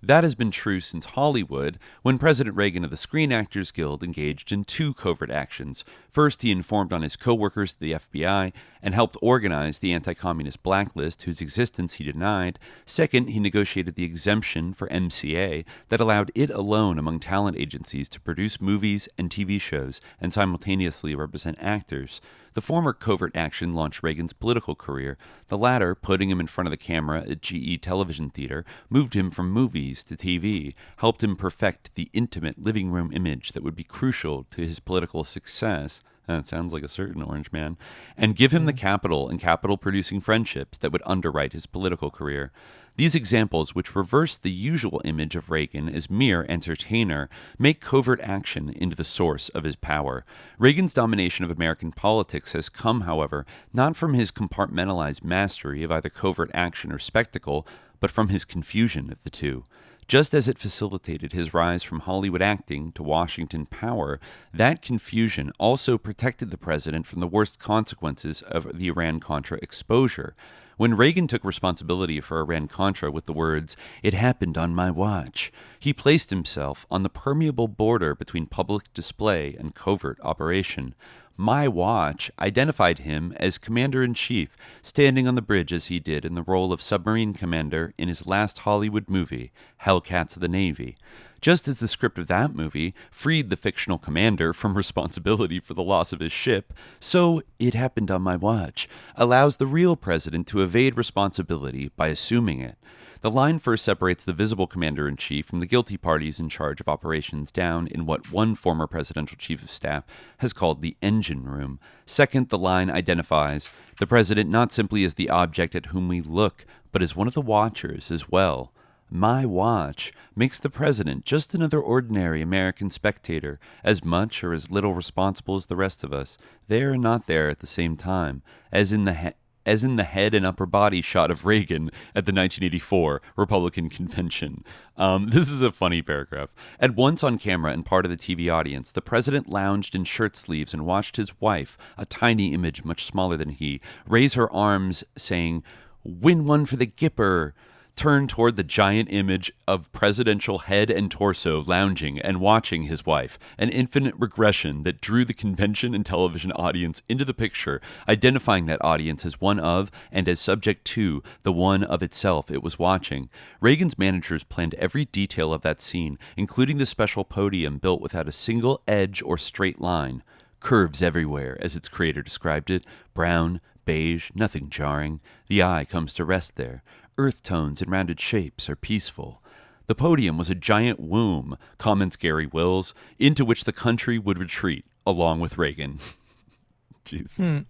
That has been true since Hollywood, when President Reagan of the Screen Actors Guild engaged in two covert actions. First, he informed on his co-workers to the FBI and helped organize the anti-communist blacklist whose existence he denied. Second, he negotiated the exemption for MCA that allowed it alone among talent agencies to produce movies and TV shows and simultaneously represent actors. The former covert action launched Reagan's political career. The latter, putting him in front of the camera at GE Television Theater, moved him from movies to TV, helped him perfect the intimate living room image that would be crucial to his political success. That sounds like a certain orange man. And give him the capital and capital-producing friendships that would underwrite his political career. These examples, which reverse the usual image of Reagan as mere entertainer, make covert action into the source of his power. Reagan's domination of American politics has come, however, not from his compartmentalized mastery of either covert action or spectacle, but from his confusion of the two. Just as it facilitated his rise from Hollywood acting to Washington power, that confusion also protected the president from the worst consequences of the Iran-Contra exposure. When Reagan took responsibility for Iran-Contra with the words, "It happened on my watch," he placed himself on the permeable border between public display and covert operation. My Watch identified him as commander-in-chief, standing on the bridge as he did in the role of submarine commander in his last Hollywood movie, Hellcats of the Navy. Just as the script of that movie freed the fictional commander from responsibility for the loss of his ship, so It Happened on My Watch allows the real president to evade responsibility by assuming it. The line first separates the visible commander-in-chief from the guilty parties in charge of operations down in what one former presidential chief of staff has called the engine room. Second, the line identifies the president not simply as the object at whom we look, but as one of the watchers as well. My Watch makes the president just another ordinary American spectator, as much or as little responsible as the rest of us, there and not there at the same time, as in the head and upper body shot of Reagan at the 1984 Republican Convention. This is a funny paragraph. At once on camera and part of the TV audience, the president lounged in shirt sleeves and watched his wife, a tiny image much smaller than he, raise her arms saying, "Win one for the Gipper," turned toward the giant image of presidential head and torso lounging and watching his wife, an infinite regression that drew the convention and television audience into the picture, identifying that audience as one of and as subject to the one of itself it was watching. Reagan's managers planned every detail of that scene, including the special podium built without a single edge or straight line. Curves everywhere, as its creator described it, brown, beige, nothing jarring. The eye comes to rest there. Earth tones and rounded shapes are peaceful. The podium was a giant womb, comments Gary Wills, into which the country would retreat, along with Reagan. Jesus.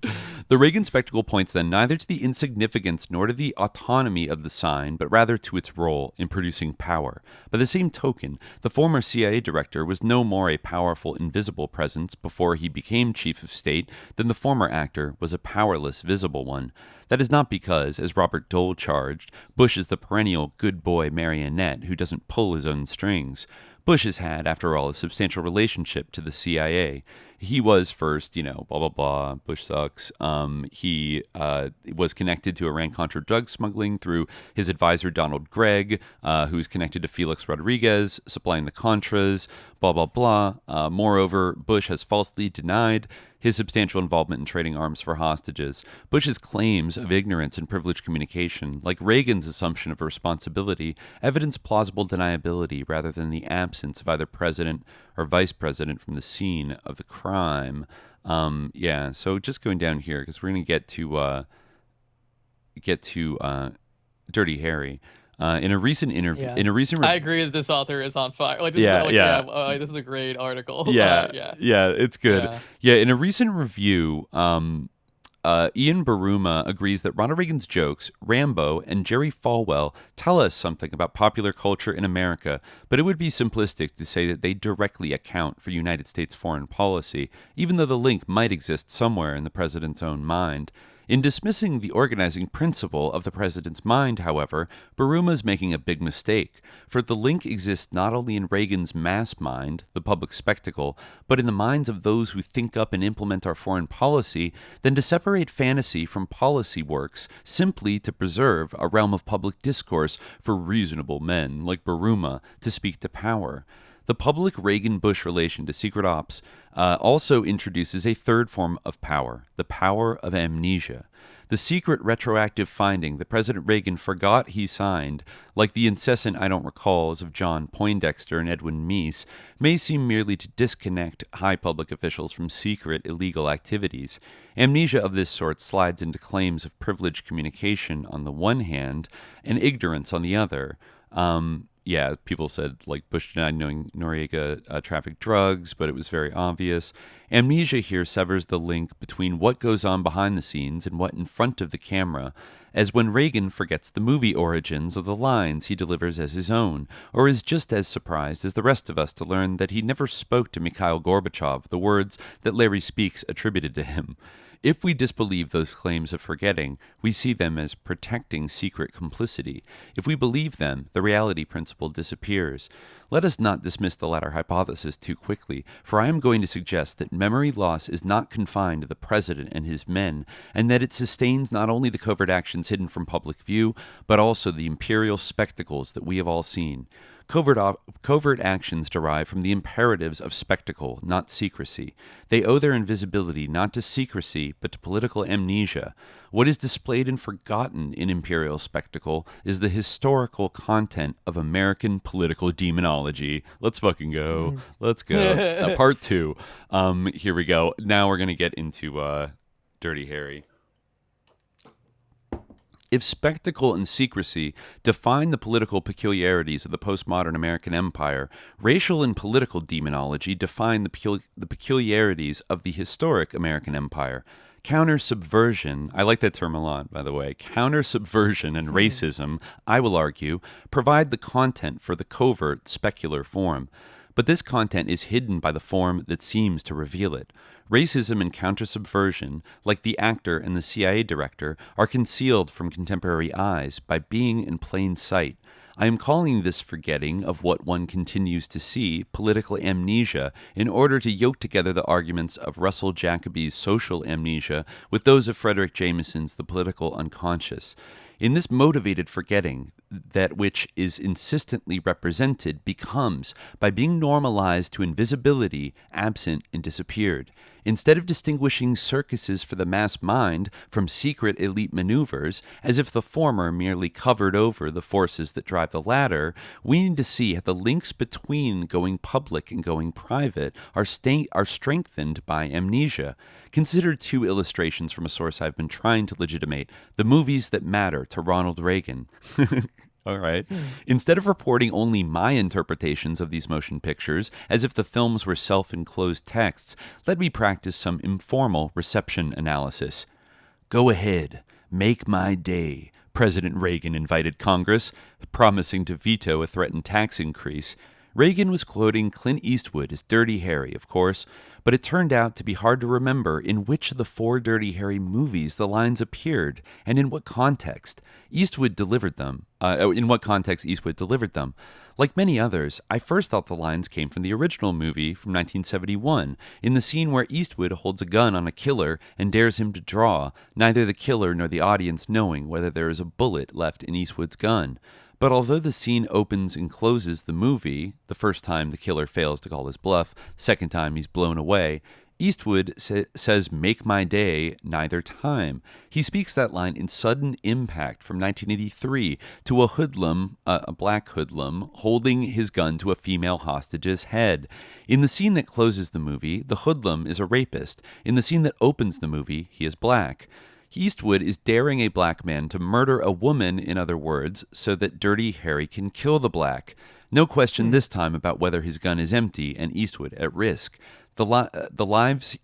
The Reagan spectacle points then neither to the insignificance nor to the autonomy of the sign, but rather to its role in producing power. By the same token, the former CIA director was no more a powerful, invisible presence before he became chief of state than the former actor was a powerless, visible one. That is not because, as Robert Dole charged, Bush is the perennial good boy marionette who doesn't pull his own strings. Bush has had, after all, a substantial relationship to the CIA. He was first, blah, blah, blah, Bush sucks. He was connected to Iran-Contra drug smuggling through his advisor, Donald Gregg, who's connected to Felix Rodriguez, supplying the Contras, blah, blah, blah. Moreover, Bush has falsely denied his substantial involvement in trading arms for hostages. Bush's claims of ignorance and privileged communication, like Reagan's assumption of responsibility, evidence plausible deniability rather than the absence of either president or vice president from the scene of the crime. So just going down here, because we're going to get to Dirty Harry. In a recent interview, I agree that this author is on fire. This is a great article. It's good. In a recent review, Ian Baruma agrees that Ronald Reagan's jokes, Rambo, and Jerry Falwell tell us something about popular culture in America, but it would be simplistic to say that they directly account for United States foreign policy, even though the link might exist somewhere in the president's own mind. In dismissing the organizing principle of the president's mind, however, Baruma is making a big mistake, for the link exists not only in Reagan's mass mind, the public spectacle, but in the minds of those who think up and implement our foreign policy. Then to separate fantasy from policy works simply to preserve a realm of public discourse for reasonable men like Baruma to speak to power. The public Reagan-Bush relation to secret ops also introduces a third form of power, the power of amnesia. The secret retroactive finding that President Reagan forgot he signed, like the incessant I don't recalls of John Poindexter and Edwin Meese, may seem merely to disconnect high public officials from secret illegal activities. Amnesia of this sort slides into claims of privileged communication on the one hand and ignorance on the other. People said, like, Bush denied knowing Noriega trafficked drugs, but it was very obvious. Amnesia here severs the link between what goes on behind the scenes and what in front of the camera, as when Reagan forgets the movie origins of the lines he delivers as his own, or is just as surprised as the rest of us to learn that he never spoke to Mikhail Gorbachev the words that Larry Speaks attributed to him. If we disbelieve those claims of forgetting, we see them as protecting secret complicity. If we believe them, the reality principle disappears. Let us not dismiss the latter hypothesis too quickly, for I am going to suggest that memory loss is not confined to the president and his men, and that it sustains not only the covert actions hidden from public view, but also the imperial spectacles that we have all seen. Covert actions derive from the imperatives of spectacle, not secrecy. They owe their invisibility not to secrecy, but to political amnesia. What is displayed and forgotten in imperial spectacle is the historical content of American political demonology. Let's fucking go. Let's go. Part 2. Here we go. Now we're going to get into Dirty Harry. If spectacle and secrecy define the political peculiarities of the postmodern American empire, racial and political demonology define the peculiarities of the historic American empire. Counter-subversion, I like that term a lot, by the way, counter-subversion and racism, I will argue, provide the content for the covert, specular form. But this content is hidden by the form that seems to reveal it. Racism and counter-subversion, like the actor and the CIA director, are concealed from contemporary eyes by being in plain sight. I am calling this forgetting of what one continues to see political amnesia in order to yoke together the arguments of Russell Jacoby's social amnesia with those of Frederick Jameson's the political unconscious. In this motivated forgetting, that which is insistently represented becomes, by being normalized to invisibility, absent and disappeared. Instead of distinguishing circuses for the mass mind from secret elite maneuvers, as if the former merely covered over the forces that drive the latter, we need to see how the links between going public and going private are strengthened by amnesia. Consider 2 illustrations from a source I've been trying to legitimate, the movies that matter to Ronald Reagan. All right. Instead of reporting only my interpretations of these motion pictures, as if the films were self-enclosed texts, let me practice some informal reception analysis. Go ahead, make my day, President Reagan invited Congress, promising to veto a threatened tax increase. Reagan was quoting Clint Eastwood as Dirty Harry, of course, but it turned out to be hard to remember in which of the 4 Dirty Harry movies the lines appeared and in what context Eastwood delivered them. Like many others, I first thought the lines came from the original movie from 1971, in the scene where Eastwood holds a gun on a killer and dares him to draw, neither the killer nor the audience knowing whether there is a bullet left in Eastwood's gun. But although the scene opens and closes the movie, the first time the killer fails to call his bluff, second time he's blown away, Eastwood says, "Make my day," neither time. He speaks that line in Sudden Impact from 1983 to a hoodlum, a black hoodlum, holding his gun to a female hostage's head. In the scene that closes the movie, the hoodlum is a rapist. In the scene that opens the movie, he is black. Eastwood is daring a black man to murder a woman, in other words, so that Dirty Harry can kill the black. No question this time about whether his gun is empty and Eastwood at risk. The lives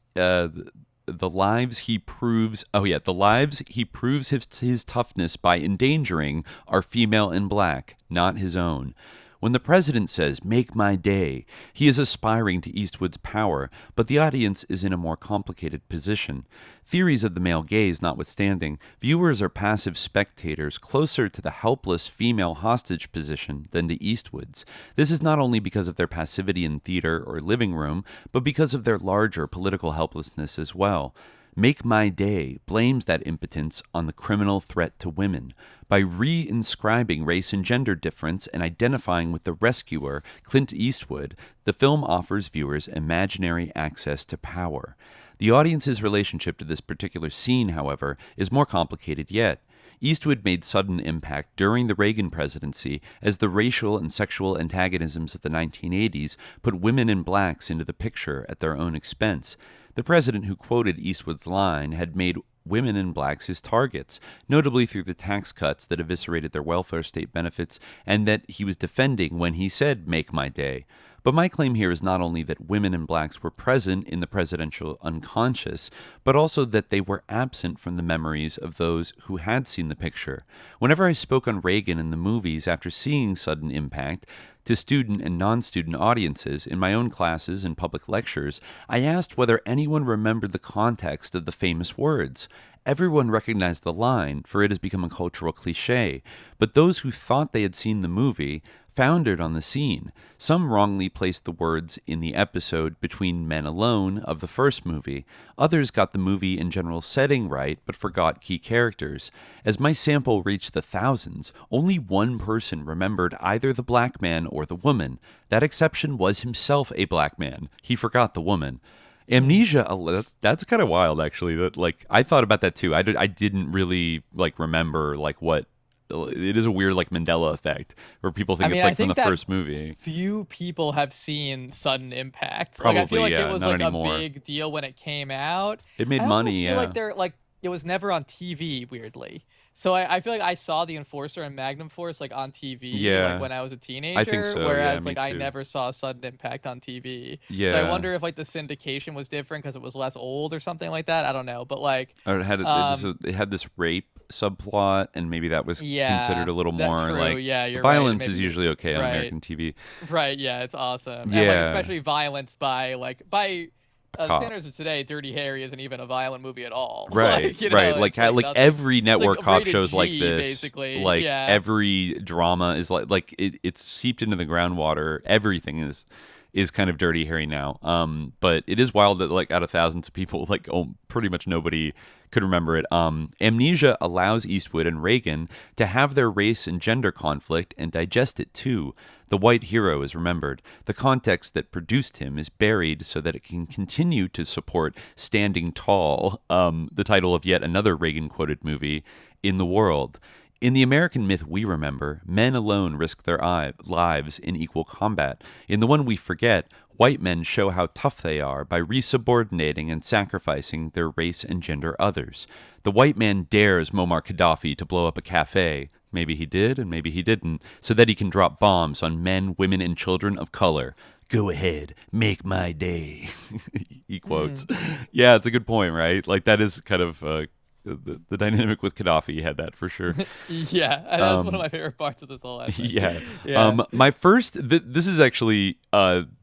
he proves his toughness by endangering are female and black, not his own. When the president says, "Make my day," he is aspiring to Eastwood's power, but the audience is in a more complicated position. Theories of the male gaze notwithstanding, viewers are passive spectators closer to the helpless female hostage position than to Eastwood's. This is not only because of their passivity in theater or living room, but because of their larger political helplessness as well. Make My Day blames that impotence on the criminal threat to women. By re-inscribing race and gender difference and identifying with the rescuer, Clint Eastwood, the film offers viewers imaginary access to power. The audience's relationship to this particular scene, however, is more complicated yet. Eastwood made sudden impact during the Reagan presidency as the racial and sexual antagonisms of the 1980s put women and blacks into the picture at their own expense. The president who quoted Eastwood's line had made women and blacks his targets, notably through the tax cuts that eviscerated their welfare state benefits and that he was defending when he said, "Make my day." But my claim here is not only that women and blacks were present in the presidential unconscious, but also that they were absent from the memories of those who had seen the picture. Whenever I spoke on Reagan in the movies after seeing Sudden Impact, to student and non-student audiences in my own classes and public lectures, I asked whether anyone remembered the context of the famous words. Everyone recognized the line, for it has become a cultural cliché, but those who thought they had seen the movie foundered on the scene. Some wrongly placed the words in the episode Between Men Alone of the first movie. Others got the movie and general setting right, but forgot key characters. As my sample reached the thousands, only one person remembered either the black man or the woman. That exception was himself a black man. He forgot the woman. Amnesia, that's kind of wild, actually. That, like, I thought about that too. I didn't really remember what. It is a weird Mandela effect where people think it's from the first movie. Few people have seen Sudden Impact. Probably, I feel like it was not anymore. A big deal when it came out. It made money, I feel like it was never on TV, weirdly. So I feel like I saw The Enforcer and Magnum Force on TV when I was a teenager. I think so. Whereas I never saw Sudden Impact on TV. Yeah. So I wonder if the syndication was different because it was less old or something like that. I don't know, but or it had this rape subplot, and maybe that was considered a little more you're violence right. is usually okay on American TV. Right. Yeah, it's awesome. Yeah. And especially violence by standards of today, Dirty Harry isn't even a violent movie at all. Right, every network cop shows G, like this, basically. Every drama is it's seeped into the groundwater. Everything is kind of Dirty Harry now. But it is wild that out of thousands of people, pretty much nobody could remember it. Amnesia allows Eastwood and Reagan to have their race and gender conflict and digest it too. The white hero is remembered. The context that produced him is buried so that it can continue to support Standing Tall, the title of yet another Reagan-quoted movie, in the world. In the American myth we remember, men alone risk their lives in equal combat. In the one we forget, white men show how tough they are by resubordinating and sacrificing their race and gender others. The white man dares Muammar Gaddafi to blow up a cafe. maybe he did, and maybe he didn't, so that he can drop bombs on men, women, and children of color. Go ahead, make my day, he quotes. Yeah, it's a good point, right? Like, that is kind of the dynamic with Gaddafi. Had that for sure. Yeah, and that's one of my favorite parts of this whole essay. Yeah. My first, this is actually,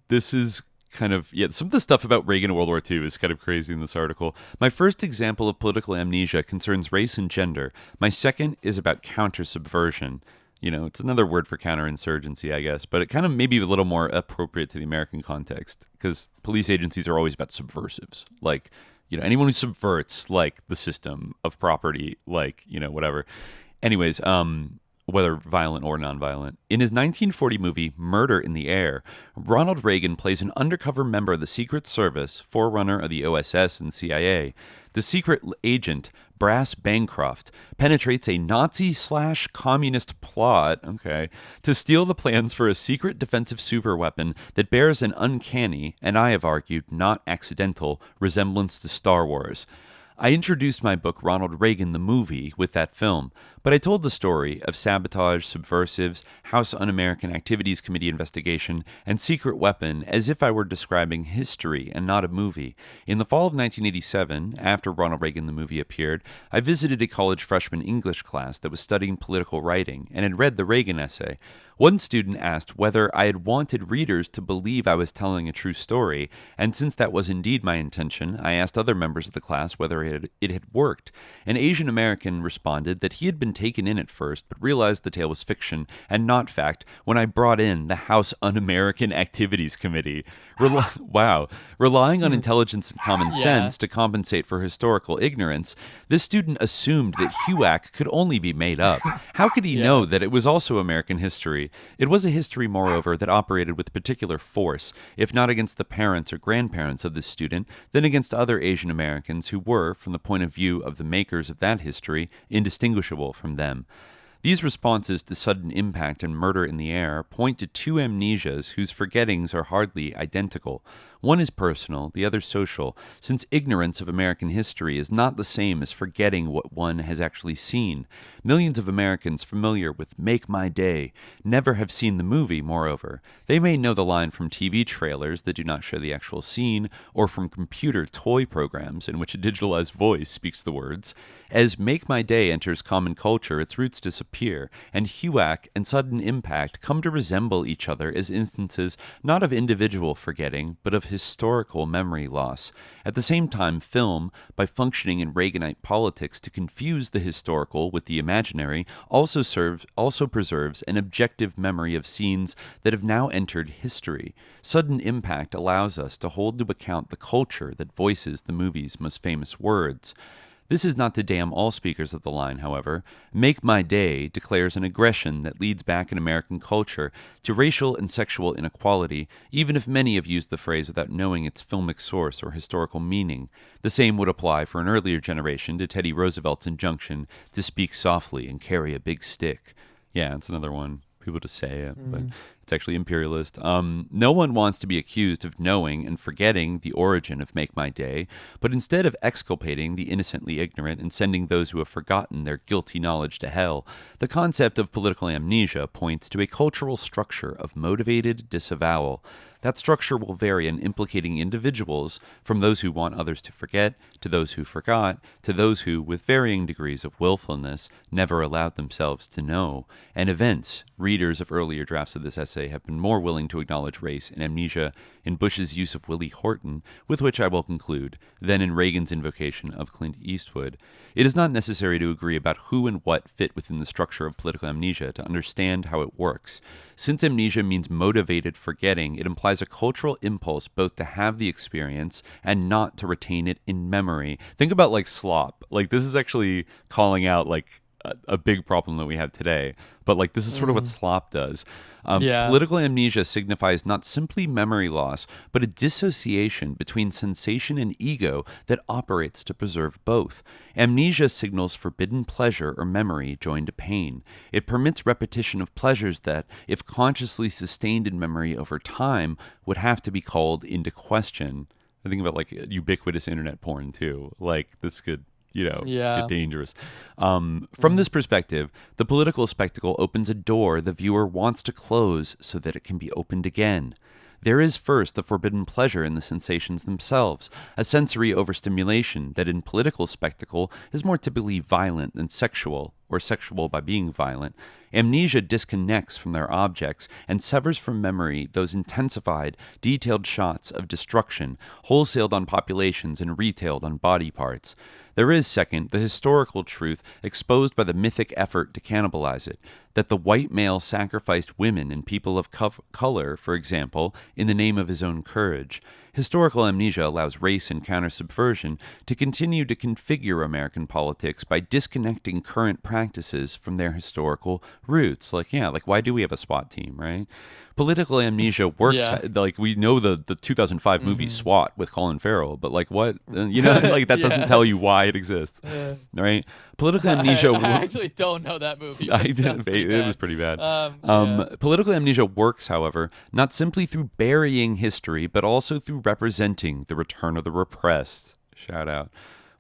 this is kind of, some of the stuff about Reagan and World War II is kind of crazy in this article. My first example of political amnesia concerns race and gender. My second is about counter-subversion. It's another word for counterinsurgency, I guess, but it kind of maybe a little more appropriate to the American context, because police agencies are always about subversives. Like, anyone who subverts, like, the system of property, like, whatever. Anyways, whether violent or nonviolent. In his 1940 movie Murder in the Air, Ronald Reagan plays an undercover member of the Secret Service, forerunner of the OSS and CIA. The secret agent, Brass Bancroft, penetrates a Nazi/communist plot, to steal the plans for a secret defensive superweapon that bears an uncanny, and I have argued not accidental, resemblance to Star Wars. I introduced my book, Ronald Reagan the Movie, with that film, but I told the story of sabotage, subversives, House Un-American Activities Committee investigation, and secret weapon as if I were describing history and not a movie. In the fall of 1987, after Ronald Reagan the Movie appeared, I visited a college freshman English class that was studying political writing and had read the Reagan essay. One student asked whether I had wanted readers to believe I was telling a true story, and since that was indeed my intention, I asked other members of the class whether it had worked. An Asian American responded that he had been taken in at first, but realized the tale was fiction and not fact when I brought in the House Un-American Activities Committee. Relying on intelligence and common sense to compensate for historical ignorance, this student assumed that HUAC could only be made up. How could he know that it was also American history? It was a history, moreover, that operated with particular force, if not against the parents or grandparents of this student, then against other Asian Americans who were, from the point of view of the makers of that history, indistinguishable from them. These responses to sudden impact and Murder in the Air point to two amnesias whose forgettings are hardly identical. One is personal, the other social, since ignorance of American history is not the same as forgetting what one has actually seen. Millions of Americans familiar with Make My Day never have seen the movie, moreover. They may know the line from TV trailers that do not show the actual scene, or from computer toy programs in which a digitalized voice speaks the words. As Make My Day enters common culture, its roots disappear, and HUAC and Sudden Impact come to resemble each other as instances not of individual forgetting, but of historical memory loss. At the same time, film, by functioning in Reaganite politics to confuse the historical with the imaginary, also preserves an objective memory of scenes that have now entered history. Sudden Impact allows us to hold to account the culture that voices the movie's most famous words. This is not to damn all speakers of the line, however. Make My Day declares an aggression that leads back in American culture to racial and sexual inequality, even if many have used the phrase without knowing its filmic source or historical meaning. The same would apply for an earlier generation to Teddy Roosevelt's injunction to speak softly and carry a big stick. Yeah, it's another one. People just say it, but it's actually imperialist. No one wants to be accused of knowing and forgetting the origin of Make My Day, but instead of exculpating the innocently ignorant and sending those who have forgotten their guilty knowledge to hell, the concept of political amnesia points to a cultural structure of motivated disavowal. That structure will vary in implicating individuals, from those who want others to forget, to those who forgot, to those who, with varying degrees of willfulness, never allowed themselves to know. And events, readers of earlier drafts of this essay have been more willing to acknowledge race and amnesia in Bush's use of Willie Horton, with which I will conclude, than in Reagan's invocation of Clint Eastwood. It is not necessary to agree about who and what fit within the structure of political amnesia to understand how it works. Since amnesia means motivated forgetting, it implies a cultural impulse both to have the experience and not to retain it in memory. Think about like slop. Like this is actually calling out like a big problem that we have today. But like this is sort of what slop does. Political amnesia signifies not simply memory loss, but a dissociation between sensation and ego that operates to preserve both. Amnesia signals forbidden pleasure or memory joined to pain. It permits repetition of pleasures that, if consciously sustained in memory over time, would have to be called into question. I think about like ubiquitous internet porn too. Like this could get dangerous. From this perspective, the political spectacle opens a door the viewer wants to close so that it can be opened again. There is first the forbidden pleasure in the sensations themselves, a sensory overstimulation that in political spectacle is more typically violent than sexual, or sexual by being violent. Amnesia disconnects from their objects and severs from memory those intensified, detailed shots of destruction, wholesaled on populations and retailed on body parts. There is, second, the historical truth exposed by the mythic effort to cannibalize it, that the white male sacrificed women and people of color, for example, in the name of his own courage. Historical amnesia allows race and counter-subversion to continue to configure American politics by disconnecting current practices from their historical roots. Like why do we have a SWAT team, right? Political amnesia works. Like we know the 2005 movie SWAT with Colin Farrell, but like what, like that doesn't tell you why it exists, right? Political amnesia. I actually don't know that movie. I didn't. It was pretty bad. Political amnesia works, however, not simply through burying history, but also through representing the return of the repressed. Shout out.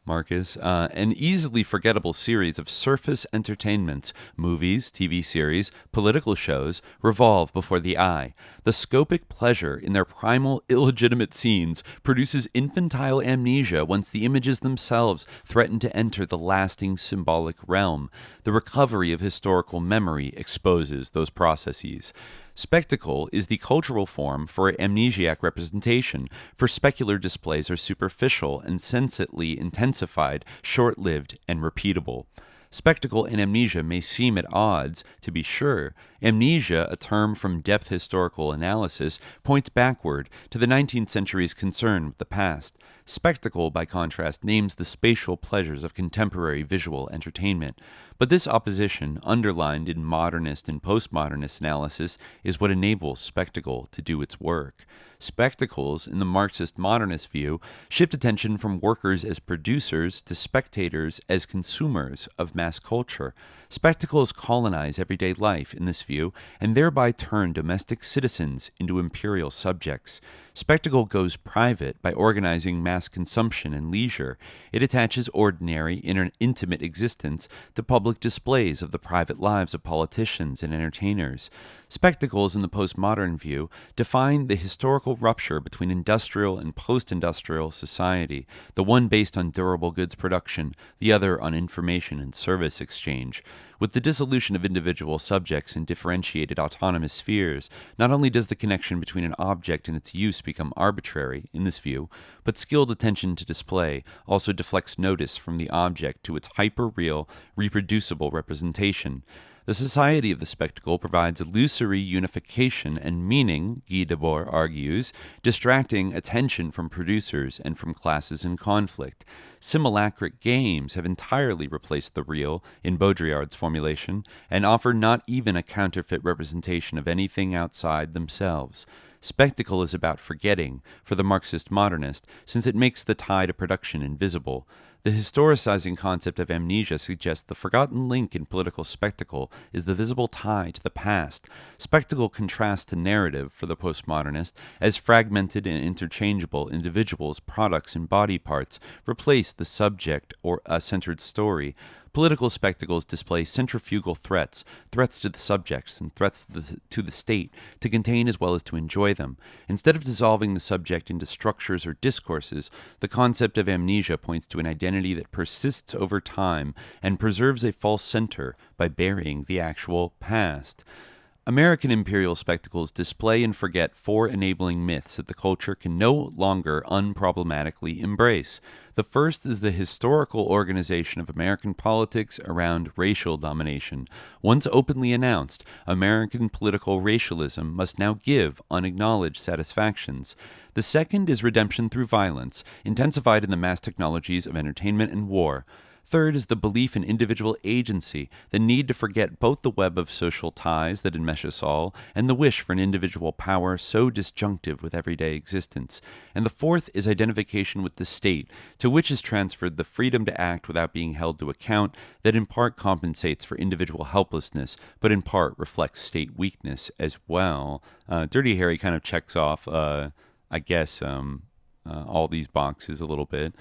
Marcus, an easily forgettable series of surface entertainments, movies, TV series, political shows, revolve before the eye. The scopic pleasure in their primal, illegitimate scenes produces infantile amnesia once the images themselves threaten to enter the lasting symbolic realm. The recovery of historical memory exposes those processes. Spectacle is the cultural form for amnesiac representation, for specular displays are superficial and sensately intensified, short-lived, and repeatable. Spectacle and amnesia may seem at odds, to be sure. Amnesia, a term from depth historical analysis, points backward to the 19th century's concern with the past. Spectacle, by contrast, names the spatial pleasures of contemporary visual entertainment. But this opposition, underlined in modernist and postmodernist analysis, is what enables spectacle to do its work. Spectacles, in the Marxist-modernist view, shift attention from workers as producers to spectators as consumers of mass culture. Spectacles colonize everyday life in this view, and thereby turn domestic citizens into imperial subjects. Spectacle goes private by organizing mass consumption and leisure. It attaches ordinary, intimate existence to public displays of the private lives of politicians and entertainers. Spectacles, in the postmodern view, define the historical rupture between industrial and post-industrial society, the one based on durable goods production, the other on information and service exchange. With the dissolution of individual subjects in differentiated autonomous spheres, not only does the connection between an object and its use become arbitrary, in this view, but skilled attention to display also deflects notice from the object to its hyper-real, reproducible representation. The society of the spectacle provides illusory unification and meaning, Guy Debord argues, distracting attention from producers and from classes in conflict. Simulacric games have entirely replaced the real, in Baudrillard's formulation, and offer not even a counterfeit representation of anything outside themselves. Spectacle is about forgetting, for the Marxist modernist, since it makes the tie to production invisible. The historicizing concept of amnesia suggests the forgotten link in political spectacle is the visible tie to the past. Spectacle contrasts to narrative for the postmodernist, as fragmented and interchangeable individuals, products, and body parts replace the subject or a centered story. Political spectacles display centrifugal threats to the subjects and threats to the state, to contain as well as to enjoy them. Instead of dissolving the subject into structures or discourses, the concept of amnesia points to an identity that persists over time and preserves a false center by burying the actual past. American imperial spectacles display and forget four enabling myths that the culture can no longer unproblematically embrace. The first is the historical organization of American politics around racial domination. Once openly announced, American political racialism must now give unacknowledged satisfactions. The second is redemption through violence, intensified in the mass technologies of entertainment and war. Third is the belief in individual agency, the need to forget both the web of social ties that enmesh us all, and the wish for an individual power so disjunctive with everyday existence. And the fourth is identification with the state, to which is transferred the freedom to act without being held to account, that in part compensates for individual helplessness, but in part reflects state weakness as well. Dirty Harry kind of checks off, all these boxes a little bit.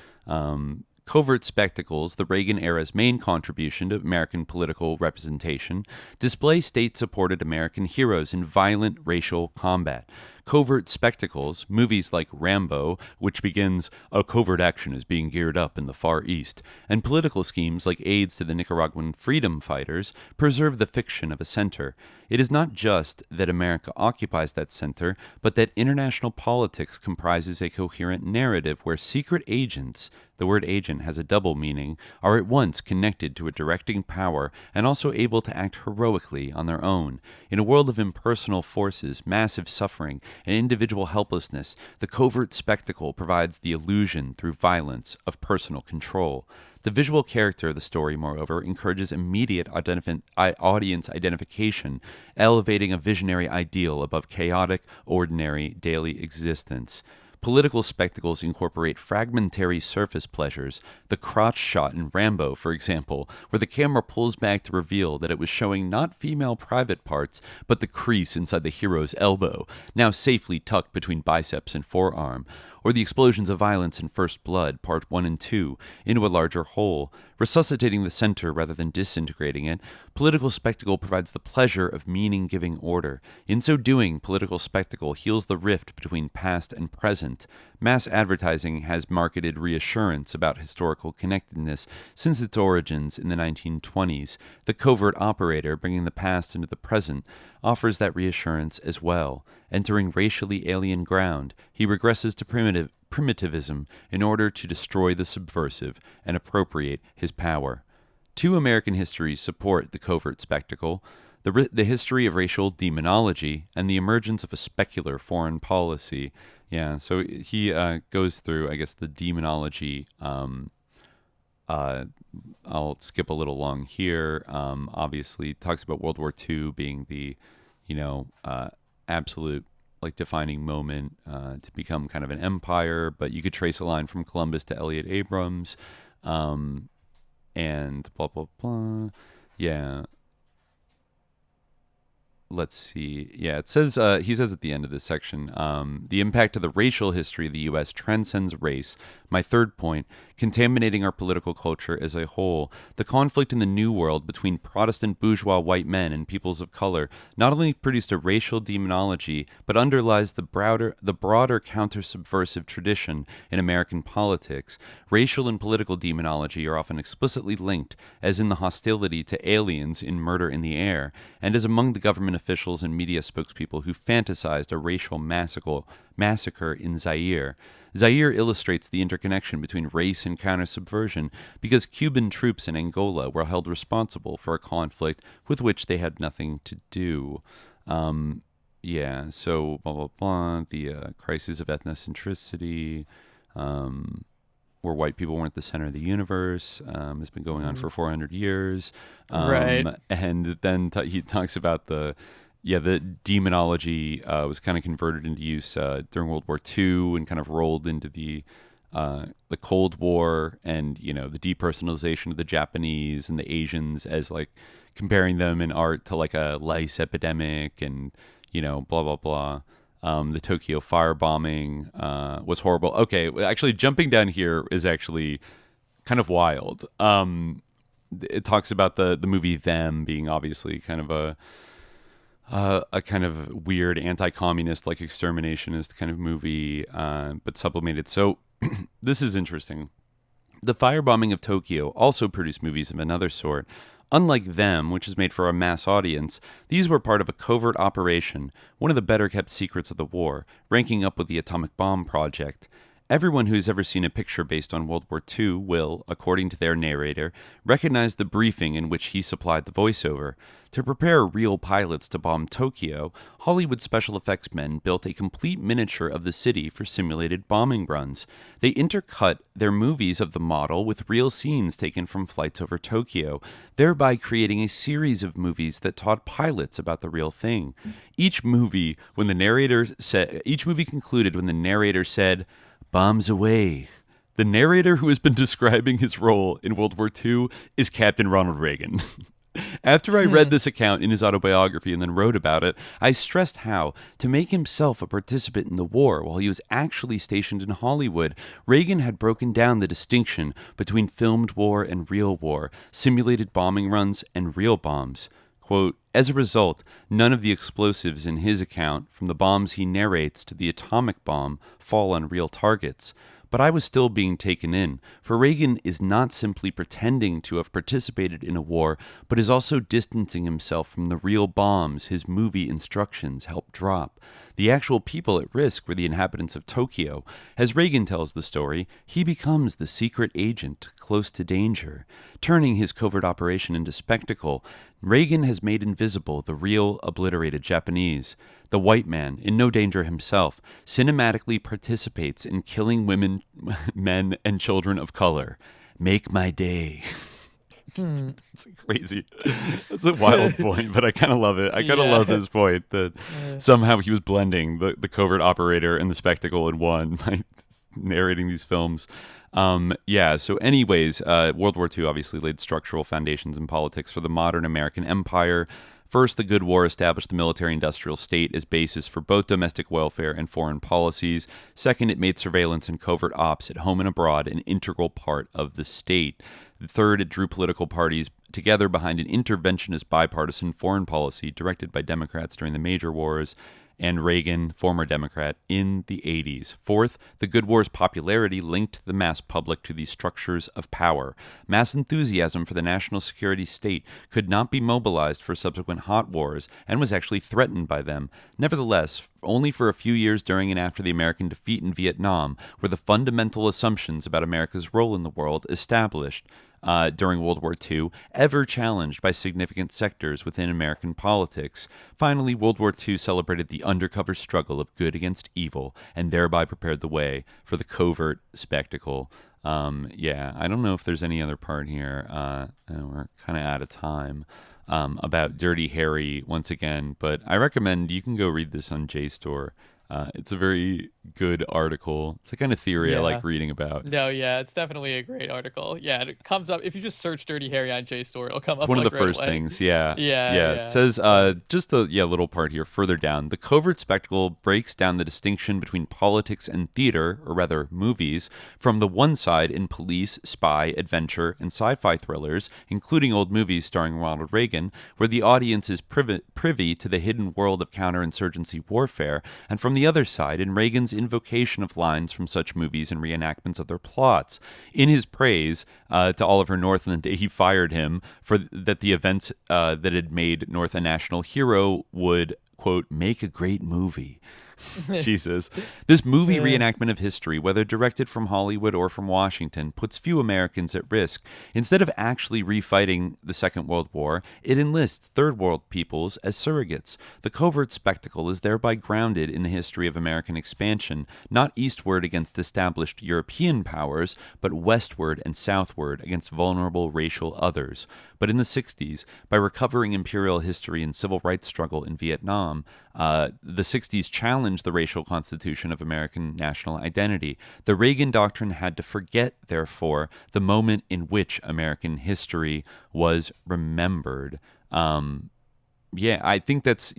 Covert spectacles, the Reagan era's main contribution to American political representation, display state-supported American heroes in violent racial combat. Covert spectacles, movies like Rambo, which begins, a covert action is being geared up in the Far East, and political schemes like aids to the Nicaraguan freedom fighters, preserve the fiction of a center. It is not just that America occupies that center, but that international politics comprises a coherent narrative where secret agents, the word agent has a double meaning, are at once connected to a directing power and also able to act heroically on their own. In a world of impersonal forces, massive suffering, and individual helplessness, the covert spectacle provides the illusion through violence of personal control. The visual character of the story, moreover, encourages immediate audience identification, elevating a visionary ideal above chaotic, ordinary, daily existence. Political spectacles incorporate fragmentary surface pleasures, the crotch shot in Rambo, for example, where the camera pulls back to reveal that it was showing not female private parts, but the crease inside the hero's elbow, now safely tucked between biceps and forearm, or the explosions of violence in First Blood, Part 1 and 2, into a larger whole. Resuscitating the center rather than disintegrating it, political spectacle provides the pleasure of meaning-giving order. In so doing, political spectacle heals the rift between past and present. Mass advertising has marketed reassurance about historical connectedness since its origins in the 1920s. The covert operator, bringing the past into the present, offers that reassurance as well. Entering racially alien ground, he regresses to primitivism in order to destroy the subversive and appropriate his power. Two American histories support the covert spectacle: the history of racial demonology and the emergence of a specular foreign policy. Yeah, so he goes through, I guess, the demonology. I'll skip a little long here. Obviously, talks about World War II being the, absolute defining moment to become kind of an empire. But you could trace a line from Columbus to Elliott Abrams, and blah blah blah. Yeah. Let's see. Yeah, it says, he says at the end of this section, the impact of the racial history of the U.S. transcends race. My third point, contaminating our political culture as a whole. The conflict in the New World between Protestant bourgeois white men and peoples of color not only produced a racial demonology, but underlies the broader counter-subversive tradition in American politics. Racial and political demonology are often explicitly linked, as in the hostility to aliens in Murder in the Air, and as among the government officials and media spokespeople who fantasized a racial massacre in Zaire. Zaire illustrates the interconnection between race and counter-subversion because Cuban troops in Angola were held responsible for a conflict with which they had nothing to do. So blah, blah, blah, the crisis of ethnocentricity, where white people weren't the center of the universe, has been going on for 400 years. Right. And then he talks about the demonology was kind of converted into use during World War II and kind of rolled into the Cold War, and the depersonalization of the Japanese and the Asians as comparing them in art to a lice epidemic, and blah blah blah. The Tokyo firebombing was horrible. Okay, actually jumping down here is actually kind of wild. It talks about the movie Them being obviously kind of a kind of weird anti-communist, exterminationist kind of movie, but sublimated. So this is interesting. The firebombing of Tokyo also produced movies of another sort. Unlike Them, which is made for a mass audience, these were part of a covert operation, one of the better-kept secrets of the war, ranking up with the atomic bomb project. Everyone who's ever seen a picture based on World War II will, according to their narrator, recognize the briefing in which he supplied the voiceover. To prepare real pilots to bomb Tokyo, Hollywood special effects men built a complete miniature of the city for simulated bombing runs. They intercut their movies of the model with real scenes taken from flights over Tokyo, thereby creating a series of movies that taught pilots about the real thing. Each movie concluded when the narrator said, "Bombs away." The narrator who has been describing his role in World War II is Captain Ronald Reagan. After I read this account in his autobiography and then wrote about it, I stressed how, to make himself a participant in the war while he was actually stationed in Hollywood, Reagan had broken down the distinction between filmed war and real war, simulated bombing runs and real bombs. Quote, as a result, none of the explosives in his account, from the bombs he narrates to the atomic bomb, fall on real targets. But I was still being taken in, for Reagan is not simply pretending to have participated in a war, but is also distancing himself from the real bombs his movie instructions helped drop. The actual people at risk were the inhabitants of Tokyo. As Reagan tells the story, he becomes the secret agent close to danger. Turning his covert operation into spectacle, Reagan has made invisible the real obliterated Japanese. The white man, in no danger himself, cinematically participates in killing women, men, and children of color. Make my day. It's crazy. It's a wild point, but I kind of love it. I kind of love this point that somehow he was blending the covert operator and the spectacle in one by narrating these films. So anyways, World War II obviously laid structural foundations in politics for the modern American empire. First, the good war established the military-industrial state as basis for both domestic welfare and foreign policies. Second, it made surveillance and covert ops at home and abroad an integral part of the state. Third, it drew political parties together behind an interventionist bipartisan foreign policy directed by Democrats during the major wars, and Reagan, former Democrat, in the 80s. Fourth, the good war's popularity linked the mass public to these structures of power. Mass enthusiasm for the national security state could not be mobilized for subsequent hot wars and was actually threatened by them. Nevertheless, only for a few years during and after the American defeat in Vietnam were the fundamental assumptions about America's role in the world established. During World War II, ever challenged by significant sectors within American politics. Finally, World War II celebrated the undercover struggle of good against evil and thereby prepared the way for the covert spectacle. I don't know if there's any other part here. We're kind of out of time about Dirty Harry once again, but I recommend you can go read this on JSTOR. It's a very good article. It's the kind of theory I like reading about. No, it's definitely a great article. Yeah, it comes up if you just search Dirty Harry on JSTOR, it'll come up. It's one of the right first away. things. Yeah. It says just a little part here further down. The covert spectacle breaks down the distinction between politics and theater, or rather movies, from the one side in police, spy, adventure, and sci-fi thrillers, including old movies starring Ronald Reagan, where the audience is privy to the hidden world of counterinsurgency warfare, and from the other side in Reagan's invocation of lines from such movies and reenactments of their plots. In his praise to Oliver North on the day he fired him for that the events that had made North a national hero would, quote, make a great movie. Jesus. This movie reenactment of history, whether directed from Hollywood or from Washington, puts few Americans at risk. Instead of actually refighting the Second World War, it enlists Third World peoples as surrogates. The covert spectacle is thereby grounded in the history of American expansion, not eastward against established European powers, but westward and southward against vulnerable racial others. But in the 60s, by recovering imperial history and civil rights struggle in Vietnam, the 60s challenged the racial constitution of American national identity. The Reagan Doctrine had to forget, therefore, the moment in which American history was remembered. I think that's,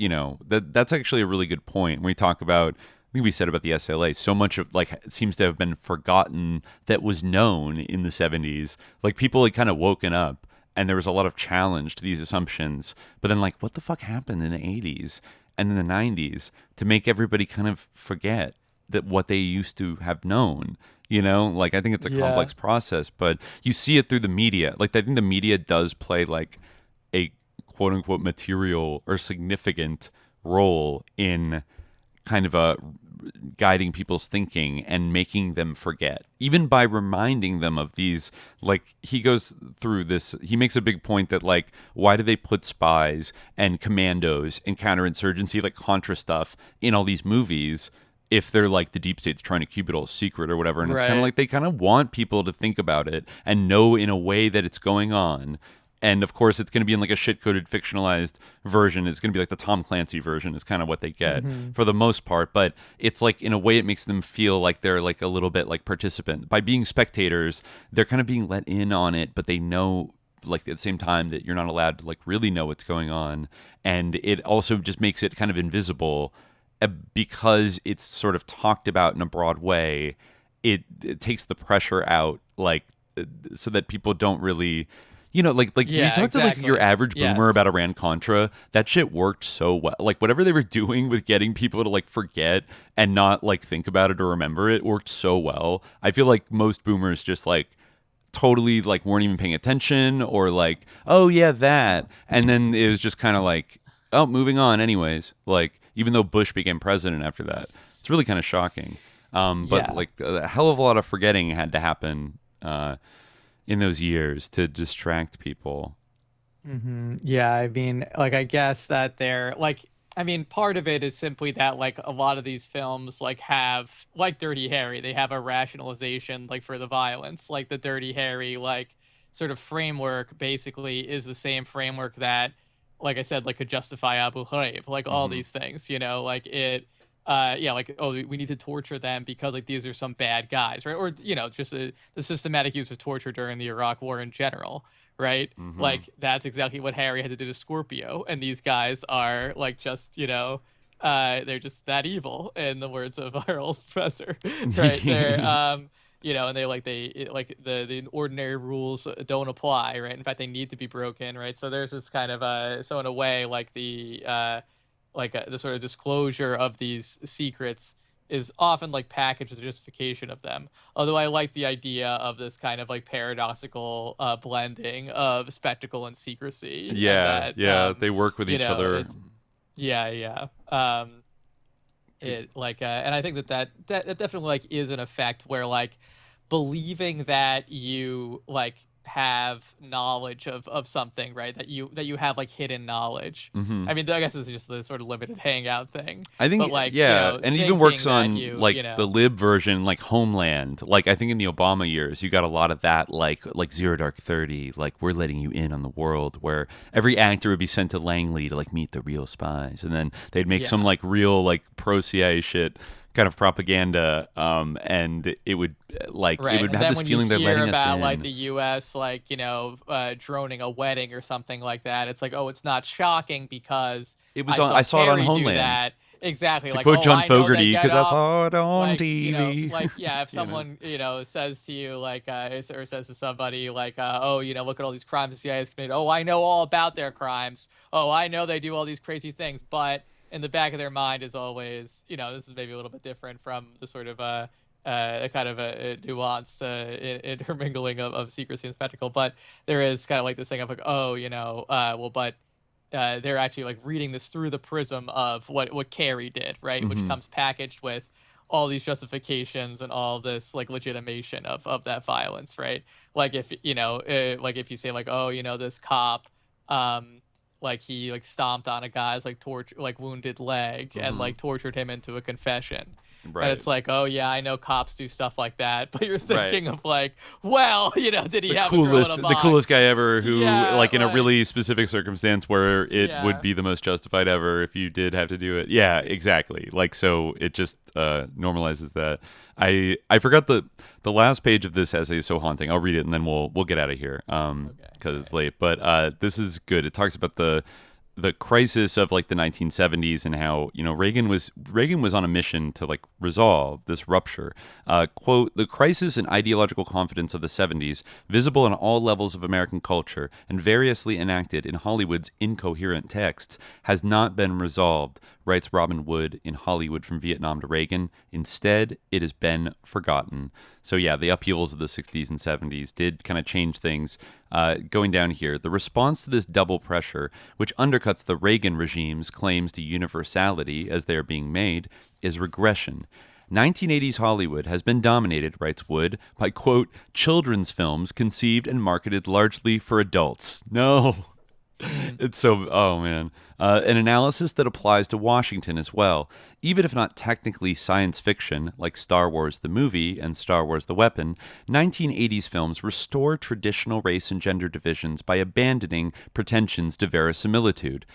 that's actually a really good point. When we talk about, I think we said about the SLA, so much of it seems to have been forgotten that was known in the 70s. Like people had kind of woken up and there was a lot of challenge to these assumptions. But then what the fuck happened in the 80s? And in the 90s to make everybody kind of forget that what they used to have known, I think it's a complex process, but you see it through the media. I think the media does play a quote unquote material or significant role in kind of guiding people's thinking and making them forget, even by reminding them of these. He goes through this, he makes a big point that why do they put spies and commandos and counterinsurgency Contra stuff in all these movies if they're the deep state's trying to keep it all secret or whatever? And it's kind of they kind of want people to think about it and know in a way that it's going on. And of course, it's going to be in a shit-coded, fictionalized version. It's going to be the Tom Clancy version is kind of what they get for the most part. But it's in a way, it makes them feel like they're a little bit participant. By being spectators, they're kind of being let in on it, but they know like at the same time that you're not allowed to like really know what's going on, and it also just makes it kind of invisible because it's sort of talked about in a broad way. It takes the pressure out, like so that people don't really. Like when you talk to like your average boomer about Iran-Contra, that shit worked so well. Like whatever they were doing with getting people to like forget and not like think about it or remember it worked so well. I feel like most boomers just like totally like weren't even paying attention or like, oh yeah, that. And then it was just kind of like, oh, moving on anyways. Like even though Bush became president after that, it's really kind of shocking. But like a hell of a lot of forgetting had to happen in those years to distract people. Mm-hmm. Yeah, I mean, like, I guess that they're like, I mean, part of it is simply that like a lot of these films like have like Dirty Harry, they have a rationalization like for the violence. Like the Dirty Harry like sort of framework basically is the same framework that, like I said, like could justify Abu Ghraib, like all these things, like it. Like, oh, we need to torture them because like these are some bad guys, right? Or just the systematic use of torture during the Iraq War in general, right? Like that's exactly what Harry had to do to Scorpio, and these guys are like just they're just that evil, in the words of our old professor, right? They're and the ordinary rules don't apply, right? In fact, they need to be broken, right? So there's this kind of so in a way like the sort of disclosure of these secrets is often like packaged with the justification of them. Although I like the idea of this kind of like paradoxical blending of spectacle and secrecy. Yeah, they work with each other. And I think that definitely like is an effect where like believing that you like have knowledge of something, right, that you have like hidden knowledge. I mean, I guess it's just the sort of limited hangout thing, I think, but, like, and it even works on the lib version, like Homeland. Like I think in the Obama years you got a lot of that, like Zero Dark 30, like we're letting you in on the world, where every actor would be sent to Langley to like meet the real spies, and then they'd make some like real like pro CIA shit kind of propaganda, and it would like it would have this feeling they're letting us in. About like the U.S. like droning a wedding or something like that, it's like, oh, it's not shocking because it was I saw it on Homeland. That. Exactly. To like, quote John Fogerty, because that's hard on like, TV. If someone says to you like or says to somebody like oh, look at all these crimes the CIA has committed. Oh, I know all about their crimes. Oh, I know they do all these crazy things, but in the back of their mind is always, this is maybe a little bit different from the sort of a kind of a nuanced intermingling of secrecy and spectacle. But there is kind of like this thing of like, oh, but they're actually like reading this through the prism of what Carey did, right? Which comes packaged with all these justifications and all this like legitimation of that violence, right? Like if if you say like, oh, this cop like he like stomped on a guy's like wounded leg and like tortured him into a confession. Right. And it's like, oh yeah, I know cops do stuff like that, but you're thinking of like, well, did he have the coolest guy ever who like in a really specific circumstance where it would be the most justified ever if you did have to do it. Yeah, exactly. Like, so it just normalizes that. I forgot the last page of this essay is so haunting. I'll read it and then we'll get out of here because it's late. But this is good. It talks about the crisis of like the 1970s and how Reagan was on a mission to like resolve this rupture. Quote, the crisis in ideological confidence of the 70s, visible in all levels of American culture and variously enacted in Hollywood's incoherent texts, has not been resolved, writes Robin Wood in Hollywood from Vietnam to Reagan. Instead, it has been forgotten. So yeah, the upheavals of the 60s and 70s did kind of change things. Going down here, the response to this double pressure, which undercuts the Reagan regime's claims to universality as they are being made, is regression. 1980s Hollywood has been dominated, writes Wood, by, quote, children's films conceived and marketed largely for adults. No. It's so, oh man. An analysis that applies to Washington as well. Even if not technically science fiction, like Star Wars the movie and Star Wars the weapon, 1980s films restore traditional race and gender divisions by abandoning pretensions to verisimilitude.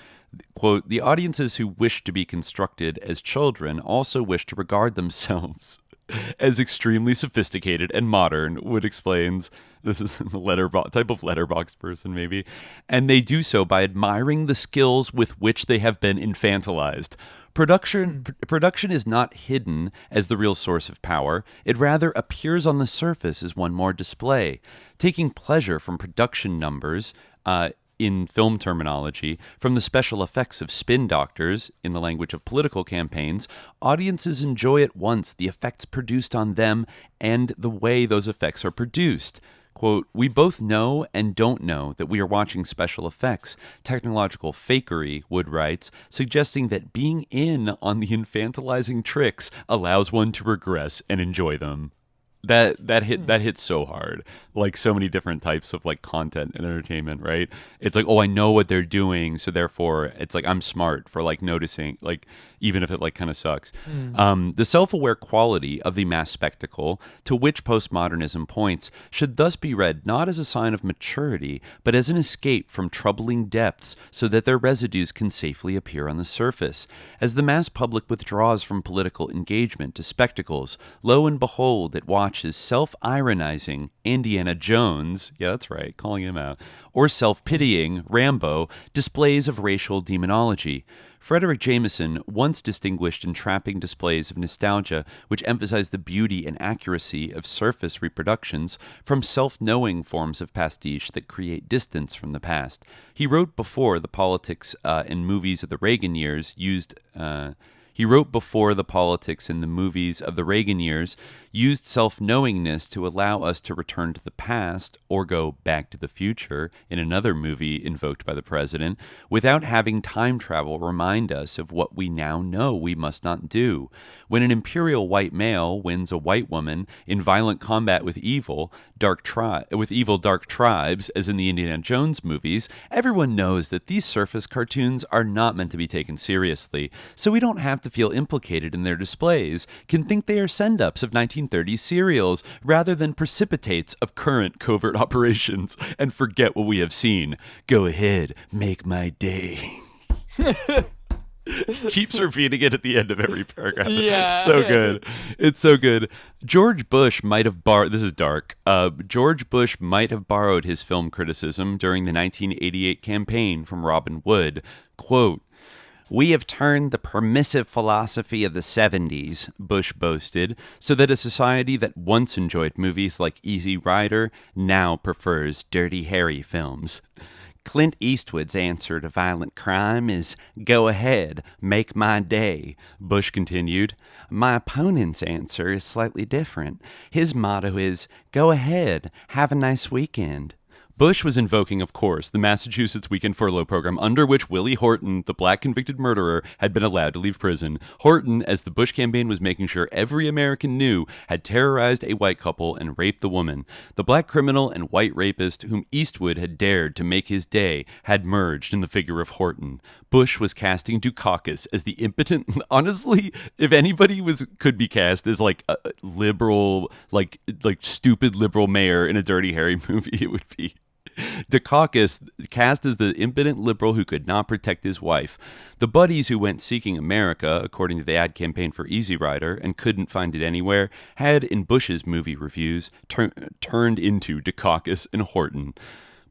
Quote, the audiences who wish to be constructed as children also wish to regard themselves as extremely sophisticated and modern, Wood explains. This is the type of letterbox person, maybe. And they do so by admiring the skills with which they have been infantilized. Production is not hidden as the real source of power. It rather appears on the surface as one more display. Taking pleasure from production numbers, in film terminology, from the special effects of spin doctors, in the language of political campaigns, audiences enjoy at once the effects produced on them and the way those effects are produced. Quote, "We both know and don't know that we are watching special effects, technological fakery," Wood writes, suggesting that being in on the infantilizing tricks allows one to regress and enjoy them. That hits so hard, like so many different types of like content and entertainment, right? It's like, oh, I know what they're doing, so therefore it's like I'm smart for like noticing, like even if it like kind of sucks. The self-aware quality of the mass spectacle to which postmodernism points should thus be read not as a sign of maturity, but as an escape from troubling depths so that their residues can safely appear on the surface. As the mass public withdraws from political engagement to spectacles, lo and behold, it watches self-ironizing Indiana Jones, yeah, that's right, calling him out, or self-pitying Rambo displays of racial demonology. Frederick Jameson once distinguished entrapping displays of nostalgia which emphasize the beauty and accuracy of surface reproductions from self-knowing forms of pastiche that create distance from the past. He wrote before the politics in movies of the Reagan years used self-knowingness to allow us to return to the past or go back to the future in another movie invoked by the president without having time travel remind us of what we now know we must not do. When an imperial white male wins a white woman in violent combat with evil dark tribes, as in the Indiana Jones movies, everyone knows that these surface cartoons are not meant to be taken seriously, so we don't have to feel implicated in their displays, can think they are send-ups of 1930s serials rather than precipitates of current covert operations, and forget what we have seen. Go ahead, make my day. Keeps repeating it at the end of every paragraph. Yeah. It's so good. It's so good. George Bush might have borrowed, this is dark, George Bush might have borrowed his film criticism during the 1988 campaign from Robin Wood. Quote, "We have turned the permissive philosophy of the 70s, Bush boasted, so that a society that once enjoyed movies like Easy Rider now prefers Dirty Harry films. Clint Eastwood's answer to violent crime is, 'Go ahead, make my day,'" Bush continued. "My opponent's answer is slightly different. His motto is, 'Go ahead, have a nice weekend.'" Bush was invoking, of course, the Massachusetts Weekend Furlough Program under which Willie Horton, the black convicted murderer, had been allowed to leave prison. Horton, as the Bush campaign was making sure every American knew, had terrorized a white couple and raped the woman. The black criminal and white rapist whom Eastwood had dared to make his day had merged in the figure of Horton. Bush was casting Dukakis as the impotent. Honestly, if anybody could be cast as like a liberal, like stupid liberal mayor in a Dirty Harry movie, it would be Dukakis, cast as the impotent liberal who could not protect his wife. The buddies who went seeking America, according to the ad campaign for Easy Rider, and couldn't find it anywhere, had, in Bush's movie reviews, turned into Dukakis and Horton.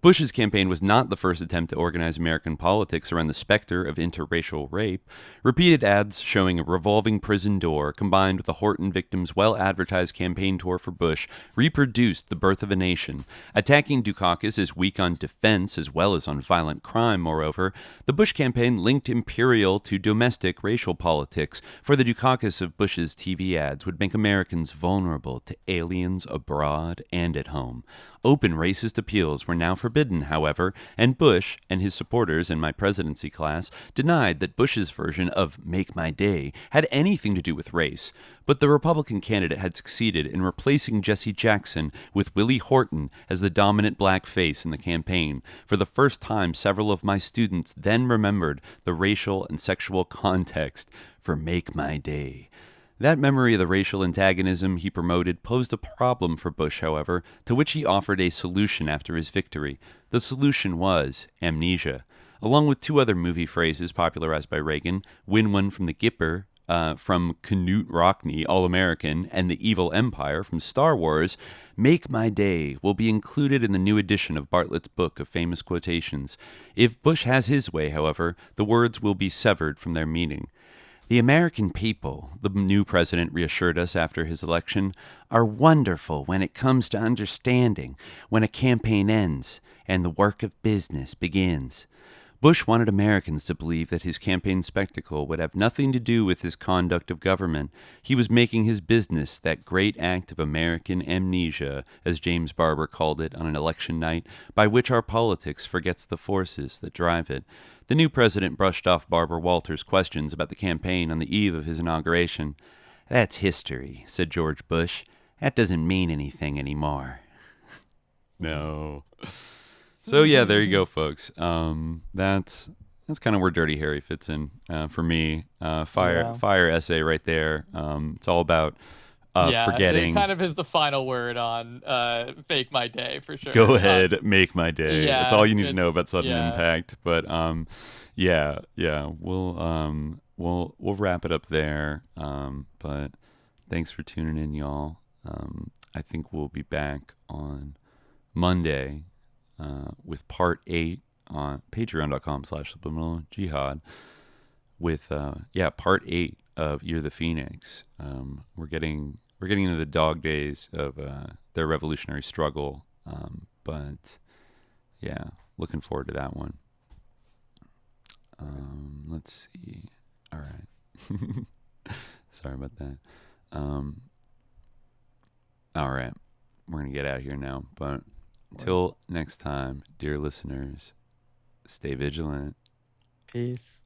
Bush's campaign was not the first attempt to organize American politics around the specter of interracial rape. Repeated ads showing a revolving prison door, combined with the Horton victims' well-advertised campaign tour for Bush, reproduced the birth of a nation. Attacking Dukakis as weak on defense as well as on violent crime, moreover, the Bush campaign linked imperial to domestic racial politics, for the Dukakis of Bush's TV ads would make Americans vulnerable to aliens abroad and at home. Open racist appeals were now forbidden, however, and Bush and his supporters in my presidency class denied that Bush's version of Make My Day had anything to do with race. But the Republican candidate had succeeded in replacing Jesse Jackson with Willie Horton as the dominant black face in the campaign. For the first time, several of my students then remembered the racial and sexual context for Make My Day. That memory of the racial antagonism he promoted posed a problem for Bush, however, to which he offered a solution after his victory. The solution was amnesia. Along with two other movie phrases popularized by Reagan, "Win one from the Gipper," from Knute Rockne, All-American, and the Evil Empire from Star Wars, Make My Day will be included in the new edition of Bartlett's Book of Famous Quotations. If Bush has his way, however, the words will be severed from their meaning. The American people, the new president reassured us after his election, are wonderful when it comes to understanding when a campaign ends and the work of business begins. Bush wanted Americans to believe that his campaign spectacle would have nothing to do with his conduct of government. He was making his business that great act of American amnesia, as James Barber called it on an election night, by which our politics forgets the forces that drive it. The new president brushed off Barbara Walters' questions about the campaign on the eve of his inauguration. That's history, said George Bush. That doesn't mean anything anymore. No. So yeah, there you go, folks. That's kind of where Dirty Harry fits in for me. Fire essay right there. It's all about forgetting. It kind of is the final word on Make My Day for sure. Go ahead, make my day. Yeah, that's all you need to know about sudden impact. But we'll wrap it up there. But thanks for tuning in, y'all. I think we'll be back on Monday with part 8 on patreon.com/subliminal-jihad with part 8 of You're the Phoenix. We're getting into the dog days of their revolutionary struggle, but yeah, looking forward to that one. Let's see. All right. Sorry about that. All right, we're gonna get out of here now, but until next time, dear listeners, stay vigilant. Peace.